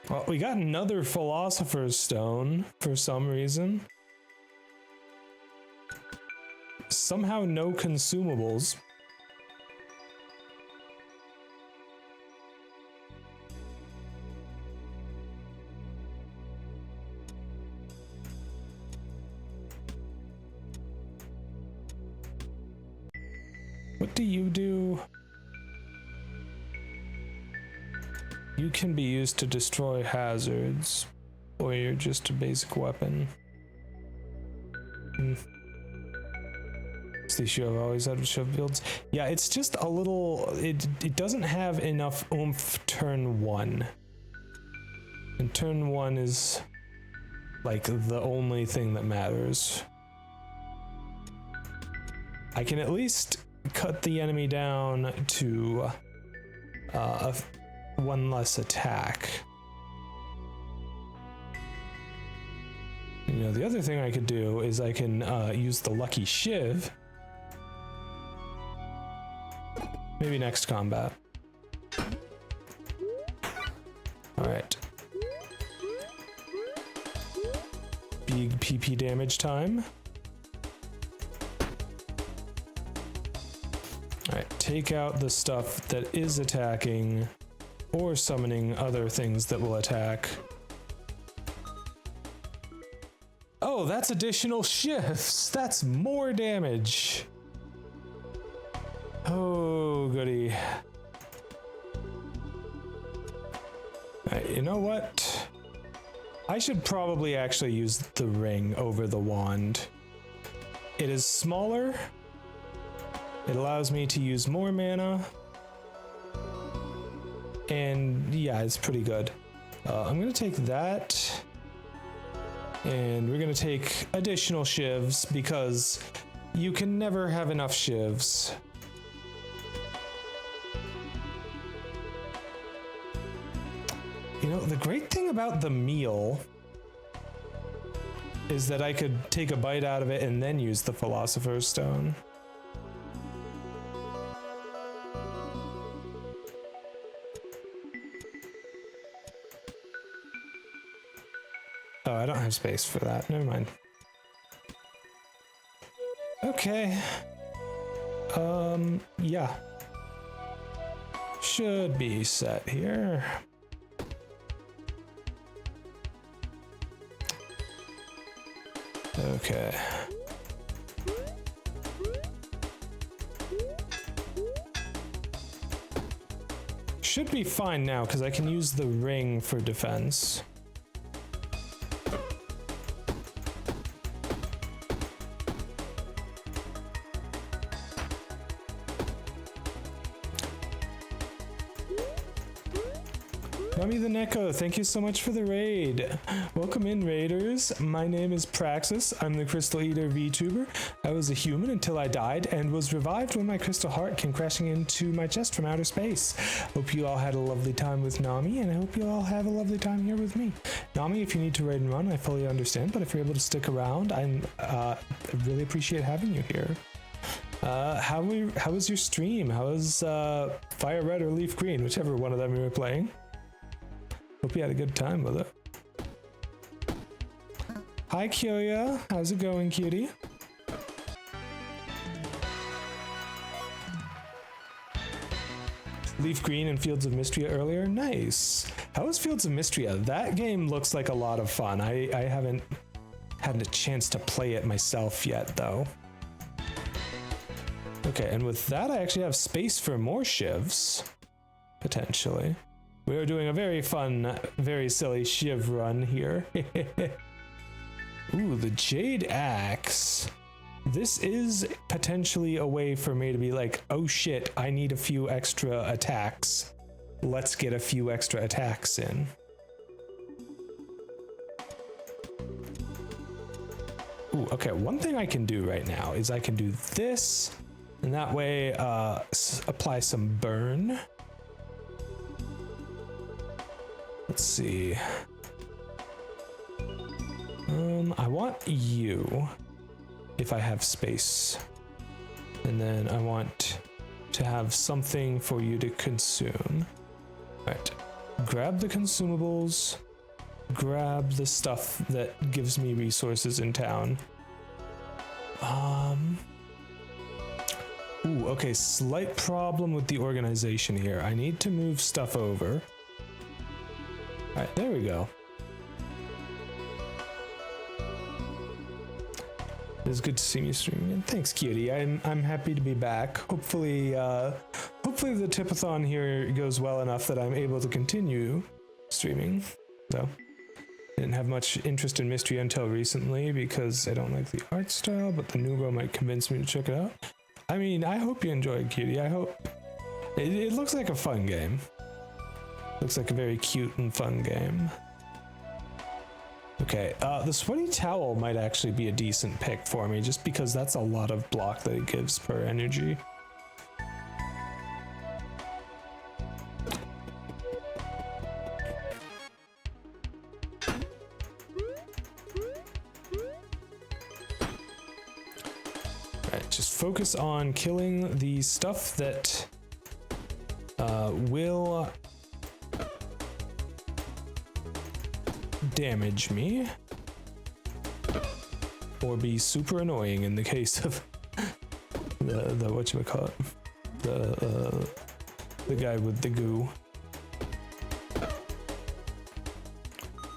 Well, we got another Philosopher's Stone for some reason. Somehow no consumables. What do you do? You can be used to destroy hazards, or you're just a basic weapon. They should have always had shove builds. Yeah, it's just a little. It doesn't have enough oomph turn 1, and turn 1 is like the only thing that matters. I can at least cut the enemy down to one less attack. You know, the other thing I could do is I can use the Lucky Shiv. Maybe next combat. Alright. Big PP damage time. Alright, take out the stuff that is attacking or summoning other things that will attack. Oh, that's additional shifts. That's more damage. Oh, goody. You know what? I should probably actually use the ring over the wand. It is smaller. It allows me to use more mana. And yeah, it's pretty good. I'm gonna take that. And we're gonna take additional shivs because you can never have enough shivs. You know, the great thing about the meal is that I could take a bite out of it and then use the Philosopher's Stone. Oh, I don't have space for that. Never mind. Okay. Yeah. Should be set here. Okay. Should be fine now because I can use the ring for defense. Mummy the Neko, thank you so much for the raid. Welcome in, raiders. My name is Praxis. I'm the Crystal Eater VTuber. I was a human until I died and was revived when my crystal heart came crashing into my chest from outer space. Hope you all had a lovely time with Nami, and I hope you all have a lovely time here with me. Nami, if you need to raid and run, I fully understand, but if you're able to stick around, I really appreciate having you here. How was your stream? How was Fire Red or Leaf Green, whichever one of them you were playing? Hope you had a good time with it. Hi Kyoya, how's it going, cutie? Leaf Green and Fields of Mystria earlier, nice. How was Fields of Mystria? That game looks like a lot of fun. I haven't had a chance to play it myself yet, though. Okay, and with that, I actually have space for more shivs. potentially. We are doing a very fun, very silly shiv run here. Ooh, the Jade Axe. This is potentially a way for me to be like, oh shit, I need a few extra attacks. Let's get a few extra attacks in. Ooh, okay, one thing I can do right now is I can do this, and that way apply some burn. Let's see. I want you, if I have space. And then I want to have something for you to consume. Right. Grab the consumables. Grab the stuff that gives me resources in town. Ooh, okay, slight problem with the organization here. I need to move stuff over. Alright, there we go. It's good to see me streaming again. Thanks, cutie. I'm happy to be back. Hopefully the Tipathon here goes well enough that I'm able to continue streaming. So, didn't have much interest in Mystery until recently because I don't like the art style, but the new might convince me to check it out. I mean, I hope you enjoyed, cutie. I hope it looks like a fun game. Looks like a very cute and fun game. Okay, the Sweaty Towel might actually be a decent pick for me, just because that's a lot of block that it gives per energy. Alright, just focus on killing the stuff that will damage me or be super annoying in the case of the whatchamacallit, the guy with the goo.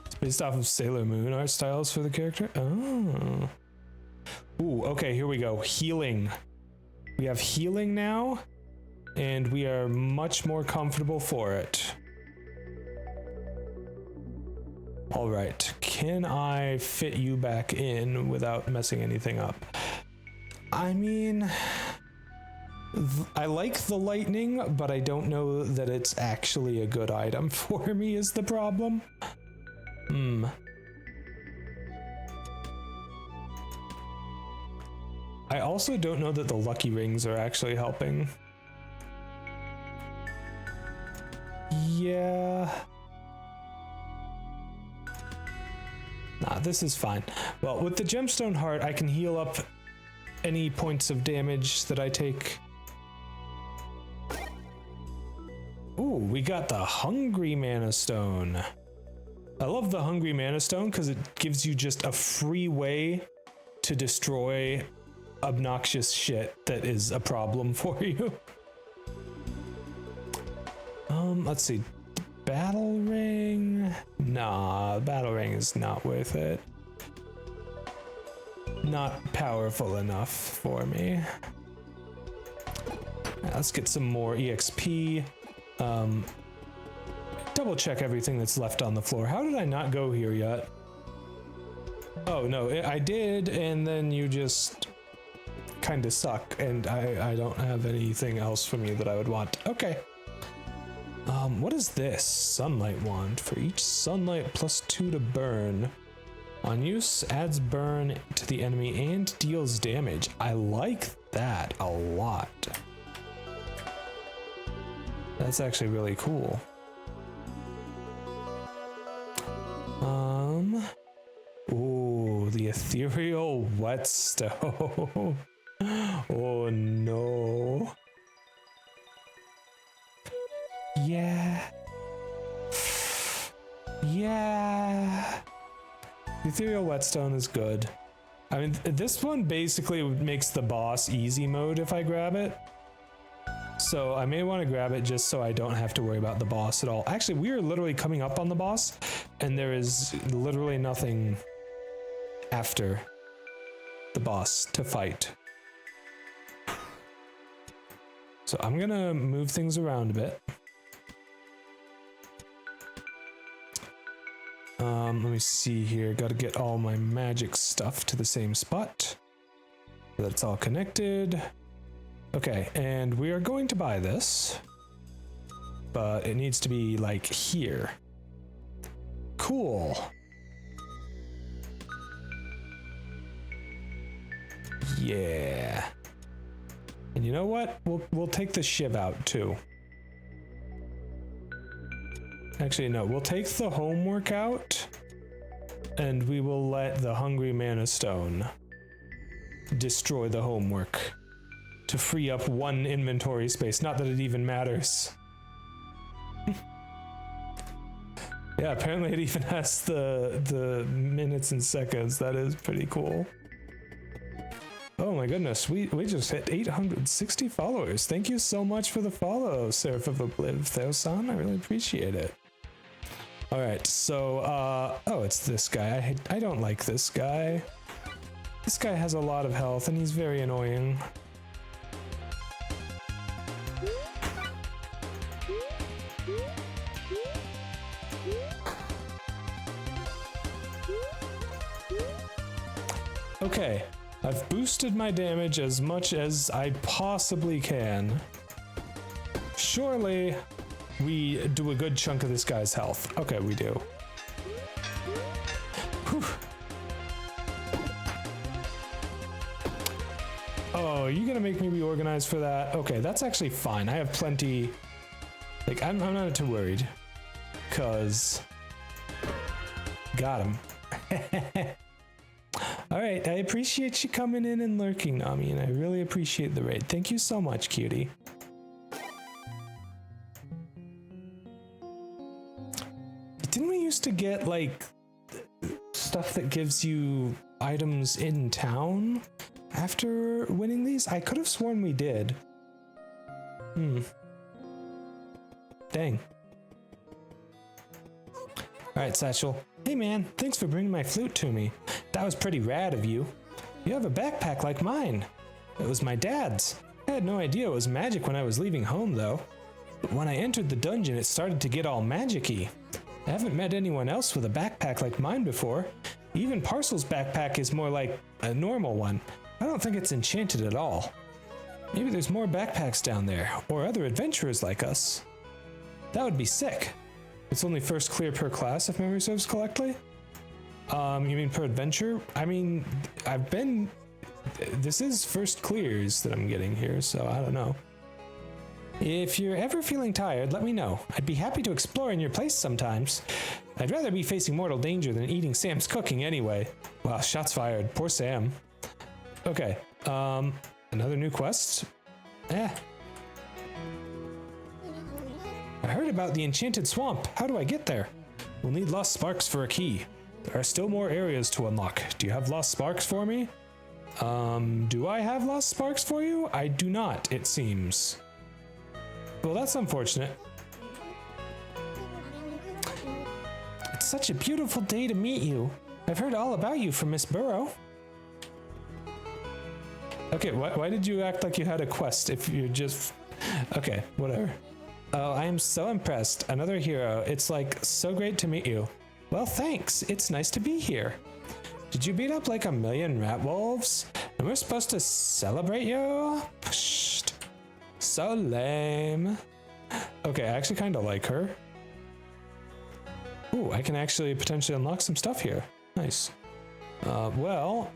It's based off of Sailor Moon art styles for the character. Oh. Ooh, okay, here we go. Healing. We have healing now, and we are much more comfortable for it. All right, can I fit you back in without messing anything up? I mean, I like the lightning, but I don't know that it's actually a good item for me is the problem. I also don't know that the lucky rings are actually helping. Yeah. Nah, this is fine. Well, with the gemstone heart, I can heal up any points of damage that I take. Ooh, we got the Hungry Mana Stone. I love the Hungry Mana Stone because it gives you just a free way to destroy obnoxious shit that is a problem for you. Let's see. Battle ring? Nah, battle ring is not worth it. Not powerful enough for me. Let's get some more EXP. Double check everything that's left on the floor. How did I not go here yet? Oh no, I did, and then you just kind of suck, and I don't have anything else from you that I would want. Okay. What is this? Sunlight wand. For each sunlight +2 to burn. On use, adds burn to the enemy and deals damage. I like that a lot. That's actually really cool. Ooh, the ethereal whetstone. Oh no. Yeah. Yeah. The ethereal whetstone is good. I mean, this one basically makes the boss easy mode if I grab it. So I may want to grab it just so I don't have to worry about the boss at all. Actually, we are literally coming up on the boss, and there is literally nothing after the boss to fight. So I'm gonna move things around a bit. Let me see here. Got to get all my magic stuff to the same spot. That's all connected. Okay, and we are going to buy this, but it needs to be like here. Cool. Yeah. And you know what? We'll take the shiv out too. Actually, no, we'll take the homework out, and we will let the hungry mana stone destroy the homework to free up one inventory space. Not that it even matters. Yeah, apparently it even has the minutes and seconds. That is pretty cool. Oh my goodness, we just hit 860 followers. Thank you so much for the follow, Seraph of Obliv Theosan. I really appreciate it. All right, so, oh, it's this guy. I don't like this guy. This guy has a lot of health and he's very annoying. Okay, I've boosted my damage as much as I possibly can. Surely we do a good chunk of this guy's health. Okay, we do. Whew. Oh, you're gonna make me reorganize for that? Okay, that's actually fine. I have plenty. Like, I'm not too worried. Cause got him. All right, I appreciate you coming in and lurking, Nami, and I really appreciate the raid. Thank you so much, cutie. Didn't we used to get, like, stuff that gives you items in town after winning these? I could have sworn we did. Dang. Alright, Satchel. Hey man, thanks for bringing my flute to me. That was pretty rad of you. You have a backpack like mine. It was my dad's. I had no idea it was magic when I was leaving home though. But when I entered the dungeon, it started to get all magic-y. I haven't met anyone else with a backpack like mine before. Even Parcel's backpack is more like a normal one. I don't think it's enchanted at all. Maybe there's more backpacks down there, or other adventurers like us. That would be sick. It's only first clear per class, if memory serves correctly? You mean per adventure? I mean, this is first clears that I'm getting here, so I don't know. If you're ever feeling tired, let me know. I'd be happy to explore in your place sometimes. I'd rather be facing mortal danger than eating Sam's cooking anyway. Wow, shots fired. Poor Sam. Okay, another new quest? I heard about the enchanted swamp. How do I get there? We'll need lost sparks for a key. There are still more areas to unlock. Do you have lost sparks for me? Do I have lost sparks for you? I do not, it seems. Well, that's unfortunate. It's such a beautiful day to meet you. I've heard all about you from Miss Burrow. Okay, why did you act like you had a quest if you're just... Okay, whatever. Oh, I am so impressed. Another hero. It's like so great to meet you. Well, thanks. It's nice to be here. Did you beat up like 1,000,000 rat wolves? And we're supposed to celebrate you? Psst. So lame. Okay, I actually kind of like her. Ooh, I can actually potentially unlock some stuff here. Nice. Well,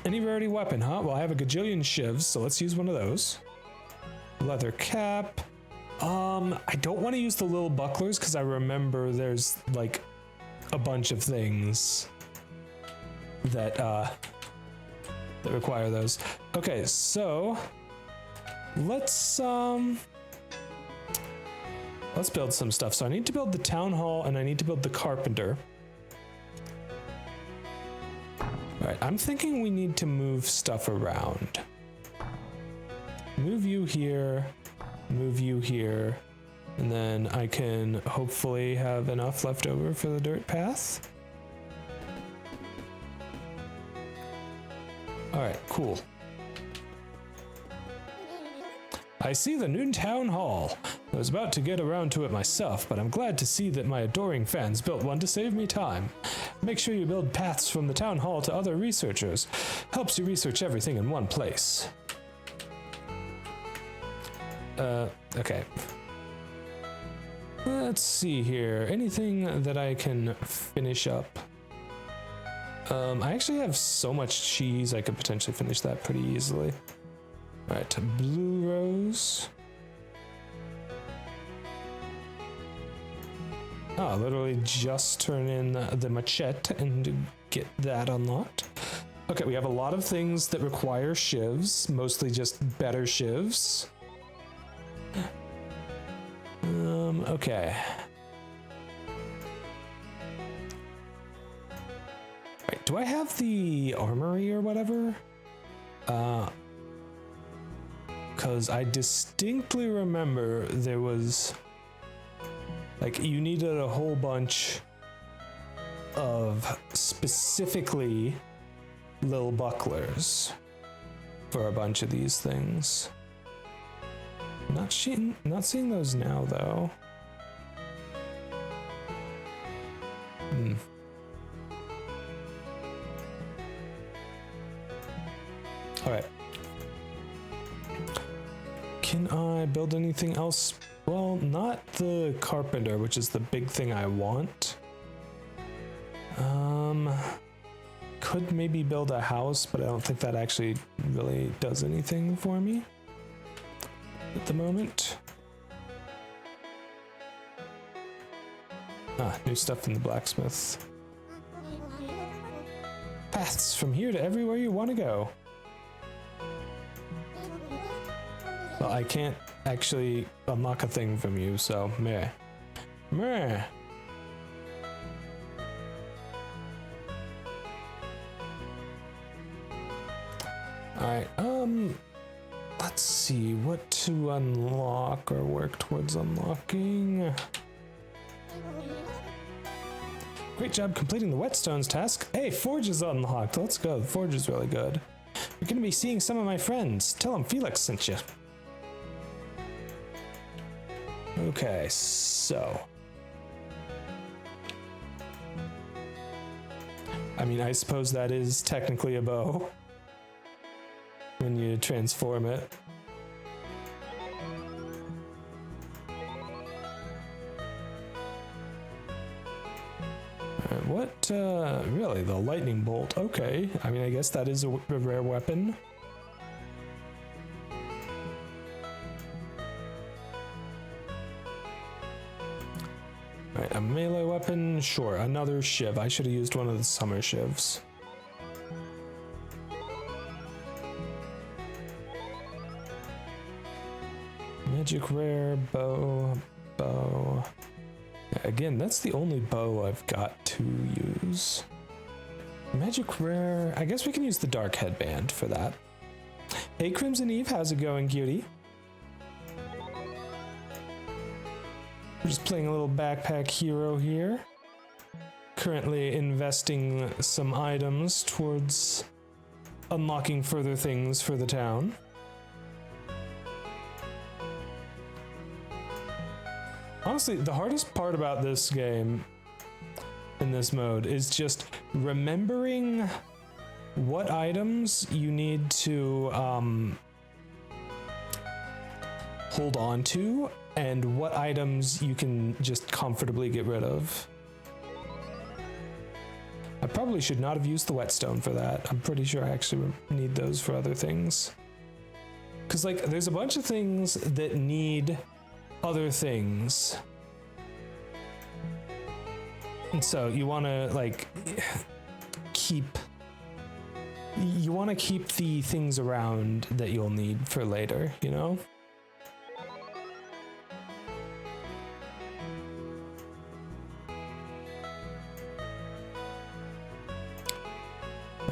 any rarity weapon, huh? Well, I have a gajillion shivs, so let's use one of those. Leather cap. I don't want to use the little bucklers because I remember there's like a bunch of things that require those. Okay, so let's build some stuff. So I need to build the town hall and I need to build the carpenter. All right, I'm thinking we need to move stuff around. Move you here, move you here, and then I can hopefully have enough left over for the dirt path. All right, cool. I see the new town hall. I was about to get around to it myself, but I'm glad to see that my adoring fans built one to save me time. Make sure you build paths from the town hall to other researchers. Helps you research everything in one place. Okay. Let's see here. Anything that I can finish up? I actually have so much cheese, I could potentially finish that pretty easily. Alright, blue rose. Ah, literally just turn in the machete and get that unlocked. Okay, we have a lot of things that require shivs, mostly just better shivs. Okay. Right, do I have the armory or whatever? Because I distinctly remember there was, like, you needed a whole bunch of specifically little bucklers for a bunch of these things. Not seeing those now, though. Alright. Can I build anything else? Well, not the carpenter, which is the big thing I want. Could maybe build a house, but I don't think that actually really does anything for me at the moment. Ah, new stuff in the blacksmith. Paths from here to everywhere you want to go. Well, I can't actually unlock a thing from you, so meh. Meh. Alright, let's see what to unlock or work towards unlocking. Great job completing the whetstones task. Hey, Forge is unlocked. Let's go. The Forge is really good. You're gonna be seeing some of my friends. Tell them Felix sent you. Okay, so. I mean, I suppose that is technically a bow when you transform it. What, really, the lightning bolt? Okay, I mean, I guess that is a rare weapon. Alright, a melee weapon, sure, another shiv. I should have used one of the summer shivs. Magic rare, bow. Again, that's the only bow I've got to use. Magic rare, I guess we can use the dark headband for that. Hey Crimson Eve, how's it going, cutie? We're just playing a little backpack hero here. Currently investing some items towards unlocking further things for the town. Honestly, the hardest part about this game, in this mode, is just remembering what items you need to hold on to and what items you can just comfortably get rid of. I probably should not have used the whetstone for that. I'm pretty sure I actually need those for other things. Because, like, there's a bunch of things that need other things. And so you want to, like, keep the things around that you'll need for later, you know?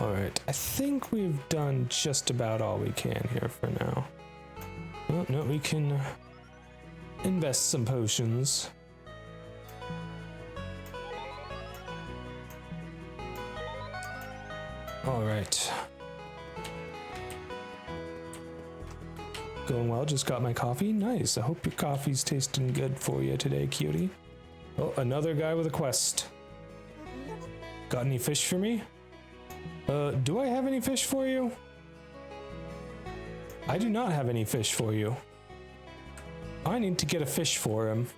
Alright, I think we've done just about all we can here for now. Oh, no, we can invest some potions. Alright. Going well, just got my coffee. Nice. I hope your coffee's tasting good for you today, cutie. Oh, another guy with a quest. Got any fish for me? Do I have any fish for you? I do not have any fish for you. I need to get a fish for him.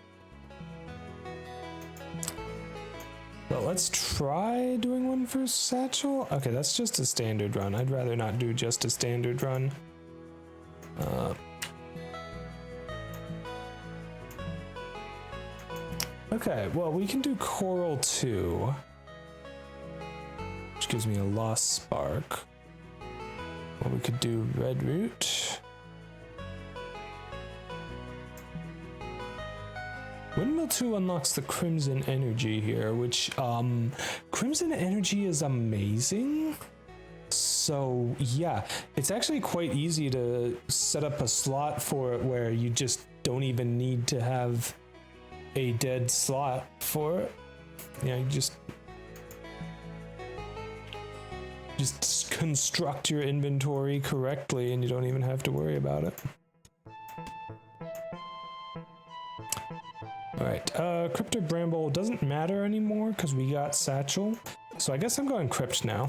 But let's try doing one for Satchel. Okay, that's just a standard run. I'd rather not do just a standard run. Okay, well, we can do Coral 2, which gives me a Lost Spark. Or we could do Red Root. Windmill 2 unlocks the Crimson Energy here, which, Crimson Energy is amazing. So, yeah, it's actually quite easy to set up a slot for it where you just don't even need to have a dead slot for it. Yeah, you just construct your inventory correctly and you don't even have to worry about it. Alright, Crypto Bramble doesn't matter anymore because we got Satchel. So I guess I'm going Crypt now.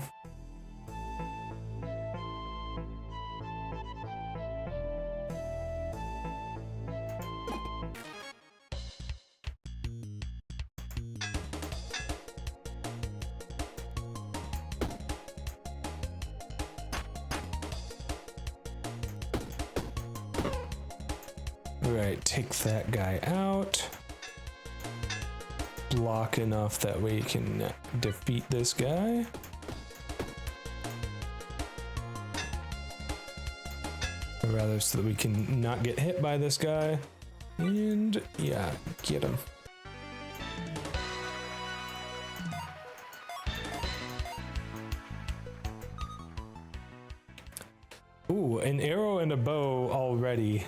Alright, take that guy out. Block enough that we can defeat this guy. Or rather, so that we can not get hit by this guy. And yeah, get him. Ooh, an arrow and a bow already.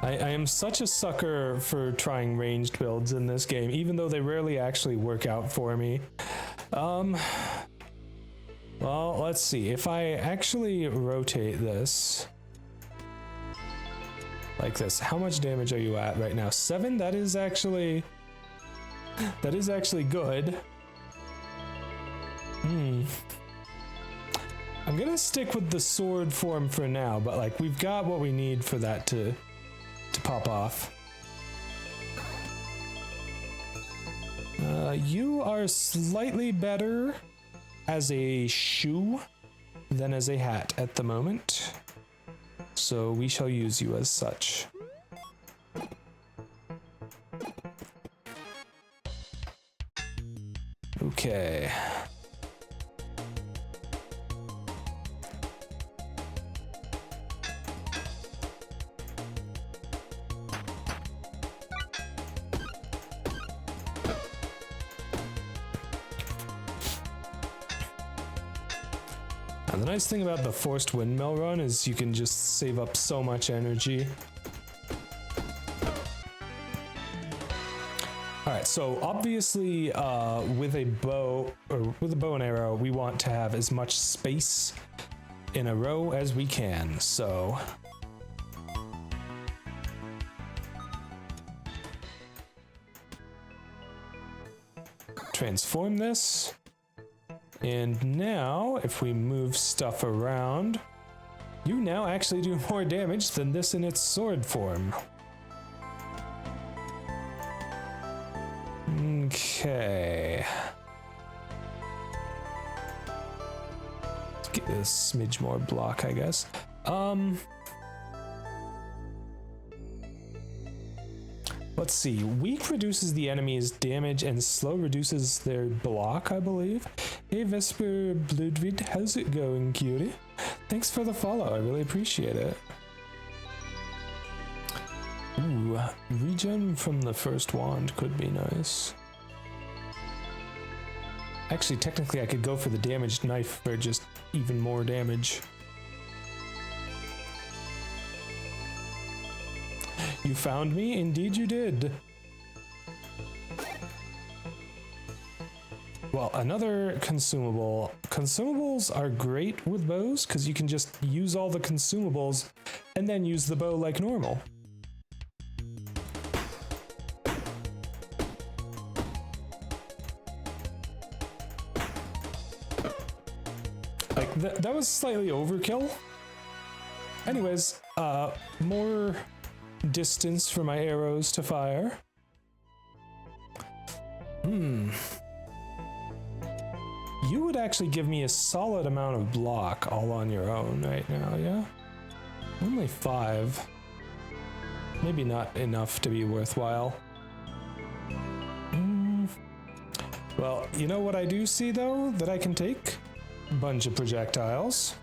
I am such a sucker for trying ranged builds in this game, even though they rarely actually work out for me. Well, let's see. If I actually rotate this like this, how much damage are you at right now? 7? That is actually good. I'm gonna stick with the sword form for now, but like we've got what we need for that to pop off. You are slightly better as a shoe than as a hat at the moment, so we shall use you as such. Okay. The nice thing about the forced windmill run is you can just save up so much energy. Alright, so obviously with a bow and arrow, we want to have as much space in a row as we can, so transform this. And now, if we move stuff around, you now actually do more damage than this in its sword form. Okay. Let's get a smidge more block, I guess. Let's see. Weak reduces the enemy's damage and slow reduces their block, I believe. Hey Vesper Bloodvid, how's it going, cutie? Thanks for the follow, I really appreciate it. Ooh, regen from the first wand could be nice. Actually, technically I could go for the damaged knife for just even more damage. You found me? Indeed you did. Well, another consumable. Consumables are great with bows because you can just use all the consumables and then use the bow like normal. Like, that was slightly overkill. Anyways, more distance for my arrows to fire. You would actually give me a solid amount of block all on your own right now, yeah? Only 5. Maybe not enough to be worthwhile. Well, you know what I do see, though, that I can take? A bunch of projectiles.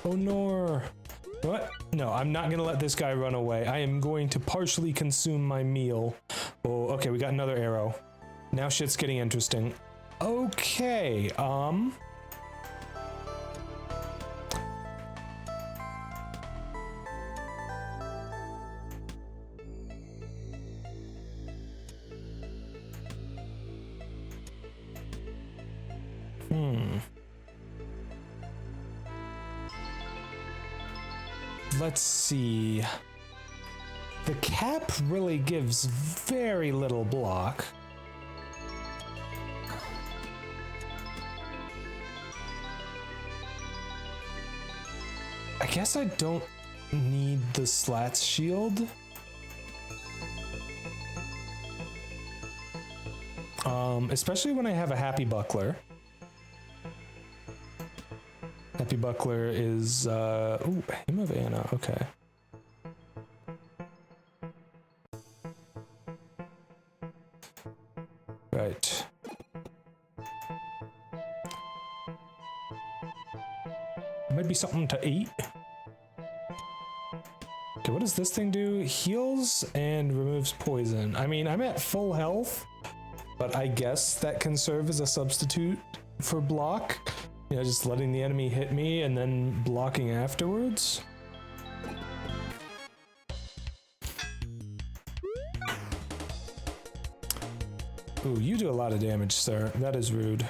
Oh no. What? No, I'm not gonna let this guy run away. I am going to partially consume my meal. Oh, okay, we got another arrow. Now shit's getting interesting. Okay, let's see. The cap really gives very little block. I guess I don't need the slats shield. Especially when I have a happy buckler. Happy buckler is ooh, hymn of Anna, okay. Right. Might be something to eat. Okay, what does this thing do? Heals and removes poison. I mean, I'm at full health, but I guess that can serve as a substitute for block. You know, just letting the enemy hit me and then blocking afterwards. Ooh, you do a lot of damage, sir. That is rude.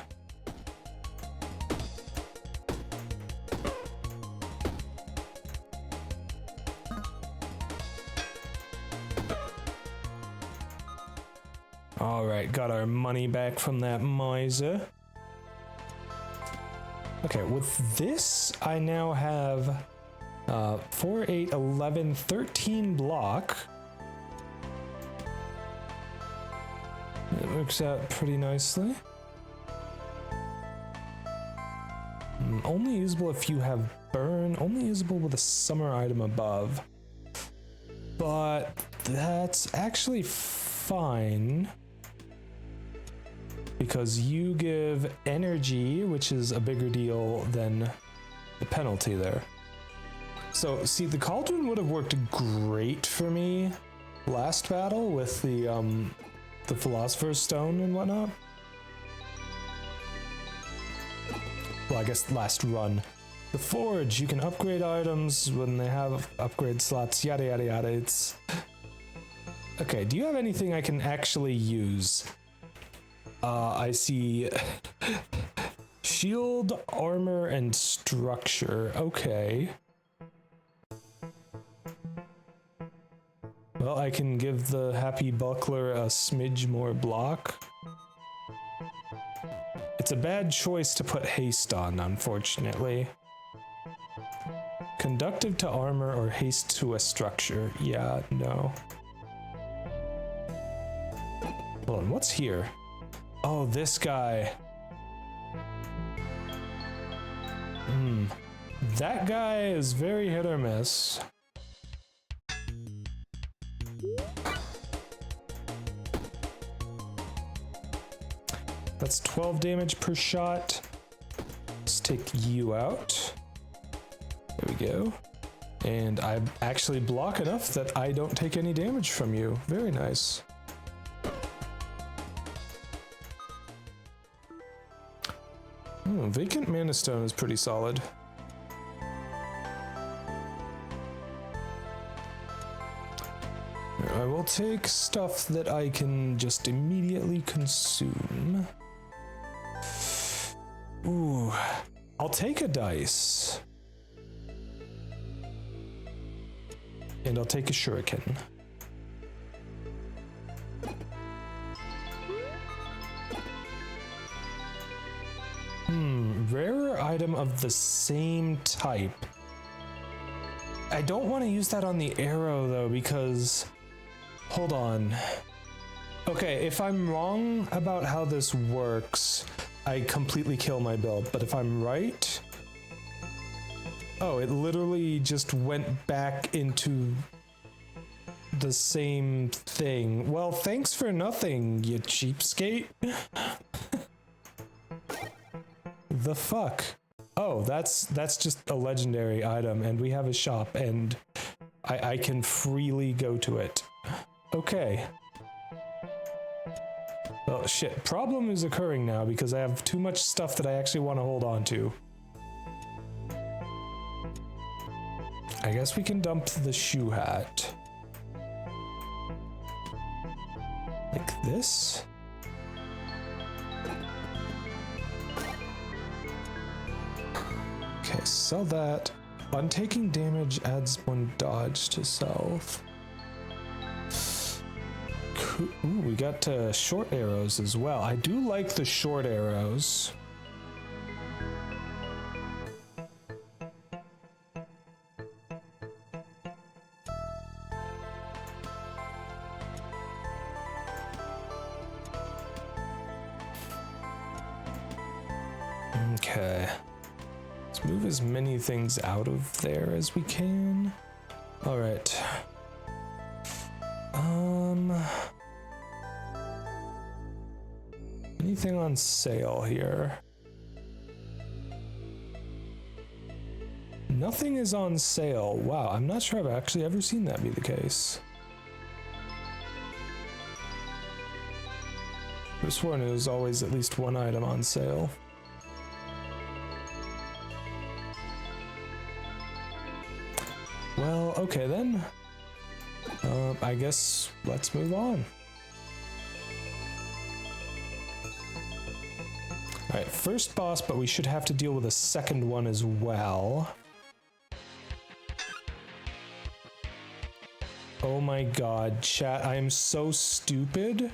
Alright, got our money back from that miser. Okay, with this, I now have 4, 8, 11, 13 block. It works out pretty nicely. Only usable if you have burn, only usable with a summer item above. But that's actually fine. Because you give energy, which is a bigger deal than the penalty there. So, see, the cauldron would have worked great for me last battle with the Philosopher's Stone and whatnot. Well, I guess last run. The Forge, you can upgrade items when they have upgrade slots, yada yada yada. It's... Okay, do you have anything I can actually use? I see shield, armor, and structure. Okay. Well, I can give the happy buckler a smidge more block. It's a bad choice to put haste on, unfortunately. Conductive to armor or haste to a structure. Yeah, no. Hold on, what's here? Oh, this guy. That guy is very hit or miss. That's 12 damage per shot. Let's take you out. There we go. And I actually block enough that I don't take any damage from you. Very nice. Vacant Mana Stone is pretty solid. I will take stuff that I can just immediately consume. Ooh, I'll take a dice. And I'll take a shuriken. Rarer item of the same type. I don't want to use that on the arrow though, because hold on. Okay, if I'm wrong about how this works, I completely kill my build, but if I'm right, oh, it literally just went back into the same thing. Well, thanks for nothing, you cheapskate. The fuck? Oh, that's just a legendary item, and we have a shop, and I can freely go to it. Okay. Oh shit, problem is occurring now because I have too much stuff that I actually want to hold on to. I guess we can dump the shoe hat. Like this? Okay, sell that. On taking damage, adds 1 dodge to self. Ooh, we got short arrows as well. I do like the short arrows. Okay. Let's move as many things out of there as we can. All right. Anything on sale here? Nothing is on sale. Wow, I'm not sure I've actually ever seen that be the case. I've sworn it was always at least one item on sale. Well, okay then. I guess let's move on. Alright, first boss, but we should have to deal with a second one as well. Oh my god, chat, I am so stupid.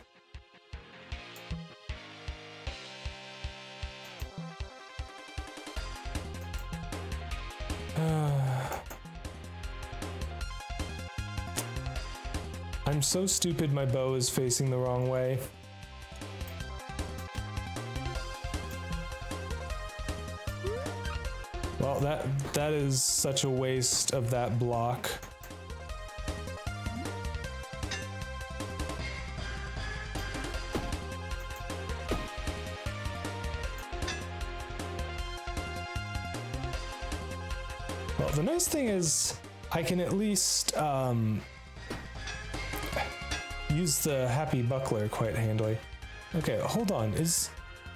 I'm so stupid my bow is facing the wrong way. Well, that is such a waste of that block. Well, the nice thing is I can at least use the happy buckler quite handily. Okay, hold on. Is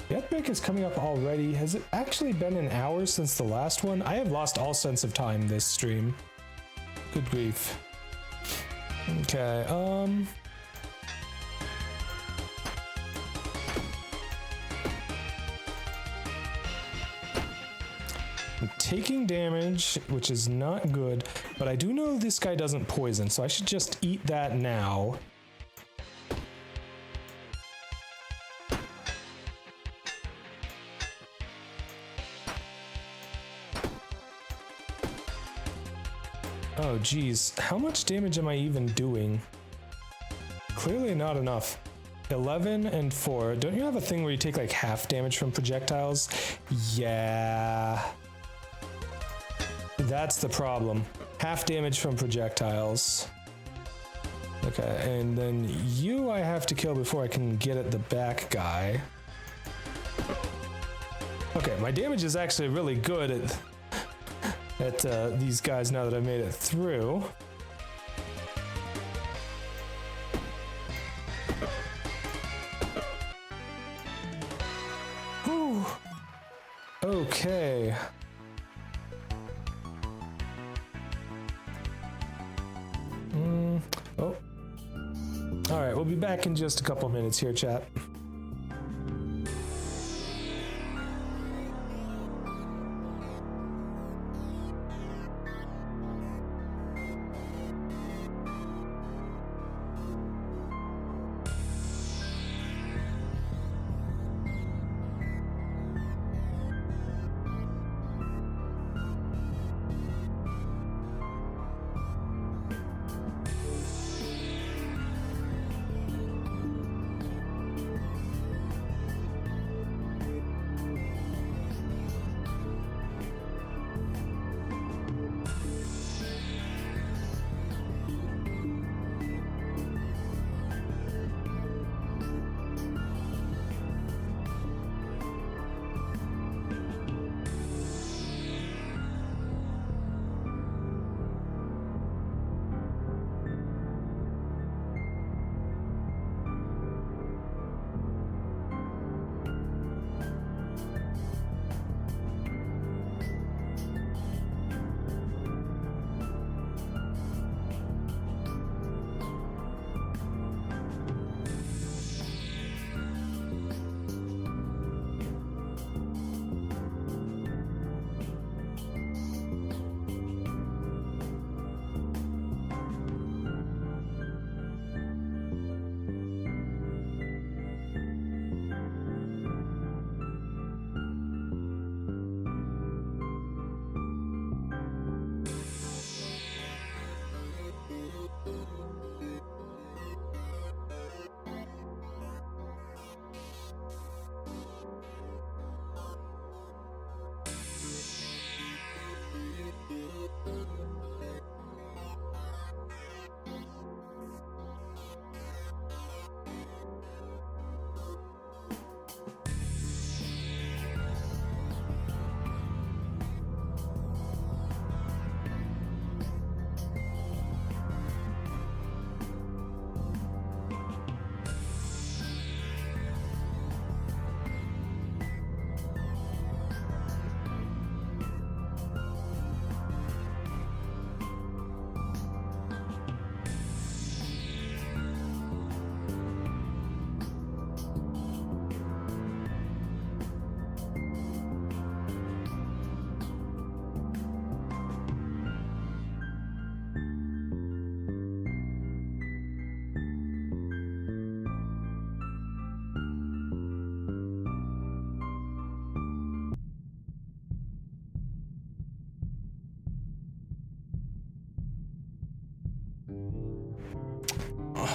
the epic is coming up already? Has it actually been an hour since the last one? I have lost all sense of time this stream. Good grief. Okay, I'm taking damage, which is not good, but I do know this guy doesn't poison, so I should just eat that now. Oh geez, how much damage am I even doing? Clearly not enough. 11 and 4. Don't you have a thing where you take like half damage from projectiles? Yeah. That's the problem. Half damage from projectiles. Okay, and then you I have to kill before I can get at the back guy. Okay, my damage is actually really good at these guys now that I've made it through. Whew. Okay. Oh. we'll be back in just a couple minutes here, chat.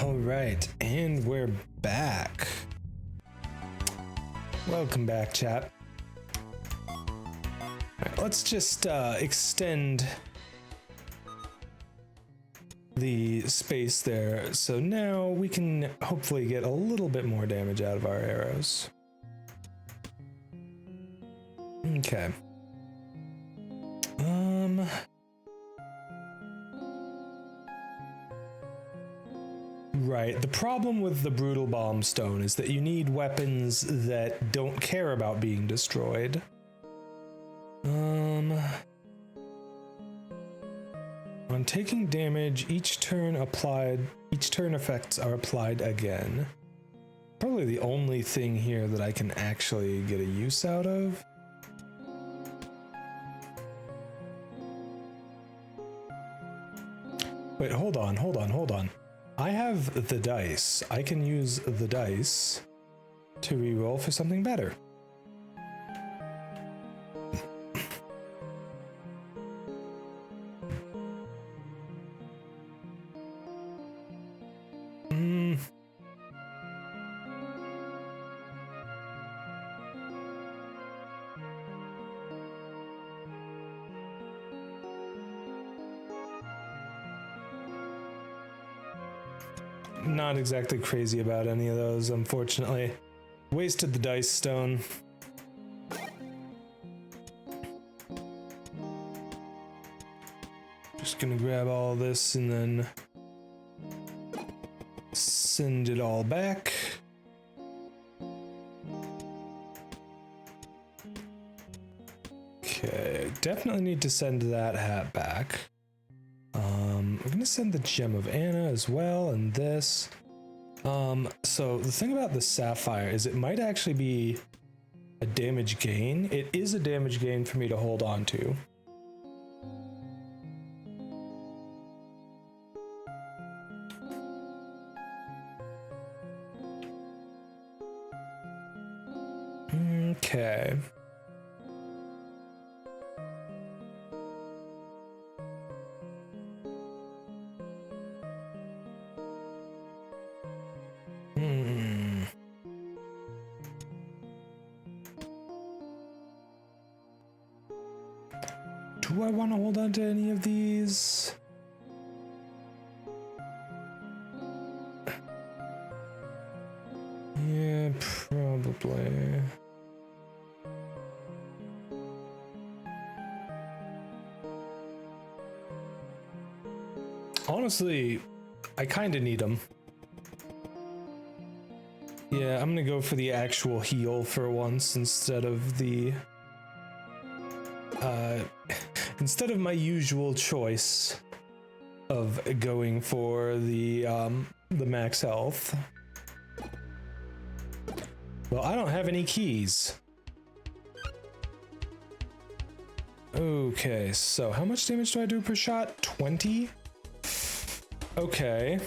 All right, and we're back. Welcome back, chat. All right, let's just extend the space there. So now we can hopefully get a little bit more damage out of our arrows. Okay. Right, the problem with the Brutal Bomb Stone is that you need weapons that don't care about being destroyed. On taking damage, each turn effects are applied again. Probably the only thing here that I can actually get a use out of. Wait, hold on. I have the dice. I can use the dice to reroll for something better. Not exactly crazy about any of those, unfortunately. Wasted the dice stone. Just gonna grab all this and then send it all back. Okay, definitely need to send that hat back. We're gonna send the Gem of Anna as well, and this. So the thing about the sapphire is it might actually be a damage gain. It is a damage gain for me to hold on to. Okay. Do I want to hold on to any of these? Yeah, probably. Honestly, I kind of need them. Yeah, I'm gonna go for the actual heal for once instead of the instead of my usual choice of going for the max health. Well, I don't have any keys. Okay, so how much damage do I do per shot? 20? Okay.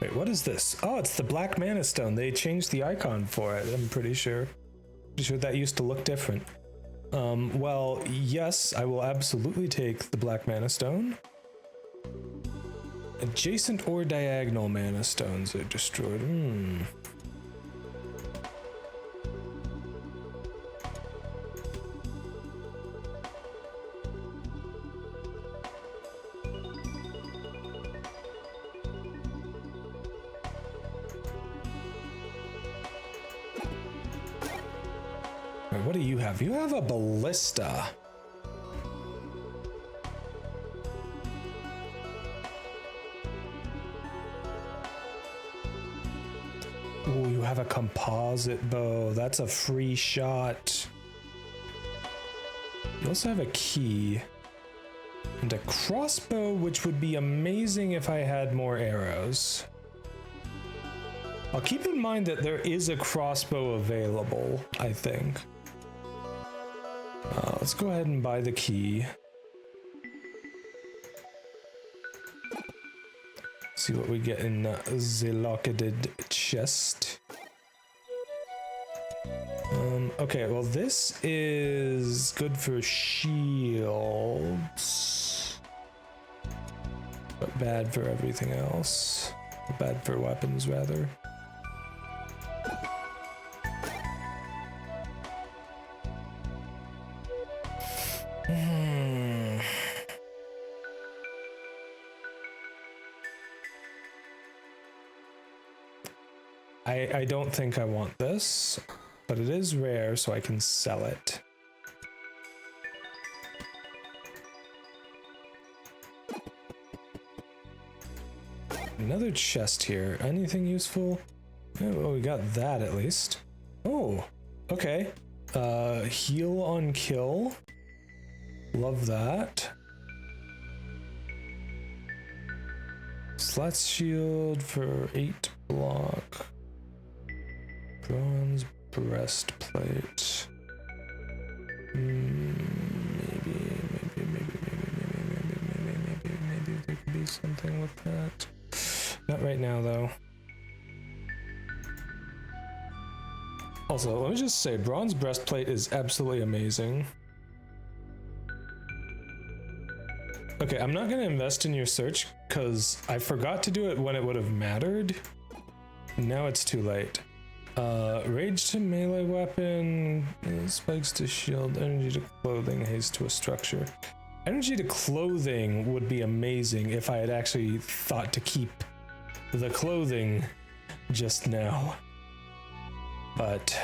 Wait, what is this? Oh, it's the Black Mana Stone. They changed the icon for it, I'm pretty sure. Pretty sure that used to look different. Well, yes, I will absolutely take the Black Mana Stone. Adjacent or diagonal mana stones are destroyed. Wait, what do you have? You have a ballista. Oh, you have a composite bow. That's a free shot. You also have a key. And a crossbow, which would be amazing if I had more arrows. I'll keep in mind that there is a crossbow available, I think. Let's go ahead and buy the key. See what we get in the locked chest. Okay, well this is good for shields, but bad for everything else. Bad for weapons, rather. I don't think I want this, but it is rare, so I can sell it. Another chest here. Anything useful? Yeah, well, we got that at least. Oh, okay. Heal on kill. Love that. Slats shield for 8 block. Bronze breastplate. Maybe there could be something with that. Not right now, though. Also, let me just say, bronze breastplate is absolutely amazing. Okay, I'm not gonna invest in your search because I forgot to do it when it would have mattered. Now it's too late. Rage to melee weapon, spikes to shield, energy to clothing, haste to a structure. Energy to clothing would be amazing if I had actually thought to keep the clothing just now. But,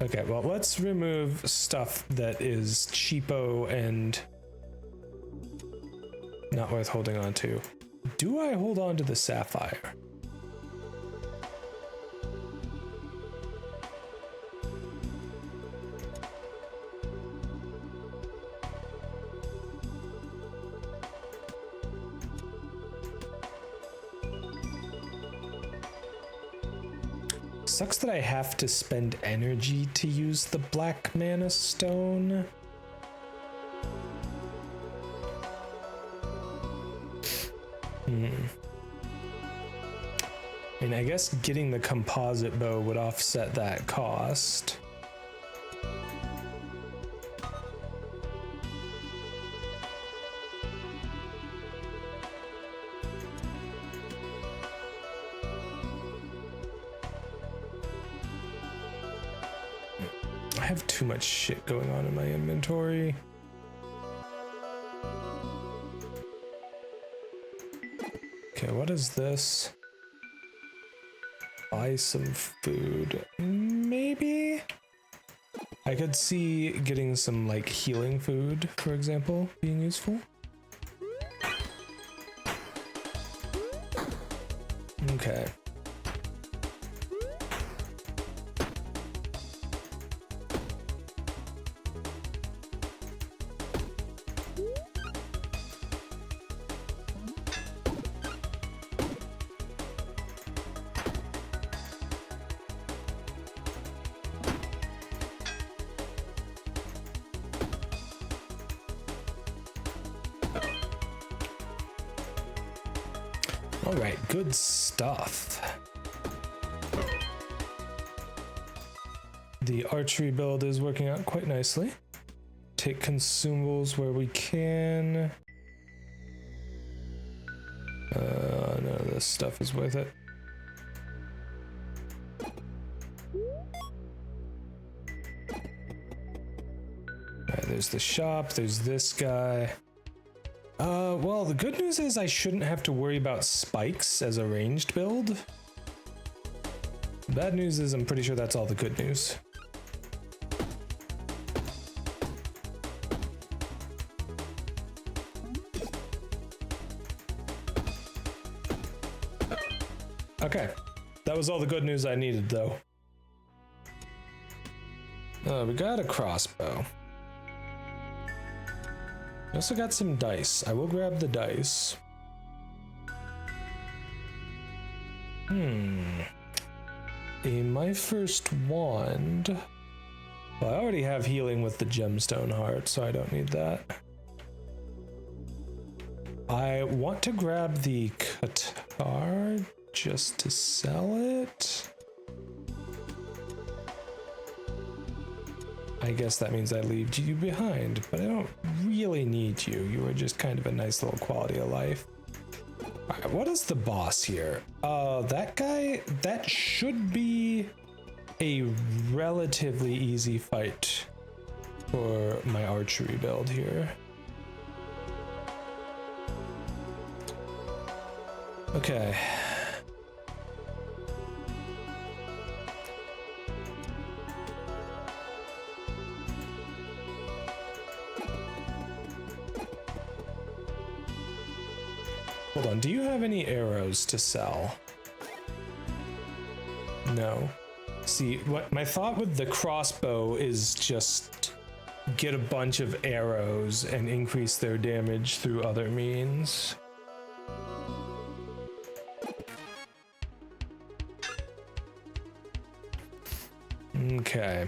okay, well, let's remove stuff that is cheapo and not worth holding on to. Do I hold on to the sapphire? Sucks that I have to spend energy to use the black mana stone. I mean, I guess getting the composite bow would offset that cost. I have too much shit going on in my inventory. Okay, what is this? Buy some food. Maybe? I could see getting some like healing food, for example, being useful. Okay. All right, good stuff. The archery build is working out quite nicely. Take consumables where we can. None of this stuff is worth it. Alright, there's the shop, there's this guy. Well, the good news is I shouldn't have to worry about spikes as a ranged build. The bad news is I'm pretty sure that's all the good news. Okay, that was all the good news I needed, though. We got a crossbow. We also got some dice. I will grab the dice. My first wand. Well, I already have healing with the gemstone heart, so I don't need that. I want to grab the Qatar just to sell it. I guess that means I leave you behind, but I don't really need you. You are just kind of a nice little quality of life. All right, what is the boss here? That guy, that should be a relatively easy fight for my archery build here. Okay. Hold on, do you have any arrows to sell? No. See, what my thought with the crossbow is just get a bunch of arrows and increase their damage through other means. Okay.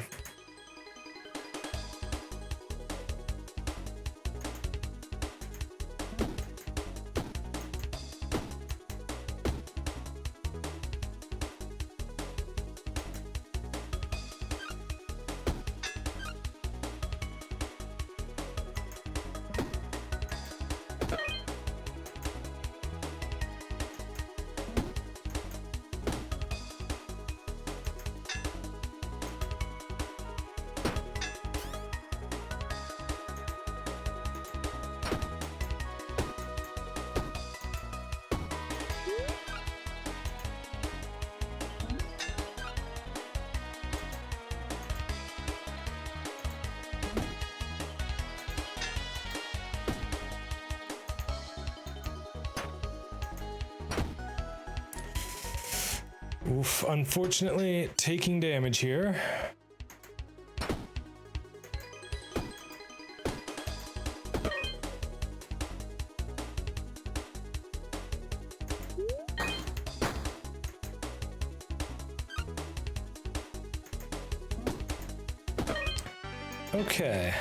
Oof, unfortunately, taking damage here. Okay.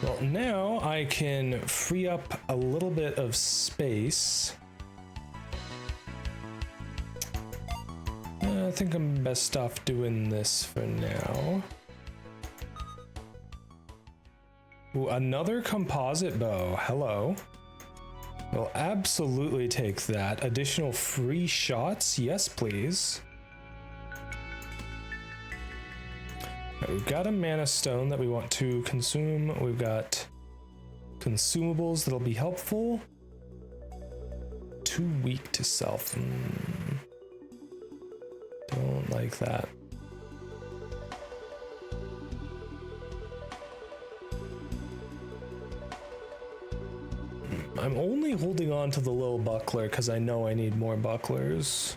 Well, now I can free up a little bit of space. I think I'm best off doing this for now. Ooh, another composite bow. Hello. We'll absolutely take that. Additional free shots? Yes, please. Right, we've got a mana stone that we want to consume. We've got consumables that'll be helpful. Too weak to self. Don't like that. I'm only holding on to the little buckler because I know I need more bucklers.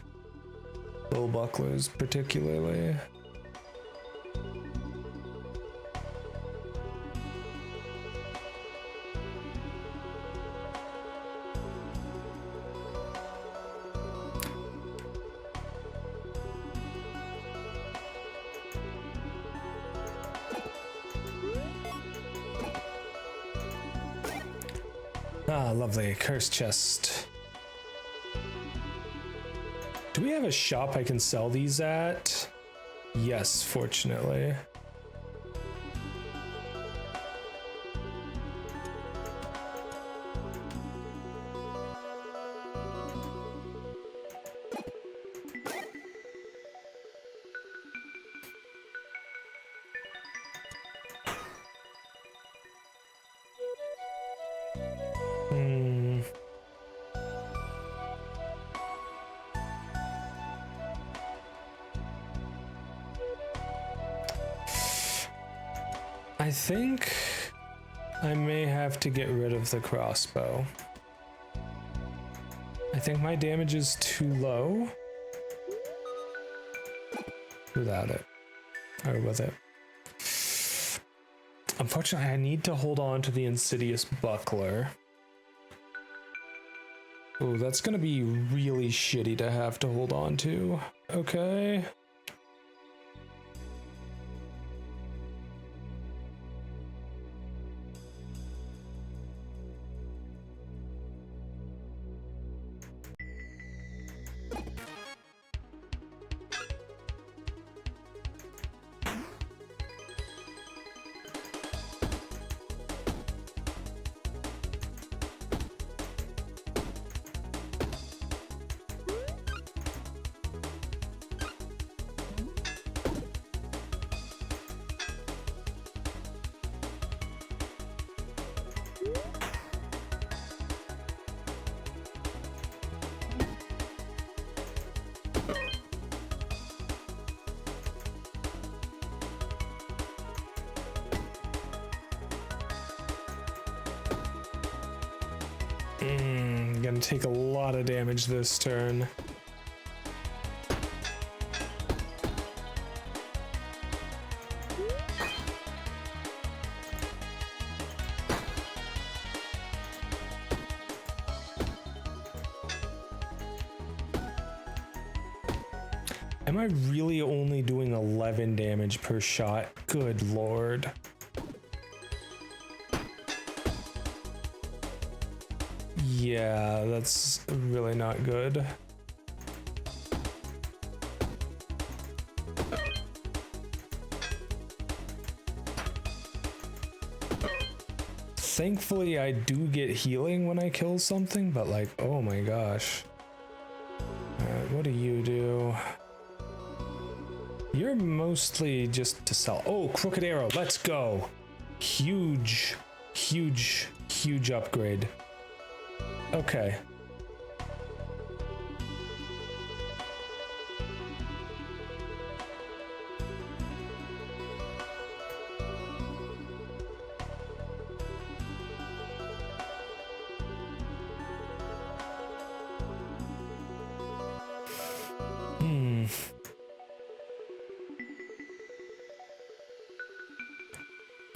Little bucklers particularly. Ah, lovely. Cursed chest. Do we have a shop I can sell these at? Yes, fortunately. I think I may have to get rid of the crossbow. I think my damage is too low without it, or with it. Unfortunately, I need to hold on to the insidious buckler. Oh, that's gonna be really shitty to have to hold on to. Okay. Gonna take a lot of damage this turn. Am I really only doing 11 damage per shot? Good lord. Yeah, that's really not good. Thankfully, I do get healing when I kill something, but like, oh my gosh. Alright, what do you do? You're mostly just to sell. Oh, Crooked Arrow, let's go. Huge, huge, huge upgrade. Okay.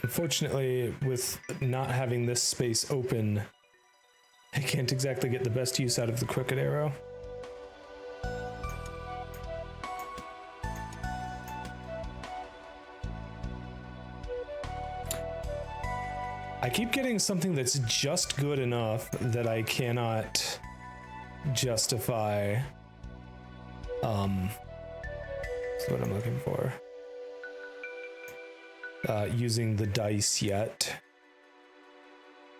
Unfortunately, with not having this space open, I can't exactly get the best use out of the crooked arrow. I keep getting something that's just good enough that I cannot justify, that's what I'm looking for. Using the dice yet.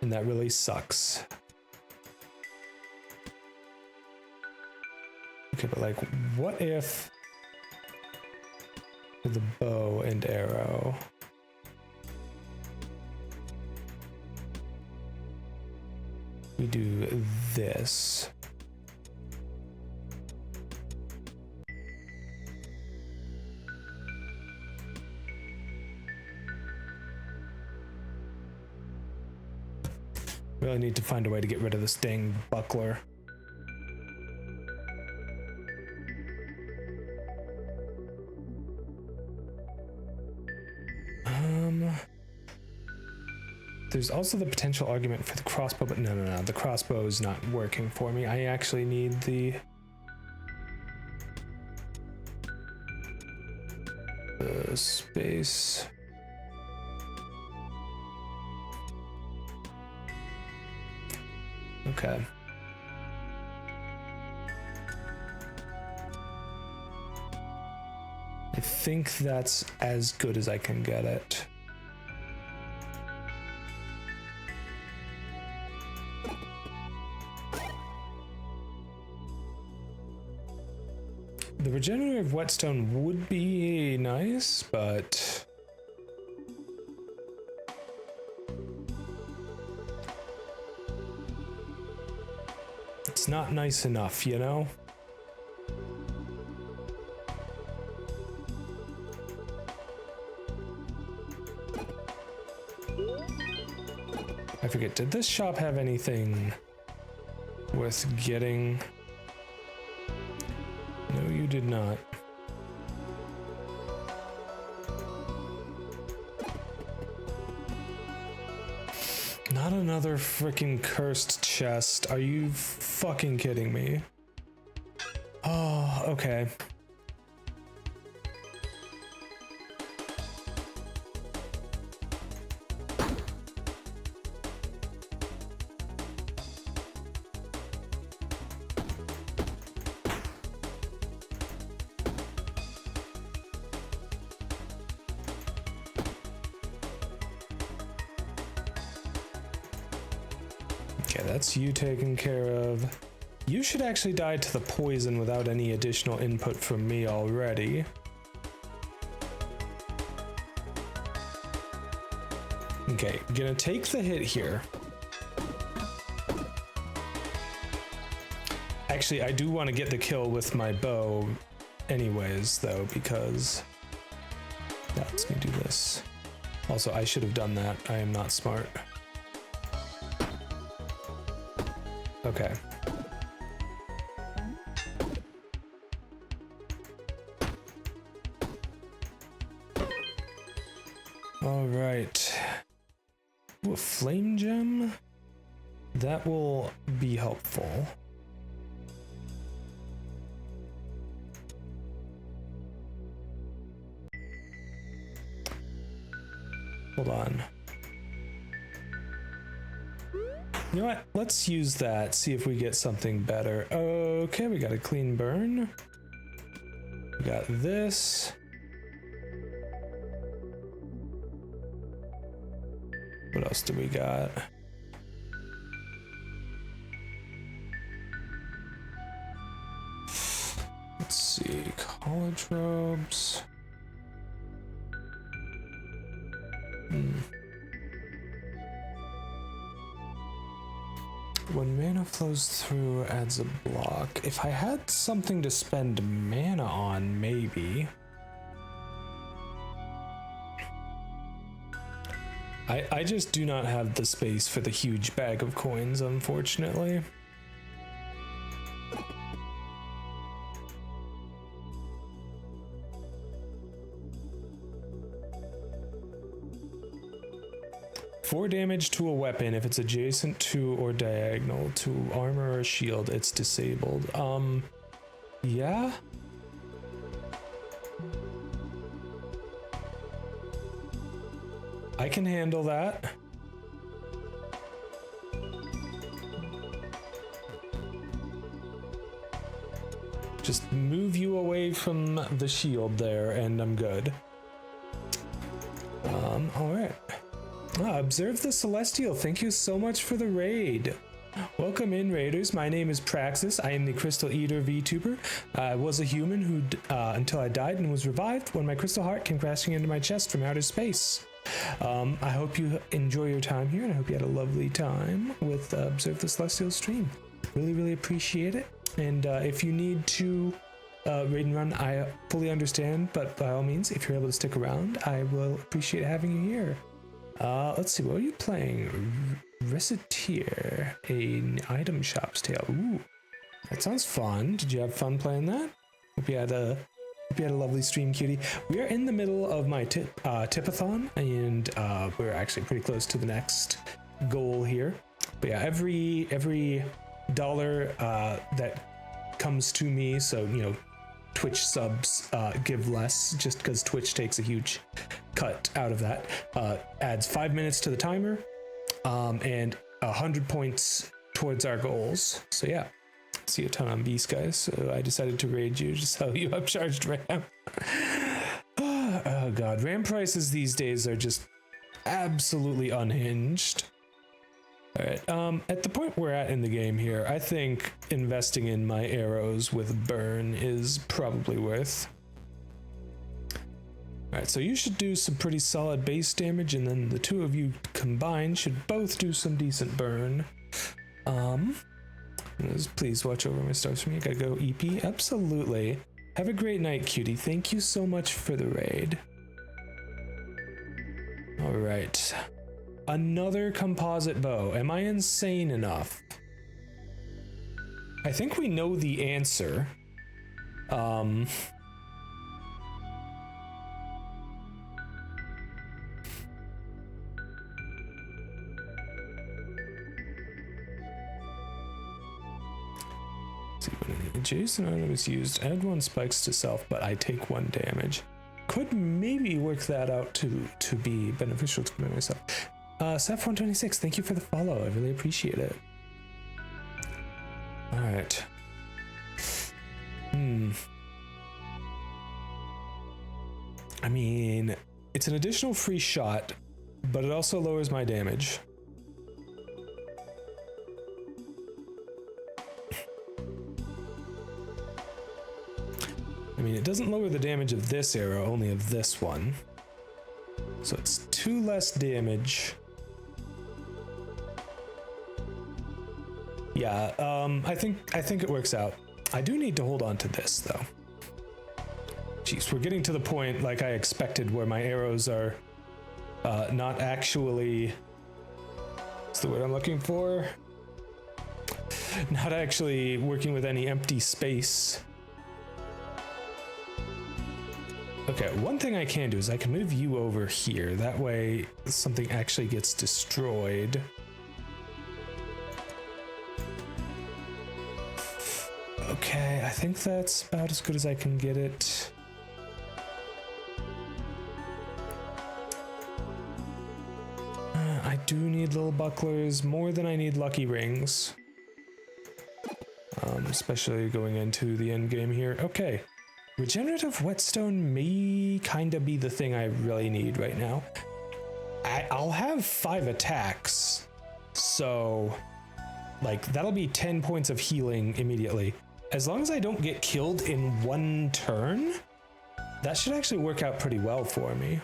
And that really sucks. Okay, but like, what if the bow and arrow? We do this. Really need to find a way to get rid of this dang buckler. There's also the potential argument for the crossbow, but no, the crossbow is not working for me. I actually need the space. Okay. I think that's as good as I can get it. The regenerative whetstone would be nice, but it's not nice enough, you know? I forget, did this shop have anything worth getting? No, you did not. Not another freaking cursed chest. Are you fucking kidding me? Oh, okay. Okay, that's you taken care of. You should actually die to the poison without any additional input from me already. Okay, gonna take the hit here. Actually, I do want to get the kill with my bow anyways, though, because... Yeah, let's do this. Also, I should have done that. I am not smart. Okay. All right. Ooh, a flame gem? That will be helpful. Hold on. You know what? Let's use that, see if we get something better. Okay, we got a clean burn. We got this. What else do we got? Let's see, college robes. When mana flows through, adds a block. If I had something to spend mana on, maybe. I just do not have the space for the huge bag of coins, unfortunately. 4 damage to a weapon if it's adjacent to or diagonal to armor or shield, it's disabled. Yeah. I can handle that. Just move you away from the shield there, and I'm good. Alright. Observe the Celestial, thank you so much for the raid. Welcome in, raiders. My name is Praxis. I am the Crystal Eater VTuber. I was a human who, until I died and was revived when my crystal heart came crashing into my chest from outer space. I hope you enjoy your time here, and I hope you had a lovely time with Observe the Celestial stream. Really, really appreciate it. And if you need to raid and run, I fully understand, but by all means, if you're able to stick around, I will appreciate having you here. Let's see, what are you playing? Reciteer, an item shop's tale. Ooh, that sounds fun. Did you have fun playing that? Hope you had a lovely stream, cutie. We are in the middle of my Tipathon, and we're actually pretty close to the next goal here. But yeah, every dollar that comes to me, so you know, Twitch subs give less just because Twitch takes a huge cut out of that, adds 5 minutes to the timer, and 100 points towards our goals. So yeah, see a ton on Beast, guys. So I decided to raid you to sell you upcharged RAM. Oh god, RAM prices these days are just absolutely unhinged. Alright, at the point we're at in the game here, I think investing in my arrows with burn is probably worth. Alright, so you should do some pretty solid base damage, and then the two of you combined should both do some decent burn. Please watch over my stars for me. I gotta go EP. Absolutely. Have a great night, cutie. Thank you so much for the raid. Alright. Another composite bow. Am I insane enough? I think we know the answer. Adjacent item is used. Add 1 spikes to self, but I take 1 damage. Could maybe work that out to be beneficial to myself. Seth126, thank you for the follow. I really appreciate it. Alright. I mean, it's an additional free shot, but it also lowers my damage. I mean, it doesn't lower the damage of this arrow, only of this one. So it's 2 less damage. Yeah, I think it works out. I do need to hold on to this though. Jeez, we're getting to the point like I expected where my arrows are not actually, what's the word I'm looking for? Not actually working with any empty space. Okay, one thing I can do is I can move you over here. That way something actually gets destroyed. Okay, I think that's about as good as I can get it. I do need little bucklers more than I need lucky rings. Especially going into the end game here. Okay. Regenerative whetstone may kinda be the thing I really need right now. I'll have 5 attacks, so like that'll be 10 points of healing immediately. As long as I don't get killed in 1 turn, that should actually work out pretty well for me.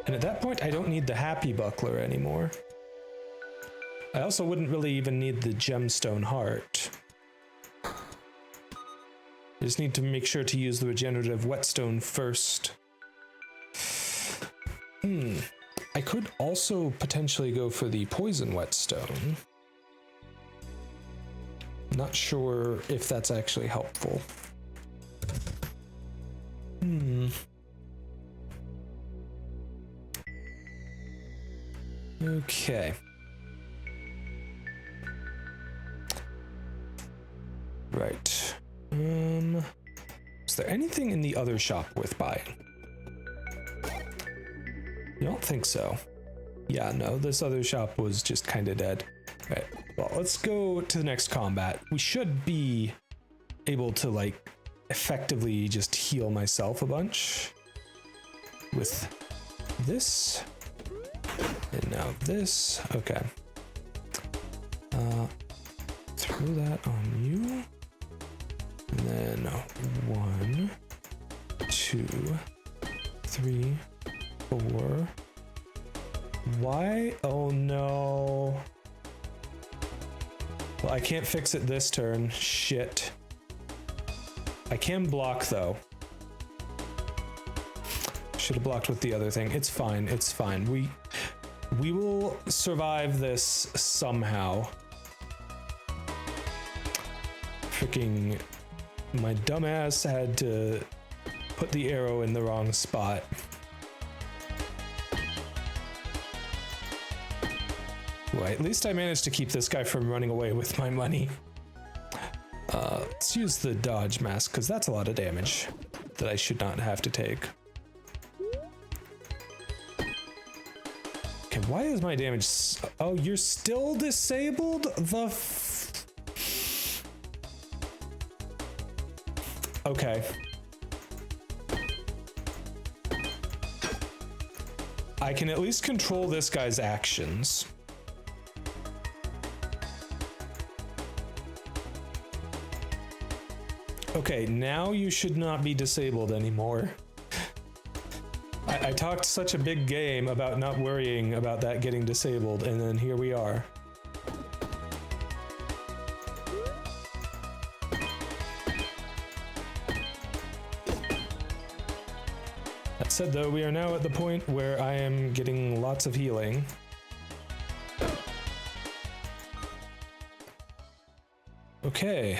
And at that point, I don't need the happy buckler anymore. I also wouldn't really even need the gemstone heart. I just need to make sure to use the regenerative whetstone first. I could also potentially go for the poison whetstone. Not sure if that's actually helpful. Okay. Right. Is there anything in the other shop worth buying? You don't think so? Yeah, no, this other shop was just kind of dead. Right. Well, let's go to the next combat. We should be able to, like, effectively just heal myself a bunch with this. And now this. Okay. Throw that on you. And then 1, 2, 3, 4. Why? Oh no. Well, I can't fix it this turn. Shit. I can block though. Should have blocked with the other thing. It's fine. It's fine. We will survive this somehow. Freaking my dumbass had to put the arrow in the wrong spot. Well, at least I managed to keep this guy from running away with my money. Let's use the dodge mask, because that's a lot of damage that I should not have to take. Okay, why is my damage... Oh, you're still disabled? The Okay. I can at least control this guy's actions. Okay, now you should not be disabled anymore. I talked such a big game about not worrying about that getting disabled, and then here we are. That said though, we are now at the point where I am getting lots of healing. Okay.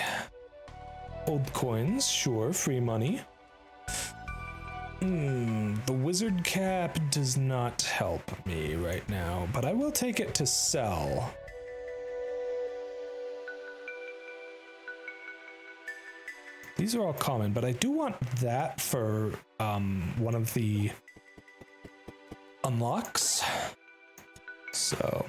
Old coins, sure, free money. The wizard cap does not help me right now, but I will take it to sell. These are all common, but I do want that for one of the unlocks. So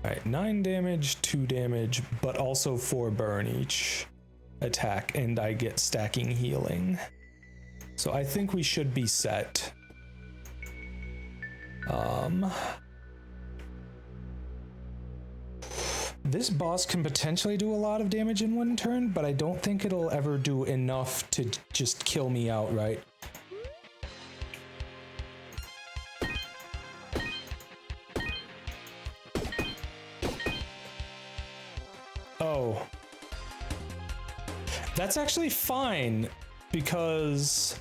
alright, 9 damage, 2 damage, but also 4 burn each attack, and I get stacking healing. So I think we should be set. This boss can potentially do a lot of damage in one turn, but I don't think it'll ever do enough to just kill me outright. Oh. That's actually fine, because...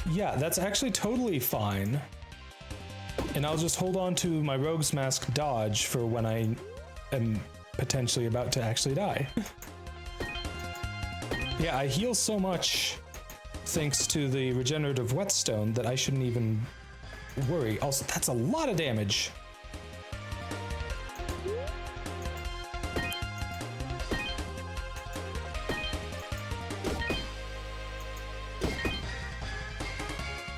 Yeah, that's actually totally fine. And I'll just hold on to my Rogue's Mask dodge for when I am potentially about to actually die. Yeah, I heal so much thanks to the regenerative whetstone that I shouldn't even worry. Also, that's a lot of damage.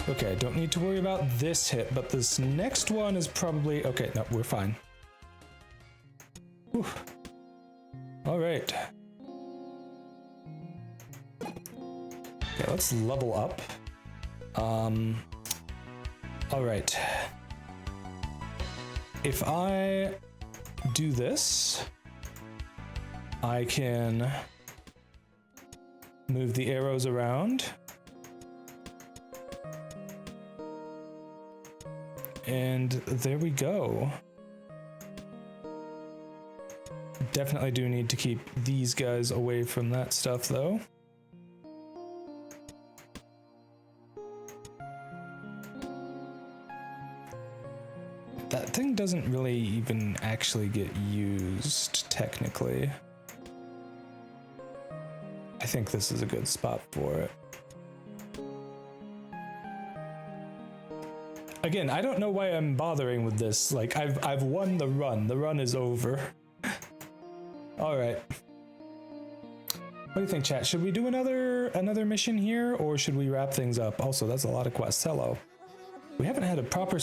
Okay, I don't need to worry about this hit, but this next one is probably... Okay, no, we're fine. Whew. All right. Okay, let's level up. All right. If I do this, I can move the arrows around. And there we go. Definitely do need to keep these guys away from that stuff though. That thing doesn't really even actually get used, technically. think this is a good spot for it. Again, I don't know why I'm bothering with this. Like, I've won the run. The run is over. All right. What do you think, chat? Should we do another mission here, or should we wrap things up? Also, that's a lot of quests. Hello. We haven't had a proper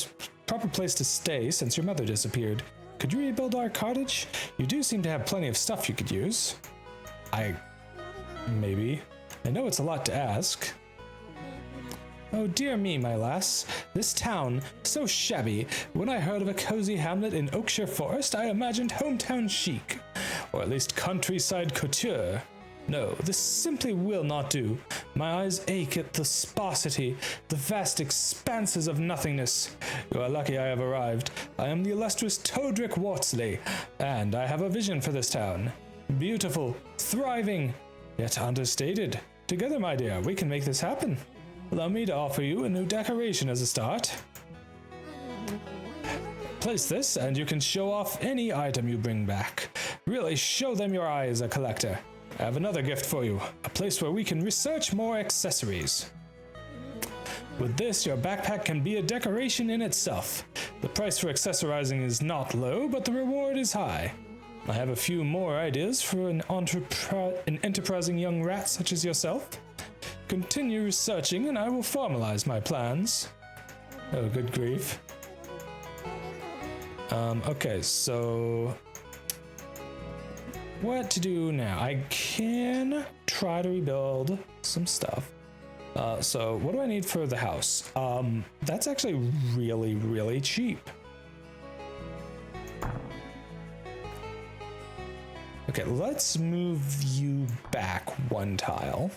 place to stay since your mother disappeared. Could you rebuild our cottage? You do seem to have plenty of stuff you could use. Maybe. I know it's a lot to ask. Oh dear me, my lass. This town, so shabby. When I heard of a cozy hamlet in Oakshire Forest, I imagined hometown chic. Or at least countryside couture. No, this simply will not do. My eyes ache at the sparsity, the vast expanses of nothingness. You are lucky I have arrived. I am the illustrious Todrick Wortsley, and I have a vision for this town. Beautiful, thriving, yet understated. Together, my dear, we can make this happen. Allow me to offer you a new decoration as a start. Place this, and you can show off any item you bring back. Really show them your eye as a collector. I have another gift for you, a place where we can research more accessories. With this, your backpack can be a decoration in itself. The price for accessorizing is not low, but the reward is high. I have a few more ideas for an enterprising young rat such as yourself. Continue researching and I will formalize my plans. Oh, good grief. Okay, so what to do now? I can try to rebuild some stuff. So what do I need for the house? That's actually really, really cheap. Okay, let's move you back one tile.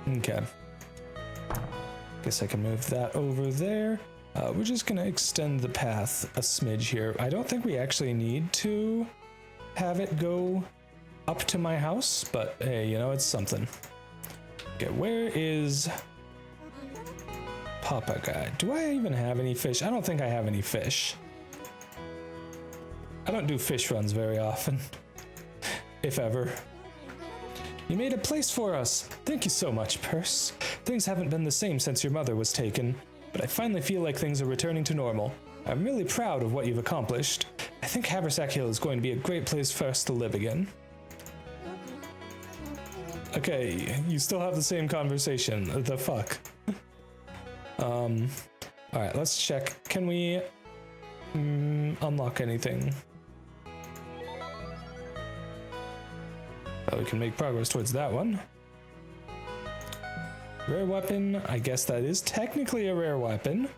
Okay. Guess I can move that over there. We're just gonna extend the path a smidge here. I don't think we actually need to have it go up to my house, but hey, you know, it's something. Okay, where is Papa Guy? Do I even have any fish? I don't think I have any fish. I don't do fish runs very often, if ever. You made a place for us. Thank you so much, Purse. Things haven't been the same since your mother was taken, but I finally feel like things are returning to normal. I'm really proud of what you've accomplished. I think Haversack Hill is going to be a great place for us to live again. Okay, you still have the same conversation. The fuck? Alright, let's check. Can we unlock anything? Oh, we can make progress towards that one. Rare weapon. I guess that is technically a rare weapon.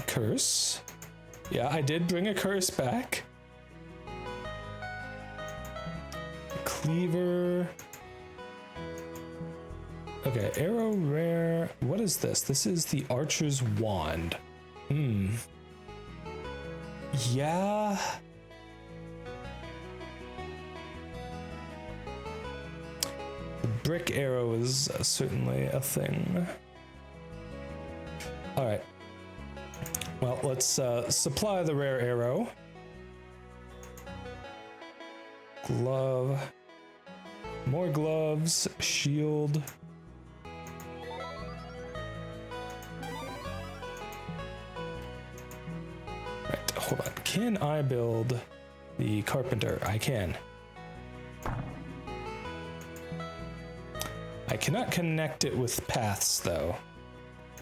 Curse. Yeah, I did bring a curse back. Cleaver. Okay, arrow rare. What is this? This is the Archer's Wand. Yeah. The brick arrow is certainly a thing. Alright. Well, let's supply the rare arrow. Glove. More gloves. Shield. Right, hold on. Can I build the carpenter? I can. I cannot connect it with paths though,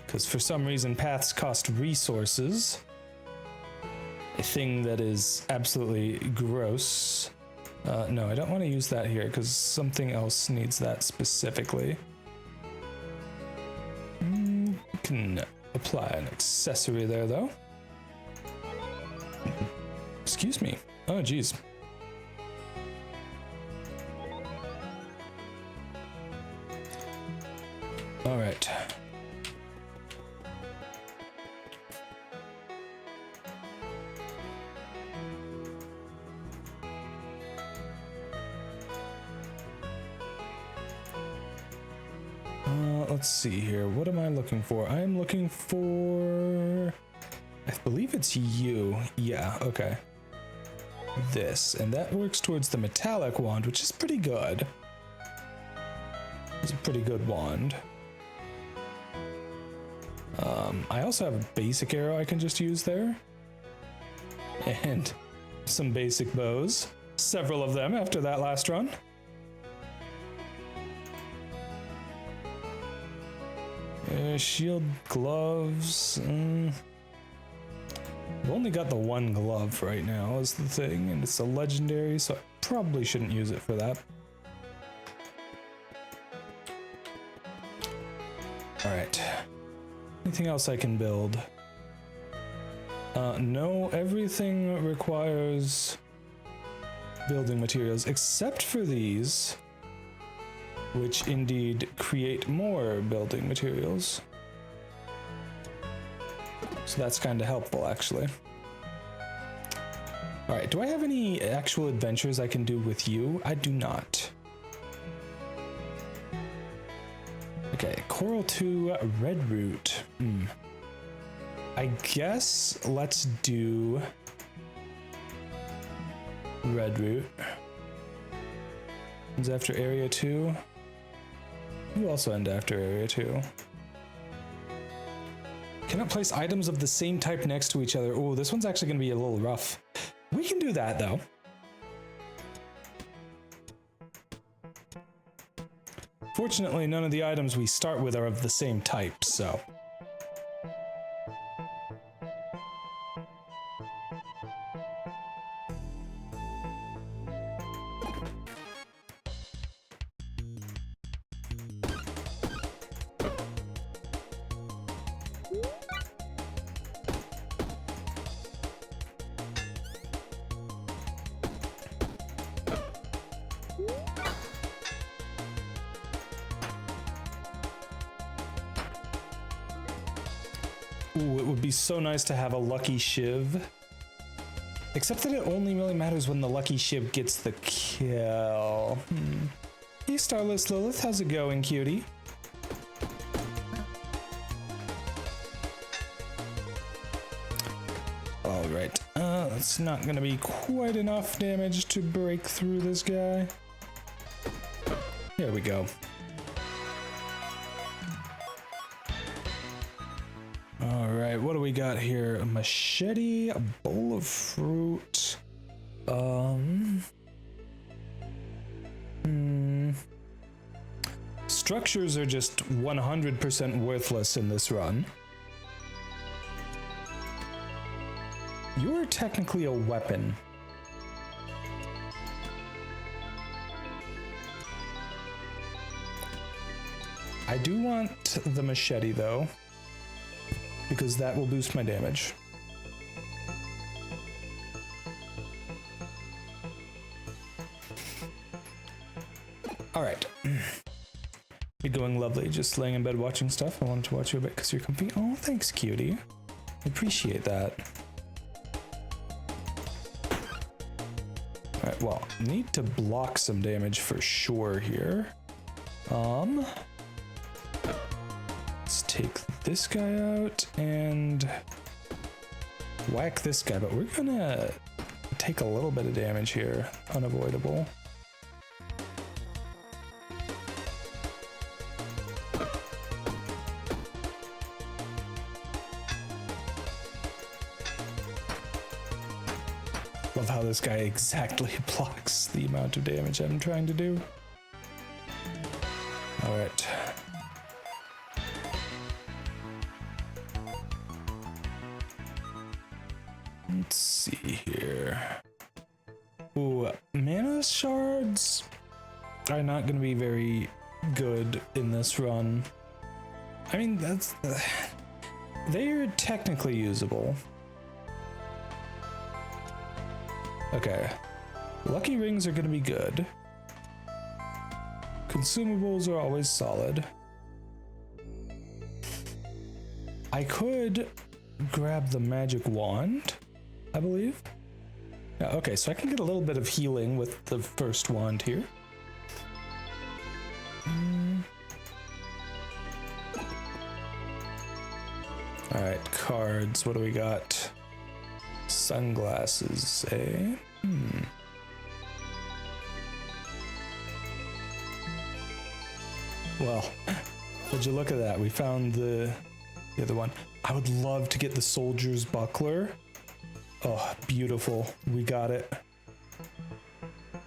because for some reason paths cost resources. A thing that is absolutely gross. No, I don't want to use that here because something else needs that specifically. Can apply an accessory there though. Excuse me. Oh geez. All right. Let's see here. What am I looking for? I am looking for... I believe it's you. Yeah, okay. This, and that works towards the metallic wand, which is pretty good. It's a pretty good wand. I also have a basic arrow I can just use there. And some basic bows. Several of them after that last run. Shield, gloves. I've only got the one glove right now is the thing, and it's a legendary, so I probably shouldn't use it for that. Alright. Anything else I can build? No, everything requires building materials except for these, which indeed create more building materials. So that's kind of helpful, actually. Alright, do I have any actual adventures I can do with you? I do not. Okay, Coral 2, Red Root. I guess let's do Red Root. Ends after Area 2. You also end after Area 2. Cannot place items of the same type next to each other. Oh, this one's actually going to be a little rough. We can do that, though. Fortunately, none of the items we start with are of the same type, so... Ooh, it would be so nice to have a lucky shiv. Except that it only really matters when the lucky shiv gets the kill. Hey, Starless Lilith, how's it going, cutie? Alright, that's not gonna be quite enough damage to break through this guy. There we go. Alright, what do we got here? A machete, a bowl of fruit. Structures are just 100% worthless in this run. You're technically a weapon. I do want the machete though, because that will boost my damage. Alright. You're going lovely, just laying in bed watching stuff. I wanted to watch you a bit because you're comfy. Oh, thanks, cutie. I appreciate that. Alright, well, need to block some damage for sure here. Let's take this guy out and whack this guy, but we're gonna take a little bit of damage here. Unavoidable. Love how this guy exactly blocks the amount of damage I'm trying to do. Alright. Let's see here. Ooh, mana shards are not going to be very good in this run. I mean, that's... they're technically usable. Okay. Lucky rings are going to be good. Consumables are always solid. I could grab the magic wand, I believe. Yeah, okay, so I can get a little bit of healing with the first wand here. All right, cards. What do we got? Sunglasses, eh? Well, would you look at that? We found the other one. I would love to get the soldier's buckler. Oh, beautiful. We got it.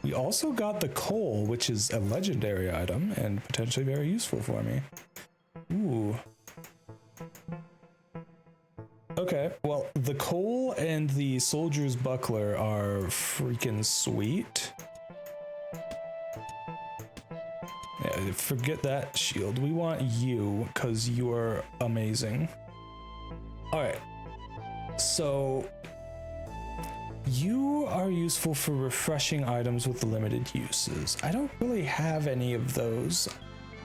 We also got the coal, which is a legendary item and potentially very useful for me. Ooh. Okay, well, the coal and the soldier's buckler are freaking sweet. Yeah, forget that shield. We want you, because you are amazing. Alright, so you are useful for refreshing items with limited uses. I don't really have any of those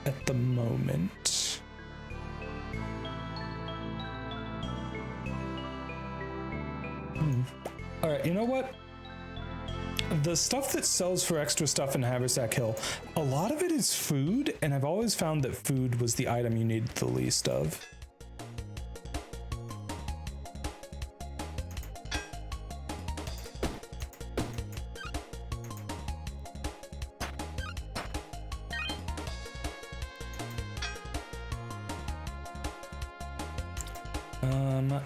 at the moment. Alright, you know what? The stuff that sells for extra stuff in Haversack Hill, a lot of it is food, and I've always found that food was the item you needed the least of.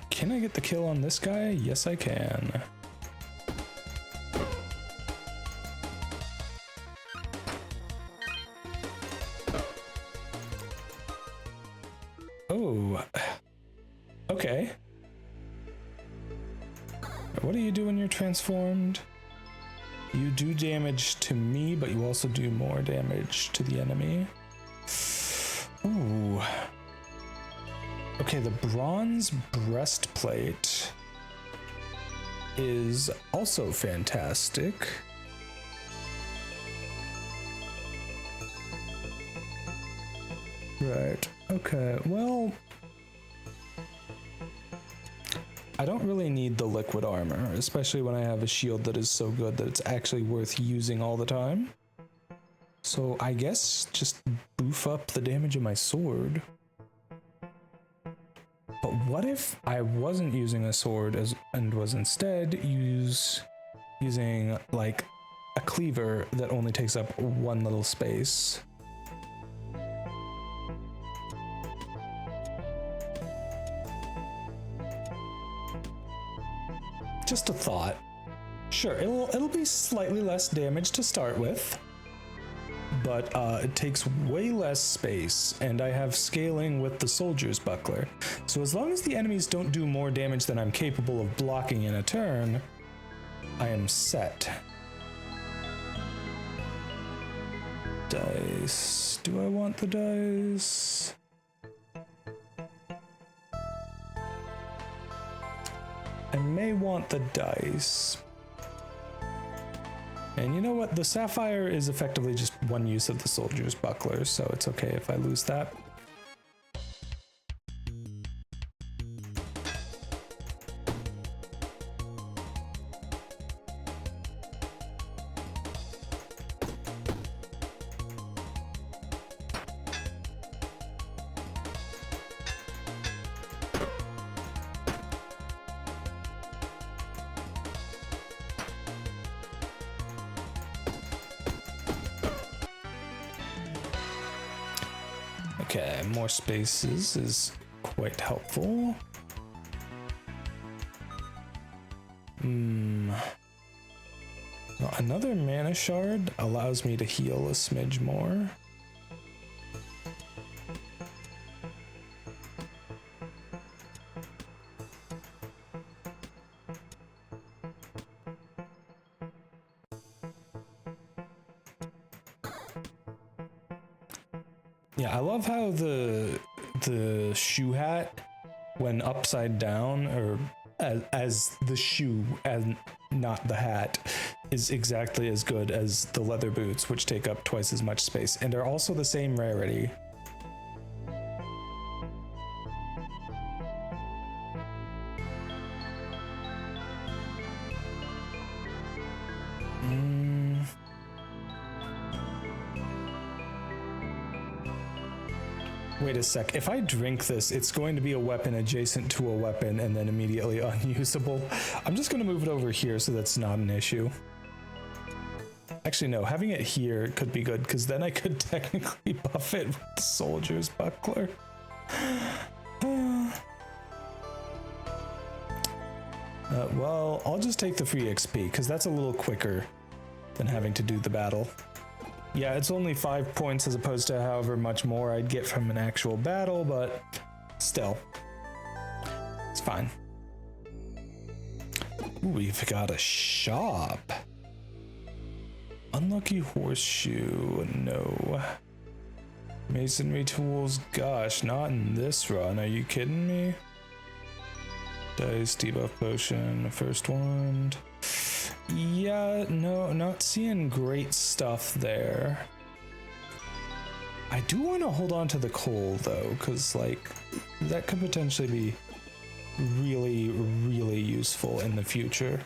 Can I get the kill on this guy? Yes, I can. Oh, okay. What do you do when you're transformed? You do damage to me, but you also do more damage to the enemy. Ooh. Okay, the bronze breastplate is also fantastic. Right, okay, well, I don't really need the liquid armor, especially when I have a shield that is so good that it's actually worth using all the time. So I guess just boof up the damage of my sword. But what if I wasn't using a sword and was instead using like a cleaver that only takes up one little space? Just a thought. Sure, it'll be slightly less damage to start with, but it takes way less space, and I have scaling with the soldier's buckler. So as long as the enemies don't do more damage than I'm capable of blocking in a turn, I am set. Dice. Do I want the dice? I may want the dice. And you know what? The sapphire is effectively just one use of the soldier's buckler, so it's okay if I lose that. Okay, more spaces is quite helpful. Well, another mana shard allows me to heal a smidge more. Yeah, I love how the shoe hat, when upside down, or as the shoe and not the hat, is exactly as good as the leather boots, which take up twice as much space and are also the same rarity. Wait a sec. If I drink this, it's going to be a weapon adjacent to a weapon and then immediately unusable. I'm just going to move it over here so that's not an issue. Actually, no. Having it here could be good because then I could technically buff it with the Soldier's Buckler. Well, I'll just take the free XP because that's a little quicker than having to do the battle. Yeah, it's only 5 points as opposed to however much more I'd get from an actual battle, but still, it's fine. Ooh, we've got a shop. Unlucky horseshoe, no. Masonry tools, gosh, not in this run, are you kidding me? Dice, debuff potion, first wand. Yeah, no, not seeing great stuff there. I do want to hold on to the coal though, because like that could potentially be really, really useful in the future.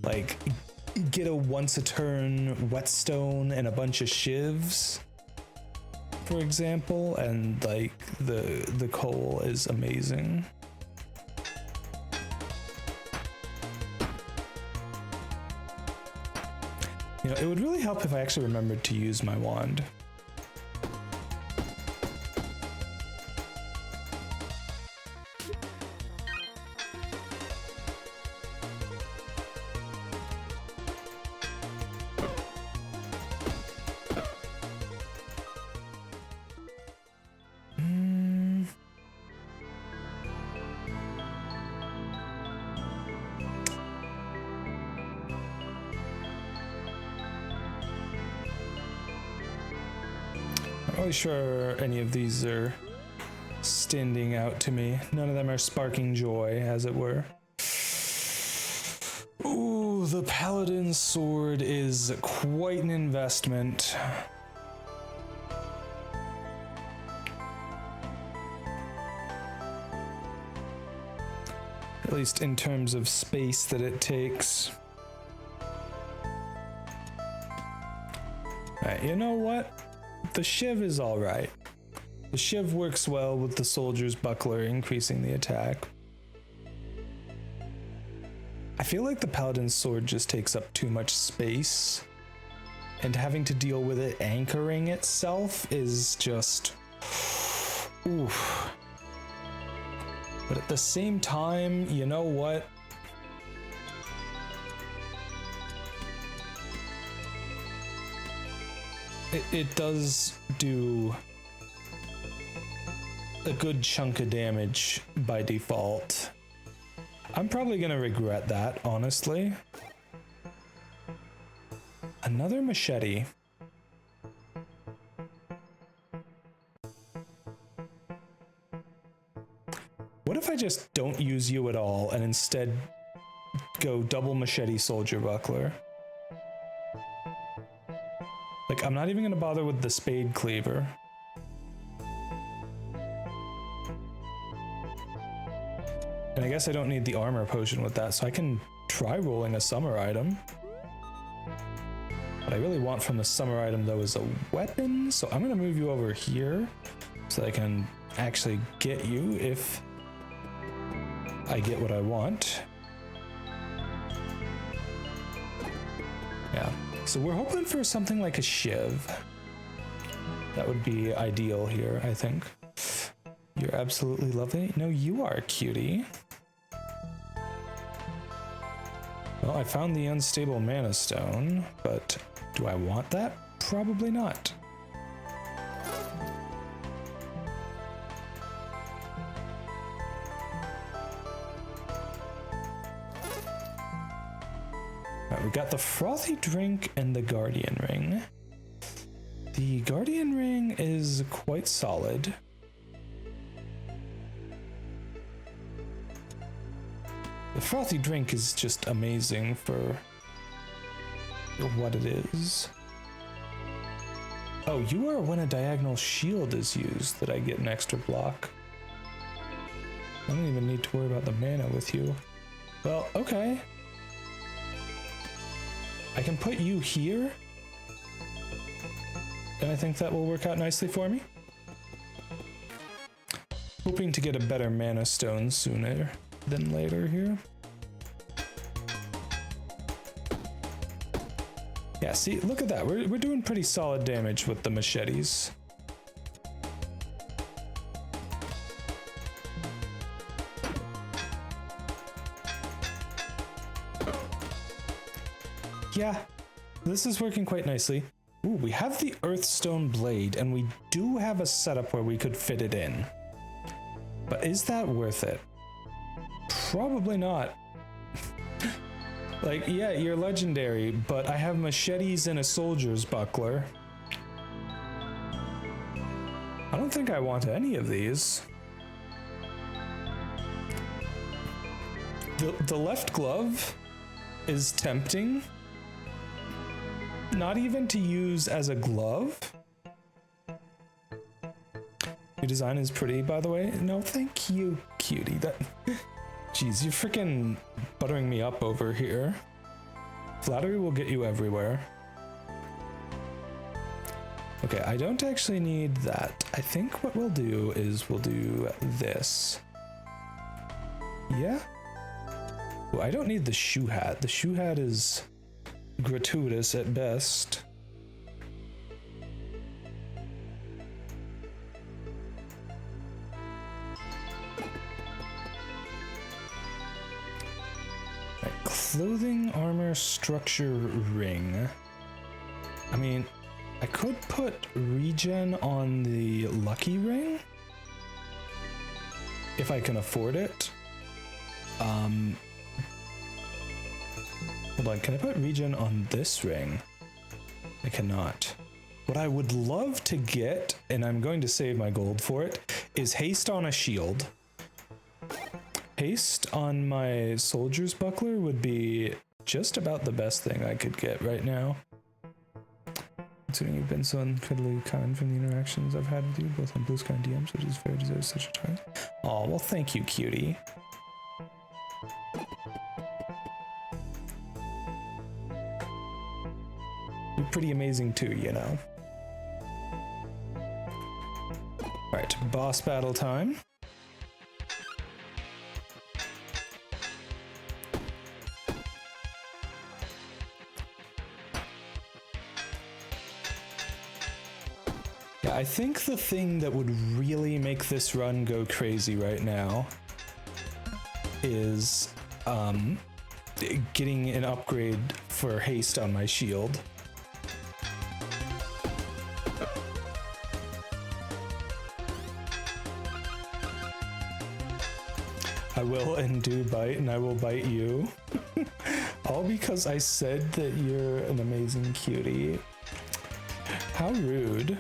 Like get a once a turn whetstone and a bunch of shivs, for example, and like the coal is amazing. You know, it would really help if I actually remembered to use my wand. Not really sure any of these are standing out to me. None of them are sparking joy, as it were. Ooh, the Paladin's sword is quite an investment. At least in terms of space that it takes. Alright, you know what? The shiv is alright. The shiv works well with the soldier's buckler, increasing the attack. I feel like the paladin's sword just takes up too much space, and having to deal with it anchoring itself is just... oof. But at the same time, you know what? It does do a good chunk of damage by default. I'm probably gonna regret that, honestly. Another machete. What if I just don't use you at all and instead go double machete soldier buckler? Like, I'm not even gonna bother with the spade cleaver. And I guess I don't need the armor potion with that, so I can try rolling a summer item. What I really want from the summer item though is a weapon, so I'm gonna move you over here so that I can actually get you if I get what I want. Yeah. So we're hoping for something like a shiv. That would be ideal here, I think. You're absolutely lovely. No, you are a cutie. Well, I found the unstable mana stone, but do I want that? Probably not. We got the frothy drink and the guardian ring. The guardian ring is quite solid. The frothy drink is just amazing for what it is. Oh, you are when a diagonal shield is used that I get an extra block. I don't even need to worry about the mana with you. Well, okay. I can put you here and I think that will work out nicely for me. Hoping to get a better mana stone sooner than later here. Yeah, see, look at that. We're doing pretty solid damage with the machetes. Yeah, this is working quite nicely. Ooh, we have the Earthstone blade, and we do have a setup where we could fit it in. But is that worth it? Probably not. Like, yeah, you're legendary, but I have machetes and a soldier's buckler. I don't think I want any of these. The left glove is tempting. Not even to use as a glove. Your design is pretty, by the way. No, thank you, cutie. That, jeez, you're freaking buttering me up over here. Flattery will get you everywhere. Okay, I don't actually need that. I think what we'll do is we'll do this. Yeah? Well, I don't need the shoe hat. The shoe hat is gratuitous at best. Right, clothing, armor, structure, ring. I mean, I could put regen on the lucky ring if I can afford it. Hold on, can I put regen on this ring? I cannot. What I would love to get, and I'm going to save my gold for it, is haste on a shield. Haste on my soldier's buckler would be just about the best thing I could get right now. Considering you've been so incredibly kind from the interactions I've had with you, both on Blue Sky and DMs, which is fair deserves such a try. Oh, well, thank you, cutie. You're pretty amazing too, you know. Alright, boss battle time. Yeah, I think the thing that would really make this run go crazy right now is getting an upgrade for haste on my shield. I will and do bite, and I will bite you. All because I said that you're an amazing cutie. How rude.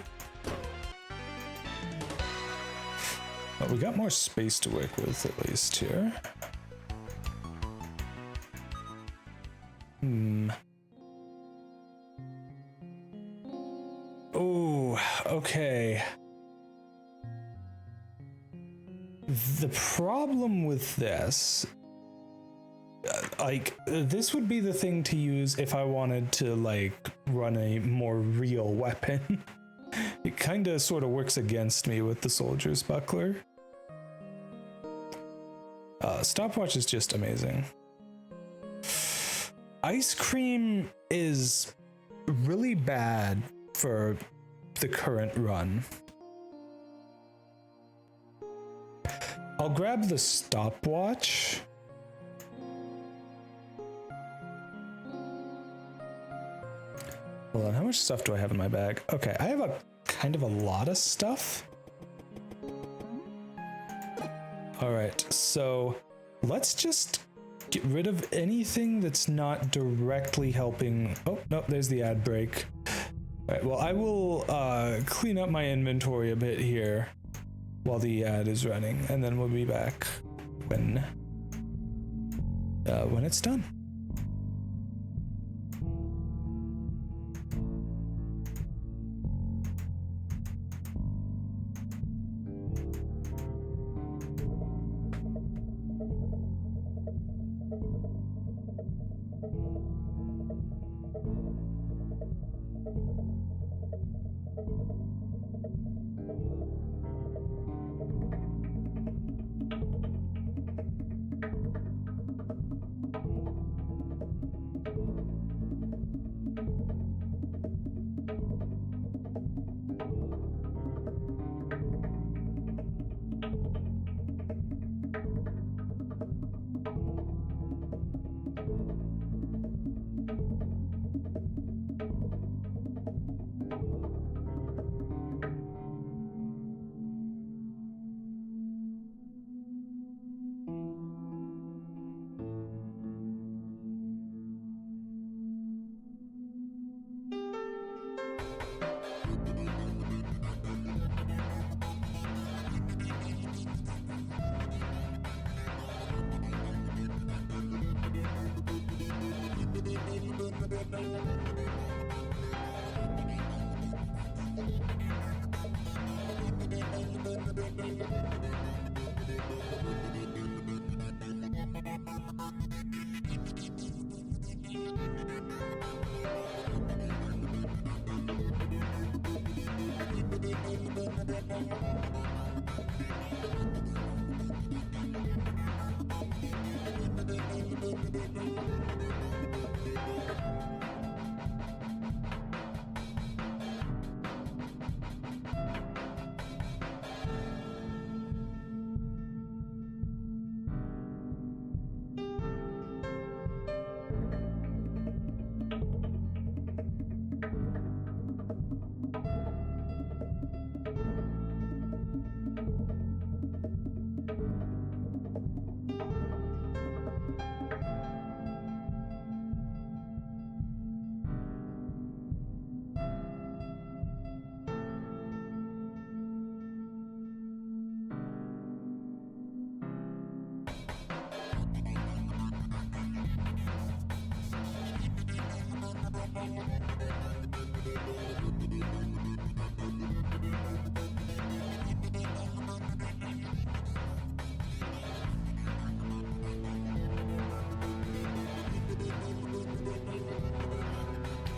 Well, we got more space to work with, at least, here. Oh, okay. The problem with this, this would be the thing to use if I wanted to, like, run a more real weapon. It kind of sort of works against me with the soldier's buckler. Stopwatch is just amazing. Ice cream is really bad for the current run. I'll grab the stopwatch. Hold on, how much stuff do I have in my bag? Okay, I have a kind of a lot of stuff. All right, so let's just get rid of anything that's not directly helping. Oh, no, there's the ad break. All right, well, I will clean up my inventory a bit here while the ad is running, and then we'll be back when it's done.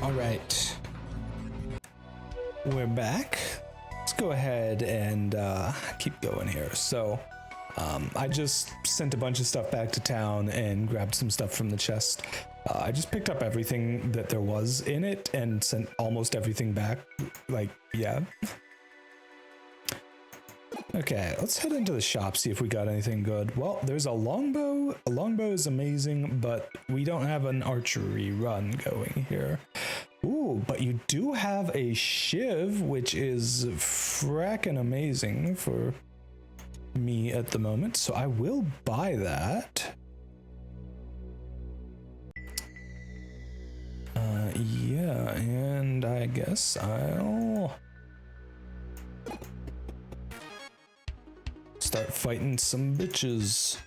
All right, we're back. Let's go ahead and keep going here. So I just sent a bunch of stuff back to town and grabbed some stuff from the chest. I just picked up everything that there was in it and sent almost everything back. Like, yeah. Okay, let's head into the shop, see if we got anything good. Well, there's a longbow. A longbow is amazing, but we don't have an archery run going here. Ooh, but you do have a shiv, which is frackin' amazing for me at the moment, so I will buy that. Yeah, and I guess I'll start fighting some bitches.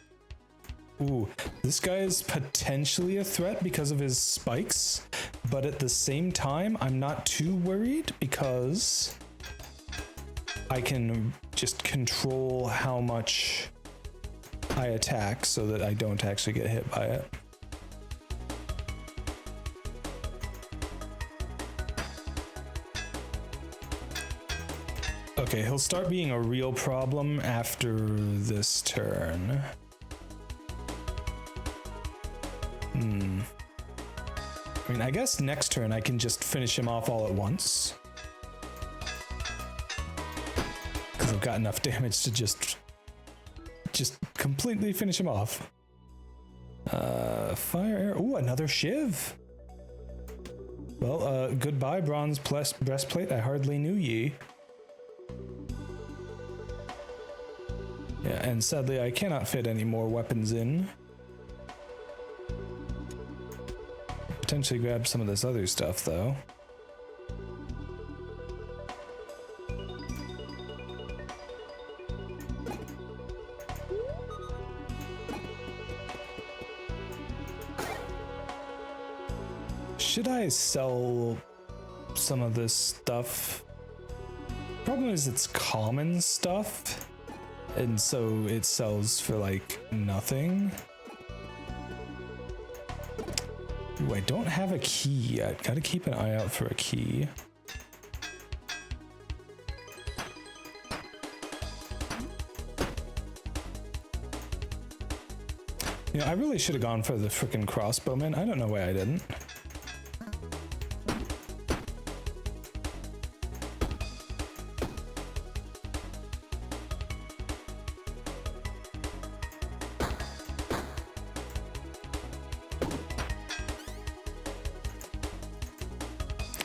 Ooh, this guy is potentially a threat because of his spikes, but at the same time, I'm not too worried because I can just control how much I attack so that I don't actually get hit by it. Okay, he'll start being a real problem after this turn. I mean, I guess next turn I can just finish him off all at once. Because I've got enough damage to just completely finish him off. Fire air. Ooh, another shiv. Well, goodbye, bronze breastplate. I hardly knew ye. Yeah, and sadly I cannot fit any more weapons in. Potentially grab some of this other stuff though. Should I sell some of this stuff? Problem is it's common stuff, and so it sells for like nothing. Ooh, I don't have a key yet. Gotta keep an eye out for a key. You know, I really should have gone for the frickin' crossbowman. I don't know why I didn't.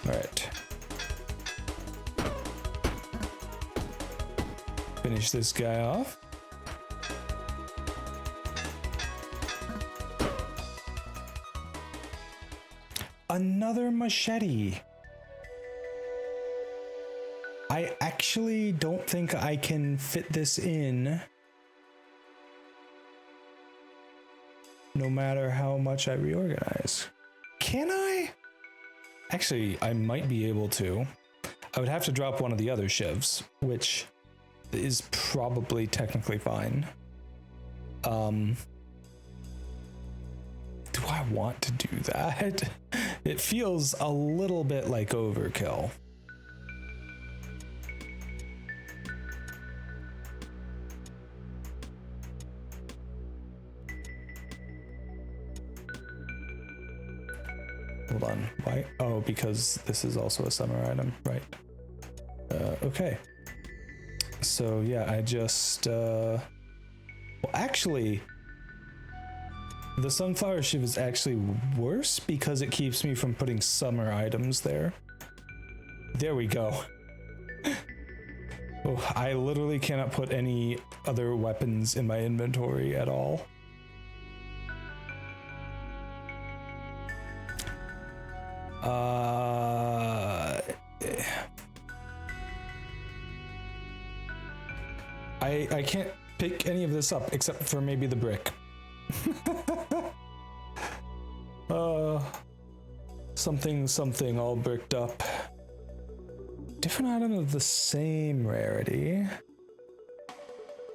Alright. Finish this guy off. Another machete. I actually don't think I can fit this in, no matter how much I reorganize. Can I? Actually, I might be able to. I would have to drop one of the other shivs, which is probably technically fine. Do I want to do that? It feels a little bit like overkill. Hold on, why? Oh, because this is also a summer item, right? Okay. So yeah, I just, well, actually, the sunflower shiv is actually worse because it keeps me from putting summer items there. There we go. Oh, I literally cannot put any other weapons in my inventory at all. I can't pick any of this up except for maybe the brick. Something all bricked up. Different item of the same rarity. Do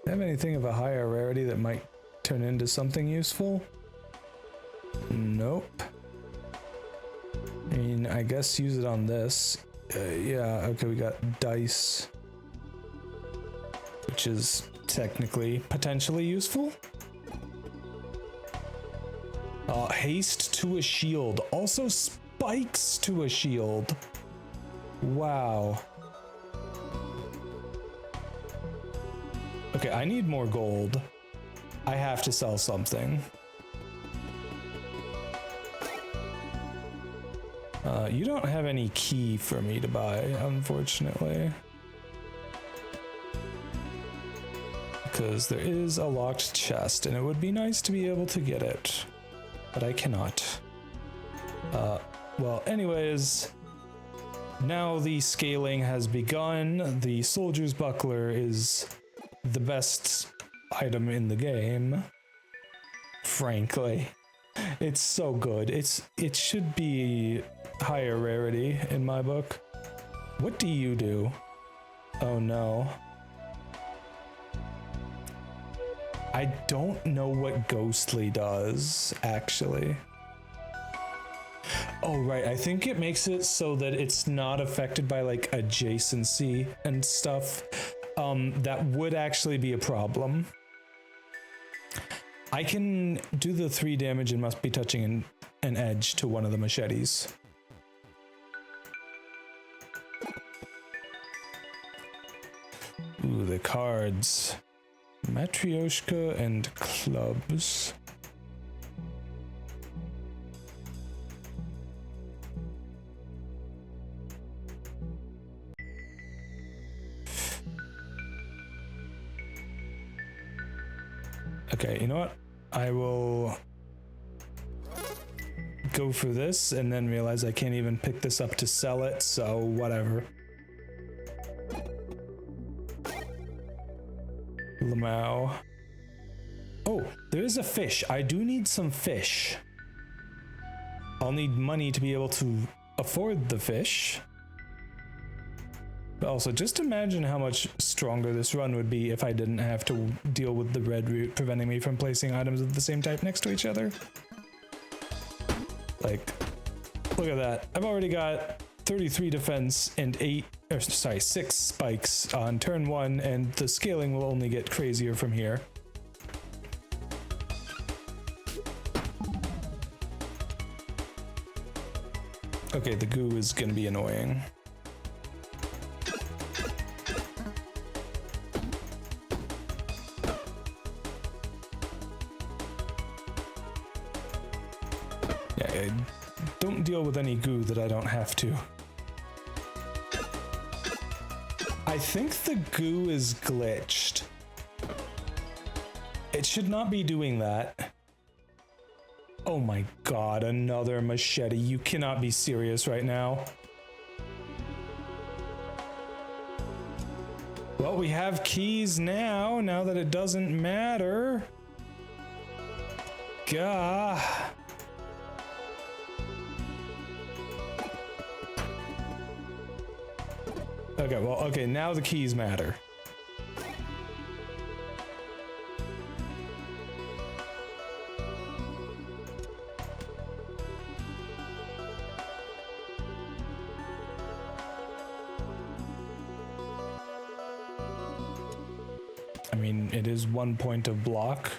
you have anything of a higher rarity that might turn into something useful? Nope. I mean, I guess use it on this. Yeah, okay, we got dice, which is technically potentially useful. Haste to a shield. Also spikes to a shield. Wow. Okay, I need more gold. I have to sell something. You don't have any key for me to buy, unfortunately. Because there is a locked chest, and it would be nice to be able to get it. But I cannot. Well, anyways, now the scaling has begun. The soldier's buckler is the best item in the game. Frankly, it's so good. It should be higher rarity in my book. What do you do? Oh no. I don't know what ghostly does, actually. Oh, right. I think it makes it so that it's not affected by like adjacency and stuff. That would actually be a problem. I can do the 3 damage and must be touching an edge to one of the machetes. Ooh, the cards. Matryoshka and clubs. Okay, you know what? I will go for this and then realize I can't even pick this up to sell it, so whatever. Lamau. Oh, there is a fish. I do need some fish. I'll need money to be able to afford the fish. But also, just imagine how much stronger this run would be if I didn't have to deal with the red root preventing me from placing items of the same type next to each other. Like, look at that. I've already got 33 defense and 6 spikes on turn 1, and the scaling will only get crazier from here. Okay, the goo is gonna be annoying. Yeah, don't deal with any goo that I don't have to. I think the goo is glitched. It should not be doing that. Oh my god, another machete. You cannot be serious right now. Well, we have keys now that it doesn't matter. Gah. Okay, well, okay, now the keys matter. I mean, it is 1 point of block.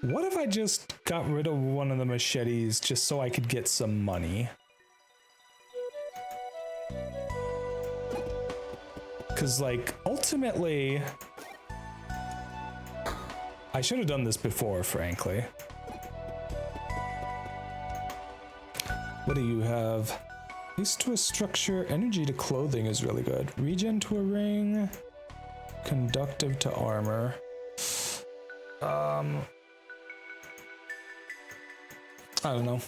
What if I just got rid of one of the machetes just so I could get some money? Because, like, ultimately, I should have done this before, frankly. What do you have? Haste to a structure, energy to clothing is really good. Regen to a ring, conductive to armor. I don't know.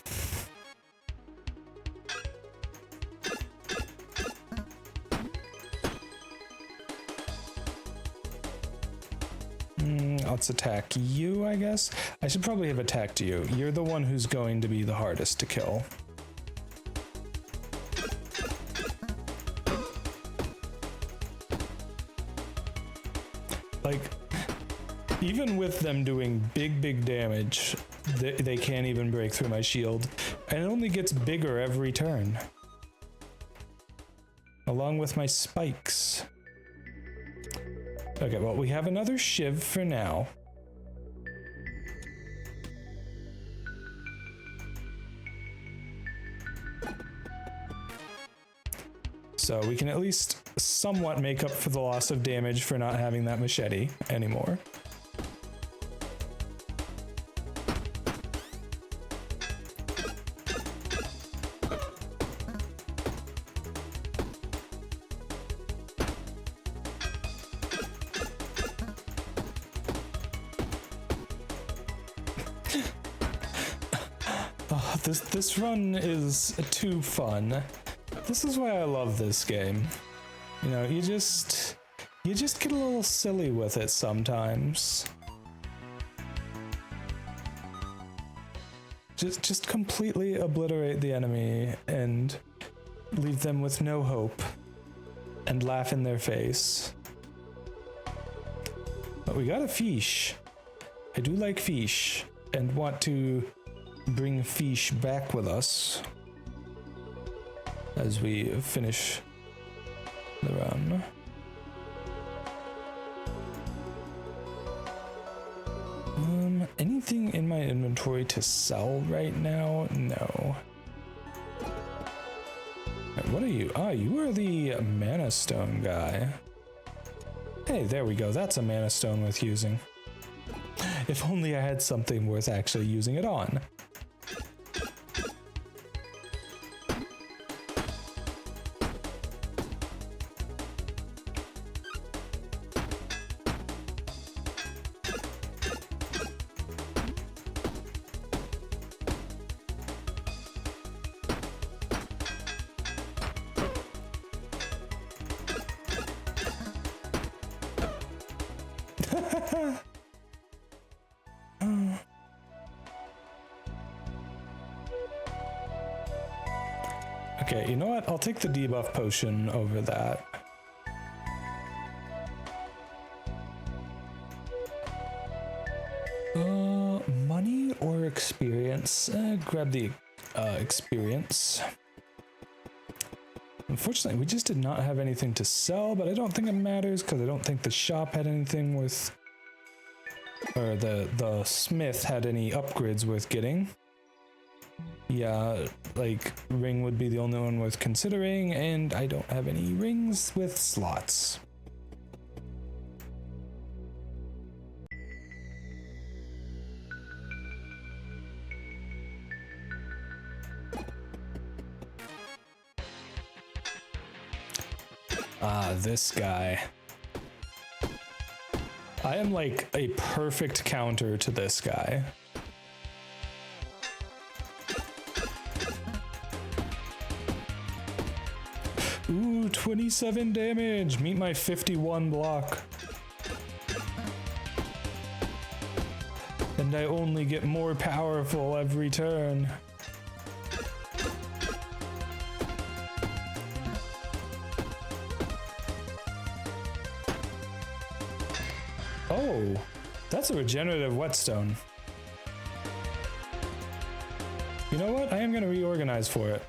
Let's attack you, I guess. I should probably have attacked you. You're the one who's going to be the hardest to kill. Like, even with them doing big damage, they can't even break through my shield. And it only gets bigger every turn. Along with my spikes. Okay, well, we have another shiv for now. So we can at least somewhat make up for the loss of damage for not having that machete anymore. This run is too fun. This is why I love this game. You know, you just get a little silly with it sometimes. Just completely obliterate the enemy and leave them with no hope and laugh in their face. But we got a fish. I do like fish and want to bring fish back with us as we finish the run. Anything in my inventory to sell right now? No. What are you? Ah, you are the mana stone guy. Hey, there we go. That's a mana stone worth using. If only I had something worth actually using it on. Okay, you know what? I'll take the debuff potion over that. Money or experience? Grab the experience. Unfortunately, we just did not have anything to sell, but I don't think it matters because I don't think the shop had anything worth, or the smith had any upgrades worth getting. Yeah, like, ring would be the only one worth considering, and I don't have any rings with slots. Ah, this guy. I am like a perfect counter to this guy. Ooh, 27 damage. Meet my 51 block. And I only get more powerful every turn. Oh, that's a regenerative whetstone. You know what? I am going to reorganize for it.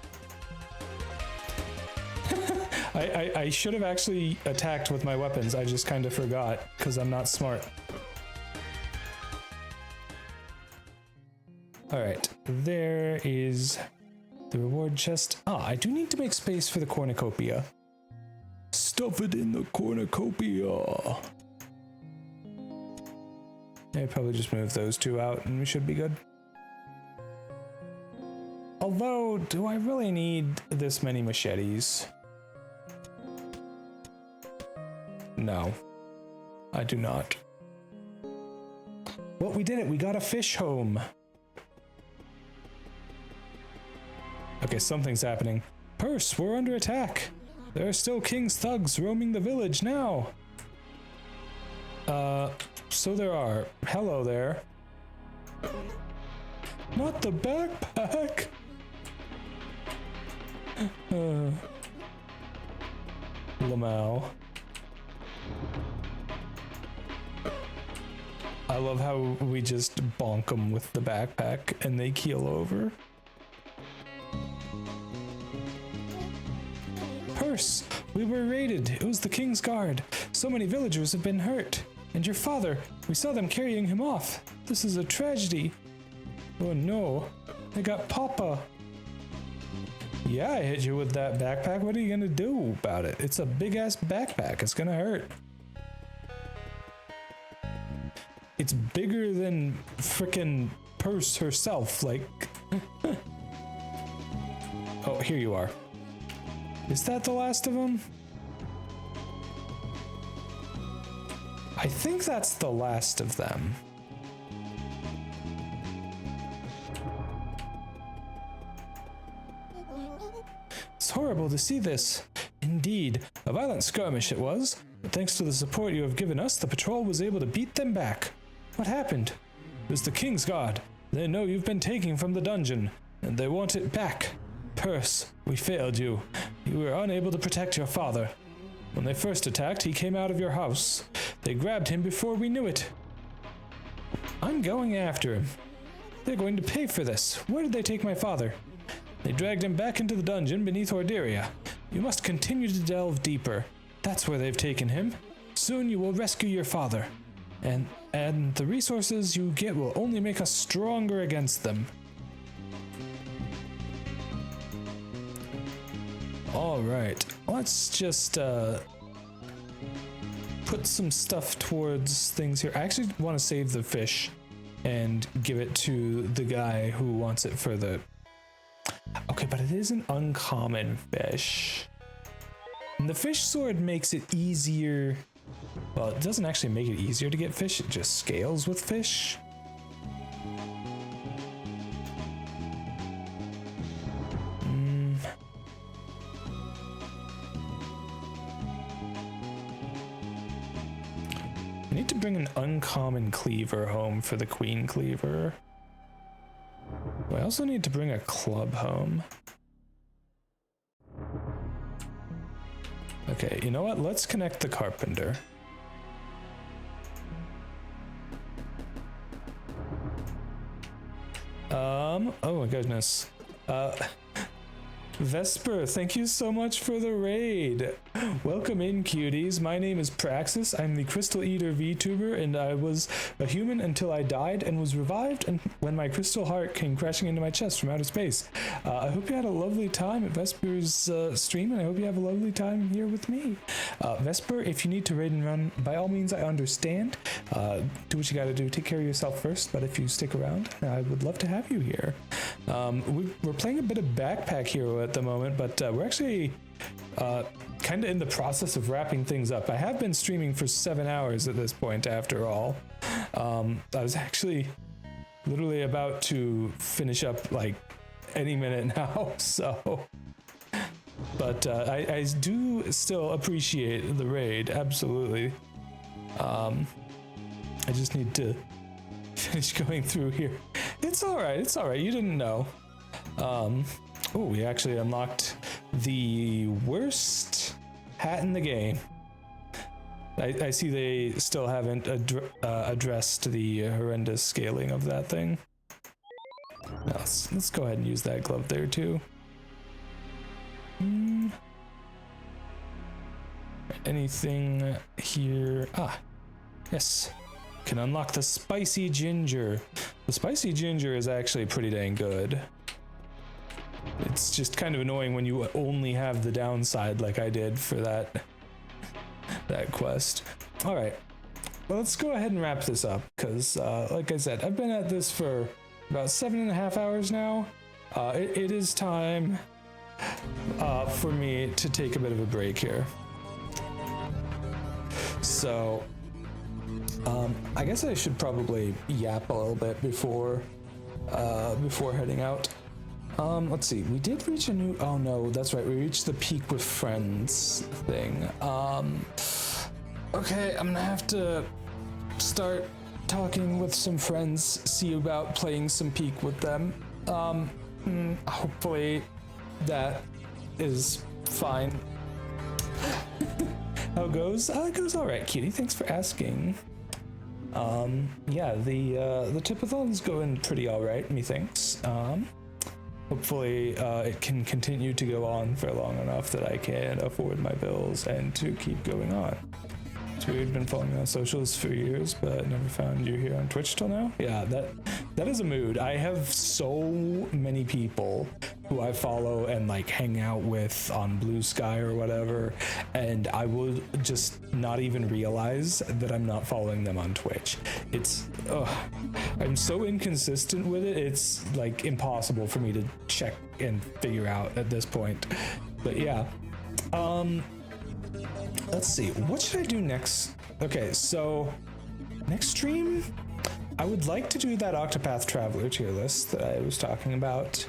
I should have actually attacked with my weapons. I just kind of forgot because I'm not smart. All right, there is the reward chest. Ah, I do need to make space for the cornucopia. Stuff it in the cornucopia. I'd probably just move those two out and we should be good. Although, do I really need this many machetes? No, I do not. Well, we did it. We got a fish home. Okay, something's happening. Purse, we're under attack. There are still King's thugs roaming the village now. So there are. Hello there. Not the backpack. Lamau. I love how we just bonk them with the backpack and they keel over. Purse, we were raided. It was the King's Guard. So many villagers have been hurt. And your father, we saw them carrying him off. This is a tragedy. Oh no, they got Papa. Yeah, I hit you with that backpack. What are you gonna do about it? It's a big ass backpack. It's gonna hurt. It's bigger than frickin' Purse herself, like. Oh, here you are. Is that the last of them? I think that's the last of them. It's horrible to see this. Indeed, a violent skirmish it was, but thanks to the support you have given us, the patrol was able to beat them back. What happened? It was the King's Guard. They know you've been taken from the dungeon, and they want it back. Purse, we failed you. You were unable to protect your father. When they first attacked, he came out of your house. They grabbed him before we knew it. I'm going after him. They're going to pay for this. Where did they take my father? They dragged him back into the dungeon beneath Orderia. You must continue to delve deeper. That's where they've taken him. Soon you will rescue your father. And the resources you get will only make us stronger against them. Alright, let's just put some stuff towards things here. I actually want to save the fish and give it to the guy who wants it for the... Okay, but it is an uncommon fish. And the fish sword makes it easier... Well, it doesn't actually make it easier to get fish, it just scales with fish. I need to bring an uncommon cleaver home for the queen cleaver. I also need to bring a club home. Okay, you know what? Let's connect the carpenter. Oh my goodness. Vesper, thank you so much for the raid. Welcome in, cuties. My name is Praxis. I'm the Crystal Eater VTuber, and I was a human until I died and was revived and when my crystal heart came crashing into my chest from outer space. I hope you had a lovely time at Vesper's stream, and I hope you have a lovely time here with me. Vesper, if you need to raid and run, by all means, I understand. Do what you gotta do. Take care of yourself first, but if you stick around, I would love to have you here. We're playing a bit of Backpack Hero at the moment, but we're actually kind of in the process of wrapping things up. I have been streaming for 7 hours at this point, after all. I was actually literally about to finish up like any minute now, so... But I do still appreciate the raid, absolutely. I just need to finish going through here. It's alright, you didn't know. Oh, we actually unlocked the worst hat in the game. I see they still haven't addressed the horrendous scaling of that thing. Let's go ahead and use that glove there too. anything here? Ah, yes. Can unlock the spicy ginger. The spicy ginger is actually pretty dang good. It's just kind of annoying when you only have the downside like I did for that quest. All right, well, let's go ahead and wrap this up because like I said, I've been at this for about 7.5 hours now. It is time for me to take a bit of a break here. So I guess I should probably yap a little bit before heading out. Let's see, we did reach a new, oh no, that's right, we reached the peak with friends thing. Okay, I'm gonna have to start talking with some friends, see about playing some peak with them. Hopefully that is fine. How it goes? It goes all right, cutie, thanks for asking. Yeah, the Tipathon's going pretty all right, methinks. Hopefully it can continue to go on for long enough that I can afford my bills and to keep going on. It's weird, been following you on socials for years, but never found you here on Twitch till now. Yeah, that is a mood. I have so many people who I follow and like hang out with on Blue Sky or whatever, and I will just not even realize that I'm not following them on Twitch. It's I'm so inconsistent with it, it's like impossible for me to check and figure out at this point. But yeah, let's see, what should I do next? Okay, so next stream I would like to do that Octopath Traveler tier list that I was talking about.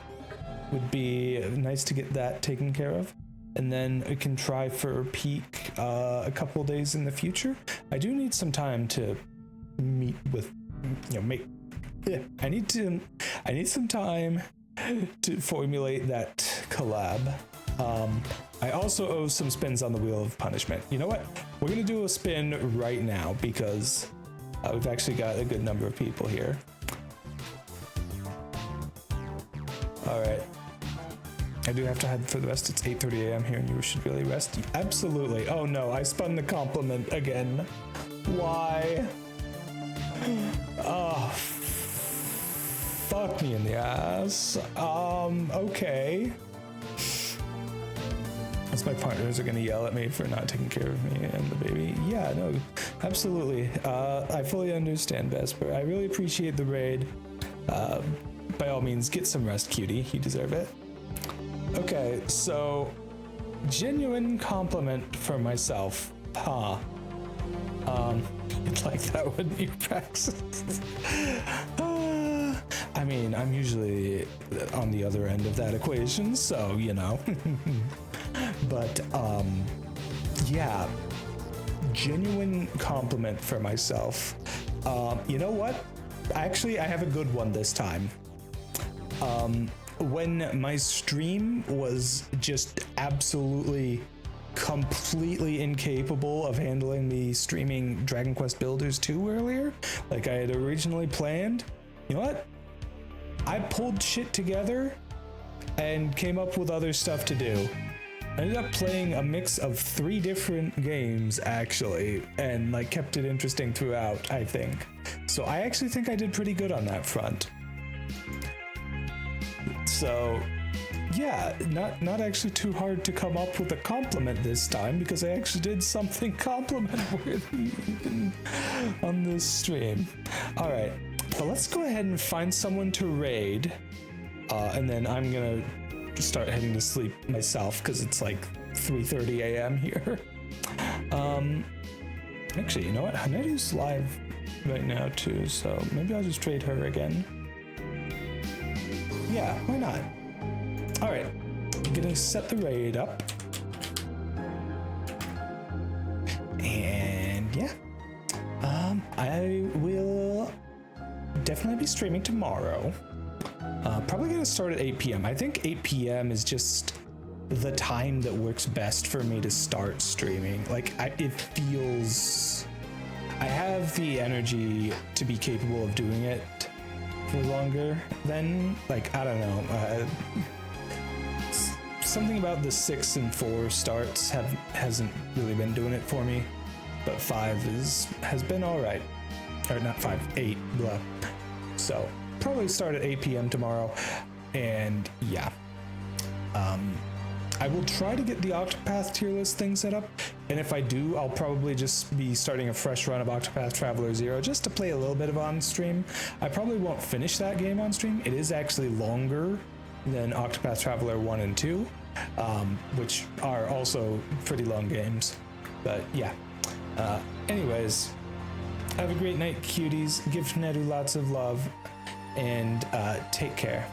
Would be nice to get that taken care of, and then we can try for peak a couple days in the future. I do need some time to meet with, I need some time to formulate that collab. I also owe some spins on the Wheel of Punishment. You know what? We're gonna do a spin right now because we've actually got a good number of people here. All right. I do have to head for the rest. It's 8:30 a.m. here and you should really rest. Absolutely. Oh no, I spun the compliment again. Why? Oh, fuck me in the ass. Okay. As my partners are gonna yell at me for not taking care of me and the baby. Yeah, no, absolutely. I fully understand, Vesper. I really appreciate the raid. By all means, get some rest, cutie. You deserve it. Okay, so genuine compliment for myself. Huh. You'd like that, wouldn't you, Praxis? I mean, I'm usually on the other end of that equation, so, you know. But, yeah. Genuine compliment for myself. You know what? Actually, I have a good one this time. When my stream was just absolutely, completely incapable of handling me streaming Dragon Quest Builders 2 earlier, like I had originally planned, you know what? I pulled shit together and came up with other stuff to do. I ended up playing a mix of 3 different games, actually, and like kept it interesting throughout, I think. So I actually think I did pretty good on that front. So yeah, not actually too hard to come up with a compliment this time because I actually did something compliment worthy on this stream. All right, but let's go ahead and find someone to raid, and then I'm gonna start heading to sleep myself because it's like 3:30 a.m. here. Actually, you know what? Haneru's live right now too, so maybe I'll just trade her again. Yeah, why not? All right, I'm gonna set the raid up. And yeah, I will definitely be streaming tomorrow. Probably gonna start at 8 p.m. I think 8 p.m. is just the time that works best for me to start streaming. Like, it feels, I have the energy to be capable of doing it for longer than, like, I don't know, something about the 6 and 4 starts hasn't really been doing it for me, but 5 has been all right. Or not 5, 8, blah. So probably start at 8 p.m. tomorrow, and yeah. I will try to get the Octopath tier list thing set up, and if I do, I'll probably just be starting a fresh run of Octopath Traveler 0 just to play a little bit of on stream. I probably won't finish that game on stream. It is actually longer than Octopath Traveler 1 and 2, which are also pretty long games. But yeah. Anyways, have a great night, cuties. Give Nedu lots of love, and take care.